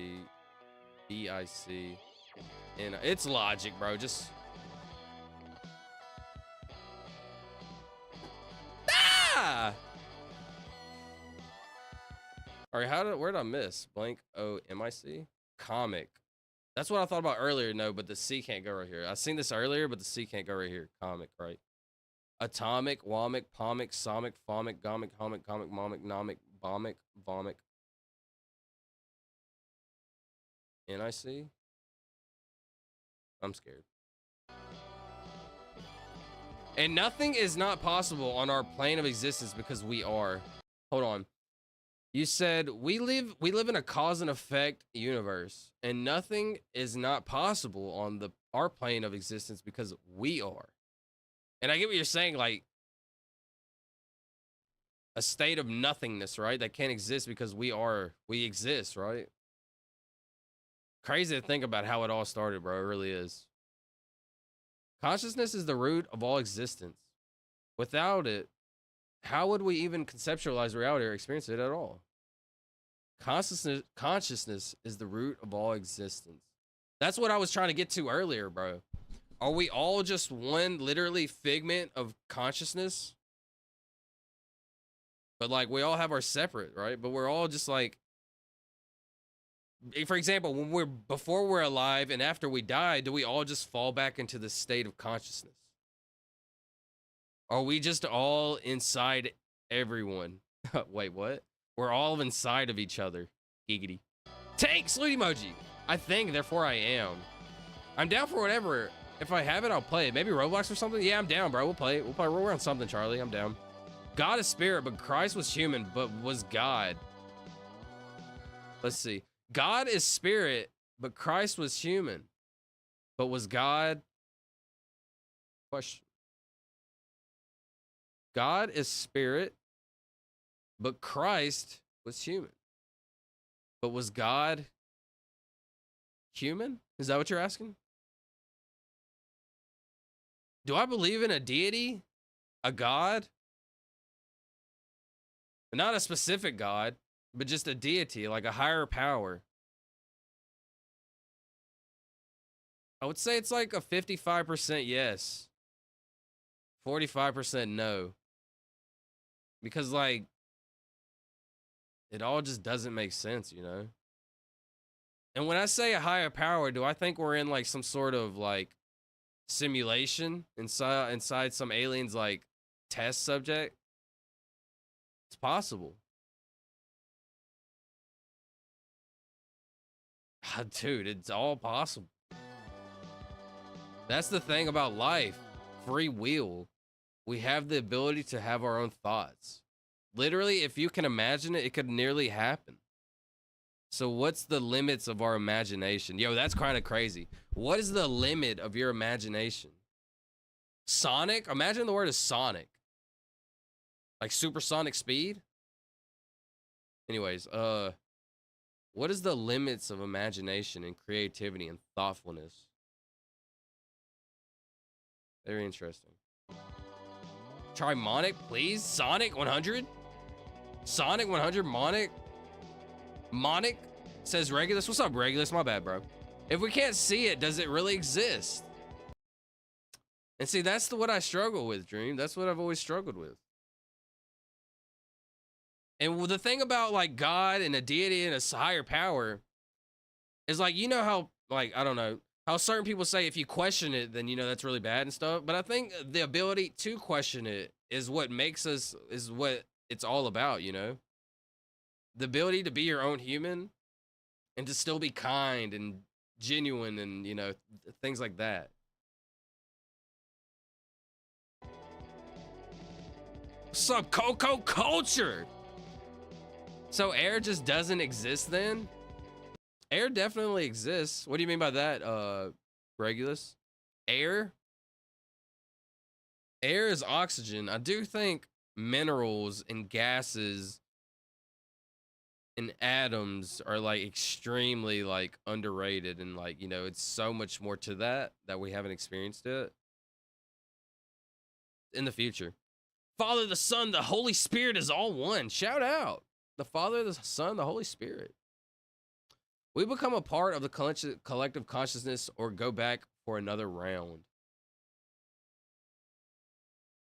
BIC. And it's logic, bro. Just. Ah! All right, where did I miss? Blank O MIC? Comic. That's what I thought about earlier. No, but the C can't go right here. I seen this earlier, but the C can't go right here. Comic, right? Atomic, womic, pomic, somic, fomic, gomic, homic, comic, momic, nomic, bomic, vomic. NIC? I'm scared. And nothing is not possible on our plane of existence because we are. Hold on. You said we live in a cause and effect universe, and nothing is not possible on our plane of existence because we are. And I get what you're saying, like a state of nothingness, right? That can't exist because we exist, right? Crazy to think about how it all started, bro. It really is. Consciousness is the root of all existence. Without it, how would we even conceptualize reality or experience it at all? Consciousness is the root of all existence. That's what I was trying to get to earlier, bro. Are we all just one literally figment of consciousness? But like, we all have our separate, right? But we're all just like, for example, before we're alive and after we die, do we all just fall back into the state of consciousness? Are we just all inside everyone? Wait, what? We're all inside of each other. Giggity. Tank, salute emoji. I think, therefore I am. I'm down for whatever. If I have it, I'll play it. Maybe Roblox or something? Yeah, I'm down, bro. We'll play it. We're on something, Charlie. I'm down. God is spirit, but Christ was human, but was God. Let's see. God is spirit, but Christ was human, but was God? Question. God is spirit, But Christ was human. But was God human? Is that what you're asking? Do I believe in a deity? A God? Not a specific God, but just a deity, like a higher power. I would say it's like a 55% yes, 45% no. Because, like, it all just doesn't make sense, you know? And when I say a higher power, do I think we're in, like, some sort of, like, simulation inside some alien's, like, test subject? It's possible. Dude, it's all possible. That's the thing about life. Free will. We have the ability to have our own thoughts. Literally, if you can imagine it, it could nearly happen. So what's the limits of our imagination? Yo, that's kind of crazy. What is the limit of your imagination? Sonic? Imagine the word is sonic. Like supersonic speed? Anyways, what is the limits of imagination and creativity and thoughtfulness? Very interesting. Try Monic, please. Sonic 100? Sonic 100 Monic? Monic says Regulus. What's up, Regulus? My bad, bro. If we can't see it, does it really exist? And see, that's what I struggle with, Dream. That's what I've always struggled with. And the thing about, like, God and a deity and a higher power is, like, you know how, like, I don't know, how certain people say if you question it, then, you know, that's really bad and stuff. But I think the ability to question it is what makes us, is what it's all about, you know? The ability to be your own human and to still be kind and genuine and, you know, things like that. What's up, Coco Culture? So air just doesn't exist then? Air definitely exists. What do you mean by that, Regulus? Air? Air is oxygen. I do think minerals and gases and atoms are, like, extremely, like, underrated, and, like, you know, it's so much more to that we haven't experienced it in the future. Father, the Son, the Holy Spirit is all one. Shout out. The Father, the Son, the Holy Spirit. We become a part of the collective consciousness or go back for another round.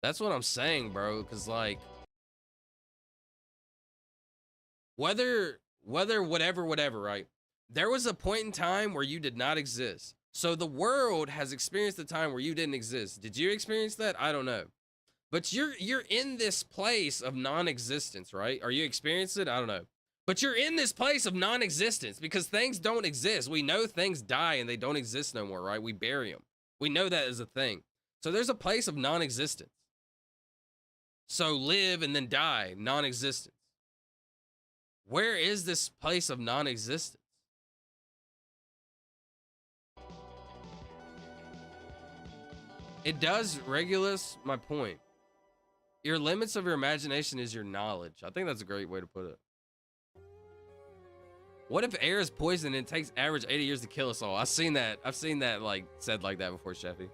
That's what I'm saying, bro. Because, like, whatever, right? There was a point in time where you did not exist. So the world has experienced the time where you didn't exist. Did you experience that? I don't know. But you're in this place of non-existence, right? Are you experiencing it? I don't know. But you're in this place of non-existence because things don't exist. We know things die and they don't exist no more, right? We bury them. We know that is a thing. So there's a place of non-existence. So live and then die, non-existence. Where is this place of non-existence? It does, Regulus, my point. Your limits of your imagination is your knowledge. I think that's a great way to put it. What if air is poison and it takes average 80 years to kill us all? I've seen that, like, said like that before, Sheffy.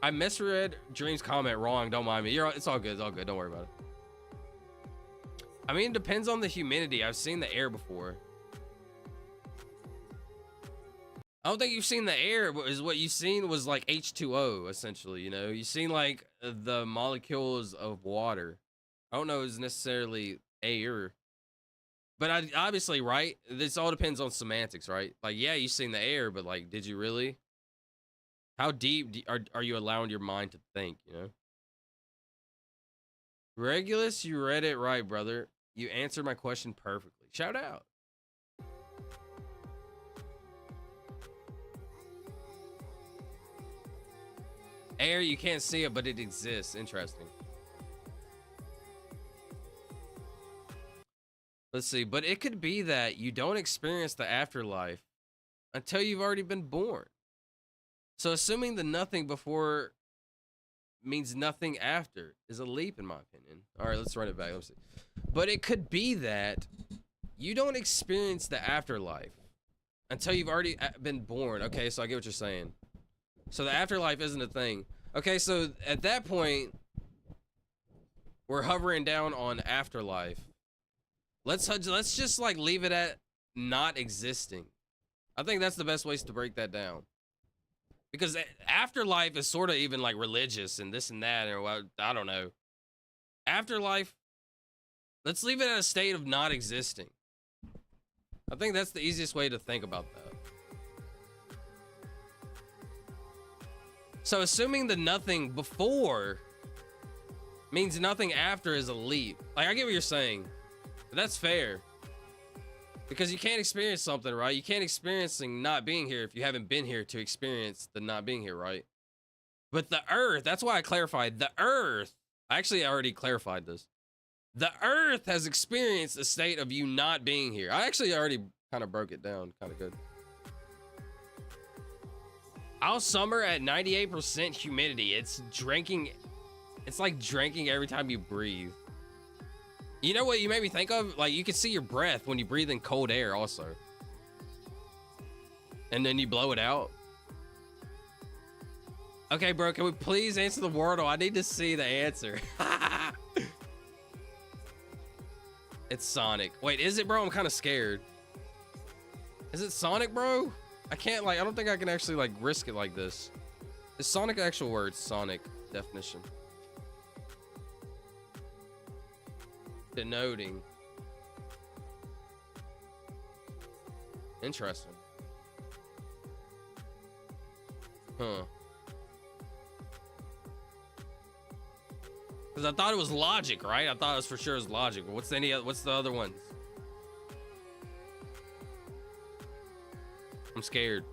I misread Dream's comment wrong. Don't mind me. It's all good. It's all good. Don't worry about it. I mean, it depends on the humidity. I've seen the air before. I don't think you've seen the air, but what you've seen was like H2O, essentially, you know? You've seen, like, the molecules of water. I don't know if it's necessarily air. But obviously, right? This all depends on semantics, right? Like, yeah, you've seen the air, but, like, did you really? How deep are you allowing your mind to think, you know? Regulus, you read it right, brother. You answered my question perfectly. Shout out. Air, you can't see it, but it exists. Interesting. Let's see, but it could be that you don't experience the afterlife until you've already been born. So assuming the nothing before means nothing after is a leap, in my opinion. All right, let's run it back. Let's see. But it could be that you don't experience the afterlife until you've already been born. Okay, so I get what you're saying. So the afterlife isn't a thing. Okay, so at that point, we're hovering down on afterlife. Let's just like leave it at not existing. I think that's the best ways to break that down. Because afterlife is sort of even like religious and this and that, or what, I don't know. Afterlife, let's leave it at a state of not existing. I think that's the easiest way to think about that. So assuming the nothing before means nothing after is a leap. Like, I get what you're saying. But that's fair. Because you can't experience something, right? You can't experience not being here if you haven't been here to experience the not being here, right? But the earth, that's why I clarified. The earth, actually I already clarified this. The earth has experienced a state of you not being here. I actually already kind of broke it down kind of good. Our summer at 98% humidity. It's like drinking every time you breathe. You know what you made me think of? Like, you can see your breath when you breathe in cold air also. And then you blow it out. Okay, bro, can we please answer the Wordle? I need to see the answer. It's Sonic. Wait, is it, bro? I'm kind of scared. Is it Sonic, bro? I can't, like, I don't think I can actually, like, risk it like this. Is Sonic the actual word? Sonic definition. Denoting. Interesting. Huh. Because I thought it was logic, right? I thought it was for sure it was logic. But what's the other ones? I'm scared.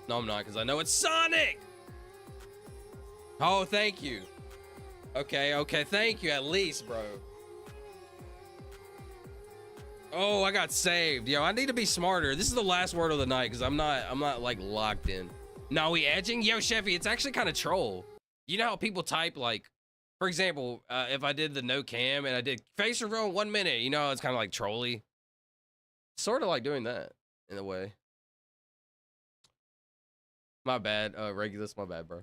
No, I'm not, because I know it's Sonic! Oh, thank you. Okay, thank you at least, bro. Oh, I got saved. Yo, I need to be smarter. This is the last word of the night because I'm not like locked in. No, we edging? Yo, Chevy, it's actually kind of troll. You know how people type, like, for example, if I did the no cam and I did face reveal in 1 minute, you know, it's kind of like trolly. Sort of like doing that in a way. My bad, Regulus, my bad, bro.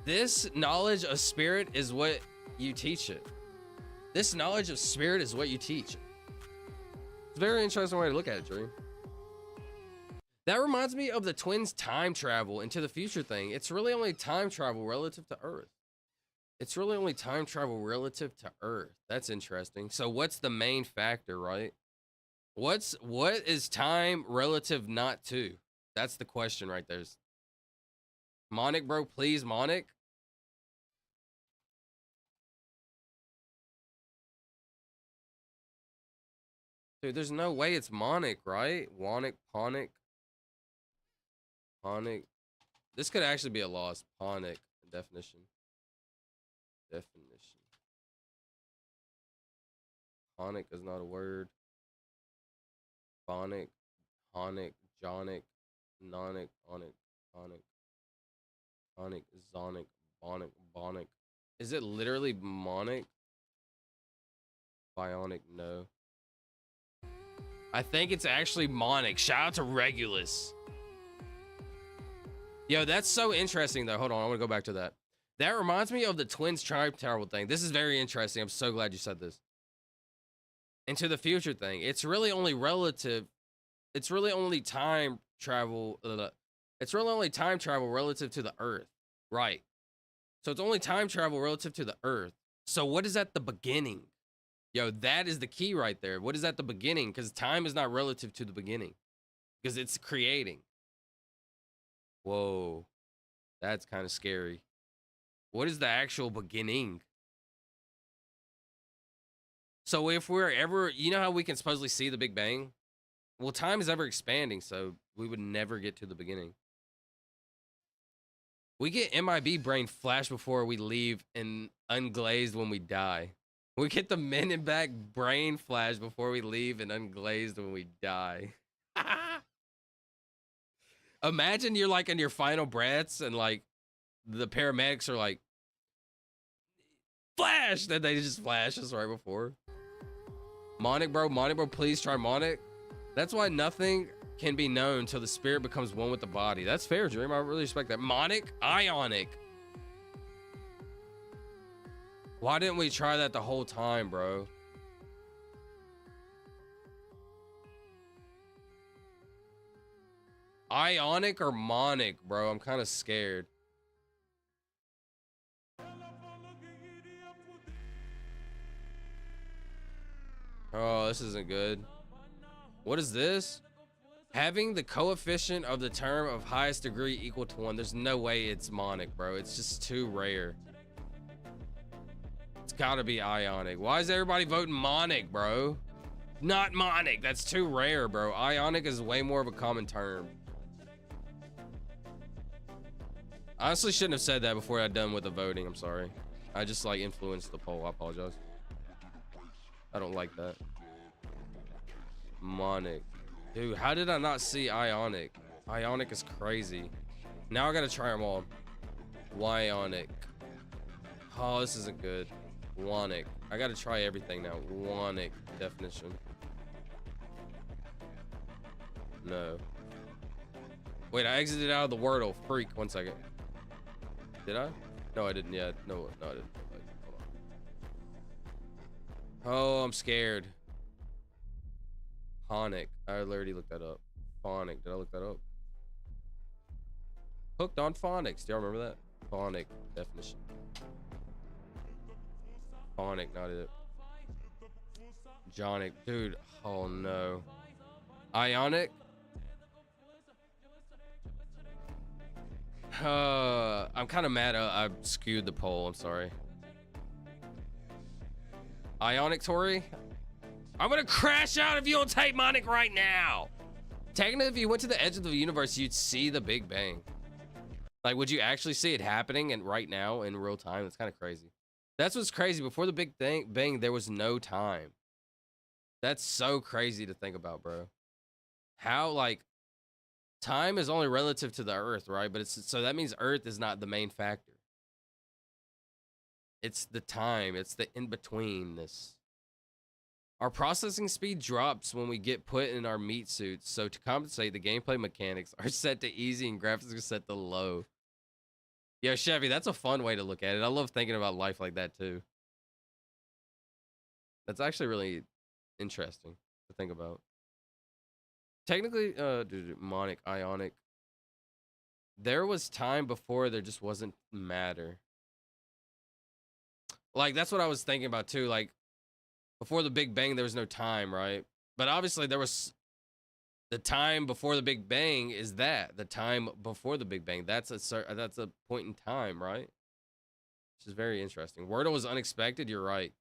This knowledge of spirit is what you teach it. This knowledge of spirit is what you teach. It's a very interesting way to look at it, Dream. That reminds me of the twins' time travel into the future thing. It's really only time travel relative to Earth. It's really only time travel relative to Earth. That's interesting. So what's the main factor, right? What is time relative not to? That's the question right there. Monic, bro, please, Monic. Dude, there's no way it's Monic, right? Wonic, Ponic. Ponic. This could actually be a loss. Ponic definition. Ponic is not a word. Phonic, Honic, Jonic, Nonic, Onic, Tonic. Sonic, Zonic, Bonic, Bonic. Is it literally Monic? Bionic, no. I think it's actually Monic. Shout out to Regulus. Yo, that's so interesting though. Hold on, I want to go back to that. That reminds me of the twins tribe terrible thing. This is very interesting. I'm so glad you said this. Into the future thing. It's really only relative. It's really only time travel. It's really only time travel relative to the Earth. Right. So it's only time travel relative to the Earth. So what is at the beginning? Yo, that is the key right there. What is at the beginning? Because time is not relative to the beginning. Because it's creating. Whoa. That's kind of scary. What is the actual beginning? So if we're ever, you know how we can supposedly see the Big Bang? Well, time is ever expanding, so we would never get to the beginning. We get MIB brain flash before we leave and unglazed when we die. We get the Men in Black brain flash before we leave and unglazed when we die. Imagine you're like in your final breaths and like the paramedics are like, flash, then they just flash us right before. Monic, bro, please try Monic. That's why nothing can be known till the spirit becomes one with the body. That's fair, Dream. I really respect that. Monic, Ionic. Why didn't we try that the whole time, bro? Ionic or Monic, bro? I'm kind of scared. Oh, this isn't good. What is this? Having the coefficient of the term of highest degree equal to 1. There's no way it's Monic, bro. It's just too rare. It's gotta be Ionic. Why is everybody voting Monic, bro? Not Monic. That's too rare, bro. Ionic is way more of a common term. I honestly shouldn't have said that before I done with the voting. I'm sorry. I just like influenced the poll. I apologize. I don't like that. Monic. Dude, how did I not see Ionic? Ionic is crazy. Now I gotta try them all. Ionic. Oh, this isn't good. Wonic. I gotta try everything now. Wonic definition. No. Wait, I exited out of the Wordle. Freak. 1 second. Did I? No, I didn't yet. No, I didn't. Wait, hold on. Oh, I'm scared. Phonic. I already looked that up. Phonic. Did I look that up? Hooked on phonics. Do y'all remember that? Phonic definition. Phonic, not it. Jonic. Dude. Oh, no. Ionic? I'm kind of mad. I skewed the poll. I'm sorry. Ionic Tori? I'm gonna crash out if you don't take Monic right now. Technically, if you went to the edge of the universe, you'd see the Big Bang. Like, would you actually see it happening and right now in real time? It's kind of crazy. That's what's crazy. Before the Big Bang, there was no time. That's so crazy to think about, bro. How, like, time is only relative to the Earth, right? But it's so that means Earth is not the main factor. It's the time. It's the in-betweenness. Our processing speed drops when we get put in our meat suits. So to compensate, the gameplay mechanics are set to easy and graphics are set to low. Yeah, Chevy, that's a fun way to look at it. I love thinking about life like that too. That's actually really interesting to think about. Technically, Monic, Ionic. There was time before there just wasn't matter. Like, that's what I was thinking about too. Like, before the Big Bang, there was no time, right? But obviously there was the time before the Big Bang is that. The time before the Big Bang. That's a point in time, right? Which is very interesting. Wordle was unexpected. You're right.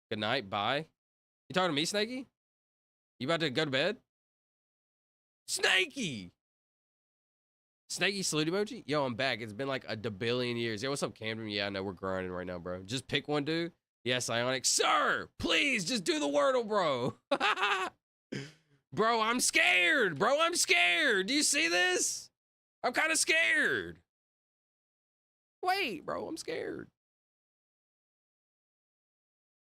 Good night. Bye. You talking to me, Snakey? You about to go to bed? Snakey! Snakey salute emoji? Yo, I'm back. It's been like a debillion years. Yo, what's up, Camden? Yeah, I know we're grinding right now, bro. Just pick one, dude. Yes, Ionic. Sir, please, just do the Wordle, bro. Bro, I'm scared. Bro, I'm scared. Do you see this? I'm kind of scared. Wait, bro, I'm scared.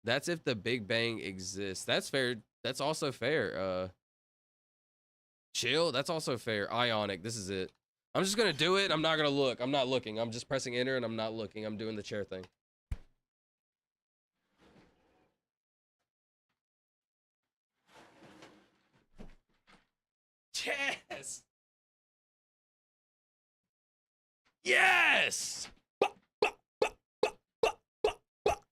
That's if the Big Bang exists. That's fair. That's also fair. Chill. That's also fair. Ionic. This is it. I'm just going to do it. I'm not going to look. I'm not looking. I'm just pressing enter and I'm not looking. I'm doing the chair thing. Yes. Yes.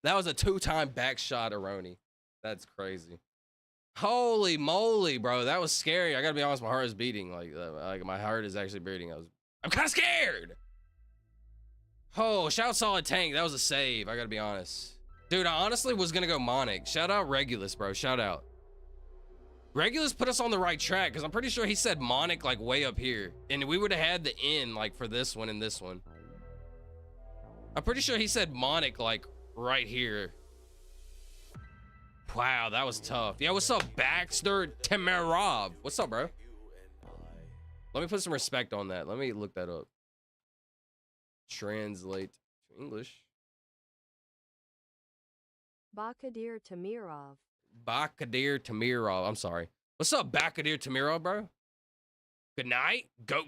That was a 2-time back shot, Aroni. That's crazy. Holy moly, bro. That was scary. I gotta be honest, my heart is beating. Like my heart is actually beating. I'm kind of scared. Oh, shout Solid Tank. That was a save. I gotta be honest. Dude, I honestly was gonna go Monic. Shout out Regulus, bro. Shout out. Regulus put us on the right track because I'm pretty sure he said Monic like way up here. And we would have had the N like for this one and this one. I'm pretty sure he said Monic like right here. Wow, that was tough. Yeah, what's up, Baxter Temerov? What's up, bro? Let me put some respect on that. Let me look that up. Translate to English. Bakadir Tamirov. Bakadir Tamirov. I'm sorry. What's up, Bakadir Tamirov, bro? Good night. Goat.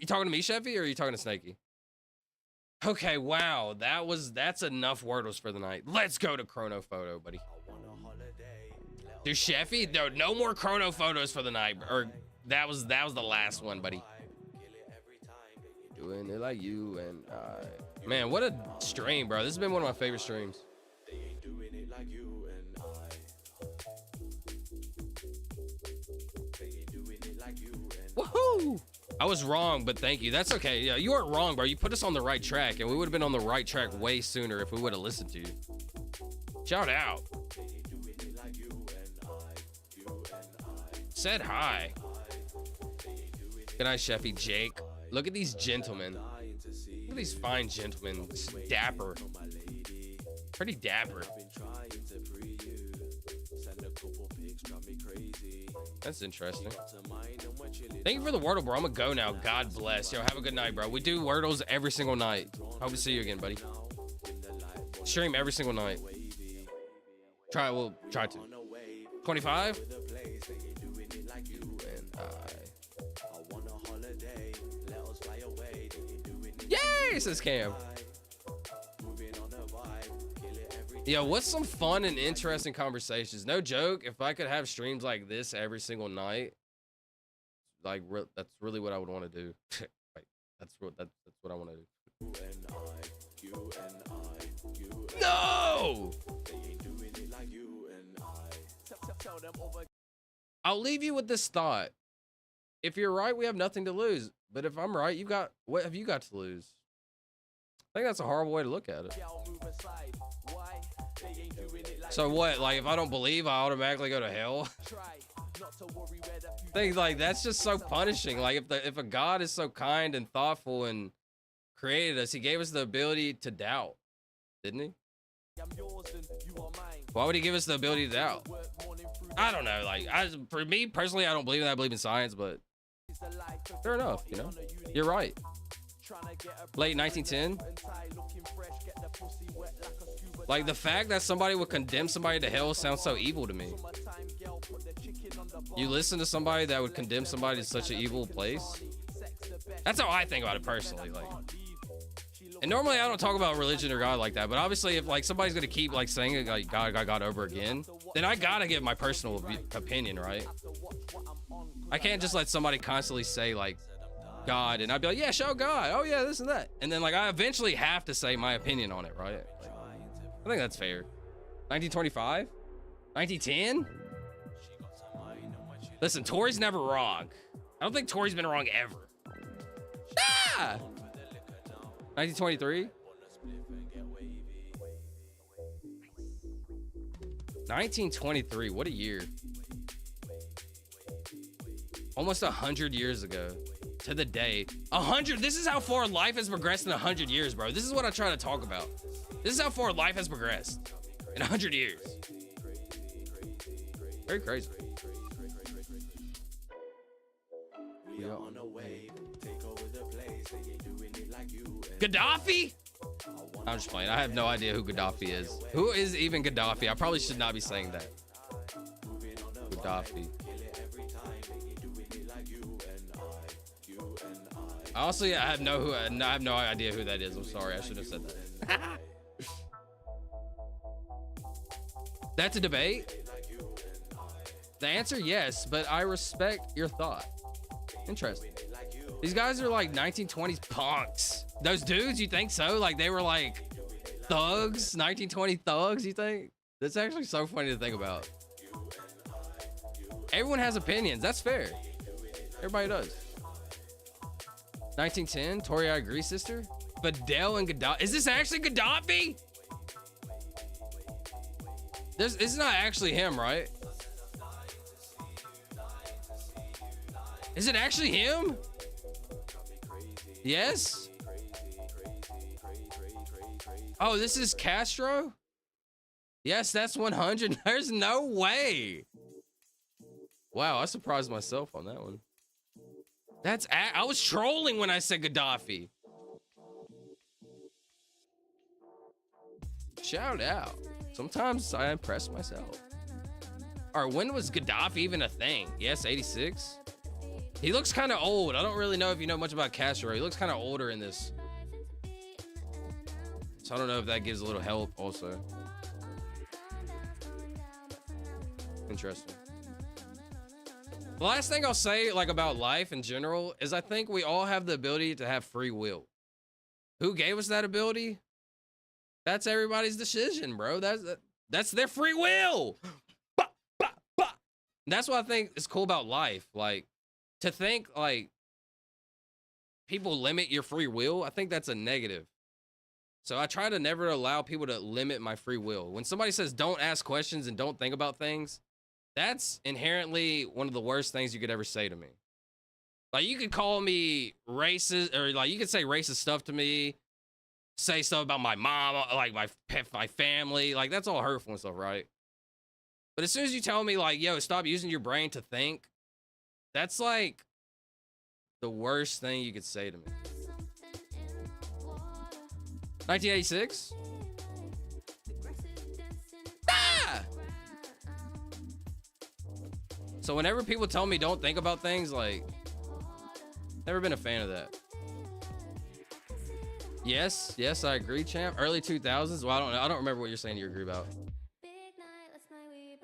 You talking to me, Sheffy, or are you talking to Snakey? Okay, wow. That's enough Wordles for the night. Let's go to Chrono Photo, buddy. Dude, Sheffy, no more Chrono Photos for the night. Or that was the last one, buddy. Doing it like you and I. Man, what a stream, bro. This has been one of my favorite streams. Woohoo! I was wrong, but thank you. That's okay. Yeah, you weren't wrong, bro. You put us on the right track, and we would have been on the right track way sooner if we would have listened to you. Shout out. Said hi. Good night, Sheffy. Jake. Look at these gentlemen. Look at these fine gentlemen. Dapper. Pretty dapper. That's interesting. Thank you for the Wordle, bro. I'm gonna go now. God bless. Yo, have a good night, bro. We do Wordles every single night. Hope to see you again, buddy. Stream every single night. We'll try to. 25? Yay, says Cam. Yo, what's some fun and interesting conversations? No joke, if I could have streams like this every single night, like that's really what I would want to do. Wait, that's what I want to do. No! I'll leave you with this thought. If you're right, we have nothing to lose. But if I'm right, what have you got to lose? I think that's a horrible way to look at it. So what? Like, if I don't believe, I automatically go to hell? Things like that's just so punishing. Like, if a God is so kind and thoughtful and created us, he gave us the ability to doubt, didn't he? Why would he give us the ability to doubt? I don't know. Like, for me personally, I don't believe in that. I believe in science, but fair enough. You know, you're right. Late 1910. Like, the fact that somebody would condemn somebody to hell sounds so evil to me. You listen to somebody that would condemn somebody to such an evil place? That's how I think about it personally. Like, and normally I don't talk about religion or God like that, but obviously if like somebody's gonna keep like saying it like God over again, then I gotta give my personal opinion, right? I can't just let somebody constantly say like God and I'd be like, yeah, show God. Oh yeah, this and that. And then like I eventually have to say my opinion on it, right? Like, I think that's fair. 1925? 1910? Listen, Tori's never wrong. I don't think Tori's been wrong ever. Ah! 1923? 1923, what a year. Almost 100 years ago. To the day. 100, this is how far life has progressed in 100 years, bro. This is what I try to talk about. This is how far life has progressed in 100 years. Very crazy. Gaddafi? I'm just playing. I have no idea who Gaddafi is. Who is even Gaddafi? I probably should not be saying that. Gaddafi. Honestly, I have no idea who that is. I'm sorry. I should have said that. That's a debate? The answer, yes, but I respect your thought. Interesting. These guys are like 1920s punks. Those dudes, you think so? Like they were like thugs, 1920 thugs, you think? That's actually so funny to think about. Everyone has opinions. That's fair. Everybody does. 1910, Tori, I agree, sister. Fidel and Gaddafi. Is this actually Gaddafi? This is not actually him, right? Is it actually him? Yes? Oh, this is Castro? Yes, that's 100. There's no way. Wow, I surprised myself on that one. I was trolling when I said Gaddafi. Shout out. Sometimes I impress myself. All right, when was Gaddafi even a thing? Yes, 86. He looks kind of old. I don't really know if you know much about Castro. He looks kind of older in this. So I don't know if that gives a little help also. Interesting. The last thing I'll say, like, about life in general is I think we all have the ability to have free will. Who gave us that ability? That's everybody's decision, bro. That's their free will. That's what I think is cool about life. Like, to think like people limit your free will, I think that's a negative. So I try to never allow people to limit my free will. When somebody says don't ask questions and don't think about things, that's inherently one of the worst things you could ever say to me. Like, you could call me racist, or like you could say racist stuff to me, say stuff about my mom, like my family, like that's all hurtful and stuff, right? But as soon as you tell me like, yo, stop using your brain to think, that's like the worst thing you could say to me. 1986? Ah! So whenever people tell me don't think about things, like, never been a fan of that. Yes, I agree, champ. Early 2000s? Well, I don't remember what you're saying you agree about.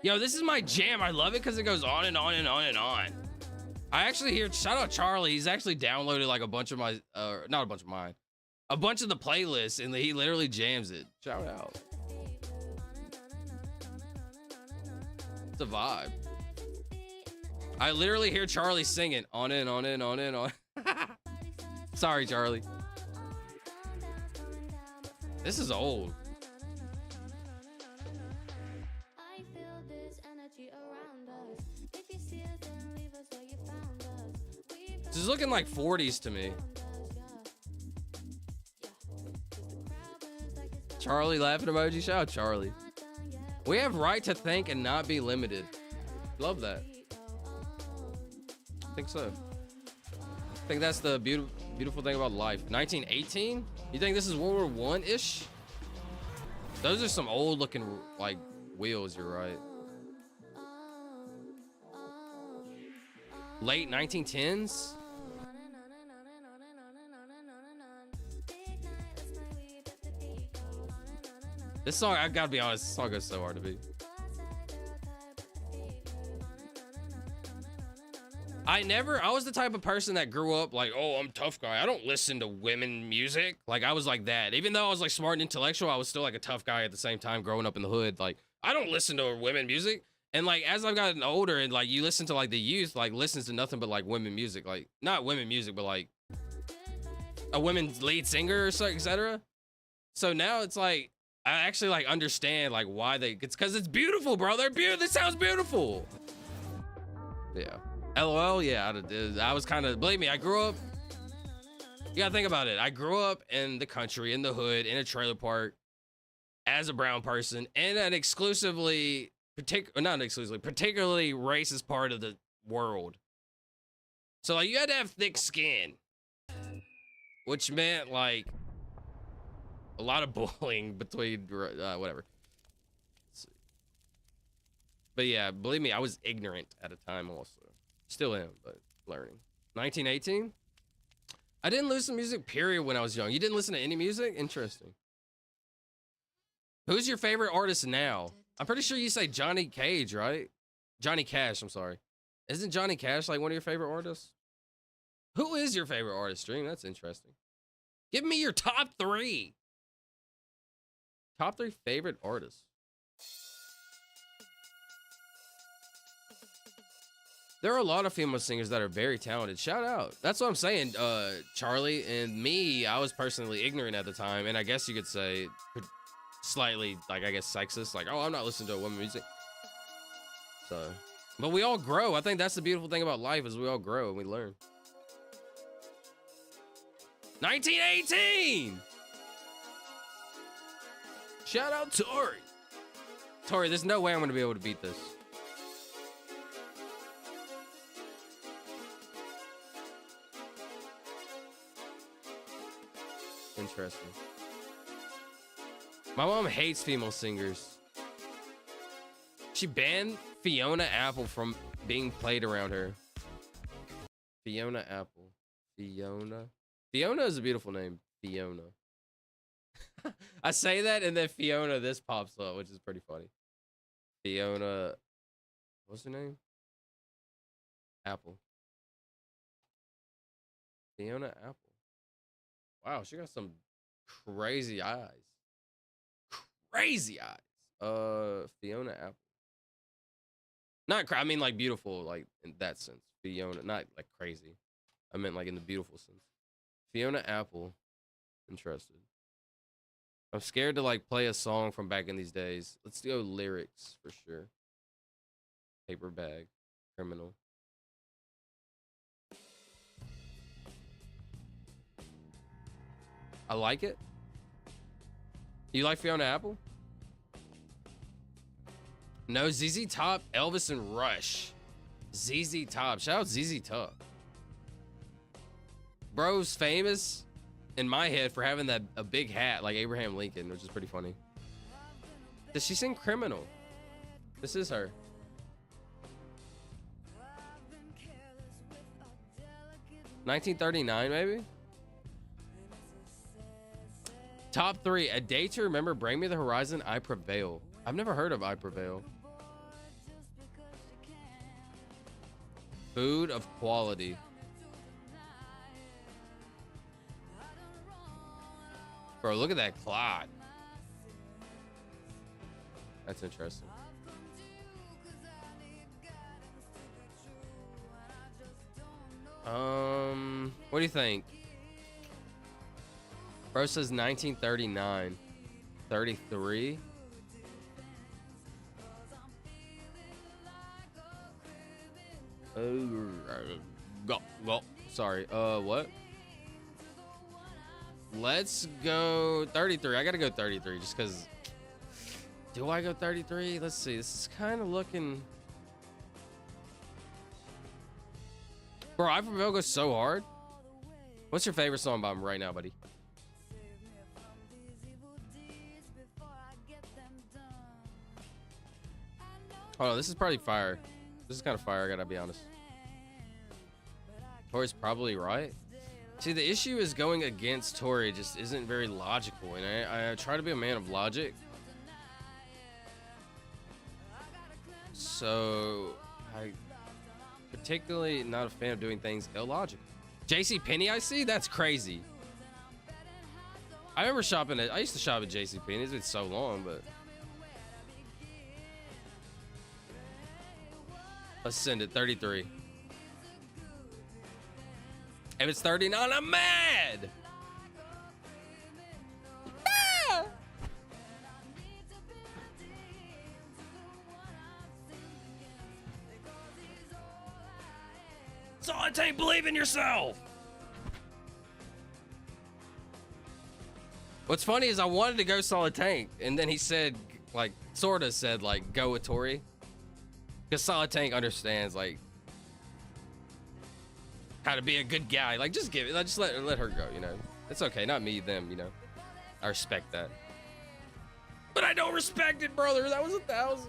Yo, this is my jam. I love it because it goes on and on and on and on. I actually hear, shout out Charlie. He's actually downloaded like a bunch of my, not a bunch of mine, a bunch of the playlists, and he literally jams it. Shout out. It's a vibe. I literally hear Charlie singing on and on and on and on. Sorry, Charlie. This is old. This is looking like 40s to me. Charlie laughing emoji. Shout out Charlie. We have right to think and not be limited. Love that. I think so. I think that's the beautiful thing about life. 1918? You think this is World War I-ish? Those are some old looking like wheels, you're right. Late 1910s? This song, I gotta be honest, this song goes so hard to beat. I was the type of person that grew up like, oh, I'm a tough guy. I don't listen to women music. Like, I was like that. Even though I was like smart and intellectual, I was still like a tough guy at the same time growing up in the hood. Like, I don't listen to women music. And like, as I've gotten older and like you listen to like the youth, like listens to nothing but like women music. Like, not women music, but like a women's lead singer or so, etc. So now it's like, I actually like understand like why it's because it's beautiful, bro. They're beautiful. This sounds beautiful. Yeah. LOL, yeah, I was kind of, believe me, I grew up, you gotta think about it. I grew up in the country, in the hood, in a trailer park, as a brown person, in an particularly racist part of the world. So like, you had to have thick skin, which meant like a lot of bullying between, whatever. But yeah, believe me, I was ignorant at a time also. Still am, but learning. 1918? I didn't listen to music, period, when I was young. You didn't listen to any music? Interesting. Who's your favorite artist now? I'm pretty sure you say Johnny Cage, right? Johnny Cash, I'm sorry. Isn't Johnny Cash like one of your favorite artists? Who is your favorite artist, Stream? That's interesting. Give me your top 3. Top 3 favorite artists. There are a lot of female singers that are very talented. Shout out. That's what I'm saying, Charlie. And me, I was personally ignorant at the time. And I guess you could say slightly, like, I guess sexist. Like, oh, I'm not listening to women music. So, but we all grow. I think that's the beautiful thing about life is we all grow and we learn. 1918! Shout out Tori. Tori, there's no way I'm going to be able to beat this. Interesting. My mom hates female singers. She banned Fiona Apple from being played around her. Fiona Apple. Fiona. Fiona is a beautiful name. Fiona. I say that and then Fiona, this pops up, which is pretty funny. Fiona. What's her name? Apple. Fiona Apple. Wow, she got some crazy eyes. Crazy eyes. Fiona Apple. Not I mean like beautiful, like in that sense. Fiona, not like crazy. I meant like in the beautiful sense. Fiona Apple. Interested. I'm scared to like play a song from back in these days. Let's go lyrics for sure. Paper bag. Criminal. I like it. You like Fiona Apple? No, ZZ Top, Elvis, and Rush. ZZ Top. Shout out ZZ Top. Bro's famous in my head for having a big hat like Abraham Lincoln, which is pretty funny. Does she sing Criminal? This is her. $1939 maybe? Top 3. A day to remember. Bring Me the Horizon. I Prevail. I've never heard of I Prevail. Food of Quality. Bro, look at that clod. That's interesting. What do you think? Bro says 1939. 33. Well, sorry. What? Let's go 33. I gotta go 33 just because. Do I go 33? Let's see. This is kind of looking. Bro, I Prevail goes so hard. What's your favorite song by him right now, buddy? Oh, this is probably fire. This is kind of fire, I gotta be honest. Tori's probably right. See, the issue is going against Tori just isn't very logical, and I try to be a man of logic. So, I particularly not a fan of doing things illogical. JCPenney, I see? That's crazy. I remember shopping at, I used to shop at JCPenney. It's been so long, but. Let's send it 33. If it's 39, I'm mad. Ah! Solitaire, believe in yourself. What's funny is I wanted to go Solid Tank, and then he said, like, sorta said, like, go with Tori. Because Solid Tank understands, like, how to be a good guy. Like, just give it, just let her go, you know. It's okay, not me, them, you know. I respect that. But I don't respect it, brother. That was 1,000.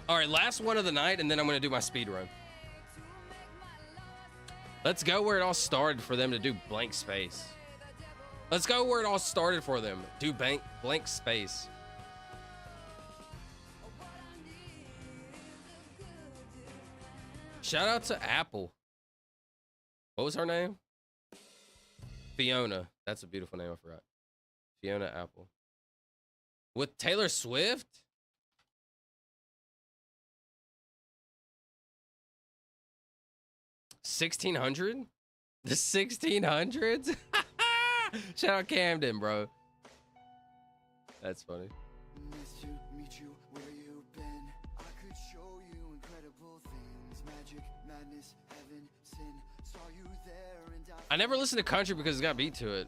All right, last one of the night, and then I'm going to do my speed run. Let's go where it all started for them to do blank space. Let's go where it all started for them. Do blank space. Shout out to Apple. What was her name? Fiona. That's a beautiful name, I forgot. Fiona Apple. With Taylor Swift? $1,600? The 1600s? Shout out Camden, bro. That's funny. I never listened to country because it's got beat to it.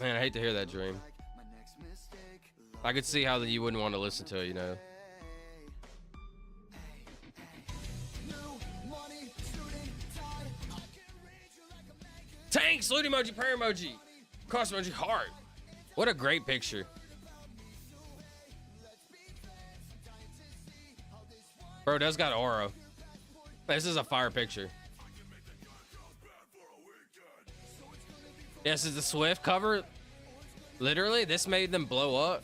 Man, I hate to hear that, Dream. I could see how you wouldn't want to listen to it, you know. Tank, salute emoji, prayer emoji, cross emoji, heart. What a great picture. Bro, does got aura. This is a fire picture. Yes, is the Swift cover. Literally, this made them blow up.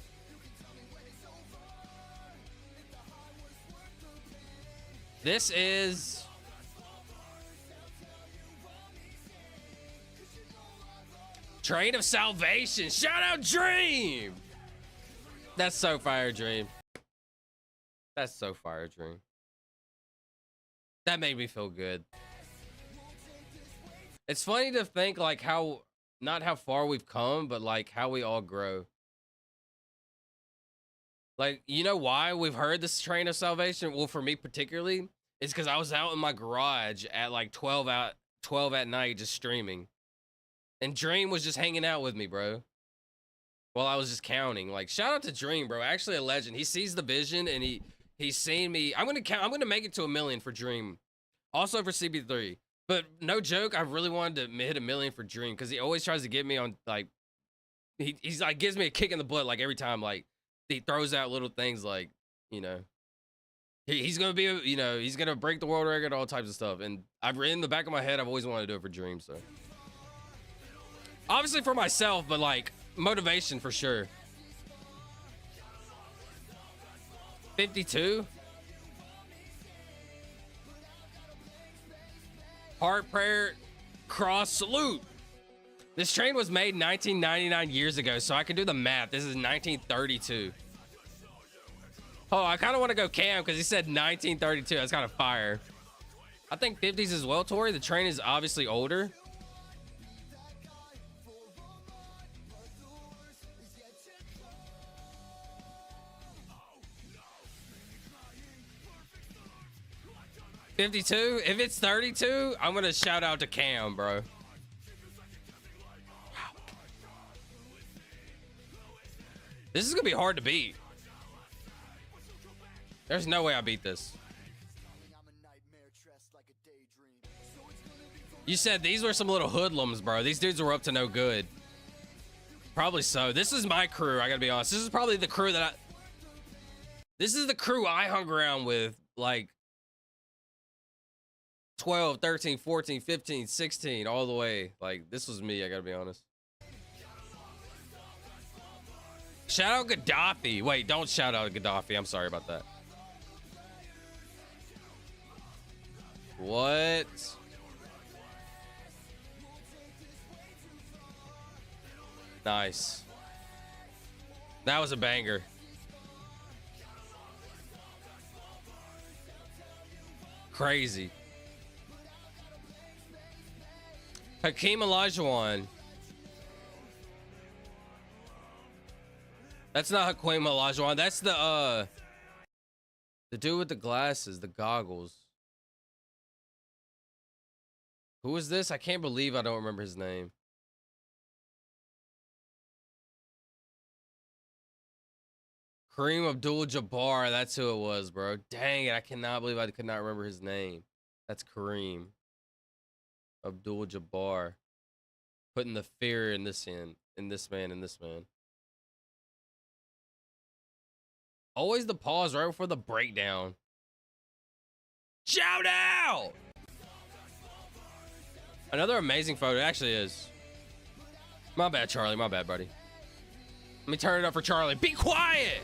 This is Train of Salvation. Shout out Dream. That's so fire, Dream. That's so fire, Dream. That made me feel good. It's funny to think like how, not how far we've come, but like how we all grow. Like, you know why we've heard this Train of Salvation? Well, for me particularly, it's because I was out in my garage at like 12 at night just streaming. And Dream was just hanging out with me, bro. While I was just counting. Like, shout out to Dream, bro. Actually a legend. He sees the vision and he's seen me. I'm gonna make it to 1 million for Dream. Also for CB3. But no joke, I really wanted to hit 1 million for Dream because he always tries to get me on like he's like gives me a kick in the butt like every time, like he throws out little things like, you know. He's gonna be, you know, he's gonna break the world record, all types of stuff. And I've in the back of my head, I've always wanted to do it for Dream, so. Obviously for myself, but like motivation for sure. 52. Heart prayer, cross, salute. This train was made 1999 years ago, so I can do the math. This is 1932. Oh, I kind of want to go Cam because he said 1932. That's kind of fire. I think 50s as well, Tori. The train is obviously older. $52. If it's 32, I'm gonna shout out to Cam, bro. Wow. This is gonna be hard to beat. There's no way I beat this. You said these were some little hoodlums, bro. These dudes were up to no good. Probably so. This is my crew, I gotta be honest. This is probably the crew that this is the crew I hung around with, like 12, 13, 14, 15, 16, all the way. Like, this was me, I gotta be honest. Shout out Gaddafi. Wait, don't shout out Gaddafi. I'm sorry about that. What? Nice. That was a banger. Crazy. Hakeem Olajuwon. That's not Hakeem Olajuwon. That's the dude with the glasses, the goggles. Who is this? I can't believe I don't remember his name. Kareem Abdul-Jabbar. That's who it was, bro. Dang it. I cannot believe I could not remember his name. That's Kareem Abdul-Jabbar. Putting the fear in this man. Always the pause right before the breakdown. Shout out! Another amazing photo. It actually is. My bad, Charlie. My bad, buddy. Let me turn it up for Charlie. Be quiet!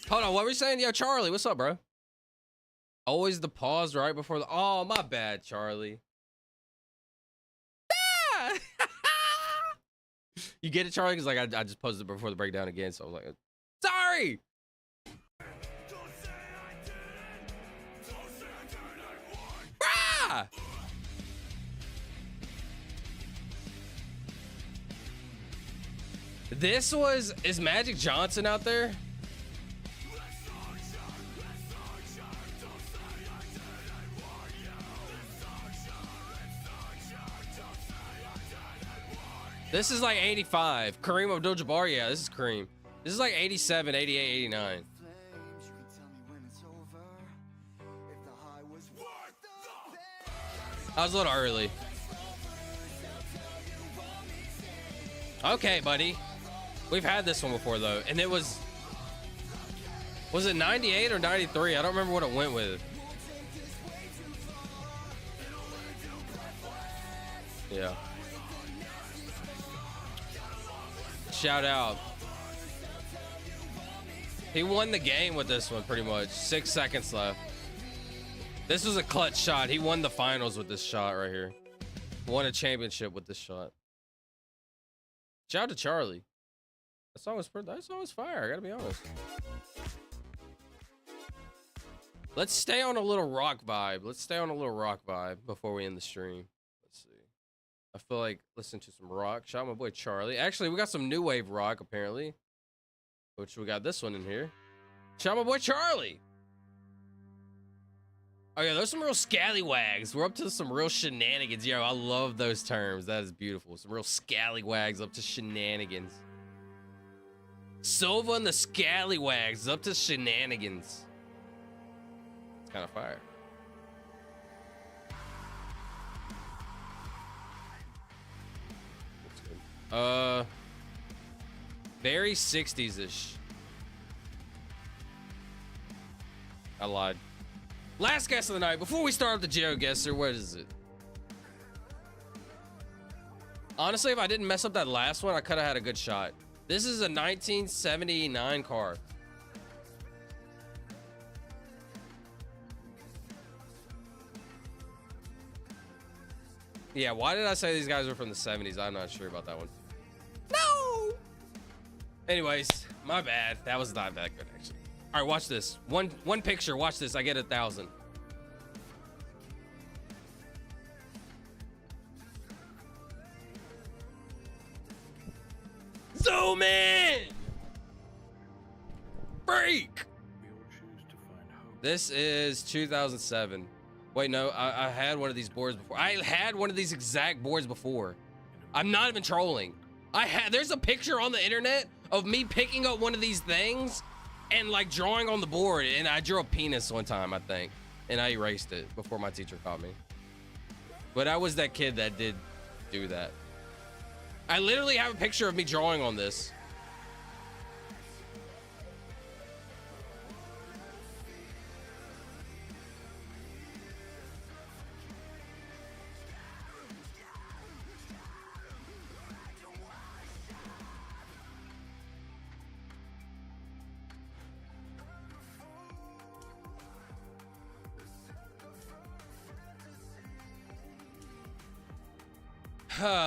Hold on, what were you saying? Yo, Charlie, what's up, bro? Always the pause right before the... Oh, my bad, Charlie. Ah! You get it, Charlie? Because like I just posted it before the breakdown again, so I was like, sorry! Ah! This was... Is Magic Johnson out there? This is like 85. Kareem Abdul-Jabbar, yeah, this is Kareem. This is like 87, 88, 89. I was a little early. Okay, buddy. We've had this one before though, and it was it 98 or 93? I don't remember what it went with. Yeah. Shout out. He won the game with this one pretty much. 6 seconds left. This was a clutch shot. He won the finals with this shot right here. Won a championship with this shot. Shout out to Charlie. That song was fire. I gotta be honest. Let's stay on a little rock vibe. Before we end the stream. Let's see. I feel like listening to some rock. Shout out my boy Charlie. Actually, we got some new wave rock apparently. Which we got this one in here. Shout out my boy Charlie. Oh yeah, those some real scallywags. We're up to some real shenanigans. Yo, I love those terms. That is beautiful. Some real scallywags up to shenanigans. Silva and the scallywags up to shenanigans. It's kind of fire. Looks good. Very 60s-ish. I lied. Last guess of the night. Before we start the GeoGuessr, what is it? Honestly, if I didn't mess up that last one, I could have had a good shot. This is a 1979 car. Yeah, why did I say these guys were from the 70s? I'm not sure about that one. No! Anyways, my bad. That was not that good, actually. All right, watch this. One picture. Watch this. I get 1,000. Zoom in! Break! This is 2007. Wait, no, I had one of these boards before. I had one of these exact boards before. I'm not even trolling. There's a picture on the internet of me picking up one of these things and like drawing on the board, and I drew a penis one time, I think, and I erased it before my teacher caught me. But I was that kid that did do that. I literally have a picture of me drawing on this.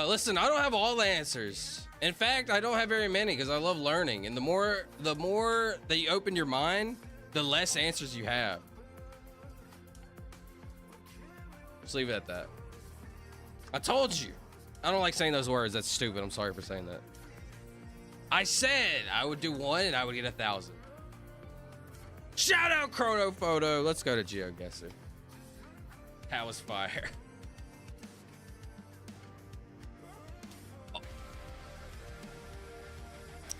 Listen, I don't have all the answers. In fact, I don't have very many because I love learning. And the more that you open your mind, the less answers you have. Just leave it at that. I told you. I don't like saying those words. That's stupid. I'm sorry for saying that. I said I would do one and I would get 1,000. Shout out Chrono Photo. Let's go to GeoGuessr. That was fire.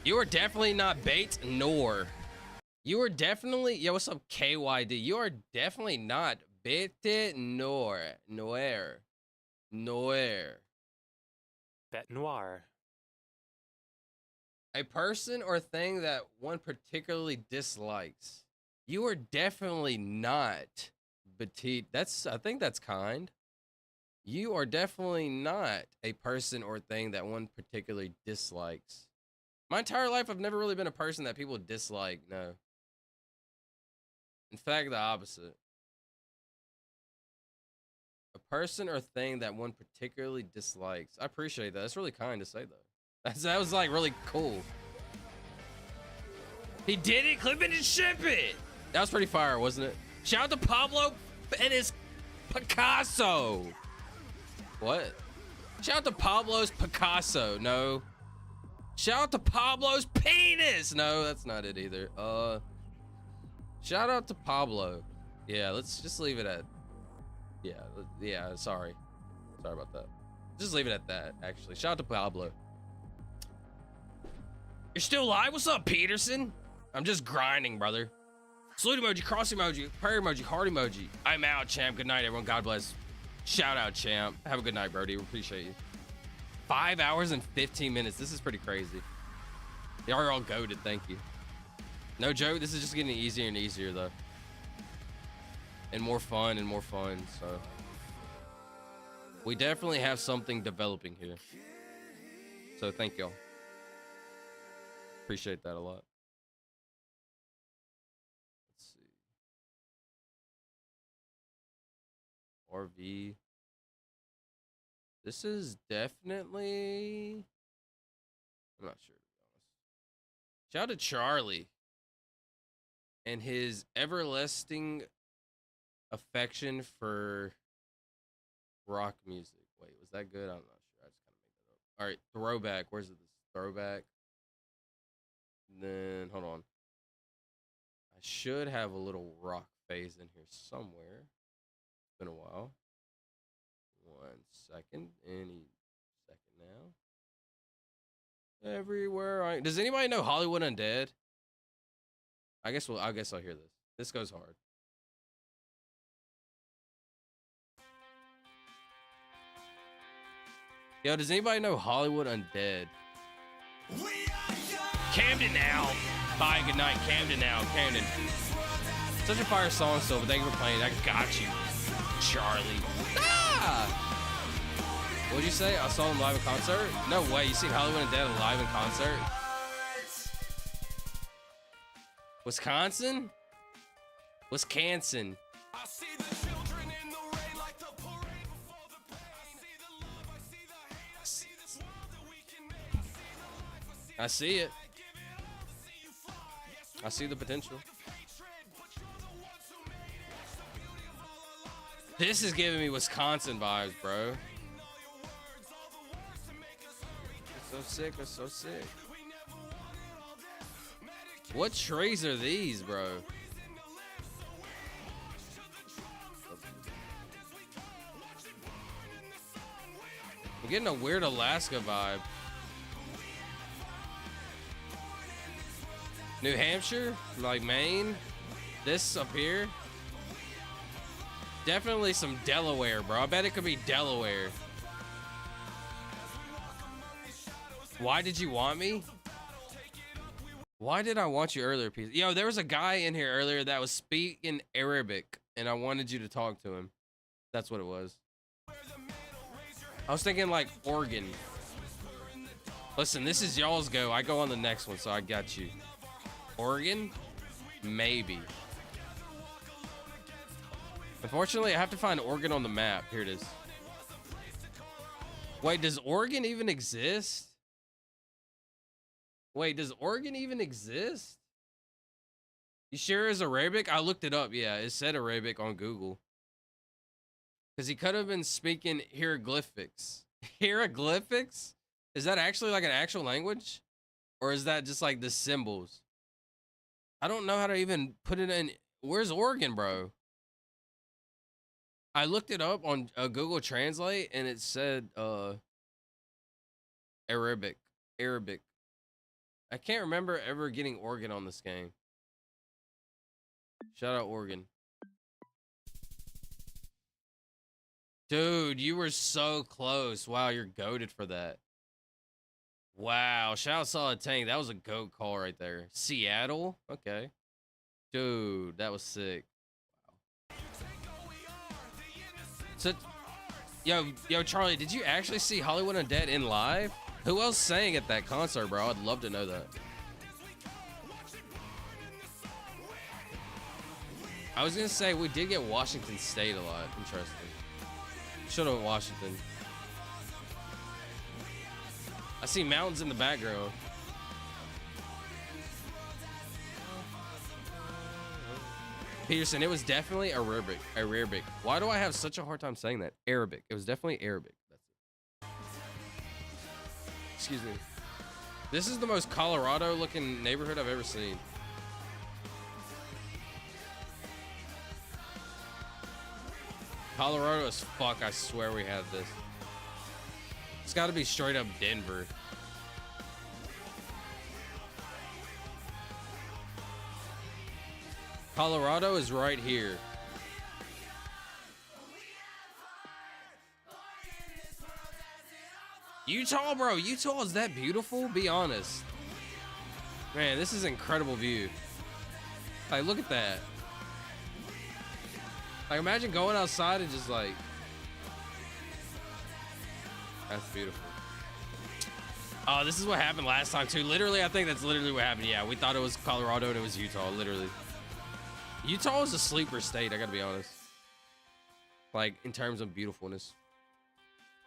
You are definitely not bait, nor. You are definitely, yo, what's up, KYD? You are definitely not bait, nor. Bet noir. A person or thing that one particularly dislikes. You are definitely not petite. I think that's kind. You are definitely not a person or thing that one particularly dislikes. My entire life, I've never really been a person that people dislike, no. In fact, the opposite. A person or thing that one particularly dislikes. I appreciate that. That's really kind to say, though. That was, like, really cool. He did it, clip it and ship it! That was pretty fire, wasn't it? Shout out to Pablo and his Picasso! What? Shout out to Pablo's Picasso, no. Shout out to Pablo's penis. No, that's not it either. Shout out to Pablo. Yeah, let's just leave it at. Yeah. Sorry about that. Just leave it at that. Actually, shout out to Pablo. You're still live? What's up, Peterson? I'm just grinding, brother. Salute emoji, cross emoji, prayer emoji, heart emoji. I'm out, champ. Good night, everyone. God bless. Shout out, champ. Have a good night, Brody. We appreciate you. 5 hours and 15 minutes. This is pretty crazy. Y'all are all goated. Thank you. No joke. This is just getting easier and easier, though. And more fun and more fun. So we definitely have something developing here. So thank y'all. Appreciate that a lot. Let's see. RV. This is definitely... I'm not sure, to be honest. Shout out to Charlie and his everlasting affection for rock music. Wait, was that good? I'm not sure. I just kind of made that up. All right, throwback. Where's this throwback? Then hold on. I should have a little rock phase in here somewhere. It's been a while. 1 second. Any second now. Everywhere. Does anybody know Hollywood Undead? I guess I'll hear this. This goes hard. Yo, does anybody know Hollywood Undead? Camden now. Bye, good night. Camden now. Camden. Such a fire song still, but thank you for playing. I got you, Charlie. Ah! What'd you say? I saw them live in concert? No way. You seen Hollywood Undead live in concert? Wisconsin? Wisconsin. I see it. I see the potential. This is giving me Wisconsin vibes, bro. It's so sick. It's so sick. What trees are these, bro? I'm getting a weird Alaska vibe. New Hampshire, like Maine, this up here. Definitely some Delaware, bro. I bet it could be Delaware. Why did you want me? Why did I want you earlier, Pete? Yo, there was a guy in here earlier that was speaking Arabic, and I wanted you to talk to him. That's what it was. I was thinking like Oregon. Listen, this is y'all's go. I go on the next one, so I got you. Oregon? Maybe. Unfortunately, I have to find Oregon on the map. Here it is. Wait, does Oregon even exist? Wait, does Oregon even exist? You sure it's Arabic? I looked it up. Yeah, it said Arabic on Google. Because he could have been speaking hieroglyphics. Hieroglyphics? Is that actually like an actual language? Or is that just like the symbols? I don't know how to even put it in. Where's Oregon, bro? I looked it up on Google Translate and it said Arabic. I can't remember ever getting Oregon on this game. Shout out Oregon. Dude, you were so close. Wow, you're goated for that. Wow, shout out Solid Tank. That was a GOAT call right there. Seattle? Okay. Dude, that was sick. Wow. So, yo, Charlie, did you actually see Hollywood Undead in live? Who else sang at that concert, bro? I'd love to know that. I was gonna say, we did get Washington State a lot. Interesting. Should have went Washington. I see mountains in the background. Peterson, it was definitely Arabic. Why do I have such a hard time saying that? Arabic. It was definitely Arabic. That's it. Excuse me. This is the most Colorado-looking neighborhood I've ever seen. Colorado as fuck. I swear we have this. It's got to be straight up Denver. Colorado is right here. Utah, bro. Utah is that beautiful? Be honest. Man, this is an incredible view. Like, look at that. Like, imagine going outside and just like... That's beautiful. Oh, this is what happened last time too. Literally, I think that's literally what happened. Yeah, we thought it was Colorado and it was Utah, literally. Utah is a sleeper state, I gotta be honest. Like, in terms of beautifulness.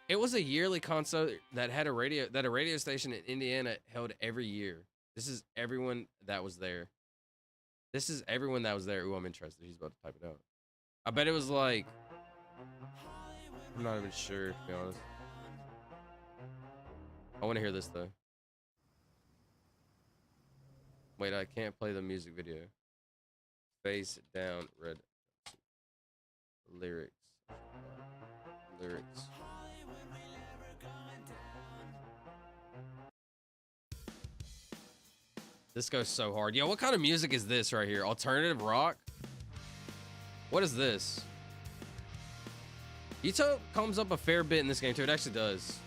It was a yearly concert that had a radio station in Indiana held every year. This is everyone that was there. This is everyone that was there. Ooh, I'm interested. He's about to type it out. I bet it was like... I'm not even sure, to be honest. I want to hear this though. Wait, I can't play the music video. Face down, red. Lyrics. Lyrics. This goes so hard. Yo, what kind of music is this right here? Alternative rock? What is this? Utah comes up a fair bit in this game too. It actually does.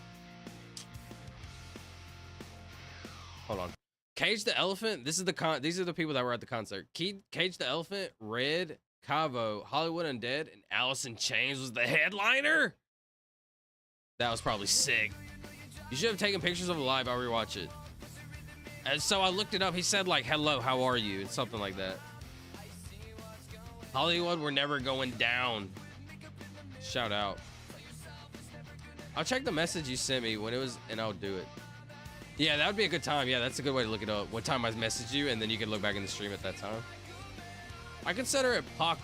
Hold on. Cage the Elephant. These are the people that were at the concert. Cage the Elephant, Red, Cavo, Hollywood Undead, and Alice in Chains was the headliner. That was probably sick. You should have taken pictures of it live. I'll rewatch it. And so I looked it up. He said like, "Hello, how are you?" It's something like that. Hollywood, we're never going down. Shout out. I'll check the message you sent me when it was, and I'll do it. Yeah, that would be a good time. Yeah, that's a good way to look it up. What time I messaged you, and then you can look back in the stream at that time. I consider it punk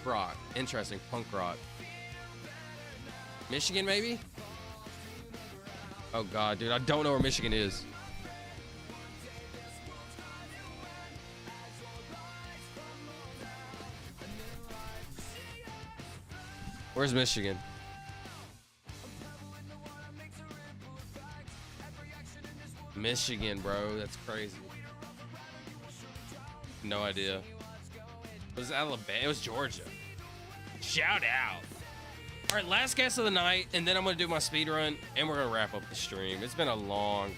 rock. Interesting, punk rock. Michigan, maybe? Oh, God, dude. I don't know where Michigan is. Where's Michigan? Michigan, bro. That's crazy. No idea. It was Alabama. It was Georgia. Shout out. All right, last guess of the night, and then I'm going to do my speed run, and we're going to wrap up the stream. It's been a long...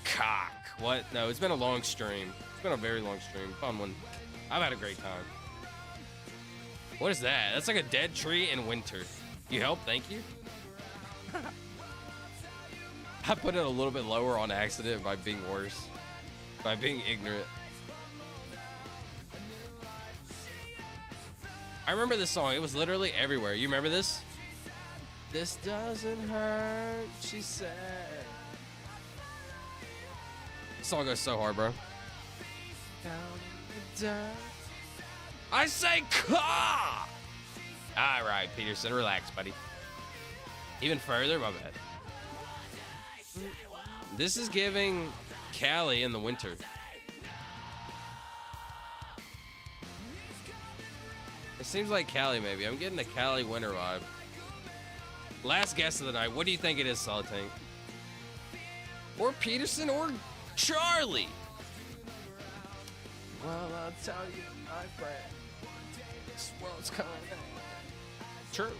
Cock. What? No, it's been a long stream. It's been a very long stream. Fun one. I've had a great time. What is that? That's like a dead tree in winter. You help? Thank you. I put it a little bit lower on accident by being worse. By being ignorant. I remember this song. It was literally everywhere. You remember this? This doesn't hurt, she said. This song goes so hard, bro. I say caw! Alright, Peterson, relax, buddy. Even further, my bad. This is giving Cali in the winter. It seems like Cali, maybe. I'm getting the Cali winter vibe. Last guess of the night. What do you think it is, Solid Tank? Or Peterson or Charlie? Well, I'll tell you, my friend. This world's coming. True.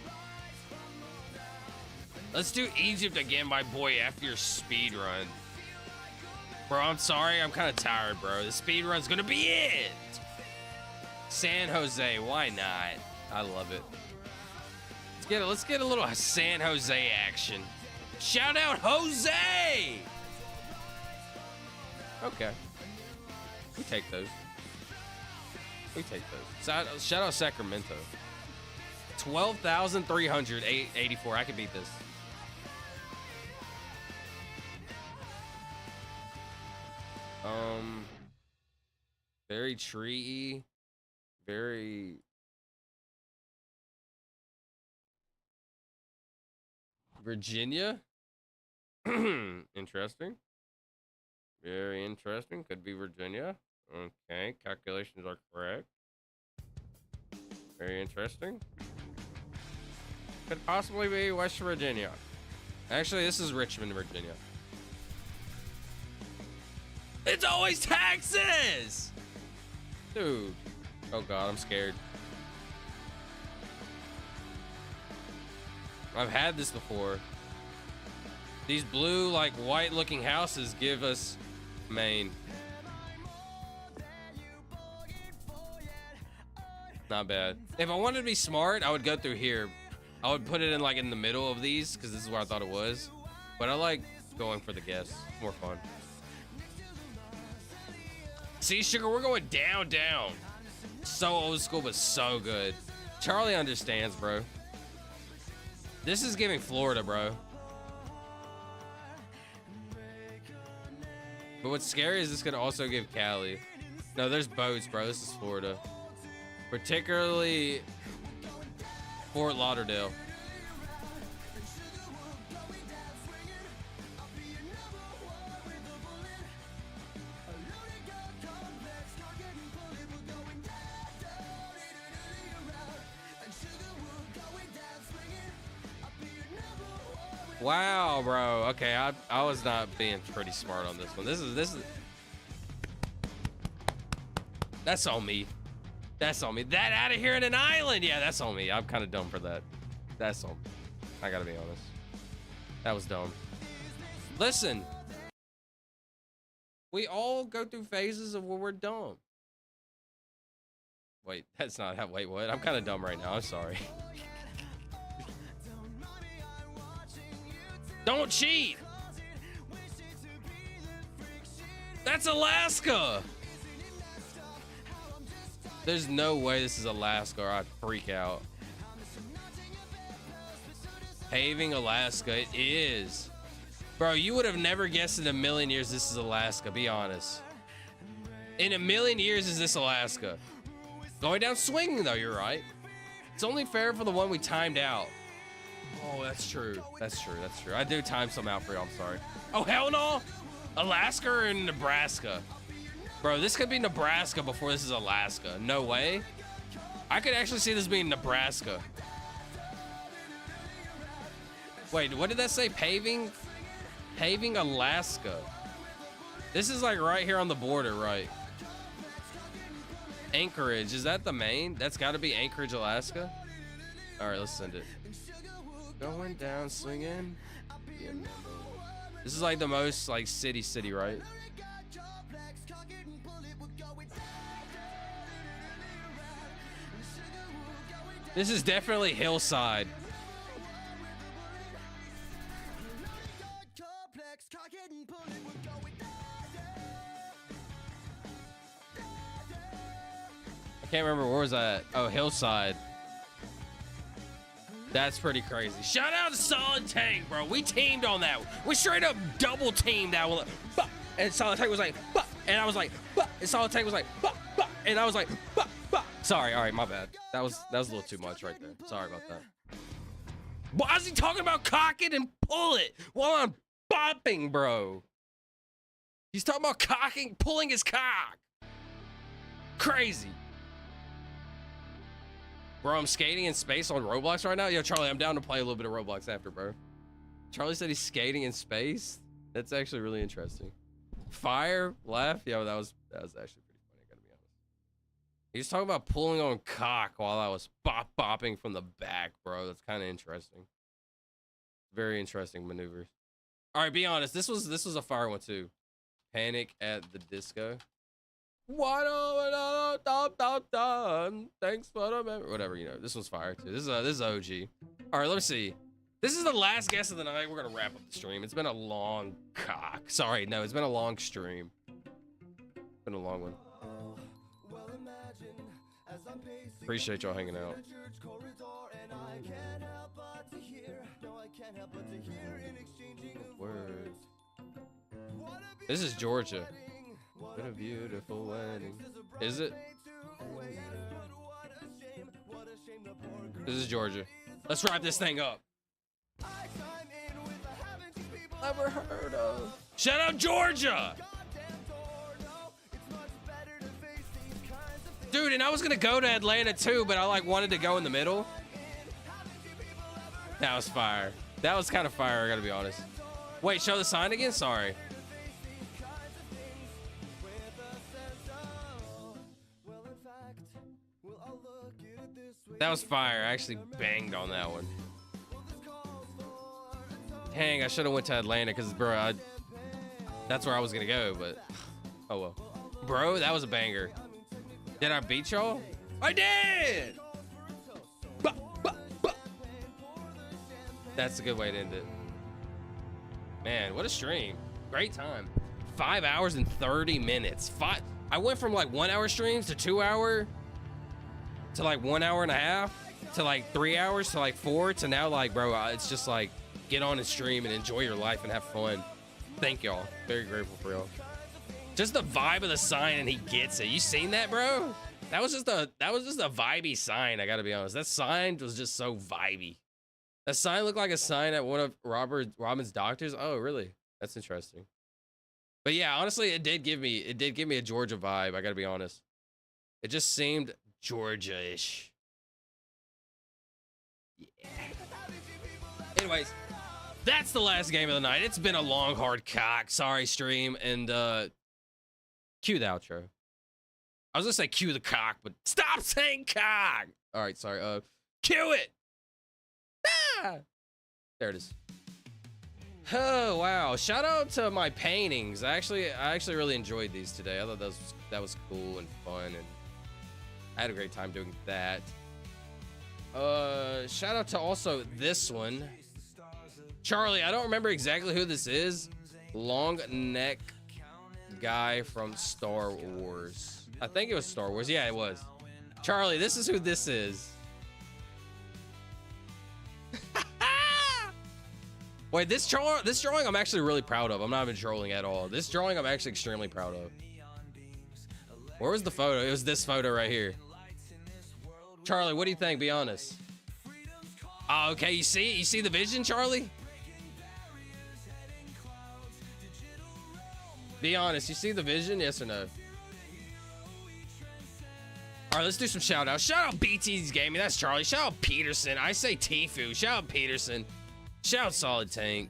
Let's do Egypt again, my boy, after your speed run. Bro, I'm sorry. I'm kind of tired, bro. The speed run's gonna be it. San Jose, why not? I love it. Let's get a little San Jose action. Shout out Jose! Okay. We take those. We take those. Shout out Sacramento. 12,384. I could beat this. Very tree-y. Very... Virginia? Interesting. Very interesting. Could be Virginia. Okay, calculations are correct. Very interesting. Could possibly be West Virginia. Actually, this is Richmond, Virginia. It's always Texas! Dude. Oh God, I'm scared. I've had this before. These blue, like white looking houses give us Maine. Not bad. If I wanted to be smart, I would go through here. I would put it in like in the middle of these because this is where I thought it was. But I like going for the guess. More fun. See, Sugar, we're going down, down. So old school, but so good. Charlie understands, bro. This is giving Florida, bro. But what's scary is this could also give Cali. No, there's boats, bro. This is Florida. Particularly Fort Lauderdale. Wow, bro. Okay, I was not being pretty smart on this one. This is that's on me. That's on me. That out of here in an island. Yeah, that's on me. I'm kind of dumb for that. That's on me. I gotta be honest. That was dumb. Listen, we all go through phases of where we're dumb. Wait, that's not how. Wait, what? I'm kind of dumb right now. I'm sorry. Don't cheat. That's Alaska. There's no way this is Alaska or I'd freak out. Paving Alaska, it is. Bro, you would have never guessed in a million years this is Alaska, be honest. In a million years is this Alaska. Going down swinging though, you're right. It's only fair for the one we timed out. Oh, that's true. That's true, that's true. I do time some out for you, I'm sorry. Oh, hell no! Alaska or Nebraska? Bro, this could be Nebraska before this is Alaska. No way. I could actually see this being Nebraska. Wait, what did that say? Paving? Paving Alaska. This is like right here on the border, right? Anchorage, is that the main? That's gotta be Anchorage, Alaska. All right, let's send it. Going down, swinging. Yeah, this is like the most like city, right? This is definitely hillside. I can't remember, where was I at? Oh, hillside. That's pretty crazy. Shout out to Solid Tank, bro. We teamed on that. We straight up double teamed that one. And Solid Tank was like, and I was like, and Solid Tank was like, and I was like, sorry, all right, my bad. That was a little too much right there. Sorry about that. Why is he talking about cock it and pull it while I'm bopping, bro? He's talking about pulling his cock. Crazy. Bro, I'm skating in space on Roblox right now. Yo, Charlie, I'm down to play a little bit of Roblox after, bro. Charlie said he's skating in space. That's actually really interesting. Fire, laugh. Yo, that was actually pretty funny, I gotta be honest. He was talking about pulling on cock while I was bopping from the back, bro. That's kind of interesting. Very interesting maneuvers. All right, be honest. This was a fire one too. Panic at the Disco. Thanks for the memory. Whatever, you know. This one's fire too. This is OG. All right, let's see. This is the last guess of the night. We're gonna wrap up the stream. It's been a long cock. Sorry, no, it's been a long stream. It's been a long one. Appreciate y'all hanging out. Words. This is Georgia. What a beautiful wedding. Is it? This is Georgia. Let's wrap this thing up. Never heard of. Shout out Georgia! Dude, and I was gonna go to Atlanta too, but I like wanted to go in the middle. That was fire. That was kind of fire, I gotta be honest. Wait, show the sign again? Sorry. That was fire. I actually banged on that one. Dang, I should have went to Atlanta because, bro, that's where I was gonna go. But oh well, bro, that was a banger. Did I beat y'all? I did. That's a good way to end it. Man, what a stream. Great time. 5 hours and 30 minutes. I went from like 1 hour streams to 2 hour to like 1 hour and a half to like 3 hours to like 4 to now like, bro, it's just like get on and stream and enjoy your life and have fun. Thank y'all. Very grateful for y'all. Just the vibe of the sign and he gets it. You seen that, bro? That was just a vibey sign, I gotta be honest. That sign was just so vibey. That sign looked like a sign at one of Robin's doctors. Oh, really? That's interesting. But yeah, honestly, it did give me a Georgia vibe, I gotta be honest. It just seemed Georgia-ish. Yeah. Anyways, that's the last game of the night. It's been a long, hard cock. Sorry, stream. And cue the outro. I was gonna say cue the cock, but stop saying cock. All right, sorry. Cue it. Ah! There it is. Oh wow! Shout out to my paintings. I actually really enjoyed these today. I thought that was cool and fun, and I had a great time doing that. Shout out to also this one, Charlie. I don't remember exactly who this is. Long neck guy from Star Wars. I think it was Star Wars. Yeah, it was. Charlie, this is who this is. Wait, this drawing I'm actually really proud of. I'm not even trolling at all. This drawing I'm actually extremely proud of. Where was the photo? It was this photo right here. Charlie, what do you think? Be honest. Oh, okay, you see the vision, Charlie? Be honest, you see the vision? Yes or no? All right, let's do some shout outs. Shout out BT's Gaming. That's Charlie. Shout out Peterson. I say Tfue. Shout out Peterson. Shout out Solid Tank.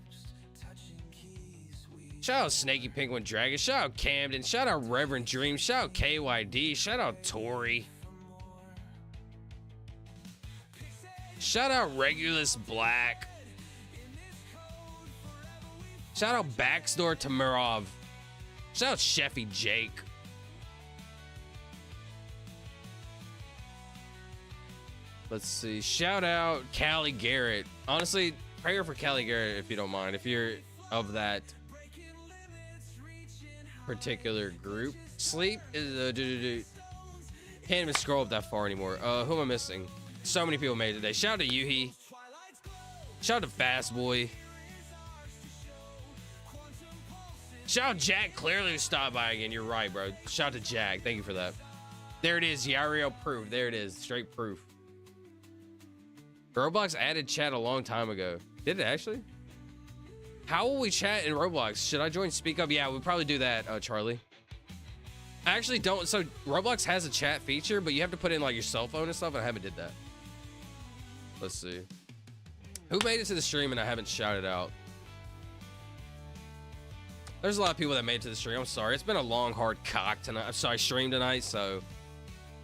Shout out Snaky Penguin Dragon. Shout out Camden. Shout out Reverend Dream. Shout out KYD. Shout out Tori. Shout out Regulus Black. Shout out Backstore to Mirov. Shout out Sheffy Jake. Let's see. Shout out Callie Garrett. Honestly, prayer for Callie Garrett if you don't mind. If you're of that particular group. Sleep is can't even scroll up that far anymore. Who am I missing? So many people made it today. Shout out to Yuhi. Shout out to Fast Boy. Shout out Jack Clearly who stopped by again. You're right, bro. Shout out to Jack. Thank you for that. There it is. Yario proof. There it is. Straight proof. Roblox added chat a long time ago. Did it actually? How will we chat in Roblox? Should I join Speak Up? Yeah, we'll probably do that, Charlie. I actually don't. So Roblox has a chat feature, but you have to put in like your cell phone and stuff. And I haven't did that. Let's see. Who made it to the stream and I haven't shouted out? There's a lot of people that made it to the stream. I'm sorry. It's been a long, hard cock tonight. I'm sorry, stream tonight. So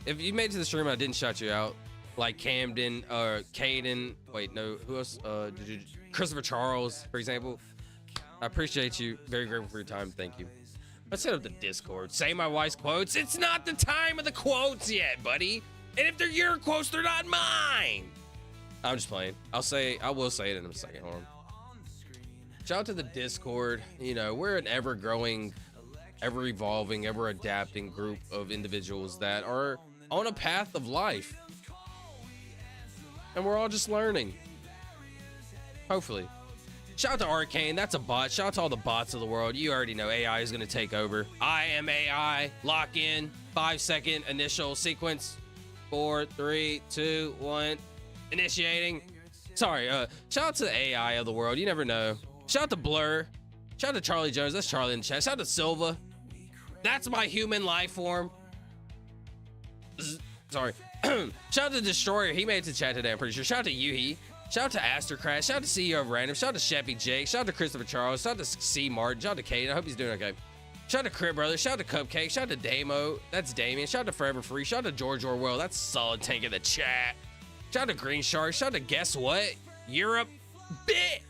if you made it to the stream and I didn't shout you out, like Camden, Caden, wait, no, who else? Christopher Charles, for example. I appreciate you. Very grateful for your time. Thank you. Let's set up the Discord. Say my wife's quotes. It's not the time of the quotes yet, buddy. And if they're your quotes, they're not mine. I'm just playing. I will say it in a second. Hold on. Shout out to the Discord. You know, we're an ever-growing, ever-evolving, ever-adapting group of individuals that are on a path of life. And we're all just learning. Hopefully. Shout out to Arcane. That's a bot. Shout out to all the bots of the world. You already know AI is going to take over. I am AI. Lock in. 5-second initial sequence. 4, 3, 2, 1. Initiating. Sorry. Shout out to the AI of the world. You never know. Shout out to Blur. Shout out to Charlie Jones. That's Charlie in the chat. Shout out to Silva. That's my human life form. Sorry. Shout out to Destroyer. He made it to chat today, I'm pretty sure. Shout out to Yuhi. Shout out to Astercrash. Shout out to CEO of Random. Shout out to Sheffy Jake. Shout out to Christopher Charles. Shout out to C Martin. Shout out to Kate. I hope he's doing okay. Shout out to Crib Brothers. Shout out to Cupcake. Shout out to Damo. That's Damien. Shout out to Forever Free. Shout out to George Orwell. That's Solid Tank in the chat. Shout out to Green Shark. Shout out to Guess What? Europe. Bit.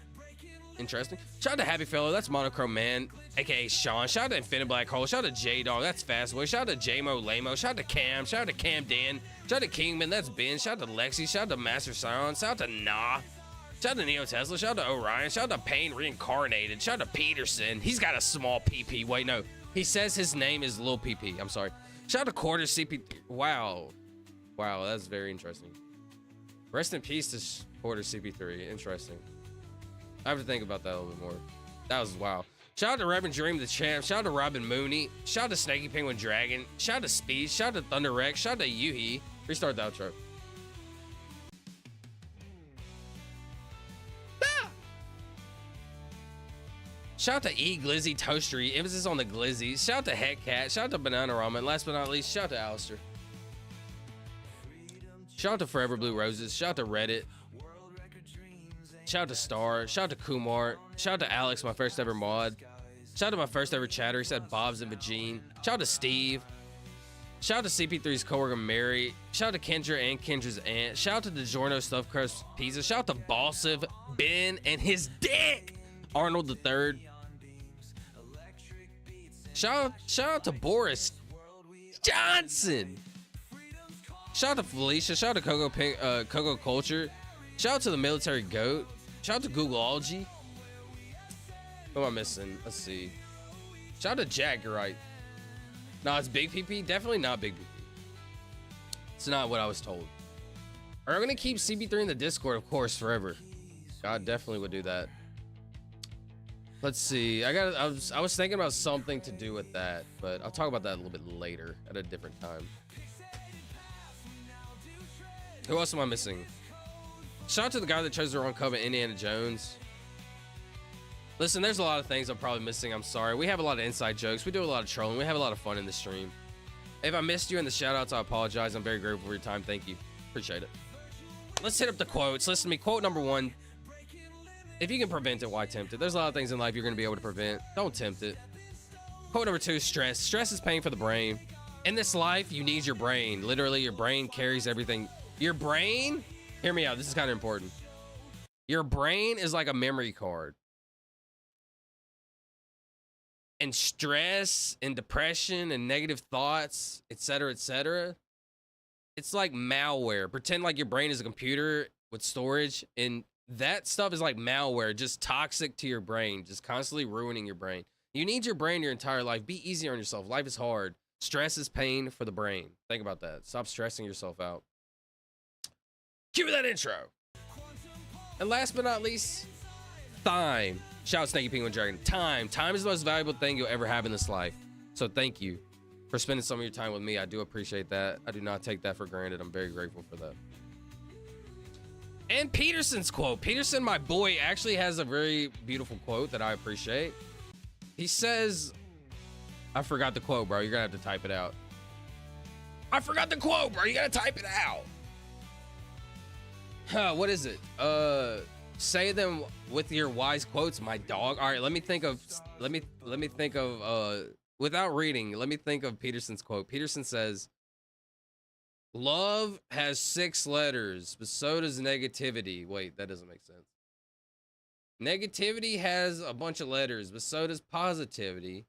interesting. Shout out to Happy Fellow, that's Monochrome Man, aka Sean. Shout out to Infinite Black Hole. Shout out to J Dog, that's Fastboy. Shout out to J-Mo Lamo. Shout out to Cam. Shout out to Cam Dan. Shout out to Kingman, that's Ben. Shout out to Lexi. Shout out to Master Sion. Shout out to Nah. Shout out to Neo Tesla. Shout out to Orion. Shout out to Payne Reincarnated. Shout out to Peterson. He's got a small PP. Wait, no. He says his name is Lil PP. I'm sorry. Shout out to Quarter CP. Wow. Wow, that's very interesting. Rest in peace to Quarter CP3. Interesting. I have to think about that a little bit more. That was wow. Shout out to Reverend Dream the Champ. Shout out to Robin Mooney. Shout out to Snaky Penguin Dragon. Shout out to Speed. Shout out to Thunder Rex. Shout out to Yuhi. Restart the outro. Shout out to E Glizzy Toastery. Emphasis on the Glizzy. Shout out to Heck Cat. Shout out to Banana Ramen. Last but not least, shout out to Alistair. Shout out to Forever Blue Roses. Shout out to Reddit. Shout out to Star. Shout out to Kumar. Shout out to Alex, my first ever mod. Shout out to my first ever chatter. He said Bob's and Vagine. Shout out to Steve. Shout out to CP3's coworker Mary. Shout out to Kendra and Kendra's aunt. Shout out to DiGiorno Stuffed Crust Pizza. Shout out to Bossive Ben and his dick Arnold III. Shout out to Boris Johnson. Shout out to Felicia. Shout out to Coco Culture. Shout out to the Military Goat. Shout out to Googleology. What am I missing? Let's see. Shout out to Jack. You're right. No, it's Big PP. Definitely not Big PP. It's not what I was told. Are we gonna keep CP3 in the Discord? Of course, forever. God definitely would do that. Let's see. I was thinking about something to do with that, but I'll talk about that a little bit later at a different time. Who else am I missing? Shout out to the guy that chose the wrong cover, Indiana Jones. Listen, there's a lot of things I'm probably missing. I'm sorry. We have a lot of inside jokes. We do a lot of trolling. We have a lot of fun in the stream. If I missed you in the shout outs, I apologize. I'm very grateful for your time. Thank you. Appreciate it. Let's hit up the quotes. Listen to me. Quote number 1. If you can prevent it, why tempt it? There's a lot of things in life you're going to be able to prevent. Don't tempt it. Quote number 2, stress. Stress is pain for the brain. In this life, you need your brain. Literally, your brain carries everything. Your brain, hear me out. This is kind of important. Your brain is like a memory card. And stress and depression and negative thoughts, etc., it's like malware. Pretend like your brain is a computer with storage, and that stuff is like malware, just toxic to your brain, just constantly ruining your brain. You need your brain your entire life. Be easy on yourself. Life is hard. Stress is pain for the brain. Think about that. Stop stressing yourself out. Cue that intro. And last but not least, time. Shout out Snaky Penguin Dragon. Time. Time is the most valuable thing you'll ever have in this life. So thank you for spending some of your time with me. I do appreciate that. I do not take that for granted. I'm very grateful for that. And Peterson's quote. Peterson, my boy, actually has a very beautiful quote that I appreciate. He says, I forgot the quote, bro. You're going to have to type it out. I forgot the quote, bro. You got to type it out. What is it? Say them with your wise quotes, my dog. All right, let me think of without reading, let me think of Peterson's quote. Peterson says, love has 6 letters, but so does negativity. Wait, that doesn't make sense. Negativity has a bunch of letters, but so does positivity.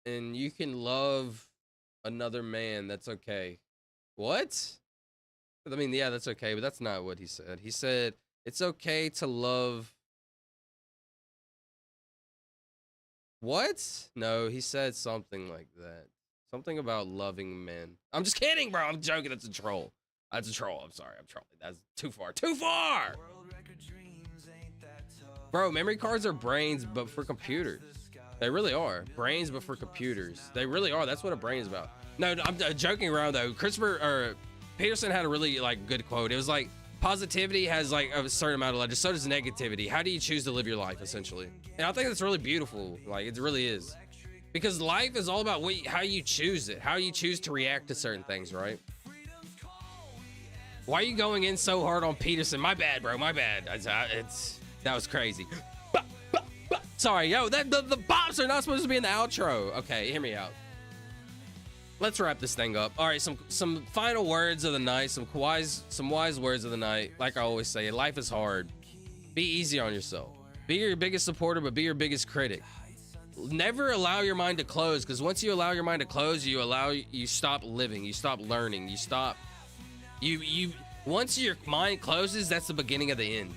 And you can love another man. That's okay. What? I mean, yeah, that's okay, but that's not what he said. He said, it's okay to love. What? No, he said something like that. Something about loving men. I'm just kidding, bro. I'm joking. That's a troll. That's a troll. I'm sorry. I'm trolling. That's too far. Too far! Bro, memory cards are brains, but for computers. They really are. Brains, but for computers. They really are. That's what a brain is about. No, I'm joking around, though. Peterson had a really good quote. It was like, positivity has a certain amount of letters. So does negativity. How do you choose to live your life, essentially? And I think that's really beautiful. It really is. Because life is all about how you choose it. How you choose to react to certain things, right? Why are you going in so hard on Peterson? My bad, bro. My bad. That was crazy. Sorry, yo. The bops are not supposed to be in the outro. Okay, hear me out. Let's wrap this thing up. All right, some final words of the night, some wise words of the night. Like I always say, life is hard. Be easy on yourself. Be your biggest supporter, but be your biggest critic. Never allow your mind to close, because once you allow your mind to close, you stop living, you stop learning, you stop. Once your mind closes, that's the beginning of the end.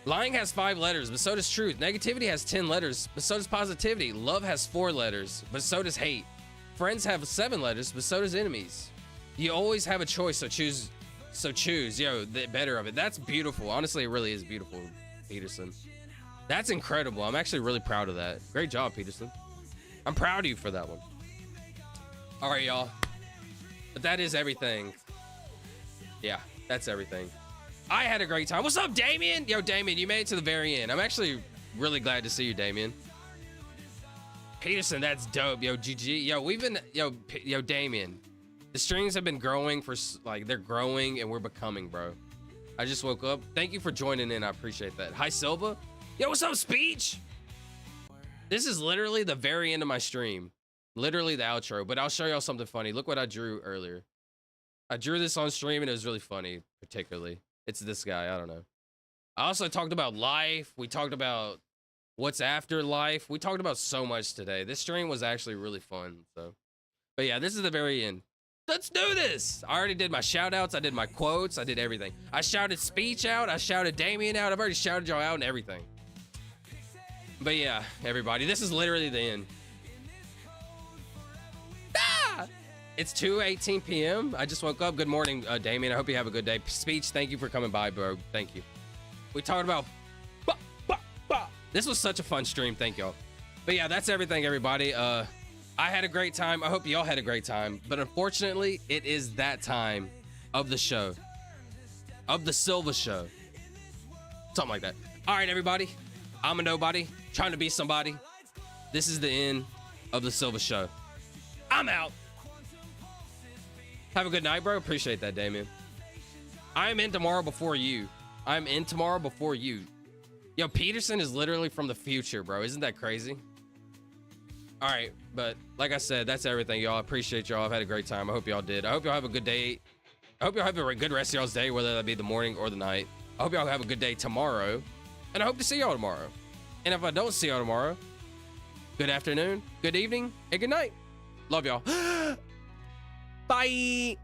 Lying has 5 letters, but so does truth. Negativity has 10 letters, but so does positivity. Love has 4 letters, but so does hate. Friends have 7 letters, but so does enemies. You always have a choice, so choose. Yo, the better of it. That's beautiful. Honestly, it really is beautiful, Peterson. That's incredible. I'm actually really proud of that. Great job, Peterson. I'm proud of you for that one. All right, y'all. But that is everything. Yeah, that's everything. I had a great time. What's up, Damien? Yo, Damien, you made it to the very end. I'm actually really glad to see you, Damien. Peterson, that's dope. Yo, GG. Yo, we've been, yo, Damien. The streams have been growing for, like, they're growing and we're becoming, bro. I just woke up. Thank you for joining in. I appreciate that. Hi, Silva. Yo, what's up, Speech? This is literally the very end of my stream. Literally the outro, but I'll show y'all something funny. Look what I drew earlier. I drew this on stream and it was really funny, particularly. It's this guy. I don't know. I also talked about life. We talked about what's after life. We talked about so much today. This stream was actually really fun. So, but yeah, this is the very end. Let's do this. I already did my shout outs. I did my quotes. I did everything. I shouted Speech out. I shouted Damien out. I've already shouted y'all out and everything. But yeah, everybody, this is literally the end. Ah! It's 2:18 p.m. I just woke up. Good morning, Damien. I hope you have a good day. Speech, thank you for coming by, bro. Thank you. We talked about... This was such a fun stream. Thank y'all. But yeah, that's everything, everybody. I had a great time. I hope y'all had a great time. But unfortunately, it is that time of the show. Of the Silva Show. Something like that. All right, everybody. I'm a nobody. Trying to be somebody. This is the end of the Silva Show. I'm out. Have a good night, bro. Appreciate that, Damien. I am in tomorrow before you. I'm in tomorrow before you. Yo, Peterson is literally from the future, bro. Isn't that crazy? All right, but like I said, that's everything, y'all. I appreciate y'all. I've had a great time. I hope y'all did. I hope y'all have a good day. I hope y'all have a good rest of y'all's day, whether that be the morning or the night. I hope y'all have a good day tomorrow. And I hope to see y'all tomorrow. And if I don't see y'all tomorrow, good afternoon, good evening, and good night. Love y'all. Bye.